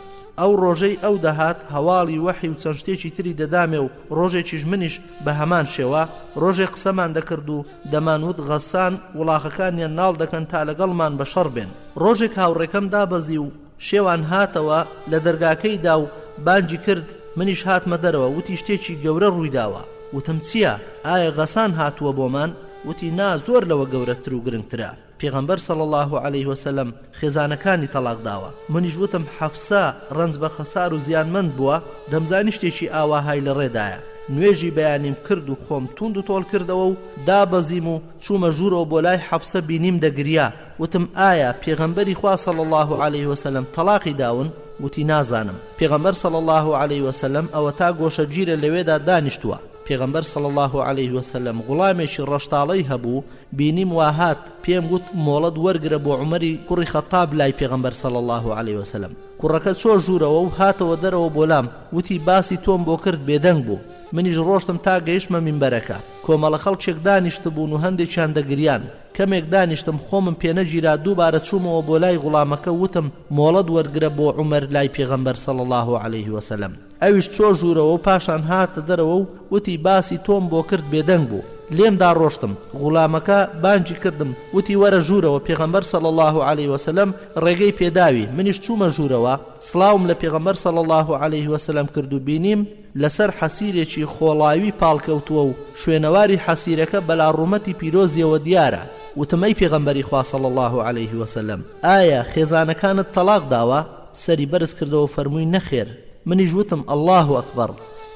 ئەو ڕۆژەی ئەو دەهات هەواڵی وەحی و چەند شتێکی تری دەدامێ و ڕۆژێکیش منیش بە هەمان شێوە ڕۆژێک قسەمان دەکرد و دەمانوت غەسان وڵاخەکانیان ناڵ دەکەن تا لەگەڵمان بە شەڕ بێن. ڕۆژێک هاوڕێکەم دابەزی و شێوان هاتەوە لە دەرگاکەیدا و بانجی کرد منیش هاتمە دەرەوە وتی شتێکی گەورە ڕوویداوە. وتم چییە؟ ئایا غەسان هاتووە بۆمان؟ وتی نا زۆر لەوە گەورەتر و گرنگترە. پێغەمبەر صلی الله عليه وسلم خێزانەکانی تەلاق داوە. منیش وتم حەفسە ڕەنج بە خەسار و زیانمەند بووە، دەمزانی شتێکی ئاواهای لە ڕێدایە. نوێژی بەیانیم کرد و خۆم توند و تۆڵ کردەوە و دابەزیم و چوومە ژوورەوە بۆ لای حەفسە بینیم دەگریا. وتم ئایا پێغەمبەری خوا صلی الله عليه وسلم تەلاقی داون؟ وتی نازانم. پێغەمبەر صلی الله عليه وسلم ئەوە تا گۆشەگیرە لەوێدا دانیشتووە. پێغەمبەر صلی الله عليه وسلم غوڵامێکی ڕەشتاڵەی هەبوو، بینیم واهات پێم گوت مۆڵەت وەرگرە بۆ عومەری کوڕی خەتاب لای پێغەمبەر صلی الله عليه وسلم. کوڕەکە چۆ ژوورەوە و هاتەوە دەرەوە بۆ لام، وتی باسی تۆم بۆ کرد بێدەنگ بوو. منیش ڕۆشتم تا گەیشتمە مینبەرەکە، کۆمەڵە خەڵکێک دانیشت بوون و هەندێکیان دەگریان. کەمێک دانیشتم خۆمم پێنەگیرا، دووبارە چوومەوە بۆ لای غوڵامەکە وتم مۆڵەت وەرگرە بۆ عومەر لای پێغەمبەر صلی الله عليه وسلم. ئەویش چۆ ژوورەوە و پاشان هاتە دەرەوە و وتی باسی تۆم بۆ کرد بێدەنگ بوو. لێمدا ڕۆشتم، غوڵامەکە بانجی کردم، وتی وەرە ژوورەوە پێغەمبەر صلی الله عليه وسلم ڕێگەی پێداوی. منیش چوومە ژوورەوە، سڵاوم لە پێغەمبەر صلی الله عليه وسلم کرد و بینیم لەسەر حەسیرێکی خۆڵاوی پاڵکەوتووە و شوێنەواری حەسیرەکە بەلاڕوومەتی پیرۆزیەوە دیارە. وتمەی پێغەمبەری خوا صلی الله عليه وسلم ئایا خێزانەکانت تەلاق داوە؟ سەری بەرز کردەوە فەرمووی نەخێر. منیش وتم الله ئەکبەر،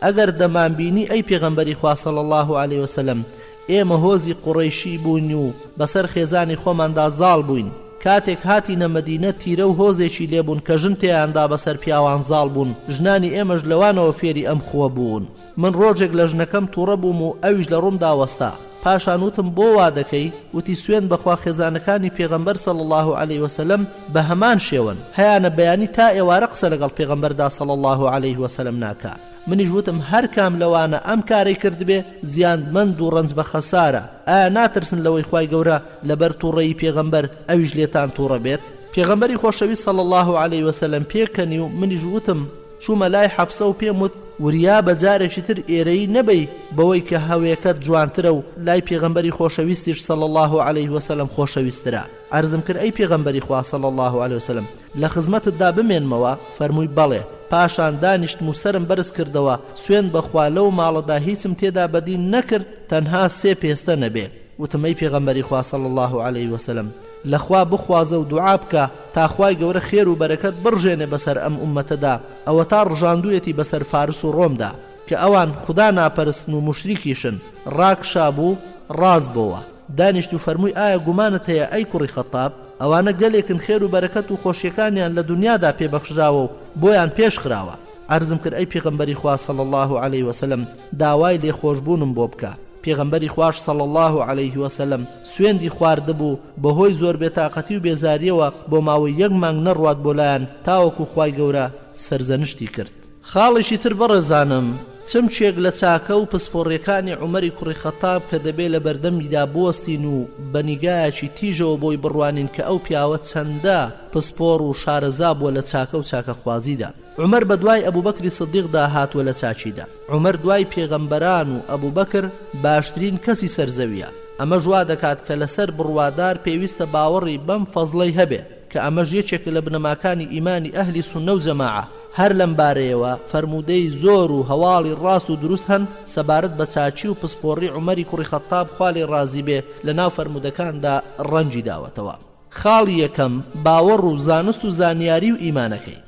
ئەگەر دەمان بینی ئەی پێغەمبەری خوا صلی الله عليه وسلم ئێمە هۆزی قوڕەیشی بووین و بەسەر خێزانی خۆماندا زاڵ بووین، کاتێک هاتینە مەدینە تیرە و هۆزێکی لێبوون کە ژن تێیاندا بەسەر پیاوان زاڵ بوون، ژنانی ئێمەش لەوانەوە فێری ئەم خووە بوون. من ڕۆژێک لە ژنەکەم تووڕە بووم و ئەویش لە ڕوومدا وەستا. پاشان وتم بۆ وا دەکەی؟ وتی سوێن بەخوا خێزانەکانی پێغەمبەر صلی الله عليه وسلم بە هەمان شێوەن، هەیانە بەیانی تا ئێوارە قسە لەگەڵ پێغەمبەردا صلی الله عليه وسلم ناکا. منیش وتم هەر کام لەوانە ئەم کارەی کردبێ زیانمەند و ڕەنج بە خەسارە. ئایا ناترسن لەوەی خوای گەورە لەبەر تووڕەیی پێغەمبەر ئەویش لێتان تووڕە بێت؟ پێغەمبەری خۆشەویست صلی الله عليه وسلم پێکەنی و منیش وتم چوومە لای حەفسە و پێم وت وریا بەجارێکی تر ئێرەی نەبەی بەوەی کە هەوێکەت جوانترە و لای پێغەمبەری خۆشەویستیش صلی الله عليه وسلم خۆشەویسترا. عەرزم کرد ئەی پێغەمبەری خوا صلی الله عليه وسلم لە خزمەتتدا بمێنمەوە؟ فەرمووی بەڵێ. پاشان دانیشتم و سرم بەرز کردەوە، سوێن بەخوا لەو ماڵەدا هیچم تێدا بەدی نەکرد تەنها 3 پێستە نەبێ. وتم ئەی پێغەمبەری خوا صلی الله عليه وسلم لەخوا بخوازە و دوعا بکە تا خوای گەورە خێر و بەرەکەت بڕژێنێ بەسەر ئەم ئومەتەدا، ئەوە تا ڕژاندوویەتی بەسەر فارس و ڕۆمدا کە ئەوان خوددا ناپەرستن و مشریکیشن، ڕاکشابوو ڕاز بۆوە. دانیشت و فەرمووی ئایا گومانت هەیە ئەی کوڕی خەتاب ئەوانە گەلێکن خێر و بەرەکەت و خۆشیەکانیان لە دنیادا پێبەخشراوە و بۆیان پێش خراوە؟ عەرزم کرد ئەی پێغەمبەری خوا صلی الله عليه وسلم داوای لێخۆشبوونم بۆ بکە. پێغەمبەری خوش صلی الله عليه وسلم سوێندی خواردبوو، بەهۆی زۆر بێتاقەتی و بێزاریەوە بۆ ماوەی 1 مانگ نەڕوات بۆ لایەن تاوەکو خوای گەورە سەرزەنشتی کرد. خاڵێکی تر بەڕێزانم، چمچێک لە چاکە و پسپۆڕیەکانی عومەری کوڕی خەتاب کە دەبێت لە بەردەمیدا بوەستین و بەنیگایەکی تیژەوە بۆی بڕوانین کە ئەو پیاوە چەندە پسپۆڕ و شارەزا بووە لە چاکە و چاکەخوازیدا. عومەر بە دوای ئەبوبەکری سدیقدا هاتووە لە چاچیدا. عومەر دوای پێغەمبەران و ئەبوبەکر باشترین کەسی سەرزەویە. ئەمە جوا دەکات کە لەسەر بڕوادار پێویستە باوەڕی بەم فەزڵەی هەبێ کە ئەمەش یەکێک لە بنەماکانی ئیمانی ئەهلی سونە و جەماعە. هەر لەم بارەیەوە فەرموودەی زۆر و هەواڵی ڕاست و دروست هەن سەبارەت بە چاچی و پسپۆڕی عومەری کوڕی خەتاب خوا لێ ڕازی بێ لە ناو فەرموودەکاندا ڕەنجی داوەتەوە. خاڵی یەکەم باوەڕ و زانست و زانیاری و ئیمانەکەی.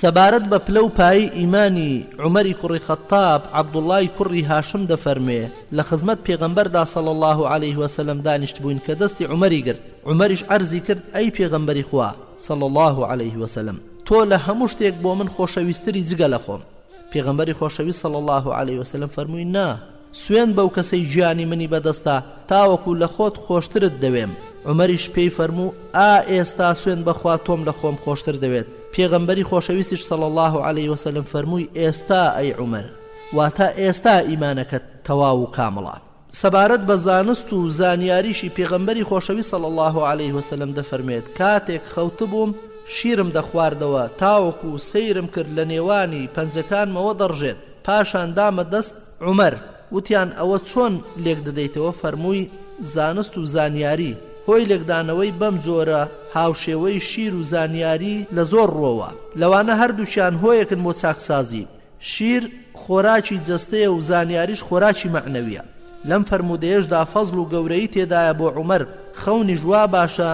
سەبارەت بە پلە و پایی ئیمانی عومەری کوڕی خەتاب عەبدوڵڵای کوڕی هاشم دەفەرمێ لە خزمەت پێغەمبەردا صلی الله عليه وسلم دانیشت بووین کە دەستی عومەری گرت. عومەریش عەرزی کرد ئەی پێغەمبەری خوا صلی الله عليه وسلم تۆ لە هەموو شتێک بۆ من خۆشەویستتری جگە لە خۆم. پێغەمبەری خۆشەویست صلی الله عليه وسلم فەرمووی نا، سوێن بەو کەسەی گیانی منی بەدەستە تاوەکو لە خۆت خۆشترت دەوێم. عومەریش پێی فەرموو ئێستا سوێن بەخوا تۆم لە خۆم خۆشتر دەوێت. پێغەمبەری خۆشەویستیش صلی الله عليه وسلم فەرمووی ئێستا ئەی عومەر، واتە ئێستا ئیمانەکەت تەواو و کامڵە. سەبارەت بە زانست و زانیاریشی پێغەمبەری خۆشەویست صلی الله عليه وسلم دەفەرمێت کاتێک خەوتبووم شیرم دەخواردەوە تاوەکو سەیرم کرد لە نێوانی پەنجەکانمەوە دەڕژێت. پاشان دامە دەست عومەر، وتیان ئەوە چۆن لێک دەدەیتەوە؟ فەرمووی زانست و زانیاری. هۆی لێکدانەوەی بەم جۆرە هاوشێوەی شیر و زانیاری لە زۆر ڕۆوە، لەوانە هەردووچیان هۆیەکن بۆ چاکسازی. شیر خۆراکی جەستەیە و زانیاریش خۆراکی مەعنەویە. لەم فەرموودەیەشدا فەزڵ و گەورەی تێدایە بۆ عومەر خەونی ژوا باشە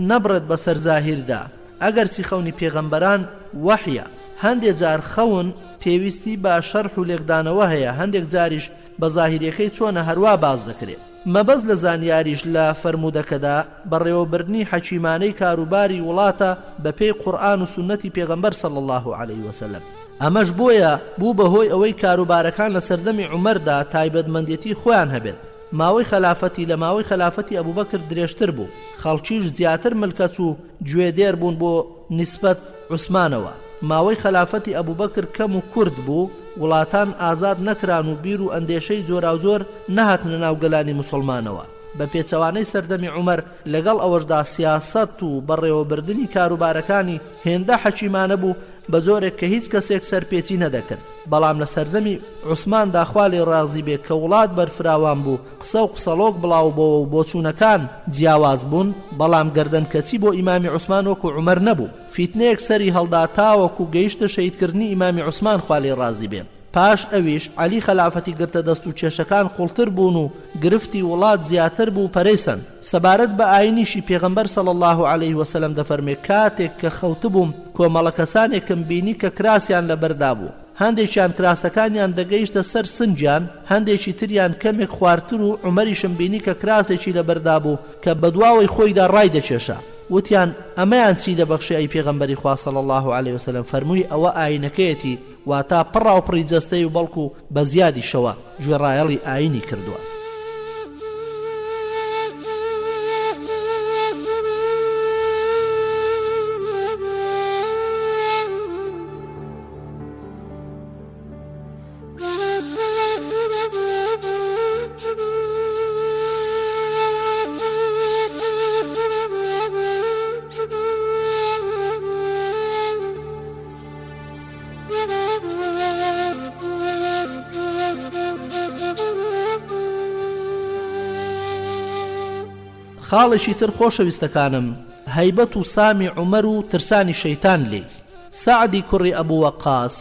نەبڕێت بەسەر زاهیردا ئەگەرچی خەونی پێغەمبەران وەحیە هەندێک جار خەون پێویستی بە شەرح و لێکدانەوە هەیە هەندێک جاریش بە زاهیرەکەی چۆنە هەروە باز دەکرێت مەبەست لە زانیاریش لە فەرموودەکەدا بەڕێوەبردنی حەکیمانەی کاروباری وڵاتە بە پێی قورئان و سنەتی پێغەمبەر صلی الله عليه وسلم ئەمەش بۆیە بوو بەهۆی ئەوەی کاروبارەکان لە سەردەمی عومەردا تایبەتمەندێتی خۆیان هەبێت ماوەی خەلافەتی لە ماوەی خەلافەتی ئەبوبەکر درێژتر بوو خەڵکیش زیاتر ملکەت و گوێدێر بوون بۆ نیسبەت عوسمانەوە ماوەی خەلافەتی ئەبوبەکر کەم و کورد بوو وڵاتان ئازاد نەکران و بیر و ئەندێشەی جۆرا و جۆر نەهاتنە ناو گەلانی مسلمانەوە بە پێچەوانەی سەردەمی عومەر لەگەڵ ئەوەشدا سیاسەت و بەڕێوەبردننی کاروبارەکانی هێندە حەکیمانە بوو بە جۆرێک کە هیچ کەسێک سەرپێچی نەدەکرد بەڵام لە سەردەمی عوسماندا خوا لێ ڕازی بێ کە وڵات بەرفراوان بوو قسە و قسەڵۆک بڵاو بۆ و بۆچوونەکان جیاواز بوون بەڵام گەردەنکەچی بۆ ئیمامی عوسمان وەکو عومەر نەبوو فیتنەیەک سەری هەڵدا تاوەکو گەیشتە شەیدکردنی ئیمامی عوسمان خوا لێ ڕازی بێ پاش ئەویش عەلی خەلافەتی گرتە دەست و کێشەکان قوڵتر بوون و گرفتی وڵات زیاتر بوو پەرەیسەن سەبارەت بە ئاینیشی پێغەمبەر صلی الله عليه وسلم دەفەرمێ کاتێک کە خەوتبووم کۆمەڵە کەسانێکم بینی کە کراسیان لەبەردا بوو هەندێکیان کراسەکانیان دەگەیشتە سەر سنجیان هەندێکی تریان کەمێک خواردتر و عومەریشم بینی کە کراسێکی لەبەردا بوو کە بەدواوەی خۆیدا ڕای دەکێشا وتیان ئەمەیان چی دەبەخشێ ئەی پێغەمبەری خوا صلی الله عليه وسلم فەرمووی ئەوە ئاینەکەیەتی واتا پڕا و پڕی جەستەی و بەڵکو بە زیادی شەوە گوێڕایەڵی ئاینی کردووە خاڵێکی تر خۆشەویستەکانم هەیبەت و سامی عومەر و ترسانی شەیتان لێی سعدی کوڕی ئەبوو وەقاس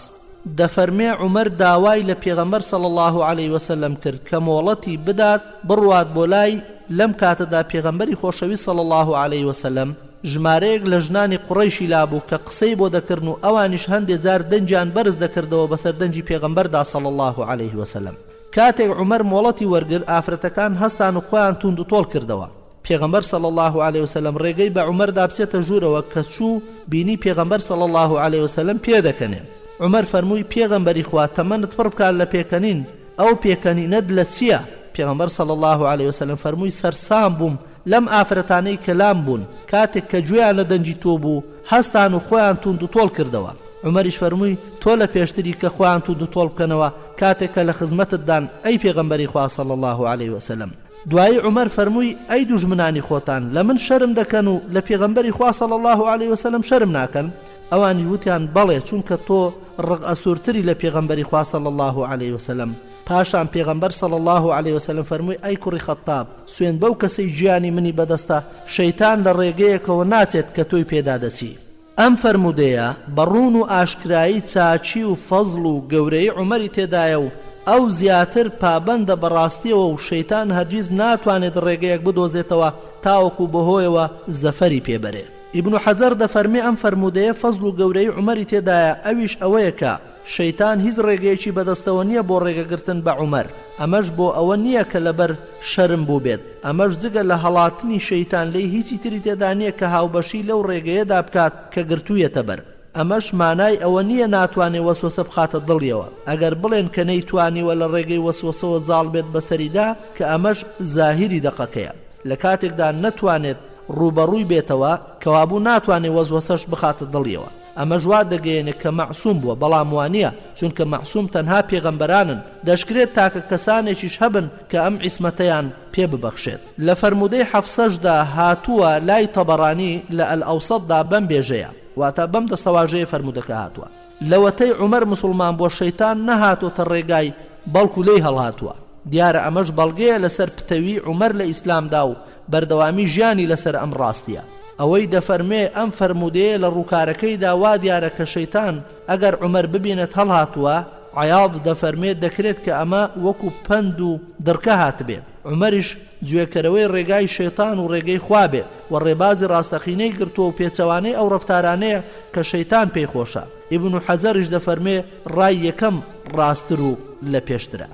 دەفەرمێ عومەر داوای لە پێغەمبەر صلی الله عليه وسلم کرد کە مۆڵەتی بدات بڕوات بۆ لای لەم کاتەدا پێغەمبەری خۆشەویست صلی الله عليه وسلم ژمارەیەک لە ژنانی قوڕەیشی لابوو کە قسەی بۆ دەکردن و ئەوانیش هەندێک جار دەنجیان بەرز دەکردەوە بەسەر دەنجی پێغەمبەردا صلی الله عليه وسلم کاتێک عومەر مۆڵەتی وەرگر ئافرەتەکان هەستان و خۆیان توند و تۆڵ کردەوە پێغەمبەر صلی الله عليه وسلم ڕێگەی بە عومەردا بچێتە ژوورەوە کە چوو بینی پێغەمبەر صلی الله عليه وسلم پێدەکەنێ عومەر فەرمووی پێغەمبەری خوا تەمەنت پڕ بکات لە پێکەنین ئەو پێکەنینەت لە چییە پێغەمبەر صلی الله عليه وسلم فەرمووی سەرسام بووم لەم ئافرەتانەی کەلام بوون کاتێک کە گوێیان لە دەنجی تۆ بوو هەستان و خۆیان توند و تۆڵ کردەوە عومەریش فەرمووی تۆ لە پێشتری کە خۆیان توند و تۆڵ بکەنەوە کاتێک کە لە خزمەتتدان ئەی پێغەمبەری خوا صلی الله عليه وسلم دوایی عومەر فەرمووی ئەی دوژمنانی خۆتان لە من شەرم دەکەن و لە پێغەمبەری خوا صلی الله عليه وسلم شەرم ناکەن ئەوانی وتیان بەڵێ چونکە تۆ ڕق ئەسوورتری لە پێغەمبەری خوا صلی الله عليه وسلم پاشان پێغەمبەر صلی الله عليه وسلم فەرمووی ئەی کوڕی خەتاب سوێن بەو کەسەی گیانی منی بەدەستە شەیتان لە ڕێگەیەکەوە ناچێت کە تۆی پێدا دەچی ئەم فەرموودەیە بەڕوون و ئاشکرایی چاچی و فەزڵ و گەورەی عومەری تێدایە و ئەو زیاتر پابەندە بەڕاستیەوە و شەیتان هەرگیز ناتوانێت ڕێگەیەک بدۆزێتەوە تاوەکو بەهۆیەوە زەفەری پێبەرێ ئیبن حەجەر دەفەرمێ ئەم فەرموودەیە فەزڵ و گەورەی عومەری تێدایە ئەویش ئەوەیە کە شەیتان هیچ ڕێگەیەکی بەدەستەوە نییە بۆ ڕێگەگرتن بە عومەر ئەمەش بۆ ئەوە نییە کە لەبەر شەرم بوو بێت ئەمەش جگە لە هەڵاتنی شەیتان لێی هیچی تری تێدا نییە کە هاوبەشی لەو ڕێگەیەدا بکات کە گرتوویەتە بەر ئەمەش مانای ئەوە نییە ناتوانێ وەسوسە بخاتە دڵیەوە ئەگەر بڵێن کە نەیتوانیوە لە ڕێگەی وەسوسەوە زاڵ بێت بەسەریدا کە ئەمەش زاهیری دەقەکەیە لە کاتێکدا نەتوانێت ڕوبەڕووی بێتەوە کەوابوو ناتوانێت وەسوسەش بخاتە دڵیەوە ئەمە ژوا دەگەیەنێت کە مەعسووم بووە بەڵام وانە چونکە مەعسووم تەنها پێغەمبەرانن دەشکرێت تاکە کەسانێکیش هەبن کە ئەم عیسمەتەیان پێ ببەخشێت لە فەرموودەی حەفسەشدا هاتووە لای تەبەرانی لە ئەلئەوسەتدا بەم بێژەیە واتە بەم دەستەواژەیە فەرموودەکە هاتووە لەوەتەی عومەر موسڵمان بۆ شەیتان نەهاتۆتە ڕێگای بەڵکو لێی هەڵهاتووە دیارە ئەمەش بەڵگەیە لەسەر پتەوی عومەر لە ئیسلامدا و بەردەوامی ژیانی لەسەر ئەم ڕاستیە ئەوەی دەفەرمێ ئەم فەرموودەیە لە ڕووکارەکەیدا وا دیارە کە شەیتان ئەگەر عومەر ببینێت هەڵهاتووە عیاض دەفەرمێت دەکرێت کە ئەمە وەکو پەند و دڕکە هاتبێ. عومەریش گوێکەرەوەی ڕێگای شەیتان و ڕێگەی خوا بێ و ڕێبازی ڕاستەقینەی گرتووە و پێچەوانەی ئەو ڕەفتارانەیە کە شەیتان پێی خۆشە. ئیبن حەجەریش دەفەرمێ ڕای یەکەم ڕاستتر و لە پێشترە.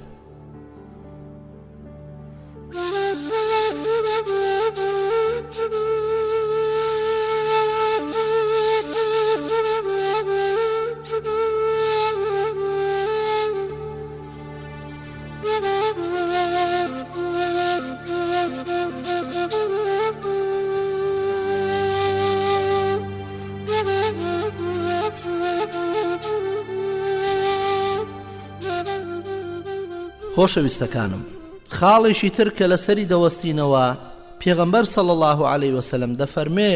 خۆشەویستەکانم، خاڵێکی تر کە لەسەری دەوەستینەوە پێغەمبەر صلی الله عليه وسلم دەفەرمێ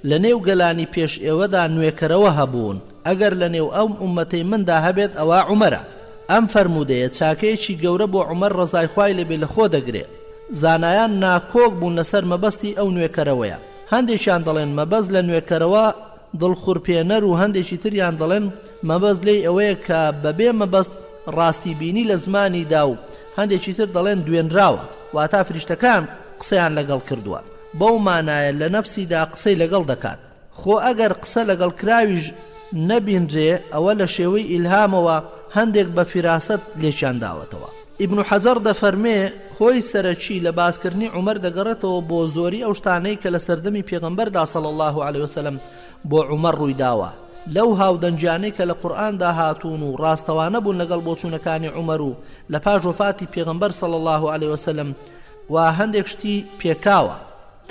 لە نێو گەلانی پێش ئێوەدا نوێکەرەوە هەبوون، ئەگەر لە نێو ئەم ئومەتەی مندا هەبێت ئەوە عومەرە. ئەم فەرموودەیە چاکەیەکی گەورە بۆ عومەر ڕەزای خوای لێبێ لە خۆ دەگرێت. زانایان ناکۆک بوون لەسەر مەبەستی ئەو نوێکەرەوەیە. هەندێکیان دەڵێن مەبەز لە نوێکەرەوە دڵخورپێنەر و هەندێکی تریان دەڵێن مەبەز لێی ئەوەیە کە بەبێ مەبەست ڕاستی بینی لە زمانیدا و هەندێکی تر دەڵێن دوێنراوە، واتە فریشتەکان قسەیان لەگەڵ کردووە. بەو مانایە لە نەفسیدا قسەی لەگەڵ دەکات. خۆ ئەگەر قسە لەگەڵ کراویش نەبینرێ ئەوە لە شێوەی ئیلهامەوە هەندێک بە فیراست لێکیان داوەتەوە. ئیبن حەجەر دەفەرمێ هۆی سەرەکی لە باسکردنی عومەر دەگەڕێتەوە بۆ زۆری ئەو شتانەی کە لە سەردەمی پێغەمبەردا صلی الله عليه وسلم بۆ عومەر ڕوویداوە. لەو هاودەنجانەی کە لە قورئاندا هاتوون و ڕاستەوانە بوون لەگەڵ بۆچوونەکانی عومەر و لە پاش وفاتی پێغەمبەر صلی الله عليه وسلم و هەندێک شتی پێکاوە.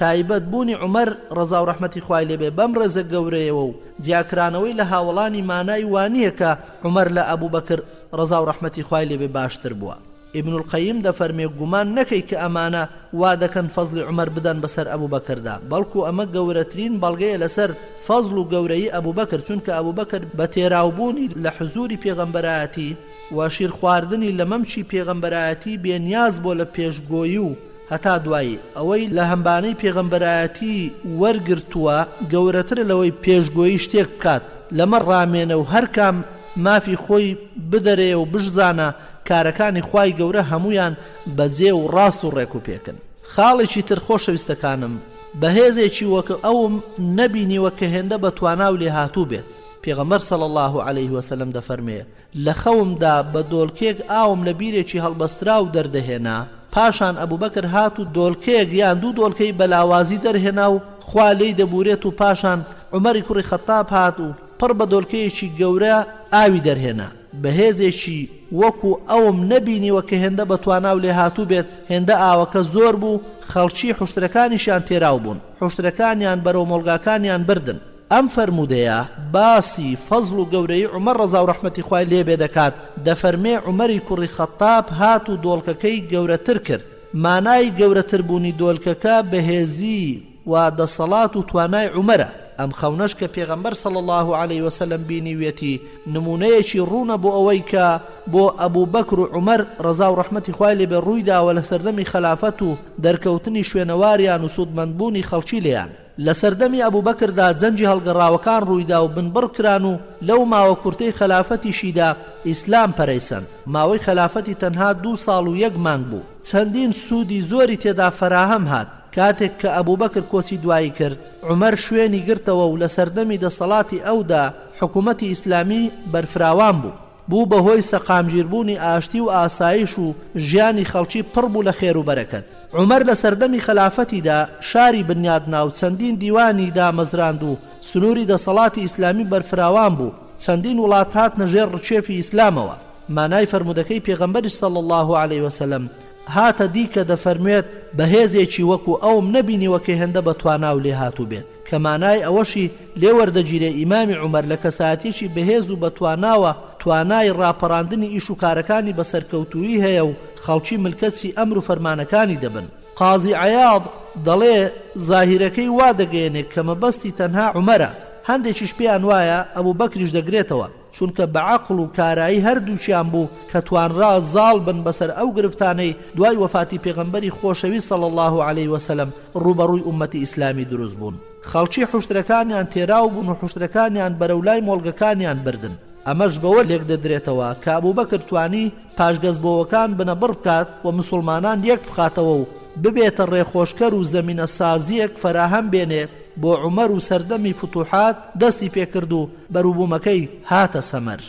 تایبەت بوونی عومەر ڕەزا و ڕەحمەتی خوای لێبێ بەم ڕێزە گەورەیەوە و جیاکرانەوەی لە هاوڵانی مانای وانییە کە عومەر لە ئەبوو بەکر ڕەزا و ڕەحمەتی خوای لێبێ باشتر بووە. ابن القیم دەفەرمێ گومان نەکەی کە ئەمانە وا دەکەن فەزلی عومەر بدەن بەسەر ئەبوو بەکردا، بەڵکو ئەمە گەورەترین بەڵگەیە لەسەر فەزل و گەورەی ئەبوو بەکر، چونکە ئەبوو بەکر بە تێراوبوونی لە حزوری پێغەمبەرایەتی و شیر خواردنی لە مەمچی پێغەمبەرایەتی بێنیاز بۆ لە پێشگۆیی و هەتا دوایی ئەوەی لە هەمبانەی پێغەمبەرایەتی وەرگرتووە گەورەتر لەوەی پێشگۆیی شتێک بکات لەمە ڕامێنە و هەرکام مافی خۆی بدەرێ و بشزانە کارەکانی خوای گەورە هەمویان بەزێ و ڕاست و ڕێک و پێکن. خاڵێکی تر خۆشەویستەکانم، بەهێزێکی وەکە ئەوم نەبینیوە کە هێندە بە توانا و لێ هاتوو بێت. پێغەمبەر صلی الله عليه وسلم دەفەرمێ لە خەومدا بە دۆڵکێک ئاوم لە بیرێکی هەڵبەسترا و دەردەهێنا، پاشان ئەبوو بەکر هات و دۆڵکێک یان دوو دۆڵکەی بەلاوازی دەرهێنا و خوا لێی دەبورێت و پاشان عومەری کوڕی خەتاب هات و پڕ بە دۆڵکەیەکی گەورە ئاوی دەرهێنا. بەهێزێکی وەکو ئەوم نەبینیوە کە هێندە بە توانا و لێ هاتوو بێت. هێندە ئاوەکە زۆر بوو، خەڵکی حوشترەکانیشیان تێراو بوون، حوشترەکانیان بەرەو مۆڵگاکانیان بردن. ئەم فەرموودەیە باسی فەزل و گەورەی عومەر ڕەزا و ڕەحمەتی خوای لێبێ دەکات. دەفەرمێ عومەری کوڕی خەتاب هات و دۆڵکەکەی گەورەتر کرد. مانای گەورەتر بوونی دۆڵکەکە بەهێزی و دەسەڵات و توانای عومەرە. ئەم خەونەش کە پێغەمبەر صلی الله عليه وسلم بینیوێتی نمونەیەکی ڕوونە بۆ ئەوەی کە بۆ ئەبوو بەکر و عومەر ڕەزا و ڕەحمەتی خوای لێبێ ڕوویداوە لە سەردەمی خلافەت و دەرکەوتنی شوێنەواریان و سوودمەندبوونی خەڵکی لێیان. لە سەردەمی ئەبوو بەکردا جەنجی هەڵگەڕاوەکان ڕوویدا و بنبڕ کران و لەو ماوە کورتەی خلافەتیشیدا ئیسلام پەرەیسەن. ماوەی خلافەتی تەنها 2 ساڵ و 1 مانگ بوو. چەندین سوودی زۆری تێدا فەراهەم هات. کاتێک کە ئەبوو بەکر کۆچی دوایی کرد، عومەر شوێنی گرتەوە و لە سەردەمی دەسەڵاتی ئەودا حکوومەتی ئیسلامی بەرفراوان بوو بەهۆی سەقامگیربوونی ئاشتی و ئاسایش و ژیانی خەڵکی پڕ بوو لە خێر و بەرەکەت. عومەر لە سەردەمی خلافەتیدا شاری بنیادنا و چەندین دیوانی دامەزراند و سنووری دەسەڵاتی ئیسلامی بەرفراوان بوو. چەندین وڵات هات نەژێر ڕچێفی ئیسلامەوە. مانای فەرموودەکەی پێغەمبەری صلی الله عليه وسلم هاتە دی کە دەفەرموێت بەهێزێکی وەکو ئەوم نەبینیوە کە هێندە بە توانا و لێ هاتوو بێت. کە مانای ئەوەشی لێ وەردەگیرێ ئیمامی عومەر لە کەساتێکی بەهێز و بە تواناوە توانای ڕاپەڕاندنی ئیش و کارەکانی بەسەرکەوتووی هەیە و خەڵکی ملکەتی ئەمر و فەرمانەکانی دەبن. قازی عەیاض دەڵێ زاهیرەکەی وا دەگەیەنێت کە مەبەستی تەنها عومەرە. هەندێکیش پێیان وایە ئەبوو بەکریش دەگرێتەوە، چونکە بە عەقڵ و کارایی هەردووچیان بوو کە توانرا زاڵ بن بەسەر ئەو گرفتانەی دوای وەفاتی پێغەمبەری خۆشەوی صلی الله عليه وسلم ڕوبەڕووی ئومەتی ئیسلامی دروست بوون. خەڵکی حوشترەکانیان تێراو بوون و حوشترەکانیان بەرەولای مۆڵگەکانیان بردن. ئەمەش بەوە لێک دەدرێتەوە کە ئەبوبەکر توانی پاشگەزبەوەکان بنەبڕ بکات و مسلمانان یەک بخاتەوە و ببێتە ڕێخۆشکەر و زەمینە سازیەک فراهەم بێنێ بۆ عومەر و سەردەمی فتوحات دەستی پێکرد و بەرووبوومەکەی هاتە سەمەر.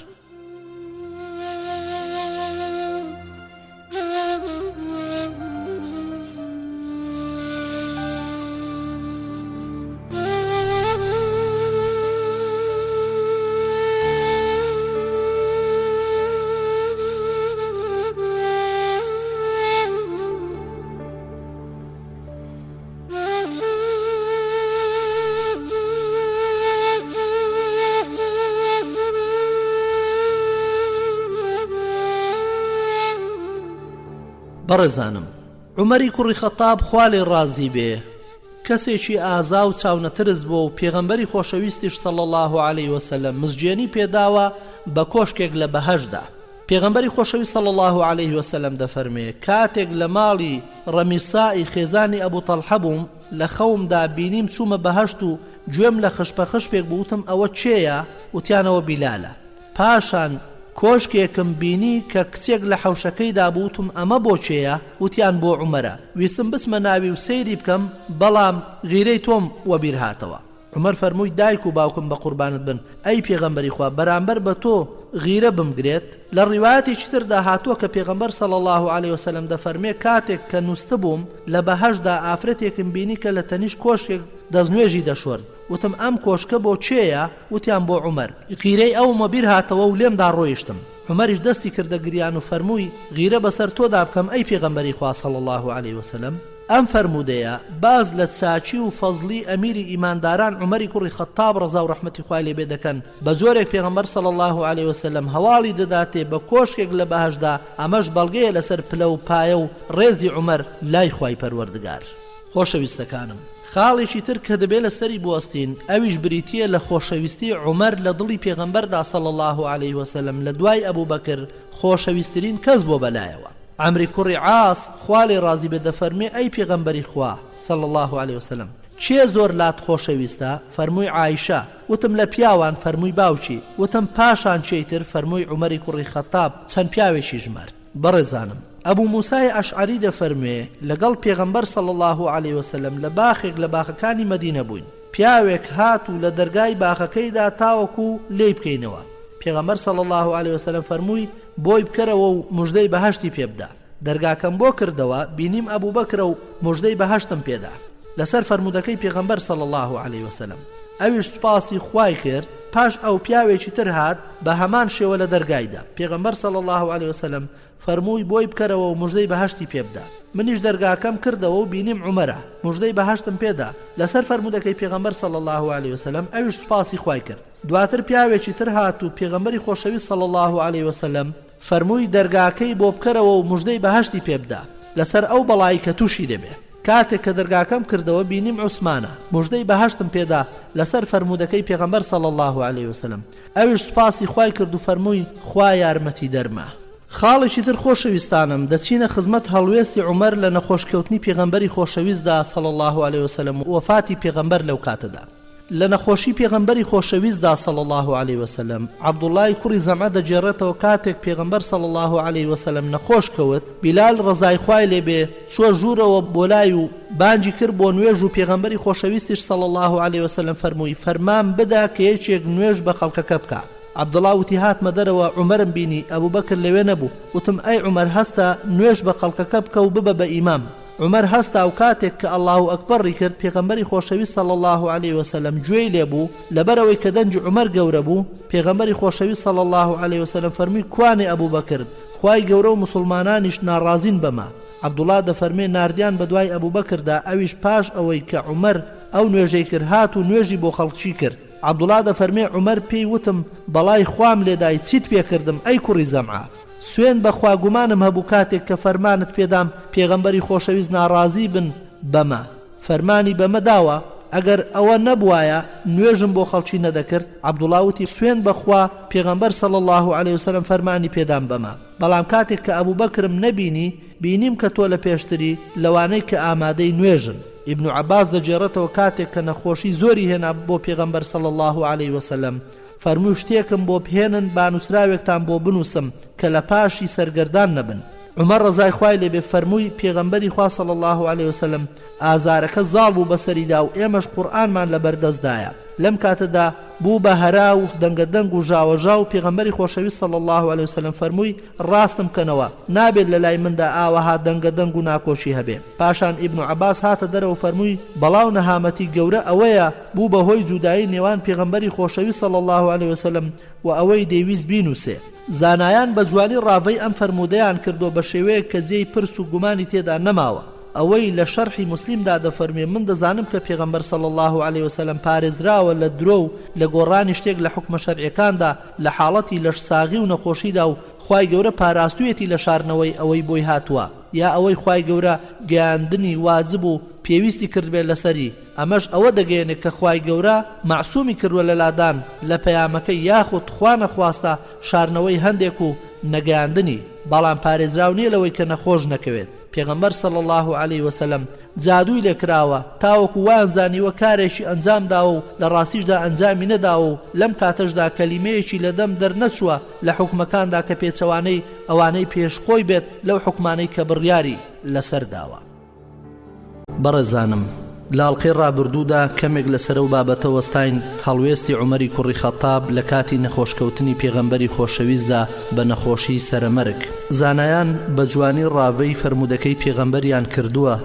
بەڕێزانم، عومەری کوڕی خەتاب خوا لێ ڕازی بێ کەسێکی ئازا و چاونەترس بووە و پێغەمبەری خۆشەویستیش صلی الله عليه وسلم مزجێنی پێداوە بە کۆشکێک لە بەهەشدا. پێغەمبەری خۆشەویست صلی الله عليه وسلم دەفەرمێ کاتێک لە ماڵی ڕەمیسائی خێزانی ئەبوو تەڵحە بووم لە خەومدا بینیم چوومە بەهەشت و گوێم لە خشپەخشپێک بووتم ئەوە چێیە؟ وتیانەوە بیلالە. پاشان کۆشکێکم بینی کە کچێک لە حەوشەکەیدا بووتم ئەمە بۆ چێیە؟ وتیان بۆ عومەرە. ویستم بسمە ناوی و سەیری بکەم بەڵام غیرەی تۆم وەبیر هاتەوە. عومەر فەرمووی دایک و باوکم بە قوربانت بن ئەی پێغەمبەری خوا بەرامبەر بە تۆ غیرە بمگرێت. لە ڕیوایەتێکی تردا هاتووە کە پێغەمبەر صلی الله عليه وسلم دەفەرمێ کاتێک کە نوستە بووم لە بەهەشدا ئافرەتێکم بینی کە لە تەنیش کۆشکێک دەستنوێژی دەشۆرد. وتم ئەم کۆشکە بۆ چێیە؟ وتیان بۆ عومەر. غیرەی ئەو مەبیر هاتەوە و لێمدا ڕۆیشتم. عومەریش دەستی کردە گریان و فەرمووی غیرە بەسەر تۆدا بکەم ئەی پێغەمبەری خوا صلی الله عليه وسلم. ئەم فەرمودەیە باز لە چاچی و فەزلی ئەمیری ئیمانداران عومەری کوڕی خەتاب ڕەزا و ڕەحمەتی خوای لێ بێ دەکەن بە جۆرێک پێغەمبەر صلی الله عليه وسلم هەواڵی دەداتێ بە کۆشکێک لە بەهەشدا ئەمەش بەڵگەیە لەسەر پلە و پایە و ڕێزی عومەر لای خوای پەروەردگار. خۆشەویستەکانم، خاڵێکی تر کە دەبێت لەسەری بوەستین ئەویش بریتیە لە خۆشەویستی عومەر لە دڵی پێغەمبەردا صلی الله عليه وسلم لە دوای ئەبوبەکر خۆشەویستترین کەس بۆ بەلایەوە. عەمری کوڕی عاس خوا لێ ڕازی بێ دەفەرمێ ئەی پێغەمبەری خوا صلی الله عليه وسلم چێ زۆر لات خۆشەویستە؟ فەرمووی عایشە. وتم لە پیاوان؟ فەرمووی باوکی. وتم پاشان چێتر؟ فەرمووی عومەری کوڕی خەتاب چەند پیاوێکی ژمارد. بەڕێزانم، ئەبوو موسای ئەشعەری دەفەرمێ لەگەڵ پێغەمبەر صلی الله عليه وسلم لە باخێک لە باخەکانی مەدینە بووین. پیاوێک هات و لە دەرگای باخەکەیدا تاوەکو لێی بکەینەوە. پێغەمبەر صلی الله عليه وسلم فەرمووی بۆی بکەرەوە و موژدەی بەهەشتی پێبدا. دەرگاکەم بۆ کردەوە بینیم ئەبوبەکرە و موژدەی بەهەشتم پێدا. لەسەر فەرمودەکەی پێغەمبەر صلی الله عليه وسلم ئەویش سوپاسی خوای کرد. پاش ئەو پیاوێکی تر هات بە هەمان شێوە لە دەرگایدا. پێغەمبەر صلی الله عليه وسلم فەرمووی بۆی بکەرەوە و موژدەی بەهەشتی پێبدا. منیش دەرگاکەم کردەوە و بینیم عومەرە موژدەی بەهەشتم پێدا. لەسەر فەرمودەکەی پێغەمبەر صلی الله عليه وسلم ئەویش سوپاسی خوای کرد. دواتر پیاوێکی تر هات و پێغەمبەری خۆشەویست صلی الله عليه وسلم فەرمووی دەرگاکەی بۆ بکەرەوە و موژدەی بەهەشتی پێبدا لەسەر ئەو بەڵایی کە تووشی دەبێ. کاتێک کە دەرگاکەم کردەوە بینیم عوسمانە موژدەی بەهەشتم پێدا لەسەر فەرمودەکەی پێغەمبەر صلی الله عليه وسلم. ئەویش سوپاسی خوای کرد و فەرمووی خوا یارمەتی دەرمە. خاڵێکی تر خۆشەویستانم دەچینە خزمەت هەڵوێستی عومەر لە نەخۆشکەوتنی پێغەمبەری خۆشەویستدا صلی الله عليه وسلم و وفاتی پێغەمبەر لەو کاتەدا. لە نەخۆشی پێغەمبەری خۆشەویستدا صلی الله عليه وسلم عەبدوڵای کوڕی زەمعە دەجێڕێتەوە کاتێک پێغەمبەر صلی الله عليه وسلم نەخۆش کەوت. بیلال ڕەزای خوای لێ بێ چوە ژوورەوە بۆ لای و بانجی کرد بۆ نوێژ و پێغەمبەری خۆشەویستیش صلی الله عليه وسلم فەرمووی فەرمان بدا کە یەکێک نوێژ بە خەڵکەکە بکە. عەبدوڵا وتی هاتمە دەرەوە عومەرم بینی ئەبوبەکر لەوێ نەبوو. وتم ئەی عومەر هەستە نوێژ بە خەڵکەکە بکە و ببە بە ئیمام. عومەر هەستا و کاتێک کە الله ئەکبەری کرد پێغەمبەری خۆشەویست صلی الله عليه وسلم گوێی لێبوو. لەبەرەوەی کە دەنجی عومەر گەورە بوو پێغەمبەری خۆشەویست صلی الله عليه وسلم فەرمووی کوانێ ئەبوبەکر؟ خوای گەورە و مسلمانانیش ناڕازین بەما. عەبدوڵا دەفەرمێ ناردیان بە دوای ئەبوبەکردا ئەویش پاش ئەوەی کە عومەر ئەو نوێژەی کرد هات و نوێژی بۆ خەڵکی کرد. عەبدوڵا دەفەرمێ عومەر پێی وتم بەڵای خوام لێدای چیت پێکردم ئەی کوڕی زەمعە؟ سوێن بەخوا گومانم هەبوو کاتێک کە فەرمانت پێدام پێغەمبەری خۆشەویست ناڕازی بن بەمە. فەرمانی بەمە داوە ئەگەر ئەوە نەبوایە نوێژم بۆ خەڵکی نەدەکرد. عەبدوڵا وتی سوێن بەخوا پێغەمبەر صلی الله عليه وسلم فەرمانی پێدام بەمە. بەڵام کاتێک کە ئەبوبەکرم نەبینی بینیم کە تۆ لە پێشتری لەوانەی کە ئامادەی نوێژن. ابن عباس دەجێڕێتەوە کاتێک کە نەخۆشی زۆری هێنا بۆ پێغەمبەر صلی الله عليه وسلم فەرمووی شتێکم بۆ بهێنن با نووسراوێکتان بۆ بنووسم کە لە پاشی سەرگەردان نەبن. عمەر ڕەزای خوای لێبێ فەرمووی پێغەمبەری خوا صلی الله عليه وسلم ئازارەکە زاڵ بوو بەسەریدا و ئێمەش قورئانمان لەبەردەستدایە. لەم کاتەدا بوو بە هەرا و دەنگەدەنگ و ژاوەژا و پێغەمبەری خۆشەویست صلی الله عليه وسلم فەرمووی ڕاستم کەنەوە نابێت لە لای مندا ئاوەها دەنگەدەنگ و ناکۆشی هەبێ. پاشان ئیبن عەباس هاتە دەرەوە فەرمووی بەڵاو نەهامەتی گەورە ئەوەیە بوو بەهۆی جودایی نێوان پێغەمبەری خۆشەویست صلی الله عليه وسلم و ئەوەی دەیویست بینووسێ. زانایان بە جوانی ڕاوەی ئەم فەرمودەیان کردو بە شێوەیە کە جێی پرس و گومانی تێدا نەماوە. ئەوەی لە شەرحی مسلیمدا دەفەرمێ من دەزانم کە پێغەمبەر صلی الله عليه وسلم پارێزراوە لە درۆ و لە گۆڕانی شتێک لە حکمە شەرعیەکاندا لە حاڵەتی لەش ساغی و نەخۆشیدا و خوای گەورە پاراستوویەتی لە شارنەوەی ئەوەی بۆی هاتووە یا ئەوەی خوای گەورە گەیاندنی واجب و پێویستی کردبێت لەسەری. ئەمەش ئەوە دەگەێنێت کە خوای گەورە معسوومی کردووە لە لادان لە پەیامەکەی یاخود خوا نەخواستە شارنەوەی هەندێک و نەگەیاندنی، بەڵام پارێزراو نییە لەوەی کە نەخۆش نەکەوێت. پێغەمبەر صلی الله عليه وسلم جادووی لێکراوە تاوەکو وان زانیوە کارێکی ئەنجامداوە و لە ڕاستیشدا ئەنجامی نەداوە و لەم کاتەشدا کەلیمەیەکی لە دەم دەرنەچووە لە حکمەکاندا کە پێچەوانەی ئەوانەی پێشخۆی بێت لەو حکمانەی کە بڕیاری لەسەر داوە. بەڕێزانم لاڵقەی ڕابردوودا کەمێک لەسەر و بابەتە وەستاین هەڵوێستی عومەری کوڕی خەتاب لە کاتی نەخۆشکەوتنی پێغەمبەری خۆشەویستدا بە نەخۆشی سەرەمەرگ. زانایان بە جوانی ڕاوەی فەرمودەکەی پێغەمبەریان کردووە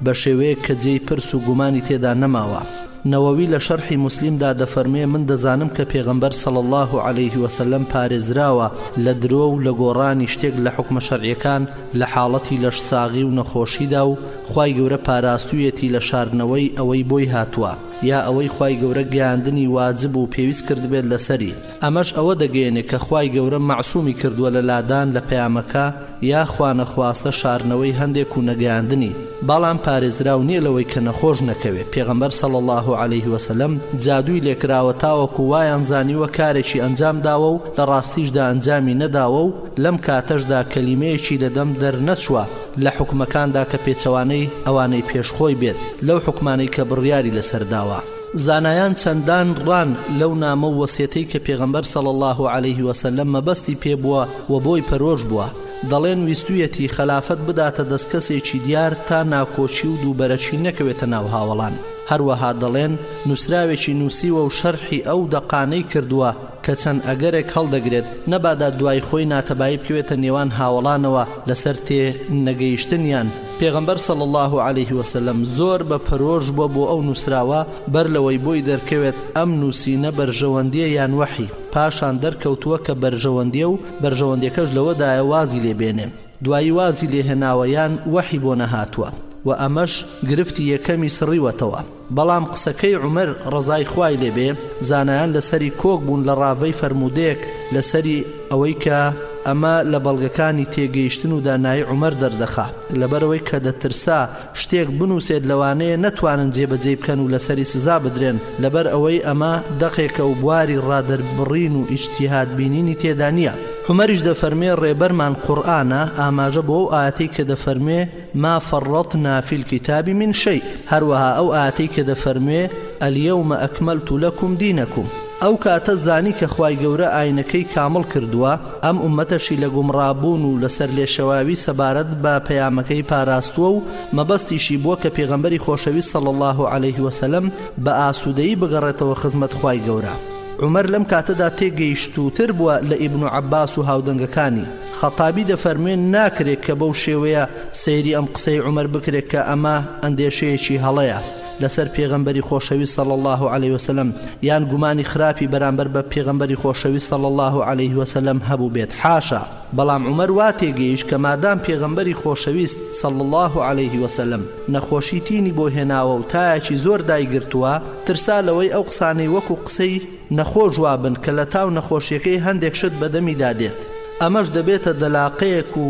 بە شێوەیەک کە جێی پرس و گومانی تێدا نەماوە. نەوەوی لە شەرحی مسلیمدا دەفەرمێ من دەزانم کە پێغەمبەر صلی الله عليه وسلم پارێزراوە لە درۆ و لە گۆڕانی شتێک لە حکمە شەرعیەکان لە حاڵەتی لەش ساغی و نەخۆشیدا و خوای گەورە پاراستوویەتی لە شارنەوەی ئەوەی بۆی هاتووە یا ئەوەی خوای گەورە گەیاندنی واجب و پێویست کردبێت لەسەری. ئەمەش ئەوە دەگەێنێت کە خوای گەورە معسوومی کردووە لە لادان لە پەیامەکە یا خوا نەخواستە شارنەوەی هەندێک و نەگەیاندنی، بەڵام پارێزراو نییە لەوەی کە نەخۆش نەکەوێت. پێغەمبەر صلی الله عليه وسلم جادووی لێکراوە تاوەکو وایان زانیوە کارێکی ئەنجام داوە و لە ڕاستیشدا ئەنجامی نەداوە و لەم کاتەشدا کەلیمەیەکی لە دەم دەرنەچووە لە حکمەکاندا کە پێچەوانەی ئەوانەی پێشخۆی بێت لەو حکمانەی کە بڕیاری لەسەر داوە. زانایان چەندان ڕان لەو نامە و وەسیەتەی کە پێغەمبەر صلی الله عليه وسلم مەبەستی پێبووە و بۆی پەرۆش بووە. دەڵێن ویستویەتی خلافەت بداتە دەست کەسێکی دیار تا ناکۆچی و دووبەرەچی نەکەوێتە ناو هاوڵان. هەروەها دەڵێن نووسراوێکی نووسیوە و شەرحی ئەو دەقانەی کردووە کە چەند ئەگەرێک هەڵدەگرێت نەبادا دوای خۆی ناتەبایی بکەوێتە نێوان هاوڵانەوە لەسەر تێ نەگەیشتنیان. پێغەمبەر صلی الله عليه وسلم زۆر بە پەرۆژ بووە بۆ ئەو نووسراوە بەر لەوەی بۆی دەرکەوێت ئەم نووسینە بەرژەوەندیە یان وەحی. پاشان دەرکەوتووە کە بەرژەوەندیە و بەرژەوەندیەکەش لەوەدایە وازی لێبێنێ. دوایی وازی لێهێناوەیان وەحی بۆ نەهاتووە و ئەمەش گرفتی یەکەمی سڕیوەتەوە. بەڵام قسەکەی عومەر ڕەزای خوای لێبێ زانایان لەسەری کۆک بوون لە ڕاوەی فەرمودەیەک لەسەری ئەوەی کە ئەمە لە بەڵگەکانی تێگەیشتن و دانایی عومەر دەردەخا لەبەرەوەی کە دەترسا شتێک بنووسێت لەوانەیە نەتوانن جێبەجێ بکەن و لەسەری سزا بدرێن لەبەر ئەوەی ئەمە دەقێکە و بواری ڕادەربڕین و ئیجتیهاد بینینی تێدا نییە. عومەریش دەفەرمێ ڕێبەرمان قورئانە ئاماژە بۆ ئەو ئاەتەی کە دەفەرمێ ما فەڕەتنا فی الکتاب من شەی، هەروەها ئەو ئاەتەی کە دەفەرمێ اليوم أكملت لكم دينكم. ئەو کاتە زانی کە خوای گەورە ئاینەکەی کامڵ کردووە ئەم ئومەتەشی لە گومڕابوون و لەسەر لێشەواوی سەبارەت بە پەیامەکەی پاراستووە و مەبەستیشی بووە کە پێغەمبەری خۆشەویست صلی الله عليه وسلم بە ئاسوودەیی بگەڕێتەوە خزمەت خوای گەورە. عومەر لەم کاتەدا تێگەیشتووتر بووە لە ئیبن عەباس و هاودەنگەکانی. خەتابی دەفەرمێن ناکرێت کە بەو شێوەیە سەیری ئەم قسەی عومەر بکرێت کە ئەمە ئەندێشەیەکی هەڵەیە لەسەر پێغەمبەری خۆشەویست صلی الله عليه وسلم یان گومانی خراپی بەرامبەر بە پێغەمبەری خۆشەویست صلی الله عليه وسلم هەبوو بێت، حاشا. بەڵام عومەر وا تێگەیشت کە مادام پێغەمبەری خۆشەویست صلی الله عليه وسلم نەخۆشی تینی بۆ هێناوە و تایەکی زۆر دایگرتووە ترسا لەوەی ئەو قسانەی وەکو قسەی نەخۆش وابن کە لە تاو نەخۆشیەکەی هەندێک شت بەدەمی دادێت. ئەمەش دەبێتە دەلاقەیەک و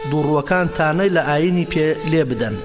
دووڕوەکان تانەی لە ئاینی پێ لێ بدەن.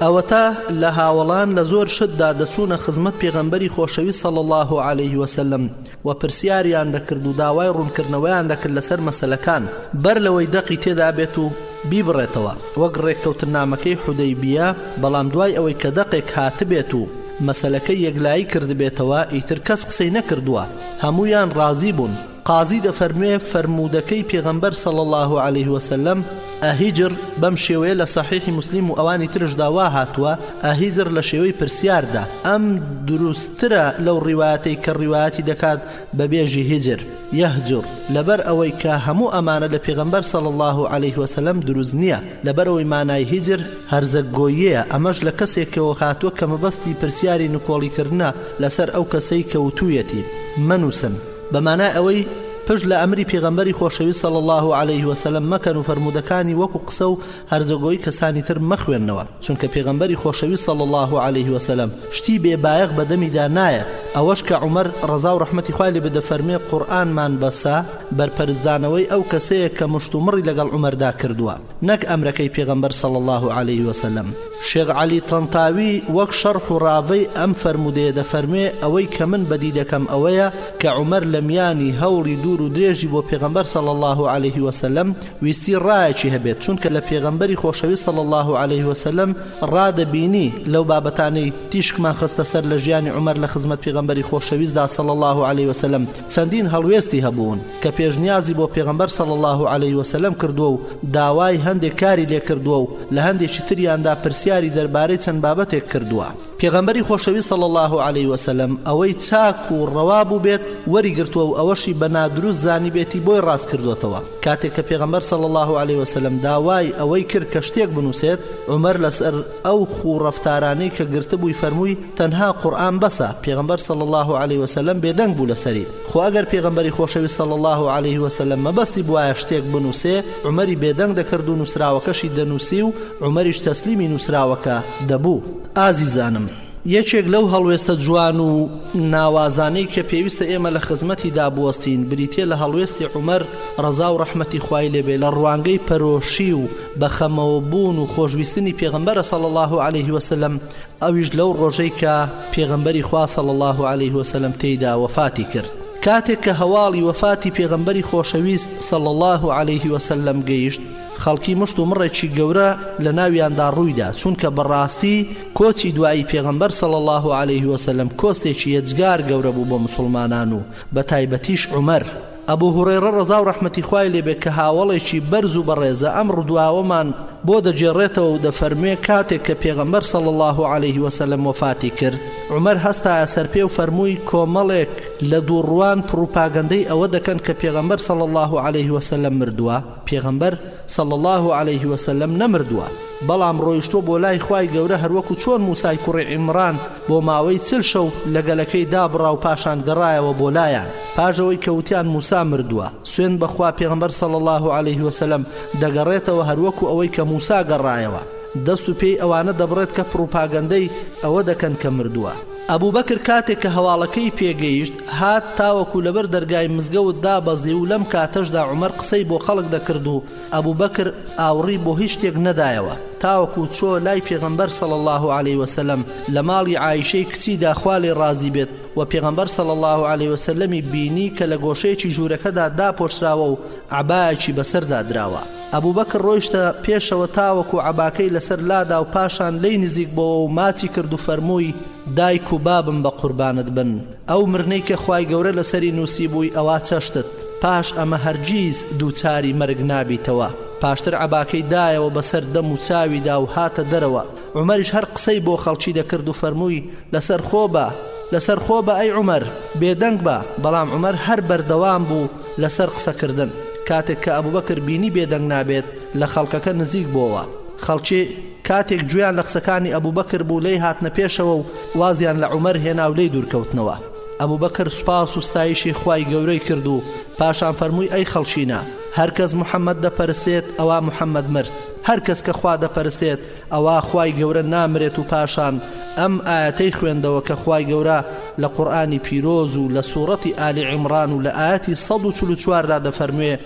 ئەوەتە لە هاوڵان لە زۆر شتدا دەچوونە خزمەت پێغەمبەری خۆشەویست صلی الله عليه وسلم و پرسیاریان دەکرد و داوای ڕوونکردنەوەیان دەکرد لەسەر مەسەلەکان بەر لەوەی دەقی تێدا بێت و بیبڕێتەوە وەک ڕێککەوتنامەکەی حودەیبیە. بەڵام دوای ئەوەی کە دەقێک هاتبێت و مەسەلەکەی یەکلایی کردبێتەوە ئیتر کەس قسەی نەکردووە هەموویان ڕازی بوون. قازی دەفەرموێ فەرموودەکەی پێغەمبەر صلی الله عليه وسلم ئەهیجر بەم شێوەیە لە صحیحی مسلم و ئەوانی ترشدا وا هاتووە ئەهیجر لە شێوەی پرسیاردا ئەم دروسترە لەو ڕیواتەی کە ڕیواەتی دەکات بەبێژی هیجر یەهجر لەبەر ئەوەی کە هەموو ئەمانە لە پێغەمبەر صلی الله عليه وسلم دروست نییە لەبەر ئەوەی مانای هیجر هەرزەگۆییە ئەمەش لە کەسێکەوە هاتووە کە مەبەستی پرسیاری نکۆڵیکردنە لەسەر ئەو کەسەی کەوتوویەتی منووسم بەمانای ئەوەی پشت لە ئەمری پێغەمبەری خۆشەوی صلی الله عليه وسلم مەکەن و فەرمودەکانی وەکو قسە و هەرزەگۆیی کەسانی تر مەخوێننەوە چونکە پێغەمبەری خۆشەوی صلی الله عليه وسلم شتی بێبایەق بەدەمیدا نایە ئەوەش کە عومەر ڕەزا و ڕەحمەتی خوای لێ بدەفەرمێ قورئانمان بەسا بەرپەرزدانەوەی ئەو کەسەیە کە مشتومڕی لەگەڵ عومەردا کردووە نەک ئەمرەکەی پێغەمبەر صلی الله عليه وسلم. شێخ عەلی تەنتاوی وەک شەرح و ڕاوەی ئەم فەرمودەیە دەفەرمێ ئەوەی کە من بەدی دەکەم ئەوەیە کە عومەر لە میانی هەوڵی دوور و درێژی بۆ پێغەمبەر صلی الله عليه وسلم ویستی ڕایەکی هەبێت چونکە لە پێغەمبەری خۆشەوی صلی الله عليه وسلم ڕادەبینی لەو بابەتانەی تیشکمان خستە سەر لە ژیانی عومەر لە خزمەت پێغەمبەری خۆشەویستدا صلی الله عليه وسلم چەندین هەڵوێستی هەبوون کە پێشنیازی بۆ پێغەمبەر صلی الله عليه وسلم کردووە و داوای هەندێک کاری لێ کردووە و لە هەندێکی تریاندا پرسیاری دەربارەی چەند بابەتێک کردووە. پێغەمبەری خۆشەوی صلی الله عليه وسلم ئەوەی چاک و ڕەوا بوو بێت وەریگرتووە و ئەوەشی بە نادروست زانی بێتی بۆی ڕاست کردوێتەوە. کاتێک کە پێغەمبەر صلی الله عليه وسلم داوای ئەوەی کرد کە شتێک بنووسێت عومەر لەسەر ئەو خوڕەفتارانەی کە گرتبووی فەرمووی تەنها قورئان بەسە. پێغەمبەر صلی الله عليه وسلم بێدەنگ بوو لەسەری خۆ ئەگەر پێغەمبەری خۆشەوی صلی الله عليه وسلم مەبەستی بوایە شتێک بنووسێ عومەری بێدەنگ دەکرد و نووسراوەکەشی دەنووسی و عومەریش تەسلیمی نووسراوەکە دەبوو. ئازیزانم یەکێک لەو هەڵوێستە جوان و ناوازانەی کە پێویستە ئێمە لە خزمەتی دابوەستین بریتێ لە هەڵوێستی عومەر ڕەزا و ڕەحمەتی خوای لێبێ لە ڕوانگەی پەرۆشی و بەخەمەوە بوون و خۆشویستنی پێغەمبەرە صلی الله عليه وسلم ئەویش لەو ڕۆژەی کە پێغەمبەری خوا صلی الله عليه وسلم تێیدا وەفاتی کرد. کاتێک کە هەواڵی وەفاتی پێغەمبەری خۆشەویست صلی الله عليه وسلم گەیشت خەڵکی مشت و مڕێکی گەورە لە ناویاندا ڕوویدا چونکە بەڕاستی کۆچی دوایی پێغەمبەر صلی الله عليه وسلم کۆستێکی یەجگار گەورە بوو بۆ مسلمانان و بە تایبەتیش عومەر. ئەبوو هورەیرە ڕەزا و ڕەحمەتی خوای لێبێ کە هاوڵێکی بەرز و بەڕێزە ئەم ڕووداوەمان بۆ دەجێڕێتەوە و دەفەرمێ کاتێک کە پێغەمبەر صلی الله عليه وسلم وەفاتی کرد عومەر هەستایە سەرپێ و فەرمووی کۆمەڵێک لە دووڕوان پروپاگەندەی ئەوە دەکەن کە پێغەمبەر صلی الله عليه وسلم مردووە. پێغەمبەر صلی الله عليه وسلم نەمردووە بەڵام ڕۆیشتۆ بۆ لای خوای گەورە هەروەکو چۆن موسای کوڕی عیمران بۆ ماوەی 40 شەو لە گەلەکەی دابڕا و پاشان گەڕایەوە بۆ لایەن پاژەوەی کەوتیان موسا مردووە. سوێن بەخوا پێغەمبەر صلی الله عليه وسلم دەگەڕێتەوە هەروەکو ئەوەی کە موسا گەڕایەوە دەست و پێی ئەوانە دەبڕێت کە پروپاگەندەی ئەوە دەکەن کە مردووە. ئەبوو بەکر کاتێک کە هەواڵەکەی پێگەیشت هات تاوەکو لەبەر دەرگای مزگەوت دابەزی و لەم کاتەشدا عومەر قسەی بۆ خەڵک دەکرد و ئەبوو بەکر ئاوڕی بۆ هیچ شتێک نەدایەوە تاوەکو چۆ لای پێغەمبەر صلی الله عليه وسلم لە ماڵی عایشەی کچیدا خوا لێ ڕازی بێت و پێغەمبەر صلی الله عليه وسلمی بینی کە لە گۆشەیەکی ژوورەکەدا داپۆشراوە و عەبایەکی بەسەردا دراوە. ئەبوو بەکر ڕۆیشتە پێشەوە تاوەکو عەباکەی لەسەر لادا و پاشان لی نزیک بۆەوە و ماچی کرد و فەرمووی دایک و بابم بە قوربانت بن ئەو مرنەی کە خوای گەورە لەسەری نووسی بووی ئەوە چەشتت پاش ئەمە هەرگیز دووچاری مەرگ نابیتەوە. پاشتر عەباکەی دایەوە بەسەر دەم و چاویدا و هاتە دەرەوە. عومەریش هەر قسەی بۆ خەڵکی دەکرد و فەرمووی لەسەر خۆ بە ئەی عومەر بێدەنگ بە. بەڵام عومەر هەر بەردەوام بوو لەسەر قسەکردن. کاتێک کە ئەبوو بەکر بینی بێدەنگ نابێت لە خەڵکەکە نزیک بووەوە. خەڵکی کاتێک گوێیان لە قسەکانی ئەبوو بەکر بوو لی هاتنە پێشەوە و وازیان لە عومەر هێنا و لی دوورکەوتنەوە. ئەبوو بەکر سوپاس و ستایشی خوای گەورەی کرد و پاشان فەرمووی ئەی خەڵچینە هەرکەس محەممەد دەپەرستێت ئەوە محەممەد مرد هەرکەس کە خوا دەپەرستێت ئەوە خوای گەورە نامرێت و پاشان ئەم ئاەتەی خوێندەوە کە خوای گەورە لە قورئانی پیرۆز و لە سوورەتی ئالی عیمران و لە ئاەتی 144 دا دەفەرموێ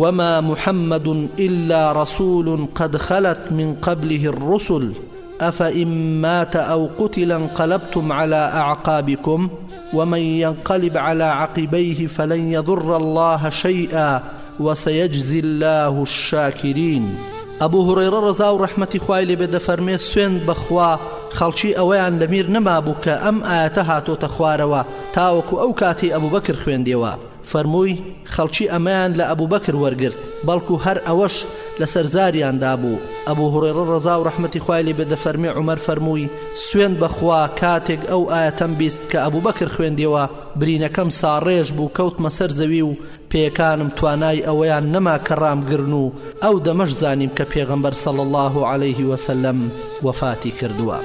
وما محمد إلا رسول قد خلت من قبله الرسل أفإن مات أو قتل انقلبتم على أعقابكم ومن ينقلب على عقبيه فلن يضر الله شيئا وسيجزي الله الشاكرين. ئەبوو هورەیرە ڕەزا و ڕەحمەتی خوای لێبێ دەفەرمێ سوێند بەخوا خەڵکی ئەوەیان لەمیر نەمابوو کە ئەم ئاەتە هاتۆتە خوارەوە تاوەکو ئەو کاتی ئەبوبەکر خوێندیەوە. فەرمووی خەڵکی ئەمەیان لە ئەبوبەکر وەرگرت بەڵکو هەر ئەوەش لەسەر زاریاندا بوو. ئەبوو هورێرە ڕەزا و ڕەحمەتی خوای لێ بێ دەفەرمێ عومەر فەرمووی سوێن بەخوا کاتێک ئەو ئاەتەم بیست کە ئەبوبەکر خوێندیەوە برینەکەم ساڕێژ بوو کەوتمە سەر زەوی و پێکانم توانای ئەوەیان نەما کە ڕامگرن و ئەو دەمەش زانیم کە پێغەمبەر صلی الله عليه وسلم وفاتی کردووە.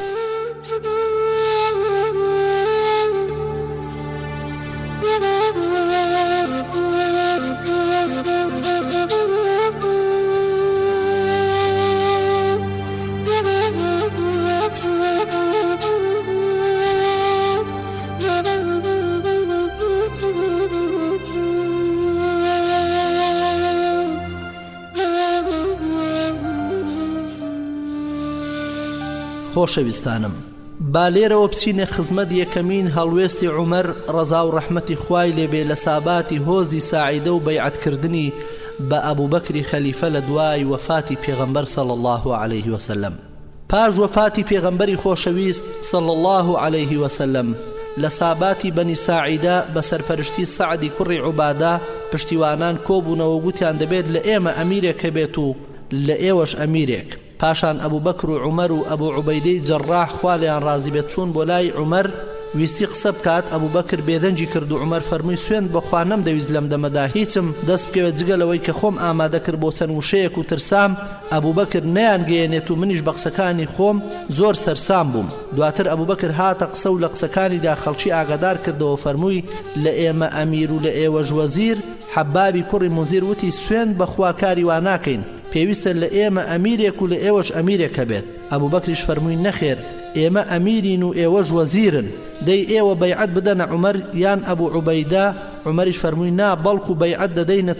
خۆشەویستانم، با لێرەوە بچینە خزمەت یەکەمین هەڵوێستی عومەر ڕەزا و ڕەحمەتی خوای لێبێ لە ساباتی هۆزی ساعیدە و بەیعەتکردنی بە ئەبوبەکری خەلیفە لە دوای وەفاتی پێغەمبەر صلی الله عليه وسلم. پاش وەفاتی پێغەمبەری خۆشەویست صلی الله عليه وسلم لە ساباتی بەنی ساعیدە بە سەرپەرشتی سەعدی کوڕی عوبادە پشتیوانان کۆبوونەوە گوتیان دەبێت لە ئێمە ئەمیرێک هەبێت و لە ئێوەش ئەمیرێک. پاشان ئەبوبەکر و عومەر و ئەبوو عوبەیدەی جەڕاح خوا لێیان ڕازی بێت چوون بۆ لای عومەر ویستی قسە بکات. ئەبوبەکر بێدەنجی کرد و عومەر فەرمووی سوێند بەخوا نەمدەویست لەم دەمەدا هیچم دەست بکەوێت جگەلەوەی کە خۆم ئامادە کرد بۆ چەند وشەیەک و ترسام ئەبوبەکر نەیانگەیەنێت و منیش بە قسەکانی خۆم زۆر سەرسام بووم. دواتر ئەبوبەکر هاتە قسە و لە قسەکانیدا خەڵکی ئاگادار کردەوە فەرمووی لە ئێمە ئەمیر و لە ئێوەش وەزیر. حەبابی کوڕی مونزیر وتی سوێند بەخوا کاری وا ناکەین، پێویستە لە ئێمە ئەمیرێک و لە ئێوەش ئەمیرێک هەبێت. ئەبوبەکریش فەرمووی نەخێر، ئێمە ئەمیرین و ئێوەش وەزیرن، دەی ئێوە بەیعەت بدەنە عومەر یان ئەبوو عوبەیدە. عومەریش فەرمووی نا، بەڵکو بەیعەت دەدەینە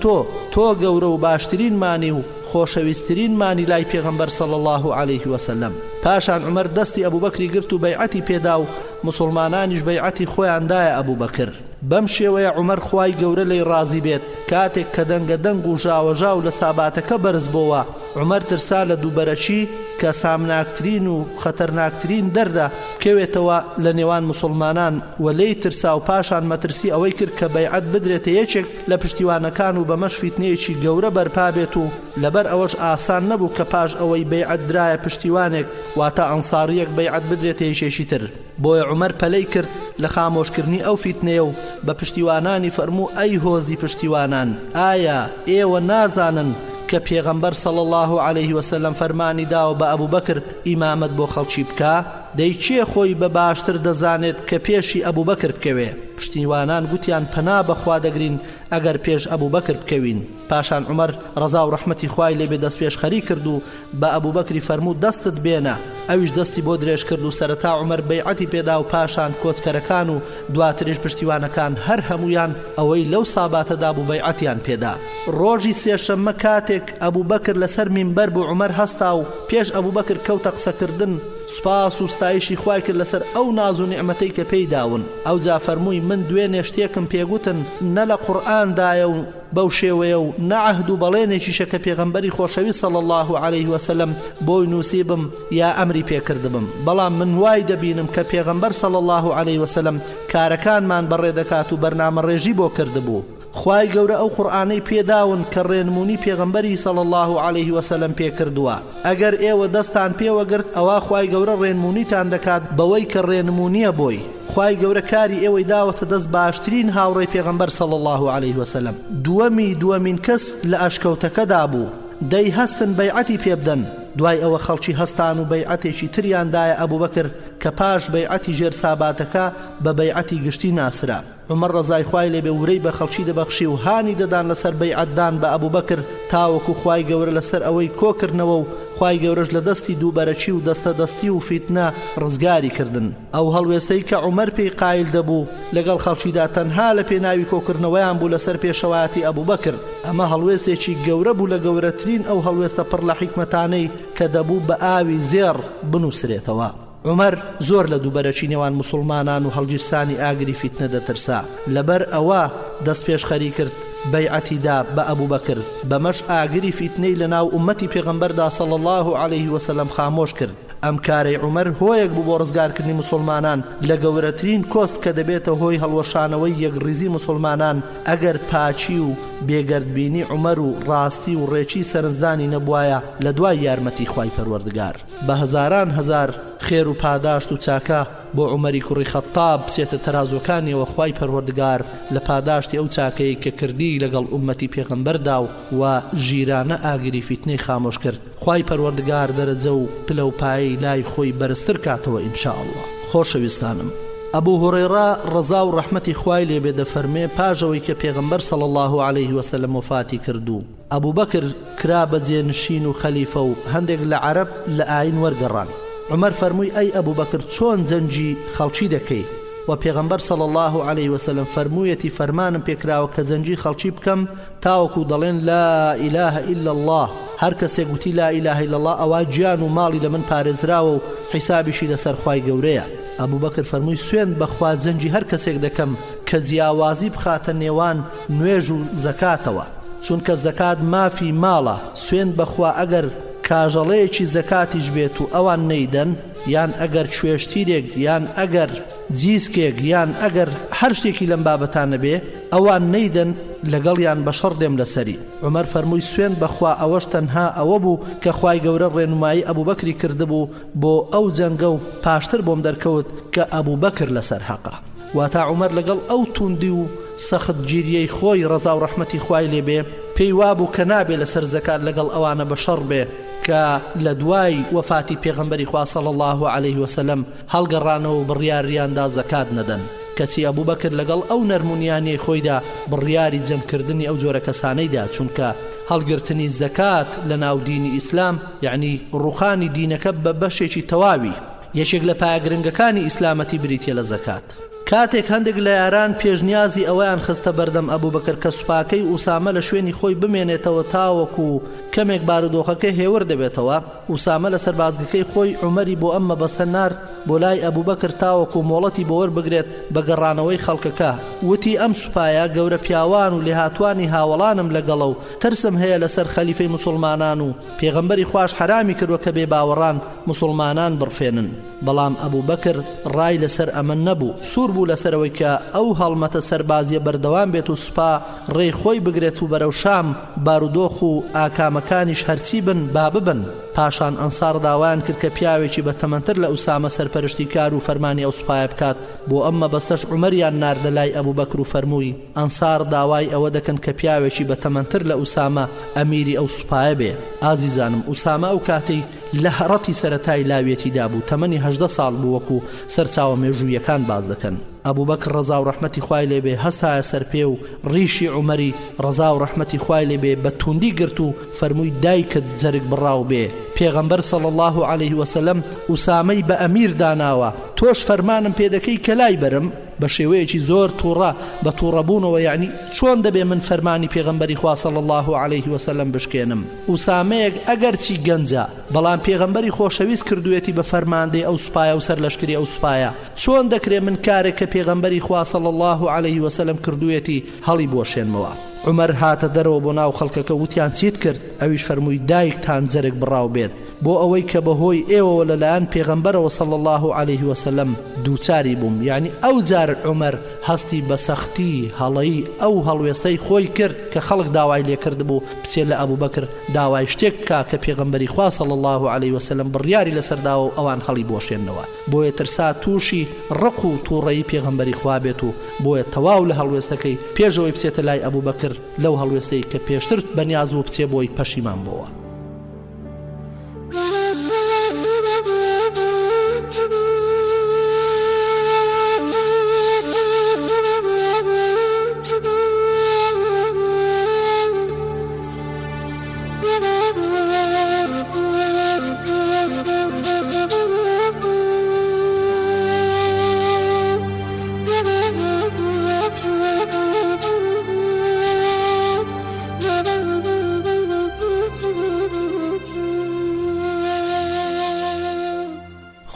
تۆ گەورە و باشترین مانی و خۆشەویستترین مانی لای پێغەمبەر صلی الله عليه وسلم. پاشان عومەر دەستی ئەبوبەکری گرت و بەیعەتی پێدا و مسلمانانیش بەیعەتی خۆیاندایە ئەبوبەکر. بەم شێوەیە عومەر خوای گەورە لێی ڕازی بێت کاتێک کە دەنگەدەنگ و ژاوەژاو لە ساباتەکە بەرز بۆوە عومەر ترسا لە دووبەرەچی کە سامناکترین و خەتەرناکترین دەردە بکەوێتەوە لە نێوان مسلمانان و لێی ترسا و پاشان مەترسی ئەوەی کرد کە بەیعەت بدرێتە یەکێک لە پشتیوانەکان و بەمەش فیتنەیەکی گەورە بەرپا بێت و لەبەر ئەوەش ئاسان نەبوو کە پاش ئەوەی بەیعەت درایە پشتیوانێک واتە ئەنساریەک بەیعەت بدرێتە یەکێکی تر. بۆیە عومەر پەلەی کرد لە خامۆشکردنی ئەو فیتنەیە و بە پشتیوانانی فەرموو ئەی هۆزی پشتیوانان، ئایا ئێوە نازانن کە پێغەمبەر صلی الله عليه وسلم فەرمانی داوە بە ئەبوبەکر ئیمامەت بۆ خەڵکی بکە؟ دەی چێ خۆی بە باشتر دەزانێت کە پێشی ئەبوبەکر بکەوێ؟ پشتیوانان گوتیان پەنا بەخوا دەگرین ئەگەر پێش ئەبوبەکر بکەوین. پاشان عومەر ڕەزا و ڕەحمەتی خوای لێبێ دەست پێش خەری کرد و بە ئەبوبەکری فەرموو دەستت بێنە. ئەویش دەستی بۆ درێژ کرد و سەرەتا عومەر بەیعەتی پێدا و پاشان کۆچکەرەکان و دواتریش پشتیوانەکان هەر هەمویان ئەوەی لەو ساباتەدا بوو بەیعەتیان پێدا. ڕۆژی سێشەممە کاتێک ئەبوبەکر لەسەر مینبەر بوو عومەر هەستا و پێش ئەبوبەکر کەوتە قسەکردن سوپاس و ستایشی خوای کرد لەسەر ئەو ناز و نیعمەتەی کە پێی داون. ئەوجا فەرمووی من دوێنێ شتێکم پێگوتن نە لە قورئاندایە و بەو شێوەیە و نەعەهد و بەڵێنێکیشە کە پێغەمبەری خۆشەوی صلی الله عليه وسلم بۆی نووسیبم یا ئەمری پێکردبم، بەڵام من وای دەبینم کە پێغەمبەر صلی الله عليه وسلم کارەکانمان بەڕێ دەکات و بەرنامەڕێژی بۆ کردبوو. خوای گەورە ئەو قورئانەی پێداون کە ڕێنمونی پێغەمبەری صلی الله عليه وسلم پێکردووە. ئەگەر ئێوە دەستان پێوەگرت ئەوە خوای گەورە ڕێنمونیتان دەکات بەوەی کە ڕێنمونیە بۆی. خوای گەورە کاری ئێوەی داوەتە دەست باشترین هاوڕێی پێغەمبەر صلی الله عليه وسلم. دووەمین کەس لە ئەشکەوتەکەدا بوو. دەی هەستن بەیعەتی پێ بدەن. دوای ئەوە خەڵکی هەستان و بەیعەتێکی تریاندایە ئەبوبەکر کە پاش بەیعەتی ژێر ساباتەکە بە بەیعەتی گشتی ناسرا. عومەر ڕەزای خوای لێبێ ورەی بە خەڵکی دەبەخشی و هانی دەدان لەسەر بەیعەتدان بە ئەبوبەکر تاوەکو خوای گەورە لەسەر ئەوەی کۆکردنەوە و خوای گەورەش لە دەستی دووبەرەچی و دەستە دەستی و فیتنە ڕزگاری کردن. ئەو هەڵوێستەی کە عومەر پێی قایل دەبوو لەگەڵ خەڵکیدا تەنها لە پێناوی کۆکردنەوەیان بوو لەسەر پێشەوایەتی ئەبوبەکر. ئەمە هەڵوێستێکی گەورە بوو لە گەورەترین ئەو هەڵوێستە پڕ لە حیکمەتانەی کە دەبوو بە ئاوی زێڕ بنووسرێتەوە. عومەر زۆر لە دووبەرەچی نێوان مسلمانان و هەڵگیرسانی ئاگری فیتنە دەترسا، لەبەر ئەوە دەست پێش خەری کرد بەیعەتیدا بە ئەبوبەکر. بەمەش ئاگری فیتنەی لە ناو ئومەتی پێغەمبەردا صلی الله عليه وسلم خامۆش کرد. ئەم کارەی عومەر هۆیەک بوو بۆ ڕزگارکردنی مسلمانان لە گەورەترین کۆست کە دەبێتە هۆی هەڵوەشانەوەی یەکڕیزی مسلمانان ئەگەر پاچی و بێگەردبینی عومەر و ڕاستی و ڕێچی سەرنجدانی نەبوایە لە دوای یارمەتی خوای پەروەردگار. بە هەزاران هەزار خێر و پاداشت و چاکە بۆ عومەری کوڕی خەتاب بچێتە تەرازوەکانیەوە خوای پەروەردگار لە پاداشتی ئەو چاکەی کە کردی لەگەڵ ئومەتی پێغەمبەردا و ژیرانە ئاگری فیتنەی خامۆش کرد. خوای پەروەردگار دەرەجە و پلە و پایی لای خۆی بەرزتر کاتەوە ئینشاءالله. خۆشەویستانم، ئەبوو هورەیرە ڕەزا و ڕەحمەتی خوای لێبێ دەفەرمێ پاژەوەی کە پێغەمبەر صلی الله عليه وسلم وفاتی کردو، ئەبوو بەکر کرا بە جێنشین و خەلیفە و هەندێک لە عەرەب لە ئاین وەرگەڕان. عمر فەرمووی ئەی ئەبوو بەکر چۆن جەنجی خەڵکی دەکەی؟ و پێغەمبەر صلی الله عليه وسلم فەرموویەتی فەرمانم پێکراوە کە جەنجی خەڵکی بکەم تاوەکو دەڵێن لا إله إلا الله. هەر کەسێک گوتی لا إله إلا الله ئەوا گیان و ماڵی لە من پارێزراوە و حیسابیشی لەسەر خوای گەورەیە. ئەبوو بەکر فەرمووی سوێند بەخوا جەنجی هەر کەسێک دەکەم کە جیاوازی بخاتە نێوان نوێژ و زەکاتەوە، چونکە زەکات مافی ماڵە. سوێند بەخوا ئەگەر کاژەڵەیەکی زەکاتیش بێت و ئەوان نەیدەن، یان ئەگەر کوێشتیرێک یان ئەگەر جیسکێک یان ئەگەر هەر شتێکی لەم بابەتانە بێ ئەوان نەیدەن لەگەڵیان بە شەڕ دێم لەسەری. عومەر فەرمووی سوێند بەخوا ئەوەش تەنها ئەوە بوو کە خوای گەورە ڕێنمایی ئەبوو بەکری کردبوو بۆ ئەو جەنگە و پاشتر بۆم دەرکەوت کە ئەبوو بەکر لەسەر حەقە. واتا عومەر لەگەڵ ئەو توندی و سەخت گیریەی خۆی ڕەزا و ڕەحمەتی خوای لێبێ پێی وابوو کە نابێ لەسەر زەکات لەگەڵ ئەوانە بە شەڕ بێ کە لە دوای وفاتی پێغەمبەری خوا صلی الله عليه وسلم هەڵگەڕانەوە و بڕیاریاندا زەکات نەدەن. کەسی ئەبوو بەکر لەگەڵ ئەو نەرمونیانی خۆیدا بڕیاری جەمکردنی ئەو جۆرە کەسانەیدا، چونکە هەڵگرتنی زەکات لە ناو دینی ئیسلام یعنی ڕوخانی دینەکە بە بەشێکی تەواوی یەکێک لە پایەگرنگەکانی ئیسلامەتی بریتیە لە زەکات. کاتێک هەندێک لە یاران پێشنیازی ئەوەیان خستە بەردەم ئەبوو بەکر کە سوپاکەی ئوسامە لە شوێنی خۆی بمێنێتەوە تاوەکو کەمێک بارودۆخەکە هێور دەبێتەوە، ئوسامە لە سەربازگەکەی خۆی عومەری بۆ ئەم مەبەستە نارد بۆ لای ئەبوو بەکر تاوەکو مۆڵەتی بۆ وەربگرێت بە گەڕانەوەی خەڵکەکە. وتی ئەم سوپایە گەورە پیاوان و لێهاتوانی هاوڵانم لەگەڵە و ترسم هەیە لەسەر خەلیفەی مسلمانان و پێغەمبەری خوش حرامی کردووە کە بێ باوەڕان مسلمانان بڕفێنن. بەڵام ئەبوو بەکر ڕای لەسەر ئەمە نەبوو، سوور بوو لەسەرەوەی کە ئەو هەڵمەتە سەربازیە بەردەوام بێت و سوپا ڕێی خۆی بگرێت و بەرەو شام بارودۆخ و ئاکامەکانیش هەرچی بن با ببن. پاشان ئەنسار داوایان کرد کە پیاوێکی بە تەمەنتر لە ئوسامە سەرپەرشتی کار و فەرمانی ئەو سوپایە بکات. بۆ ئەمە بەستەش عومەریان ناردە لای ئەبوو بەکر و فەرمووی ئەنسار داوای ئەوە دەکەن کە پیاوێکی بە تەمەنتر لە ئوسامە ئەمیری ئەو سوپایە بێ. ئازیزانم، ئوسامە ئەو کاتەی لە هەڕەتی سەرەتای لاوێتیدا بوو، تەمەنی 18 ساڵ بوو، وەکو سەرچاوە مێژوویەکان باز دەکەن. ئەبوو بەکر ڕەزا و ڕەحمەتی خوای لێبێ هەستایە سەر پێ و ڕیشی عومەری ڕەزا و ڕەحمەتی خوای لێبێ بە توندی گرت و فەرمووی دایکت جەرگ بڕاو بێ. پێغەمبەر صلی الله عليه وسلم ئوسامەی بە ئەمیر داناوە، تۆش فەرمانم پێ دەکەی کە لای بەرم بە شێوەیەکی زۆر تووڕە بە تووڕەبوونەوە، یعنی چۆن دەبێ من فەرمانی پێغەمبەری خوا صلی الله عليه وسلم بشکێنم؟ ئوسامەیەک ئەگەرچی گەنجە بەڵام پێغەمبەری خۆشەویست کردوێتی بە فەرماندەی ئەو سوپایە و سەر لەشکری ئەو سوپایە. چۆن دەکرێ من کارێک کە پێغەمبەری خوا صلی الله عليه وسلم کردوێتی هەڵی بۆشێنمەوە؟ عومەر هاتە دەرەوە بۆ ناو خەڵکەکە وتیان چیت کرد؟ ئەویش فەرمووی دایکتان جەرگ بڕاو بێت بۆ ئەوەی کە بەهۆی ئێوەوە لەلایەن پێغەمبەرەوە صلی الله عليه وسلم دووچاری بووم. یعنی ئەو جار عومەر هەستی بە سەختی هەڵەی ئەو هەڵوێستەی خۆی کرد کە خەڵک داوای لێ کردبوو بچێت لە ئەبوو بەکر داوای شتێک بکا کە پێغەمبەری خوا صلی الله عليه وسلم بڕیاری لەسەرداوە و ئەوان هەڵی بۆشێننەوە. بۆیە ترسا تووشی ڕق و تووڕەیی پێغەمبەری خوا بێت و بۆیە تەواو لە هەڵوێستەکەی پێشەوەی بچێتە لای ئەبوو بەکر لەو هەڵوێستەی کە پێشتر بەنیاز بوو بچێ بۆی پەشیمان بووە.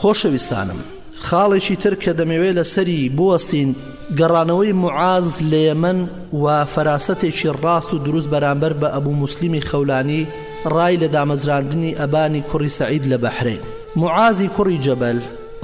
خۆشەویستانم، خاڵێکی تر کە دەمەوێت لەسەری بوەستین گەڕانەوەی موعاز لە یەمەن و فەراسەتێکی ڕاست و دروست بەرامبەر بە ئەبوو موسلیمی خەولانی ڕای لە دامەزراندنی ئەبانی کوڕی سەعید لە بەحرین. معازی کوڕی جەبەل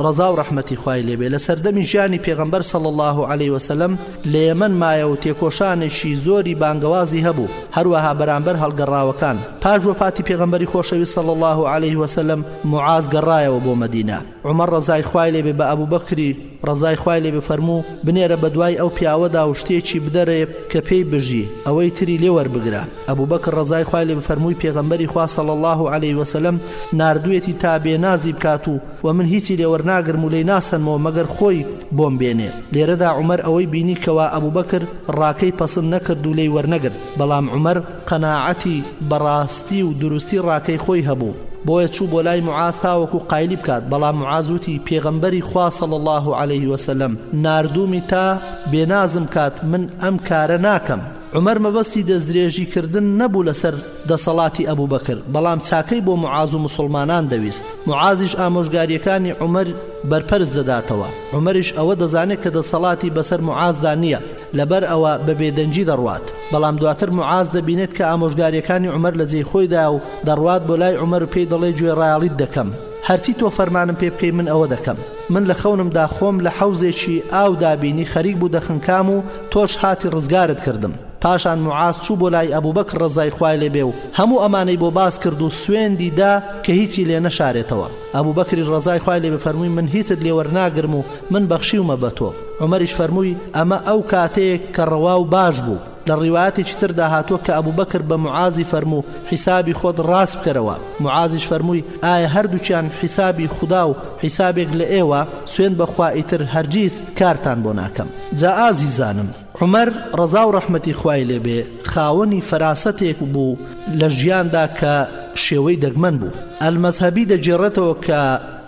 ڕەزا و ڕەحمەتی خوای لێبێ لە سەردەمی ژیانی پێغەمبەر صلی الله عليه وسلم لە یەمەن مایە و تێکۆشانێکی زۆری بانگەوازی هەبوو، هەروەها بەرامبەر هەڵگەڕاوەکان. پاش وەفاتی پێغەمبەری خۆشەویست صلی الله عليه وسلم معاز گەڕایەوە بۆ مەدینە. عومەر ڕەزای خوای لێبێ بە ئەبوبەکری ڕەزای خوای لێبێ فەرموو بنێرە بە دوای ئەو پیاوەدا و شتێکی بدەرێ کە پێی بژی ئەوەی تری لێ وەربگرە. ئەبوبەکر ڕەزای خوای لێبێ فەرمووی پێغەمبەری خوا صلی الله عليه وسلم ناردوویەتی تا بێنازی بکات و من هیچی لێ وەرناگرم و لێی ناسەنمەوە مەگەر خۆی بۆم بێنێ. لێرەدا عومەر ئەوەی بینی کەوا ئەبوبەکر ڕاکەی پەسند نەکرد و لێی وەرنەگرت، بەڵام عومەر قەناعەتی بەڕاستی و دروستی ڕاکەی خۆی هەبوو، بۆیە چوو بۆ لای معاز تاوەکو قایلی بکات. بەڵام معاز وتی پێغەمبەری خوا صلی الله عليه وسلم ناردوومی تا بێنازم کات، من ئەم کارە ناکەم. عومەر مەبەستی دەستدرێژیکردن نەبوو لەسەر دەسەڵاتی ئەبوبەکر، بەڵام چاکەی بۆ معاز و مسلمانان دەویست. معازیش ئامۆژگاریەکانی عومەر بەرپەرز دەداتەوە. عومەریش ئەوە دەزانێت کە دەسەڵاتی بەسەر معازدا نییە، لەبەر ئەوە بە بێدەنجی دەڕوات. بەڵام دواتر معاز دەبینێت کە ئامۆژگاریەکانی عومەر لە جێی خۆیدا و دەڕوات بۆ لای عومەر و پێی دەڵێ گوێڕایەڵیت دەکەم، هەرچی تۆ فەرمانم پێ بکەی من ئەوە دەکەم. من لە خەونمدا خۆم لە حەوزێکی ئاو دابینی خەریک بوو دەخنکام و تۆش هاتی ڕزگارت کردم. پاشان معاز چوو بۆ لای ئەبوبەکر ڕەزای خوای لێبێ و هەموو ئەمانەی بۆ باس کرد و سوێندی دا کە هیچی لێ نەشارێتەوە. ئەبوبەکری ڕەزای خوای لێبێ فەرمووی من هیچت لێ وەرناگرم و من بەخشیومە بە تۆ. عومەریش فەرمووی ئەمە ئەو کاتەیەک کە ڕەوا و باش بوو. لە ڕیوایەتێکی تردا هاتووە کە ئەبوبەکر بە معازی فەرموو حیسابی خۆت ڕاست بکەرەوە. معازیش فەرمووی ئایا هەردووچیان حیسابی خودا و حیسابێک لە ئێوە؟ سوێن بەخوا ئیتر هەرگیز کارتان بۆ ناکەم. جا ئازیزانم، عومەر ڕەزا و ڕەحمەتی خوای لێبێ خاوەنی فەراسەتێک بوو لە ژیاندا کە شێوەی دەگمەن بوو. ئەلمەزهەبی دەجێڕێتەوە کە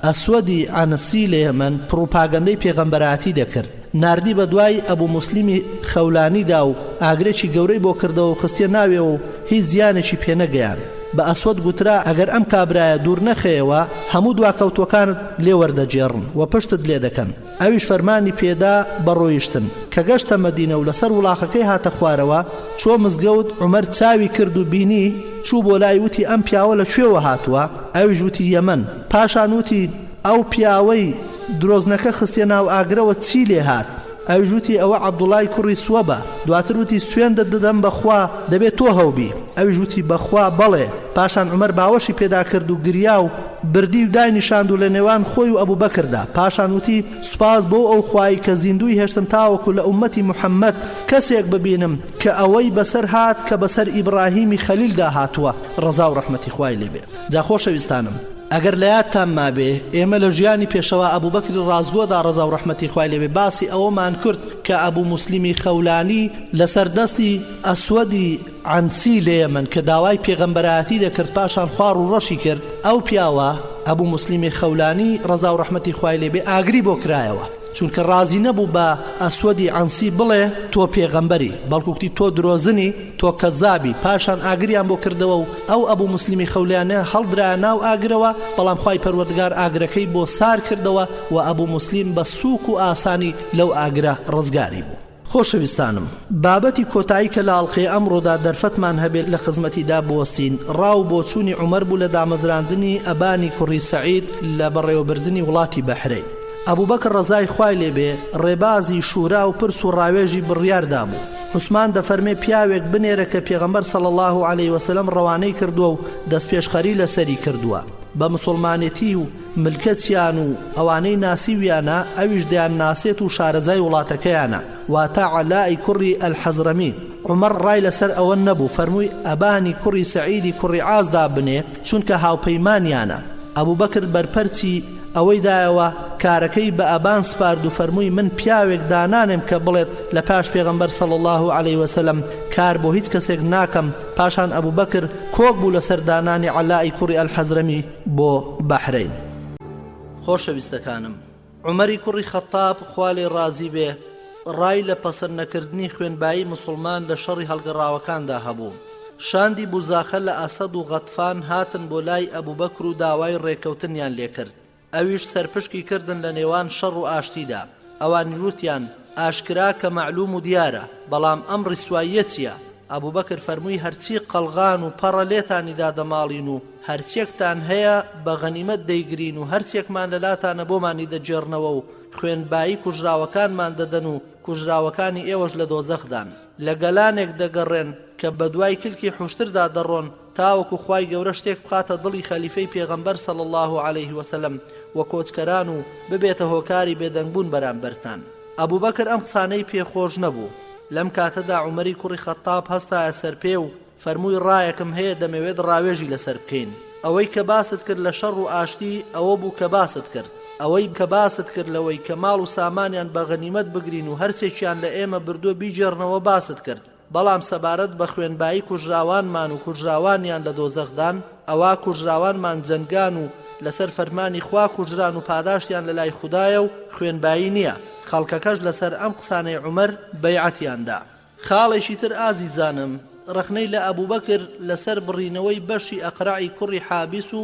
ئەسوەدی ئەنسی لە یەمەن پڕۆپاگەندەی پێغەمبەراتی دەکرد. ناردی بە دوای ئەبوو موسلیمی خەولانیدا و ئاگرێکی گەورەی بۆ کردەوە و خستیە ناوێ و هیچ زیانێکی پێنەگەیان. بە ئەسوەد گوترا ئەگەر ئەم کابرایە دوور نەخەیەوە هەموو دواکەوتوەکانت لێ وەردەجێڕن و پشتت لێ دەکەن. ئەویش فەرمانی پێدا بەڕۆیشتن کە گەشتە مەدینە و لەسەر وڵاخەکەی هاتە خوارەوە. چۆ مزگەوت عومەر چاوی کرد و بینی چوو بۆ لای وتی ئەم پیاوە لە کوێوە هاتووە؟ ئەویش وتی یەمەن. پاشان وتی ئەو پیاوەی درۆزنەکە خستیە ناو ئاگرەوە چی لێ هات؟ ئەویش وتی ئەوە عەبدوڵای کوڕی سوەبە. دواتر وتی سوێندت دەدەم بەخوا دەبێت تۆ هەوبی. ئەویش وتی بەخوا بەڵێ. پاشان عومەر باوەشی پێدا کرد و گریا و بردی و داینیشاند و لە نێوان خۆی و ئەبوبەکردا. پاشان وتی سوپاس بۆ ئەو خوای کە زیندوی هێشتم تاوەکو لە ئومەتی محەممەد کەسێک ببینم کە ئەوەی بەسەر هات کە بەسەر ئیبراهیمی خەلیلدا هاتووە، ڕەزا و ڕەحمەتی خوای لێبێ. جا خۆشەویستانم، ئەگەر لە یادتان مابێ ئێمە لە ژیانی پێشەوە ئەبوبەکری ڕازگۆدا ڕەزا و ڕەحمەتی خوای لێبێ باسی ئەوەمان کرد کە ئەبوو موسلیمی خەولانی لەسەر دەستی ئەسوەدی عنسی لە یەمەن کە داوای پێغەمبەراتی دەکرد پاشان خوار و ڕەشی کرد. ئەو پیاوە ئەبوو موسلیمی خەولانی ڕەزا و ڕەحمەتی خوای لێبێ ئاگری بۆ کرایەوە، چونکە ڕازی نەبوو بە ئەسوەدی عنسی بڵێ تۆ پێغەمبەری، بەڵکوکتی تۆ درۆزنی، تۆ کەزابی. پاشان ئاگریان بۆ کردەوە و ئەو ئەبوو موسلیمی خەولانە هەڵدرا ناو ئاگرەوە، بەڵام خوای پەروەردگار ئاگرەکەی بۆ سار کردەوە و ئەبوو موسلیم بە سووک و ئاسانی لەو ئاگرە ڕزگاری بوو. خۆشەویستانم، بابەتی کۆتایی کە لە ئاڵقەی ئەمڕۆدا دەرفەتمان هەبێت لە خزمەتیدا بوەستین ڕاو بۆ چوونی عومەر بوو لە دامەزراندنی ئەبانی کوڕی سەعید لە بەڕێوەبردننی وڵاتی بەحرەین. ئەبوبەکر ڕەزای خوای لێبێ ڕێبازی شورا و پرس و ڕاوێژی بڕیاردا بوو. عوسمان دەفەرمێ پیاوێک بنێرە کە پێغەمبەر صلی الله عليه وسلم ڕەوانەی کردووە و دەستپێشخەری لەسەری کردووە بە مسلمانێتی و ملکەتیان و ئەوانەی ناسیویانە، ئەویش دەیان ناسێت و شارەزای وڵاتەکەیانە، واتە عەلای کوڕی ئەلحەزرەمی. عومەر ڕای لەسەر ئەوە نەبوو، فەرمووی ئەبانی کوڕی سەعیدی کوڕی عازدا بنێ چونکە هاوپەیمانیانە. ئەبوبەکر بەرپەرچی ئەوەی دایەوە کارەکەی بە ئەبان سپارد و فەرمووی من پیاوێک دانانم کە بڵێت لە پاش پێغەمبەر صلی الله عليه وسلم کار بۆ هیچ کەسێک ناکەم. پاشان ئەبوبەکر کۆک بوو لەسەر دانانی عەلای کوڕی ئەلحەزرەمی بۆ بەحرەین. خۆشەویستەکانم، عومەری کوڕی خەتاب خوا لێی ڕازی بێ ڕای لە پەسەند نەکردنی خوێنبایی مسلمان لە شەڕی هەڵگەڕاوەکاندا هەبوو. شاندی بوزاخە لە ئەسەد و غەتفان هاتن بۆ لای ئەبوبەکر و داوای ڕێکەوتنیان لێکرد. ئەویش سەرپشکی کردن لە نێوان شەڕ و ئاشتیدا. ئەوان وتیان ئاشکرا کە معلوم و دیارە، بەڵام ئەم ڕیسواییە چییە؟ ئەبوو بەکر فەرمووی هەرچی قەڵغان و پەڕە لێتانیدا دەماڵین و هەرچێکتان هەیە بە غەنیمەت دەیگرین و هەرچێکمان لەلاتانە بۆمانی دەجێڕنەوە و خوێنبایی کوژراوەکانمان دەدەن و کوژراوەکانی ئێوەش لە دۆزەخدان لە گەلانێک دەگەڕێن کە بە دوای کلکی حوشتردا دەڕۆن تاوەکو خوای گەورە شتێک بخاتە دڵی خەلیفەی پێغەمبەر صلی الله عليه وسلم و کۆچکەران و ببێتە هۆکاری بێدەنگبوون بەرامبەرتان. ئەبوو بەکر ئەم قسانەی پێخۆش نەبوو. لەم کاتەدا عومەری کوڕی خەتاب هەستایە سەر پێ و فەرمووی ڕایەکم هەیە دەمەوێت ڕاوێژی لەسەر بکەین. ئەوەی کە باست کرد لە شەڕ و ئاشتی ئەوە بوو کە باست کرد. ئەوەی کە باست کرد لەوەی کە ماڵ و سامانیان بە غەنیمەت بگرین و هەرسێکیان لە ئێمە بردووە بیجێڕنەوە باست کرد. بەڵام سەبارەت بە خوێنبایی کوژراوانمان و کوژراوانیان لە دۆزەخدان ئەوا کوژراوانمان جەنگان و لەسەر فەرمانی خوا کوژران و پاداشتیان لە لای خودایە و خوێنبایی نییە. خەڵکەکەش لەسەر ئەم قسانەی عومەر بەیعەتیاندا. خاڵێکی تر ئازیزانم ڕخنەی لە ئەبوو بەکر لەسەر بڕینەوەی بەشی ئەقرەعی کوڕی حابس و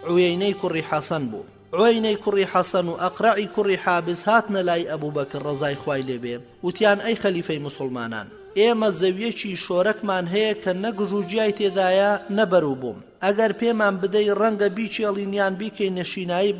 عوێینەی کوڕی حەسەن بوو. عوێینەی کوڕی حەسەن و ئەقرەعی کوڕی حابس هاتنە لای ئەبوو بەکر ڕەزای خوای لێبێ وتیان ئەی خەلیفەی موسڵمانان ئێمە زەویەکی شۆرەکمان هەیە کە نەگژوجیای تێدایە نەبەرو بووم ئەگەر پێمان بدەی ڕەنگە بیچێڵینیان بیکەی نەشینایی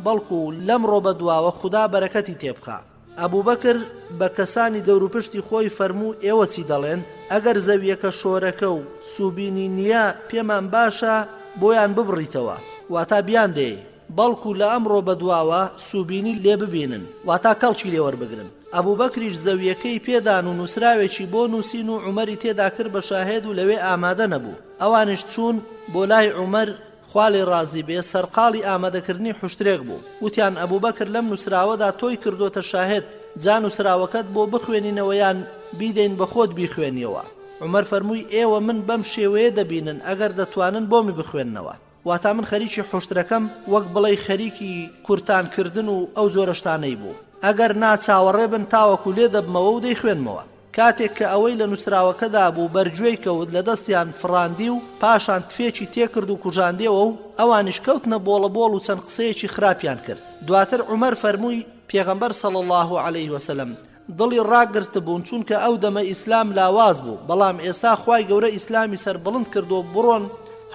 بەڵکو لەمڕۆ بەدواوە خوددا بەرەکەتی تێبخا. ئەبوو بەکر بە کەسانی دەوروپشتی خۆی فەرموو ئێوە چی دەڵێن؟ ئەگەر زەویەکە شۆرەکە و سوبینی نییە پێمان باشە بۆیان ببڕیتەوە واتا بیان دێ بەڵکو لە ئەمڕۆ بەدواوە سوبینی لێ ببینن واتا کەڵکی لێوەربگرن. ئەبوو بەکریش زەویەکەی پێدان و نووسراوێکی بۆ نووسین و عومەری تێدا کرد بە شاهێد و لەوێ ئامادە نەبوو. ئەوانش چوون بۆ لای عومەر خواڵی ڕازی بێ سەرقاڵی ئامادەکردنی حوشترێک بوو. وتیان ئەبوو بەکر لەم نووسراوەدا تۆی کردوتە شاهێد جا نووسراوەکەت بۆ بخوێنینەوەیان بیدەین بە خۆت بیخوێنیەوە. عومەر فەرمووی ئێوە من بەم شێوەیە دەبینن ئەگەر دەتوانن بۆمی بخوێننەوە واتا من خەریکی حوشترەکەم وەک بڵێ خەریکی کورتانکردن و ئەو جۆرەشتانەی بوو. ئەگەر ناچاوەڕێ بن تاوەکو لێ دەبمەوە و دەیخوێنمەوە. کاتێک کە ئەوەی لە نووسراوەکەدا بوو بەرگوێی کەوت لە دەستیان فڕاندی و پاشان تفێکی تێکرد و کوژاندێەوە و ئەوانش کەوتنە بۆڵەبۆڵ و چەند قسەیەکی خراپیان کرد. دواتر عومەر فەرمووی پێغەمبەر صلی الله عليه وسلم دڵی ڕاگرت بوون چونکە ئەو دەمە ئیسلام لاواز بوو بەڵام ئێستا خوای گەورە ئیسلامی سەربڵند کردو بڕۆن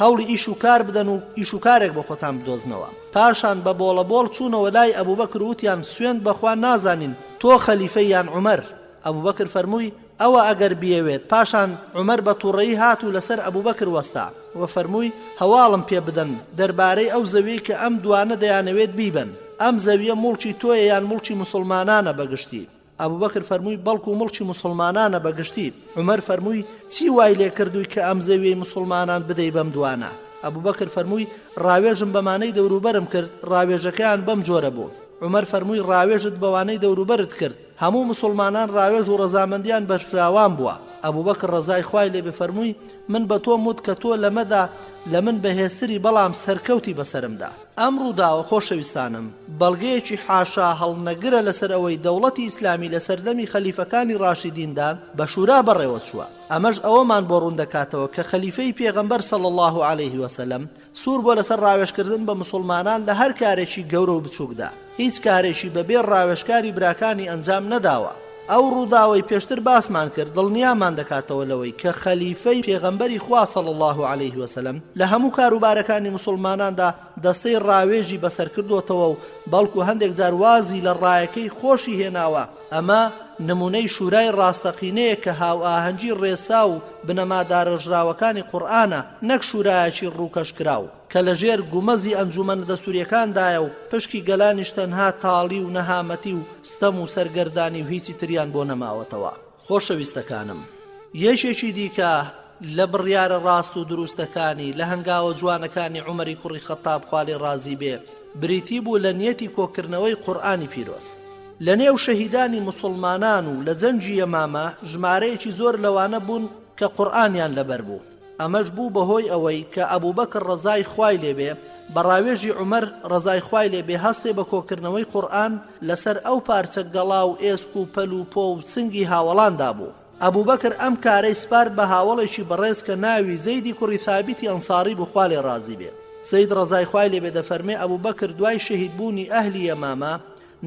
هەوڵی ئیش و کار بدەن و ئیش و کارێک بە خۆتان بدۆزنەوە. پاشان بە بۆڵەبۆڵ چوونەوە لای ئەبوو بەکر وتیان سوێند بەخوا نازانین تۆ خەلیفەی یان عومەر؟ ئەبوو بەکر فەرمووی ئەوە ئەگەر بیەوێت. پاشان عومەر بە تووڕەیی هات و لەسەر ئەبوو بەکر وەستا و فەرمووی هەواڵم پێ بدەن دەربارەی ئەو زەویەی کە ئەم دوانە دەیانەوێت بیبن ئەم زەویە موڵکی تۆیە یان موڵکی موسڵمانانە بەگشتی؟ ئەبوو بەکر فەرمووی بەڵکو موڵکی موسڵمانانە بەگشتی. عومەر فەرمووی چی وای لێ کردووی کە ئەم زەویەی موسڵمانان بدەی بەم دوانە؟ ئەبوو بەکر فەرمووی ڕاوێژم بەمانەی دەوروبەرم کرد ڕاوێژەکەیان بەم جۆرە بوو. عومەر فەرمووی ڕاوێژت بەوانەی دەوروبەرت کرد هەموو موسڵمانان ڕاوێژ و ڕەزامەندیان بەرفراوان بووە. ئەبوو بەکر ڕەزای خوای لێ بفەرمووی من بە تۆ موت کە تۆ لەمەدا لە من بەهێزتری بەڵام سەرکەوتی بەسەرمدا. ئەم ڕووداوە خۆشەویستانم بەڵگەیەکی حاشا هەڵنەگرە لەسەر ئەوەی دەوڵەتی ئیسلامی لە سەردەمی خەلیفەکانی ڕاشیدیندا بە شورا بەڕێوە چووە. ئەمەش ئەوەمان بۆ ڕوون دەکاتەوە کە خەلیفەی پێغەمبەر صلی الله عليه وسلم سوور بۆ لەسەر ڕاوێژکردن بە موسڵمانان لە هەر کارێکی گەورە و بچووکدا هیچ کارێکی بەبێ ڕاوێژکاری براکانی ئەنجام نەداوە. ئەو ڕووداوەی پێشتر باسمان کرد دڵنیامان دەکاتەوە لەوەی کە خەلیفەی پێغەمبەری خوا صلی الله عليه وسلم لە هەموو کاروبارەکانی موسڵماناندا دەستەی ڕاوێژی بەسەر کردوتەوە و بەڵکو هەندێک جار وازی لە ڕایەکەی خۆشی هێناوە. ئەمە نمونەی شورای ڕاستەقینەیە کە هاو ئاهەنگی ڕێسا و بنەمادارەژراوەکانی قورئانە نەک شورایەکی ڕووکەش کراو کە لە ژێر گومەزی ئەنجومەنە دەستوریەکاندایە و پشکی گەلانیش تەنها تاڵی و نەهامەتی و ستەم و سەرگەردانی و هیچی تریان بۆ نەماوەتەوە. خۆشەویستەکانم یەکێکی دیکە لە بڕیارە ڕاست و دروستەکانی لە هەنگاوە جوانەکانی عومەری کوڕی خەتاب خوالی ڕازی بێ بریتی بوو لە نیەتی کۆکردنەوەی قورئانی پیرۆز. لە نێو شەهیدانی موسڵمانان و لە جەنگی یەمامە ژمارەیەکی زۆر لەوانە بوون کە قورئانیان لەبەر بوو. ئەمەش بوو بەهۆی ئەوەی کە ئەبوو بەکر ڕەزای خوای لێبێ بە ڕاوێژی عومەر ڕەزای خوای لێبێ هەستێ بە کۆکردنەوەی قورئان لەسەر ئەو پارچە گەڵا و ئێسک و پەل و پۆ و سنگی هاوڵاندا بوو. ئەبوو بەکر ئەم کارەی سپارد بە هاوڵێکی بەڕێز کە ناوی زەیدی کوڕی ثابتی ئەنساری بوو خوا لێ ڕازی بێ. سەید ڕەزای خوای لێبێ دەفەرمێ ئەبوو بەکر دوای شەهیدبوونی ئەهلی یەمامە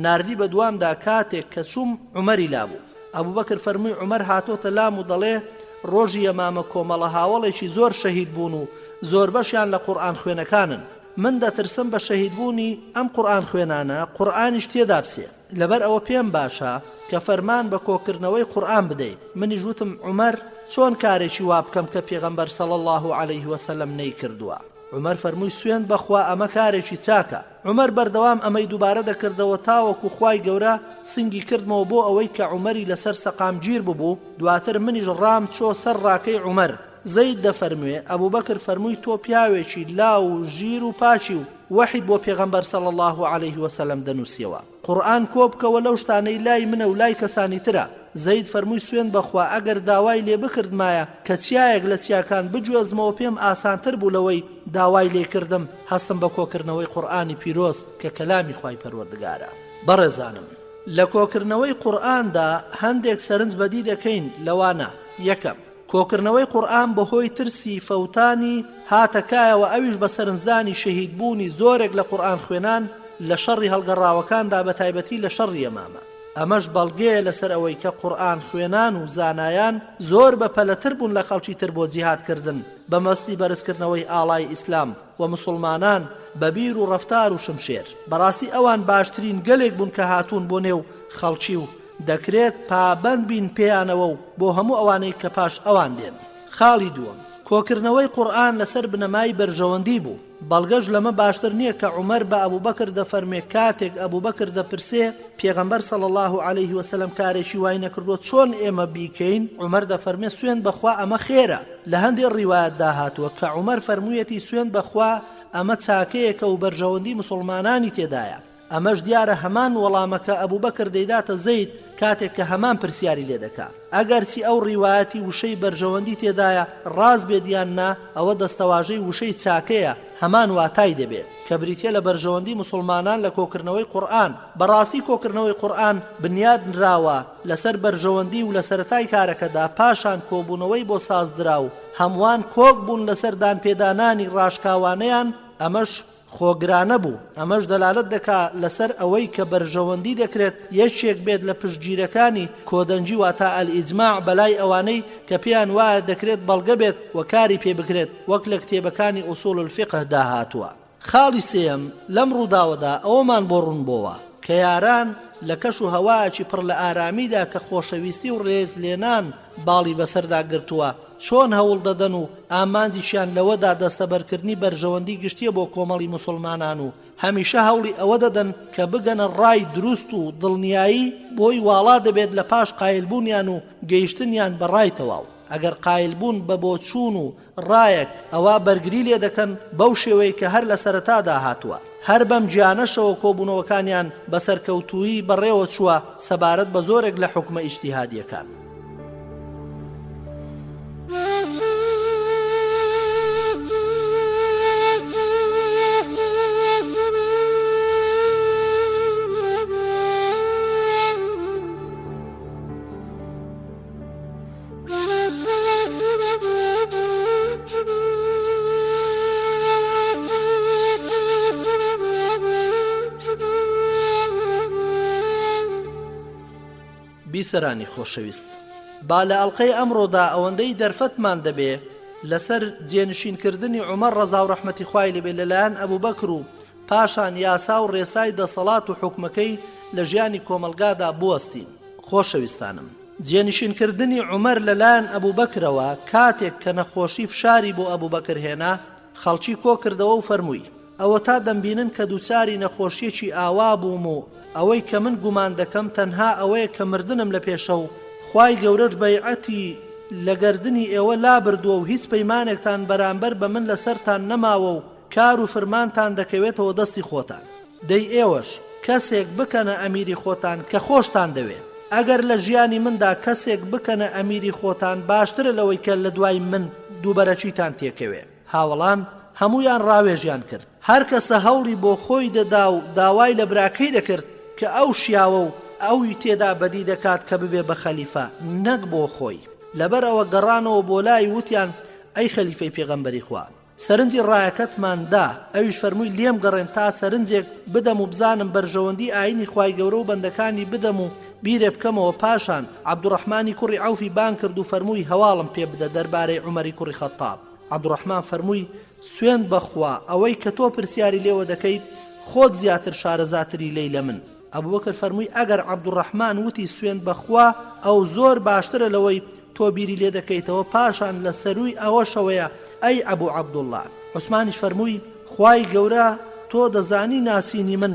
ناردی بە دوامدا کاتێک کە چووم عومەری لابوو. ئەبوو بەکر فەرمووی عومەر هاتۆتە لام و دەڵێ ڕۆژی ئەمامە کۆمەڵە هاوڵێکی زۆر شەهید بوون و زۆر بەشیان لە قورئان خوێنەکانن. من دەترسم بە شەهیدبوونی ئەم قورئان خوێنانە قورئانیش تێدا بچێ، لەبەر ئەوە پێم باشە کە فەرمان بە کۆکردنەوەی قورئان بدەیت. منیش وتم عومەر چۆن کارێکی وا بکەم کە پێغەمبەر صلی الله عليه وسلم نەیکردووە. عومەر فەرمووی سوێند بەخوا ئەمە کارێکی چاکە. عومەر بەردەوام ئەمەی دووبارە دەکردەوە تاوەکو خوای گەورە سنگی کردمەوە بۆ ئەوەی کە عومەری لەسەر سەقامگیر ببوو. دواتر منیش ڕام چۆ سەر ڕاکەی عومەر. زەید دەفەرموێ ئەبوبەکر فەرمووی تۆ پیاوێکی لاو و ژیر و پاچی و وحید بۆ پێغەمبەر صلی الله عليه وسلم دەنووسیەوە. قورئان کۆبکەوە لەو شتانەی لای منە و لای کەسانی ترە. زەید فەرمووی سوێن بەخوا ئەگەر داوای لێ بکردمایە کە چیایەک لە چیاکان بجوێزمەوە پێم ئاسانتر بوو لەوەی داوای لێکردم هەستم بە کۆکردنەوەی قورئانی پیرۆز کە کەلامی خوای پەروەردگارە. بەڕێزانم، لە کۆکردنەوەی قورئاندا هەندێک سەرنج بەدی دەکەین لەوانە: یەکەم، کۆکردنەوەی قورئان بەهۆی ترسی فەوتانی هاتەکایەوە، ئەویش بە سەرنجدانی شەهیدبوونی زۆرێک لە قورئان خوێنان لە شەڕی هەڵگەڕاوەکاندا بە تایبەتی لە شەڕی ئەمامە. ئەمەش بەڵگەیە لەسەر ئەوەی کە قورئان خوێنان و زانایان زۆر بەپەلەتر بوون لە خەڵکی تر بۆ جیهادکردن بە مەستی بەرزکردنەوەی ئاڵای ئیسلام و مسلمانان بە بیر و ڕەفتار و شمشێر. بەڕاستی ئەوان باشترین گەلێک بوون کە هاتوون بۆ نێو خەڵکی و دەکرێت پابەند بین پێیانەوە و بۆ هەموو ئەوانەی کە پاش ئەوان دێن. خاڵی دووەم، کۆکردنەوەی قورئان لەسەر بنەمای بەرژەوەندی بوو. بەڵگەش لەمە باشتر نییە کە عومەر بە ئەبوبەکر دەفەرمێ کاتێک ئەبوبەکر دەپرسێ پێغەمبەر صلی الله عليه وسلم کارێکی وای نەکردووە چۆن ئێمە بیکەین؟ عومەر دەفەرمێ سوێن بەخوا ئەمە خێرە. لە هەندێک ڕیوایەتدا هاتووە کە عومەر فەرموویەتی سوێن بەخوا ئەمە چاکەیەکە و بەرژەوەندی مسلمانانی تێدایە. ئەمەش دیارە هەمان وەڵامەکە ئەبوبەکر دەیداتە زەید کاتێک کە هەمان پرسیاری لێ دەکات. ئەگەرچی ئەو ڕیوایەتی وشەی بەرژەوەندی تێدایە ڕاست بێدیان نا، ئەوە دەستەواژەی وشەی چاکەیە هەمان واتای دەبێت کە بریتیە لە بەرژەوەندی مسلمانان لە کۆکردنەوەی قورئان. بەڕاستی کۆکردنەوەی قورئان بنیاد نراوە لەسەر بەرژەوەندی و لە سەرەتای کارەکەدا، پاشان کۆبوونەوەی بۆ سازدرا و هەمووان کۆک بوون لەسەر دانپێدانانی ڕاشکاوانەیان. ئەمەش خۆگرانە بوو. ئەمەش دەلالت دەکات لەسەر ئەوەی کە بەرژەوەندی دەکرێت یەکێک بێت لە پشتگیرەکانی کۆدەنجی واتە ئەلئیجماع بەلای ئەوانەی کە پێیان وایە دەکرێت بەڵگە بێت و کاری پێ بکرێت، وەک لە کتێبەکانی ئوسوڵ الفقهدا هاتووە. خاڵی سێم، لەم ڕووداوەدا ئەوەمان بۆ ڕوون بۆوە کە یاران لە کەش و هەوایەکی پڕ لە ئارامیدا کە خۆشەویستی و ڕێز لێنان باڵی بەسەردا گرتووە چۆن هەوڵ دەدەن و ئامانجیشیان لەوەدا دەستەبەرکردنی بەرژەوەندی گشتیە بۆ کۆمەڵی مسلمانان و هەمیشە هەوڵی ئەوە دەدەن کە بگەنە ڕای دروست و دڵنیایی بۆی واڵا دەبێت لە پاش قایلبوونیان و گەیشتنیان بە ڕای تەواو. ئەگەر قایلبوون بە بۆچوون و ڕایەک ئەوە بەرگری لێ دەکەن بەو شێوەی کە هەر لە سەرەتادا هاتووە. هەر بەم گیانەشەوە کۆبوونەوەکانیان بەسەرکەوتووی بەڕێوە چووە سەبارەت بە زۆرێک لە حوکمە ئیجتیهادیەکان. بیسەرانی خۆشەویست، با لە ئەڵقەی ئەمڕۆدا ئەوەندەی دەرفەتمان دەبێ لەسەر جێنشینکردنی عومەر ڕەزا و ڕەحمەتی خوای لێبێ لەلایەن ئەبوبەکر و پاشان یاسا و ڕێسای دەسەڵات و حوکمەکەی لە ژیانی کۆمەلگادا بوەستین. خۆشەویستانم، جێنشینکردنی عومەر لەلایەن ئەبوبەکرەوە کاتێک کە نەخۆشی فشاری بۆ ئەبوبەکر هێنا، خەڵکی کۆ کردەوە و فەرمووی ئەوە تا دەمبینن کە دووچاری نەخۆشیەکی ئاوا بووم و ئەوەی کە من گومان دەکەم تەنها ئەوەیە کە مردنم لە پێشە و خوای گەورەش بەیعەتی لە گەردنی ئێوە لابردووە و هیچ پەیمانێکتان بەرامبەر بە من لەسەرتان نەماوە و کار و فرمانتان دەکەوێتەوە دەستی خۆتان. دەی ئێوەش کەسێک بکەنە ئەمیری خۆتان کە خۆشتان دەوێت. ئەگەر لە ژیانی مندا کەسێک بکەنە ئەمیری خۆتان باشترە لەوەی کە لە دوای من دووبەرەچیتان تێکەوێ. هاوڵان هەمویان ڕاوێژیان کرد. هەر کەسە هەوڵی بۆ خۆی دەدا و داوای لە براکەی دەکرد کە ئەو شیاوە و ئەوی تێدا بەدی دەکات کە ببێ بە خەلیفە نەک بۆ خۆی. لەبەر ئەوە گەڕانەوە بۆ لای وتیان ئەی خەلیفەی پێغەمبەری خوا، سەرنجی ڕایەکەتمان دا. ئەویش فەرمووی لێم گەڕێن تا سەرنجێک بدەم و بزانم بەرژەوەندی ئاینی خوای گەورە و بەندەکانی بدەم و بیرێ بکەمەوە پاشان عەبدوڕەحمانی کوڕی عەوفی بان کرد و فەرمووی هەواڵم پێ بدە دەربارەی عومەری کوڕی خەتاب. عەبدوڕەحمان فەرمووی سوێند بەخوا ئەوەی کە تۆ پرسیاری لێوە دەکەی خۆت زیاتر شارەزاتری لێی لە من. ئەبوبەکر فەرمووی ئەگەر عەبدوڕەحمان وتی سوێند بەخوا ئەو زۆر باشترە لەوەی تۆ بیری لێ دەکەیتەوە پاشان لە سەرووی ئەوەشەوەیە ئەی ئەبوو عەبدوڵڵا. عوسمانیش فەرمووی خوای گەورە تۆ دەزانی ناسینی من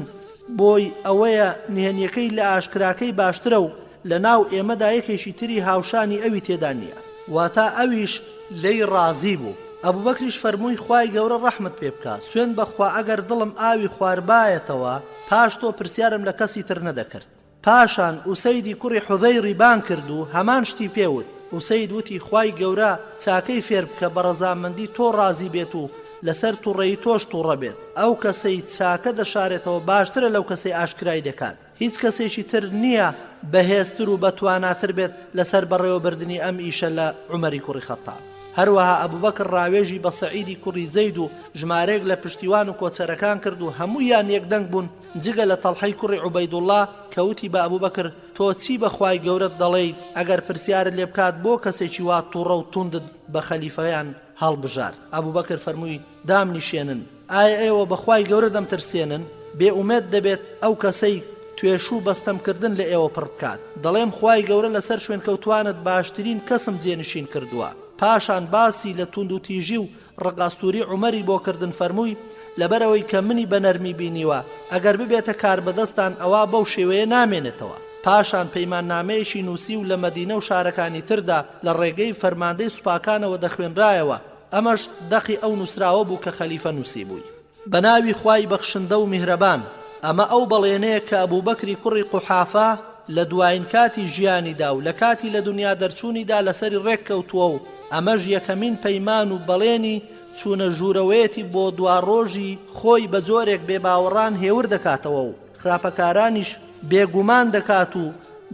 بۆی ئەوەیە نهێنیەکەی لە ئاشکراکەی باشترە و لە ناو ئێمەدا یەکێکی تری هاوشانی ئەوی تێدا نییە. واتە ئەویش لێی ڕازی بوو. ئەبوبەکریش فەرمووی خوای گەورە ڕەحمت پێ بکات سوێن بەخوا ئەگەر دڵم ئاوی خواردبایەتەوە پاش تۆ پرسیارم لە کەسی تر نەدەکرد. پاشان ئوسەیدی کوڕی حوذەیری بان کرد و هەمان شتی پێوت. ئوسەید وتی خوای گەورە چاکەی فێر بکە بە ڕەزامەندی تۆ ڕازی بێت و لەسەر تووڕێی تۆش تووڕە بێت. ئەو کەسەی چاکە دەشارێتەوە باشترە لەو کەسەی ئاشکرای دەکات. هیچ کەسێکی تر نییە بەهێزتر و بەتواناتر بێت لەسەر بەڕێوەبردننی ئەم ئیشە لە عومەری کوڕی خەتاب. هەروەها ئەبوبەکر ڕاوێژی بە سەعیدی کوڕی زەید و ژمارەیەک لە پشتیوان و کۆچەرەکان کرد و هەموویان یەکدەنگ بوون جگە لە تەڵحەی کوڕی عوبەیدوڵڵا کەوتی بە ئەبوبەکر تۆ چی بەخوای گەورەت دەڵێی ئەگەر پرسیارت لێ بکات بۆ کەسێکی وا تووڕە و توندت بە خەلیفەیان هەڵبژار. ئەبوبەکر فەرمووی دامنیشێنن ئایا ئێوە بەخوای گەورە دەمترسێنن بێئومێد دەبێت ئەو کەسەی توێشوو بەستەمکردن لە ئێوە پڕ بکات. دەڵێم خوای گەورە لەسەر شوێنکەوتوانت باشترین کەسم جێنشین کردووە. پاشان باسی لە توند و تیژی و ڕقاستوری عومەری بۆ کردن فەرمووی لەبەرەوەی کە منی بە نەرمی بینیوە ئەگەر ببێتە کار بەدەستان ئەوە بەو شێوەیە نامێنێتەوە. پاشان پەیماننامەیەکی نووسی و لە مەدینە و شارەکانی تردا لە ڕێگەی فەرماندەی سوپاکانەوە دەخوێنرایەوە. ئەمەش دەخی ئەو نووسراوە بوو کە خەلیفە نووسی بووی. بەناوی خوای بەخشندە و میهرەبان. ئەمە ئەو بەڵێنەیە کە ئەبوبەکری کوڕی قوحافە لە دوایین کاتی ژیانیدا و لە کاتی لە دنیا دەرچوونیدا لەسەری ڕێک کەوتووە و ئەمەش یەکەمین پەیمان و بەڵێنی چوونە ژوورەوەیەتی بۆ دوڕۆژی خۆی بە جۆرێک بێباوەڕان هێور دەکاتەوە و خراپەکارانیش بێگومان دەکات و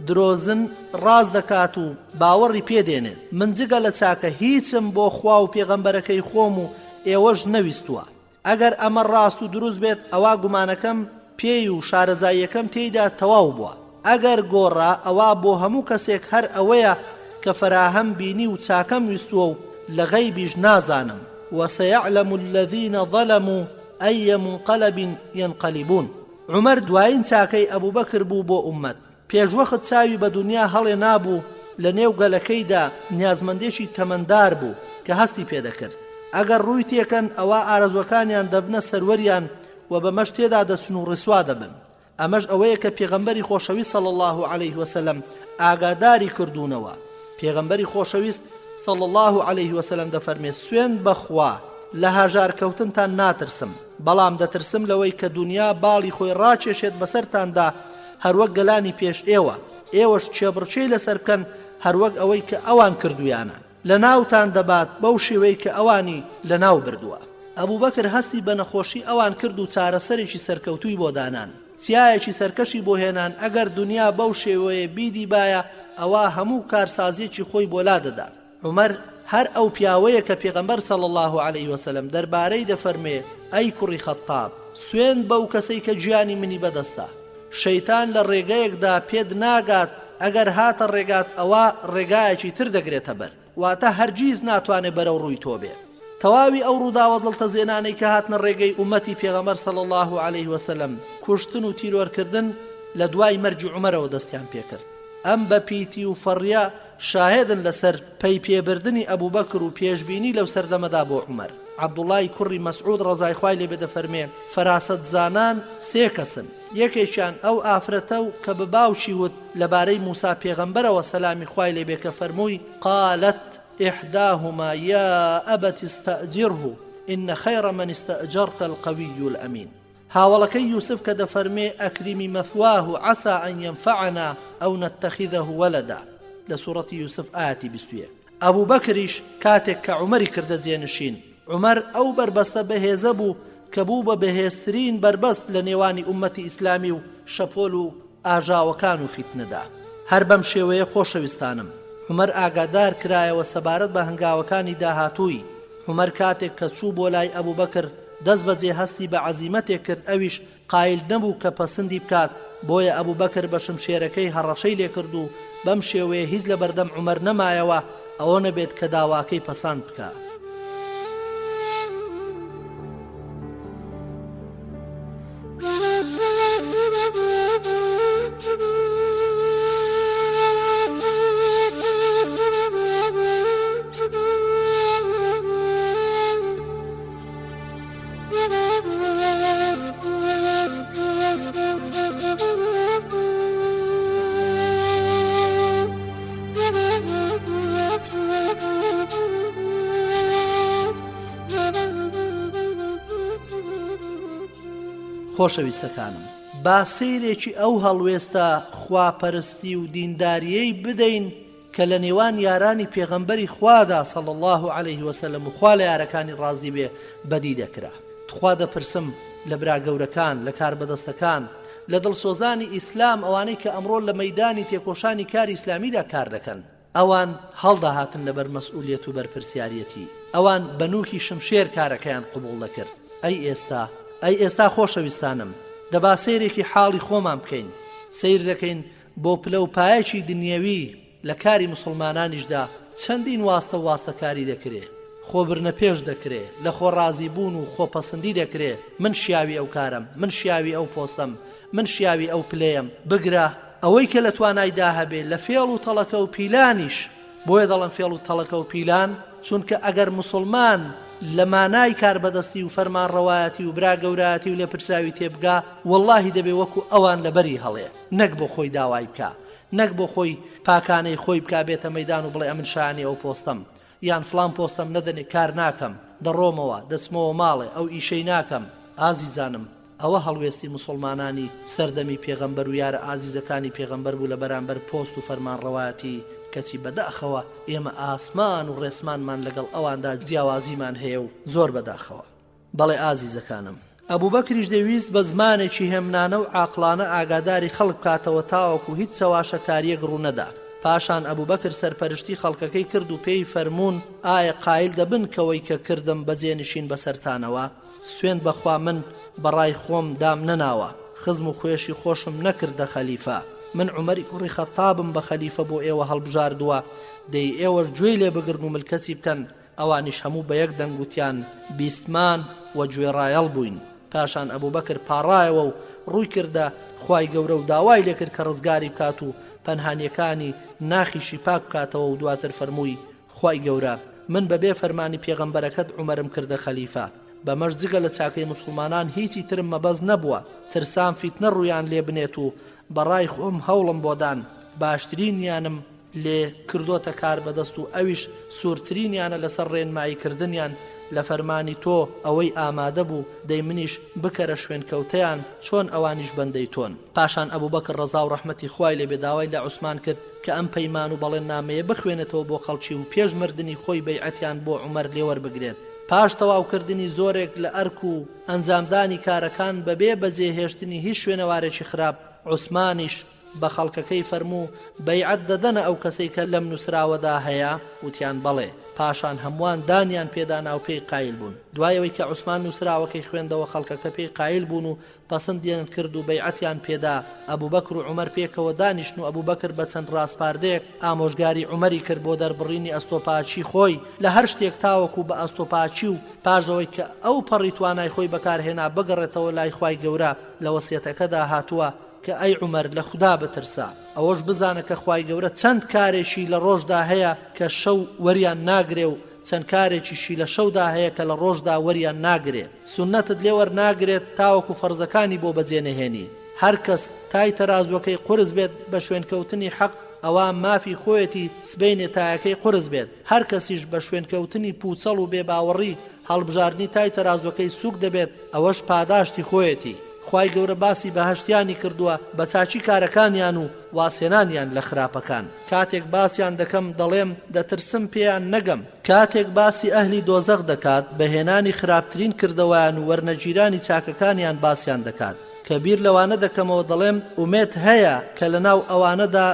درۆزن ڕاز دەکات و باوەڕی پێدێنێت. من جگە لە چاکە هیچم بۆ خوا و پێغەمبەرەکەی خۆم و ئێوەش نەویستووە. ئەگەر ئەمە ڕاست و دروست بێت ئەوا گومانەکەم پێی و شارەزاییەکەم تێیدا تەواو بووە. ئەگەر گۆڕا ئەوا بۆ هەموو کەسێک هەر ئەوەیە کە فەراهەم بینی و چاکەم ویستووە و لە غەیبیش نازانم. وسيعلم الذين ظلموا أي منقلب ينقلبون. عمر دوایین چاکەی ئەبوبەکر بوو بۆ ئومەت. پێشوەخت چاوی بە دنیا هەڵێ نابوو لە نێو گەلەکەیدا نیازمەندێکی تەمەندار بوو کە هەستی پێدەکرد. ئەگەر ڕووی تێکەن ئەوە ئارەزوەکانیان دەبنە سەروەریان و بەمەش تێدا دەچن و ڕسوا دەبن. ئەمەش ئەوەیە کە پێغەمبەری خۆشەویست صلی الله عليه وسلم ئاگاداری کردوونەوە. پێغەمبەری خۆشەویست صلی الله عليه وسلم دەفەرمێت سوێن بەخوا لە هاژارکەوتنتان ناترسم بەڵام دەترسم لەوەی کە دنیا باڵی خۆی ڕاکێشێت بەسەرتاندا هەروەک گەلانی پێش ئێوەش چێبڕچێی لەسەر بکەن هەروەک ئەوەی کە ئەوان کردویانە لە ناوتان دەبات بەو شێوەی کە ئەوانی لە ناو بردووە. ئەبوبەکر هەستی بە نەخۆشی ئەوان کرد و چارەسەرێکی سەرکەوتووی بۆ دانان. چیایەکی سەرکەشی بۆ هێنان ئەگەر دنیا بەو شێوەیە بیدی باە ئەوە هەموو کارسازیەکی خۆی بۆ لا دەدا. عومەر هەر ئەو پیاوەیە کە پێغەمبەر صلی الله عليه وسلم دەربارەی دەفەرمێ ئەی کوڕی خەتاب سوێن بەو کەسەی کە گیانی منی بەدەستە. شەیتان لە ڕێگەیەکدا پێت ناگات ئەگەر هاتە ڕێگات ئەوە ڕێگایەکی تر دەگرێتە بەر واتە هەرگیز ناتوانێت بەرەو ڕووی تۆ بێ. تەواوی ئەو ڕووداوە دڵتەزێنانەی کە هاتنە ڕێگەی ئومەتی پێغەمبەر صلی الله عليه وسلم کوشتن و تیرۆرکردن لە دوای مەرجی عومەرەوە دەستیان پێکرد. ئەم بە پیتی و فەڕیا شاهدن لەسەر پەی پێبردنی ئەبوبەکر و پێشبینی لەو سەردەمەدا بۆ عومەر. عەبدوڵای کوڕی مەسعود ڕەزای خوای لێ بێ دەفەرمێ فەراسەت زانان سێ کەسن. یەکێکیان ئەو ئافرەتە و کە بە باوکی وت لەبارەی موسا پێغەمبەرەوە سەلامی خوای لێ بێ کە فەرمووی قالت إحداهما يا أبت استأجره إن خير من استأجرت القوي الأمين. هاوڵەکەی یوسف کە دەفەرمێ ئەکریمی مەثواه عسى أن ينفعنا أو نتخذه ولدا لە سوورەتی یوسف ئاەتی 21. ئەبوو بەکریش کاتێک کە عومەری کردە جێنشین عومەر ئەو بربەستە بەهێزە بوو کە بوو بە بەهێزترین بربەست لە نێوانی ئومەتی ئیسلامی و شەپۆل و ئاژاوەکان و فیتنەدا. هەر بەم شێوەیە خۆشەویستانم عومەر ئاگادار کرایەوە سەبارەت بە هەنگاوەکانی داهاتووی. عومەر کاتێک کە چوو بۆ لای ئەبوو بەکر دەست بەجێ هەستی بە عەزیمەتێک کرد ئەویش قایل نەبوو کە پەسەندی بکات بۆیە ئەبوو بەکر بە شمشێرەکەی هەڕەشەی لێ کرد و بەم شێوەیە هیچ لە بەردەم عومەر نەمایەوە ئەوە نەبێت کە داواکەی پەسەند بکات. خۆشەویستەکانم، با سەیرێکی ئەو هەڵوێستە خواپەرستی و دینداریەی بدەین کە لە نێوان یارانی پێغەمبەری خوادا صلی الله عليه وسلم و خوا لە یارەکانی ڕازی بێ بەدی دەکرا. تخوا دەپرسم لە برا گەورەکان، لە کار بەدەستەکان، لە دڵسۆزانی ئیسلام، ئەوانەی کە ئەمڕۆ لە مەیدانی تێکۆشانی کاری ئیسلامیدا کار دەکەن، ئەوان هەڵداهاتن لەبەر مەسئولیەت و بەرپرسیارەتی، ئەوان بەنووکی شمشێر کارەکەیان قبوڵ دەکرد. ئەی ئێستا خۆشەویستانم، دەبا سەیرێکی حاڵی خۆمان بکەین، سیر دەکەین بۆ پلە و پایەکی دنیەوی لە کاری مسلمانانیشدا چەندین واستەکاری دەکرێت، خۆبرنە پێش دەکرێت، لە خۆڕازی بوون و خۆپەسەندی دەکرێت. من شیاوی ئەو کارم، من شیاوی ئەو پۆستم، من شیاوی ئەو پلەیەم. بگرە ئەوەی کە لە توانایدا هەبێ لە فێڵ و تەڵەکە و پیلانیش. بۆیە دەڵم فێڵ و تەڵەکە و پیلان، چونکە ئەگەر مسلمان لە مانای کاربەدەستی و فەرمان ڕەوایەتی و برا گەورایەتی و لێ پرساوی تێبگا، وەڵڵاهی دەبێ وەکو ئەوان لەبەری هەڵێ، نەک بۆ خۆی داوای بکە، نەک بۆ خۆی پاکانەی خۆی بکا بێتە مەیدان و بڵێ ئەمن شانی ئەو پۆستم یان فلان پۆستم نەدەنێ کار ناکەم، دەڕۆمەوە دەچمەوە ماڵێ ئەو ئیشەی ناکەم. ئازیزانم، ئەوە هەڵوێستی مسلمانانی سەردەمی پێغەمبەر و یارە ئازیزەکانی پێغەمبەر بوو لە بەرامبەر پۆست و فەرمان ڕەوایەتی کەچی بەداخەوە ئێمە ئاسمان و ڕێسمانمان لەگەڵ ئەواندا جیاوازیمان هەیە و زۆر بەداخەوە. بەڵێ ئازیزەکانم، ئەبوو بەکریش دەویست بە زمانێکی هێمنانە و عاقلانە ئاگاداری خەڵک بکاتەوە تاوەکو هیچ چەواشەکاریەک ڕوو نەدا. پاشان ئەبوو بەکر سەرپەرشتی خەڵکەکەی کرد و پێی فەرموون: ئایا قایل دەبن کەوەی کە کردم بەجێنشین بەسەرتانەوە؟ سوێن بەخوا من بەڕای خۆم دام نەناوە، خزم و خوێشی خۆشم نەکردە خەلیفە. من عومەری کوڕی خەتابم بە خەلیفە بۆ ئێوە هەڵبژاردووە، دەی ئێوەش گوێی لێ بگرن و ملکەتی بکەن. ئەوانیش هەموو بە یەک دەنگوتیان بیستمان و گوێڕایەڵ بووین. پاشان ئەبوو بەکر پاڕایەوە و ڕووی کردە خوای گەورە و داوای لێ کرد کە ڕزگاری بکات و پەنهانیەکانی ناخیشی پاک بکاتەوە و دواتر فەرمووی: خوای گەورە، من بەبێ فەرمانی پێغەمبەرەکەت عومەرم کردە خەلیفە. بەمەش جگە لە چاکەی مسلمانان هیچی ترم مەبەز نەبووە، ترسام فیتنە ڕوویان لێ بنێت و بەڕای خۆم هەوڵم بۆدان باشترینیانم لێ کردۆتە کار بەدەست و ئەویش سوورترینیانە لەسەر ڕێنماییکردنیان لە فەرمانی تۆ ئەوەی ئامادە بوو، دەی منیش بکەرە شوێنکەوتەیان چۆن ئەوانیش بەندەی تۆن. پاشان ئەبوو بەکر ڕەزا و ڕەحمەتی خوای لێ بێداوای لە عوسمان کرد کە ئەم پەیمان و بەڵێننامەیە بخوێنێتەوە بۆ خەڵکی و پێش مردنی خۆی بەیعەتیان بۆ عومەر لێوەربگرێت. پاش تەواوکردنی زۆرێک لە ئەرک و ئەنجامدانی کارەکان بەبێ بەجێهێشتنی هیچ شوێنەوارێکی خراپ، عوسمانیش بە خەڵکەکەی فەرموو: بەیعەت دەدەنە ئەو کەسەی کە لەم نووسراوەدا هەیە؟ وتیان بەڵێ. پاشان هەمووان دانیان پێدانا و پێی قایل بوون. دوایەوەی کە عوسمان نووسراوەکەی خوێندەوە خەڵکەکە پێی قایل بوون و پەسەندیان کرد و بەیعەتیان پێدا. ئەبوو بەکر و عومەر پێکەوە دانیشتن و ئەبوو بەکر بە چەند ڕاستپاردەیەک ئامۆژگاری عومەری کرد بۆ دەربڕینی ئەستۆپاچی خۆی لە هەر شتێک تاوەکو بە ئەستۆپاچی و پاژەوەی کە ئەو پەڕی توانای خۆی بەکارهێنا بگەڕێتەوە لای خوای گەورە. لە وەسیەتەکەدا هاتووە کە ئەی عومەر لە خوددا بترسا، ئەوەش بزانە کە خوای گەورە چەند کارێکی لە ڕۆژدا هەیە کە شەو وەریان ناگرێ و چەند کارێکیشی لە شەودا هەیە کە لە ڕۆژدا وەریان ناگرێت. سونەتت لێوەر ناگرێت تاوەکو فەرزەکانی بۆ بەجێنەهێنی. هەر کەس تای تەرازوەکەی قورس بێت بە شوێنکەوتنی حەق، ئەوە مافی خۆیەتی سبەینێ تایەکەی قورس بێت. هەر کەسیش بە شوێنکەوتنی پوچەڵ و بێباوەڕی هەڵبژاردنی تای تەرازوەکەی سووک دەبێت، ئەوەش پاداشتی خۆیەتی. خوای گەورە باسی بەهەشتیانی کردووە بە چاچی کارەکانیان و واسێنانیان لە خراپەکان. کاتێک باسییان دەکەم دەڵێم دەترسم پێیان نەگەم. کاتێک باسی ئەهلی دۆزەق دەکات بەهێنانی خراپترین کردەوەیان و وەرنەگیرانی چاکەکانیان باسییان دەکات. کە بیر لەوانە دەکەمەوە دەڵێم ئومێد هەیە کە لە ناو ئەوانەدا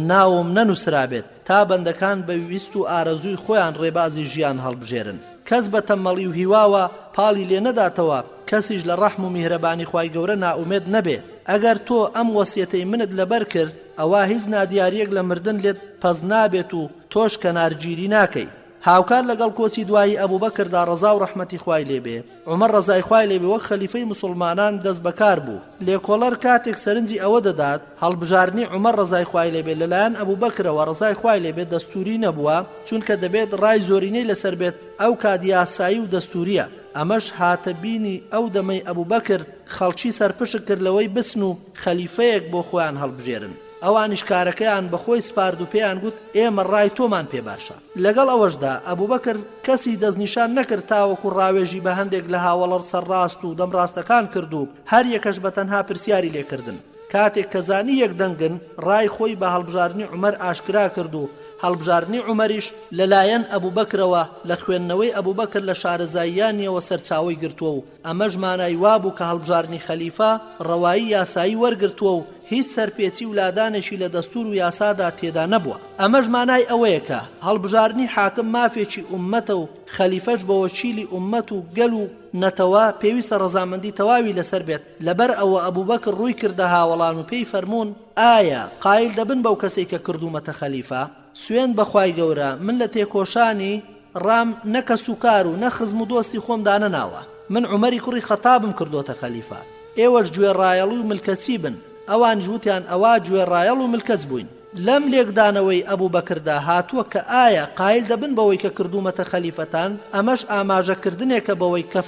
ناوم نەنووسرابێت تا بەندەکان بە ویست و ئارەزووی خۆیان ڕێبازی ژیان هەڵبژێرن. کەس بە تەمەڵی و هیواوە پاڵی لێ نەداتەوە کەسیش لە ڕەحم و میهرەبانی خوای گەورە نائومێد نەبێ. ئەگەر تۆ ئەم وەسیەتەی منت لەبەر کرد ئەوە هیچ نادیاریەک لە مردن لێت پەز نابێت و تۆش کەنارگیری ناکەی. هاوکار لەگەڵ کۆچی دوایی ئەبوبەکردا ڕەزا و ڕەحمەتی خوای لێبێ. عومەر ڕەزای خوای لێبێ وەک خەلیفەی مسلمانان دەست بەکار بوو. لێکۆڵەر کاتێک سەرنجی ئەوە دەدات هەڵبژارنی عومەر ڕەزای خوای لێبێ لەلایەن ئەبوبەکرەوە ڕەزای خوای لێبێ دەستوری نەبووە، چونکە دەبێت ڕای زۆرینەی لەسەر بێت ئەو کات یاسایی و دەستوریە. ئەمەش هاتە بینی ئەو دەمەی ئەبوبەکر خەڵکی سەرپشک کرد لەوەی بسن و خەلیفەیەک بۆ خۆیان هەڵبژێرن. ئەوانیش کارەکەیان بەخۆی سپارد و پێیان گوت ئێمە ڕای تۆمان پێ باشە. لەگەڵ ئەوەشدا ئەبوبەکر کەسی دەستنیشان نەکرد تاوەکو ڕاوێژی بە هەندێک لە هاوڵەر سەرڕاست و دەمڕاستەکان کرد و هەر یەکەش بە تەنها پرسیاری لێکردن. کاتێک کەزانی یەک دەنگن ڕای خۆی بە هەڵبژاردننی عومەر ئاشکرا کرد و هەڵبژاردننی عومەریش لەلایەن ئەبوبەکرەوە لە خوێندنەوەی ئەبوبەکر لە شارەزاییانیەوە سەرچاوی گرتووە و ئەمەش مانای وابوو کە هەڵبژاردننی خەلیفە ڕەوایی یاسایی وەرگرتووە و هیچ سەرپێچی و لادانێکی لە دەستور و یاسادا تێدا نەبووە. ئەمەش مانای ئەوەیە کە هەڵبژاردننی حاکم مافێکی ئوممەتە و خەلیفەش بە وەکیلی ئوممەت و گەل و نەتەوە پێویستە ڕەزامەندی تەواوی لەسەر بێت. لەبەر ئەوە ئەبوبەکر ڕووی کردە هاوڵان و پێی فەرموون ئایا قایل دەبن بەو کەسێک کە کردومەتە خەلیفە؟ سوێن بەخوای گەورە من لە تێکۆشانی ڕام نەکە سوکار و نەخزم و دۆستی خۆم دانەناوە. من عومەری کوڕی خەتابم کردوتە خەلیفە. ئێوەش گوێڕایەڵی و ملکەچی بن. ئەوان جوتیان ئەوە گوێڕایەڵ و ملکەچ بووین. لەم لێکدانەوەی ئەبوبەکردا هاتووە کە ئایا قایل دەبن بەوەی کە کردومەتە خەلیفەتان؟ ئەمەش ئاماژەکردنێکە بەوەی کە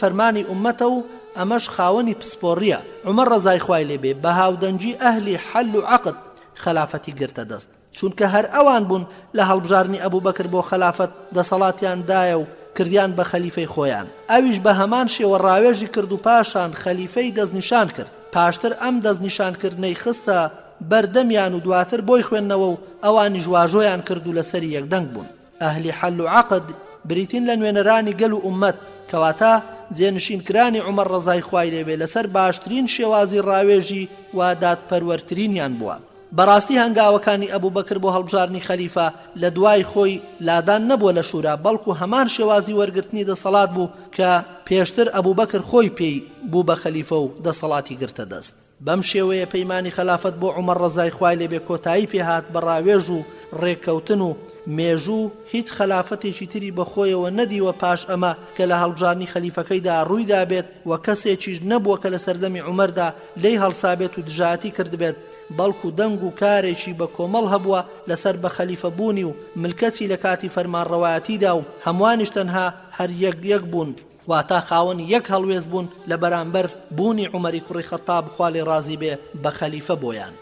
فەرمانی ئوممەتە و ئەمەش خاوەنی پسپۆڕیە. عومەر ڕەزای خوای لێبێ بە هاودەنگی ئەهلی حەل و عەقد خلافەتی گرتە دەست، چونکە هەر ئەوان بوون لە هەڵبژاردننی ئەبوبەکر بۆ خلافەت دەسەڵاتیاندایە و کردیان بە خەلیفەی خۆیان. ئەویش بە هەمان شێوە ڕاوێژی کرد و پاشان خەلیفەی دەستنیشان کرد. پاشتر ئەم دەستنیشانکردنەی خستە بەردەمیان و دواتر بۆی خوێندنەوە و ئەوانی ژواژۆیان کرد و لەسەری یەکدەنگ بوون. ئەهلی حەل و عەقد بریتین لە نوێنەرانی گەل و ئوممەت، کەواتە جێنشینکرانی عومەر ڕەزای خوای لێبێ لەسەر باشترین شێوازی ڕاوێژی و دادپەروەرترینیان بووە. بەڕاستی هەنگاوەکانی ئەبوبەکر بۆ هەڵبژاردننی خەلیفە لە دوای خۆی لادان نەبووە لە شورا، بەڵکو هەمان شێوازی وەرگرتنی دەسەڵات بوو کە پێشتر ئەبوبەکر خۆی پێی بوو بە خەلیفە و دەسەڵاتی گرتە دەست. بەم شێوەیە پەیمانی خلافەت بۆ عومەر ڕەزای خوای لێبێ کۆتایی پێهات بە ڕاوێژ و ڕێککەوتن و مێژوو هیچ خلافەتێکی تری بەخۆیەوە نەدیوە پاش ئەمە کە لە هەڵبژاردننی خەلیفەکەیدا ڕوویدا بێت و کەسێکیش نەبووە کە لە سەردەمی عومەردا لێی هەڵسابێت و دژاتی کردبێت، بەڵکو دەنگ و کارێکی بە کۆمەڵ هەبووە لەسەر بە خەلیفە بوونی و ملکەتی لە کاتی فەرمانڕەوایەتیدا و هەموانیش تەنها هەر یەک بوون، واتە خاوەن یەک هەڵوێز بوون لە بەرامبەر بوونی عومەری کوڕی خەتاب خوا لێ ڕازی بێ بە خەلیفە بۆیان.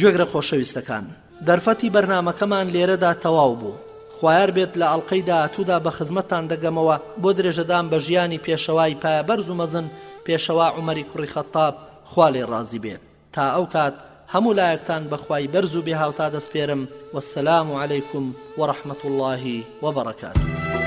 گوێگرە خۆشەویستەکان، دەرفەتی بەرنامەکەمان لێرەدا تەواو بوو. خوایار بێت لە ئەڵقەی داهاتوودا بە خزمەتتان دەگەمەوە بۆ درێژەدان بە ژیانی پێشەوای پایەبەرز و مەزن پێشەوا عومەری کوڕی خەتاب خوا لێ ڕازی بێت. تا ئەو کات هەموو لایەکتان بەخوای بەرز و بێهاوتا دەسپێرم. وەسەلام عەلەیکم وەڕەحمەتوڵڵاهی وەبەڕەکاتوه.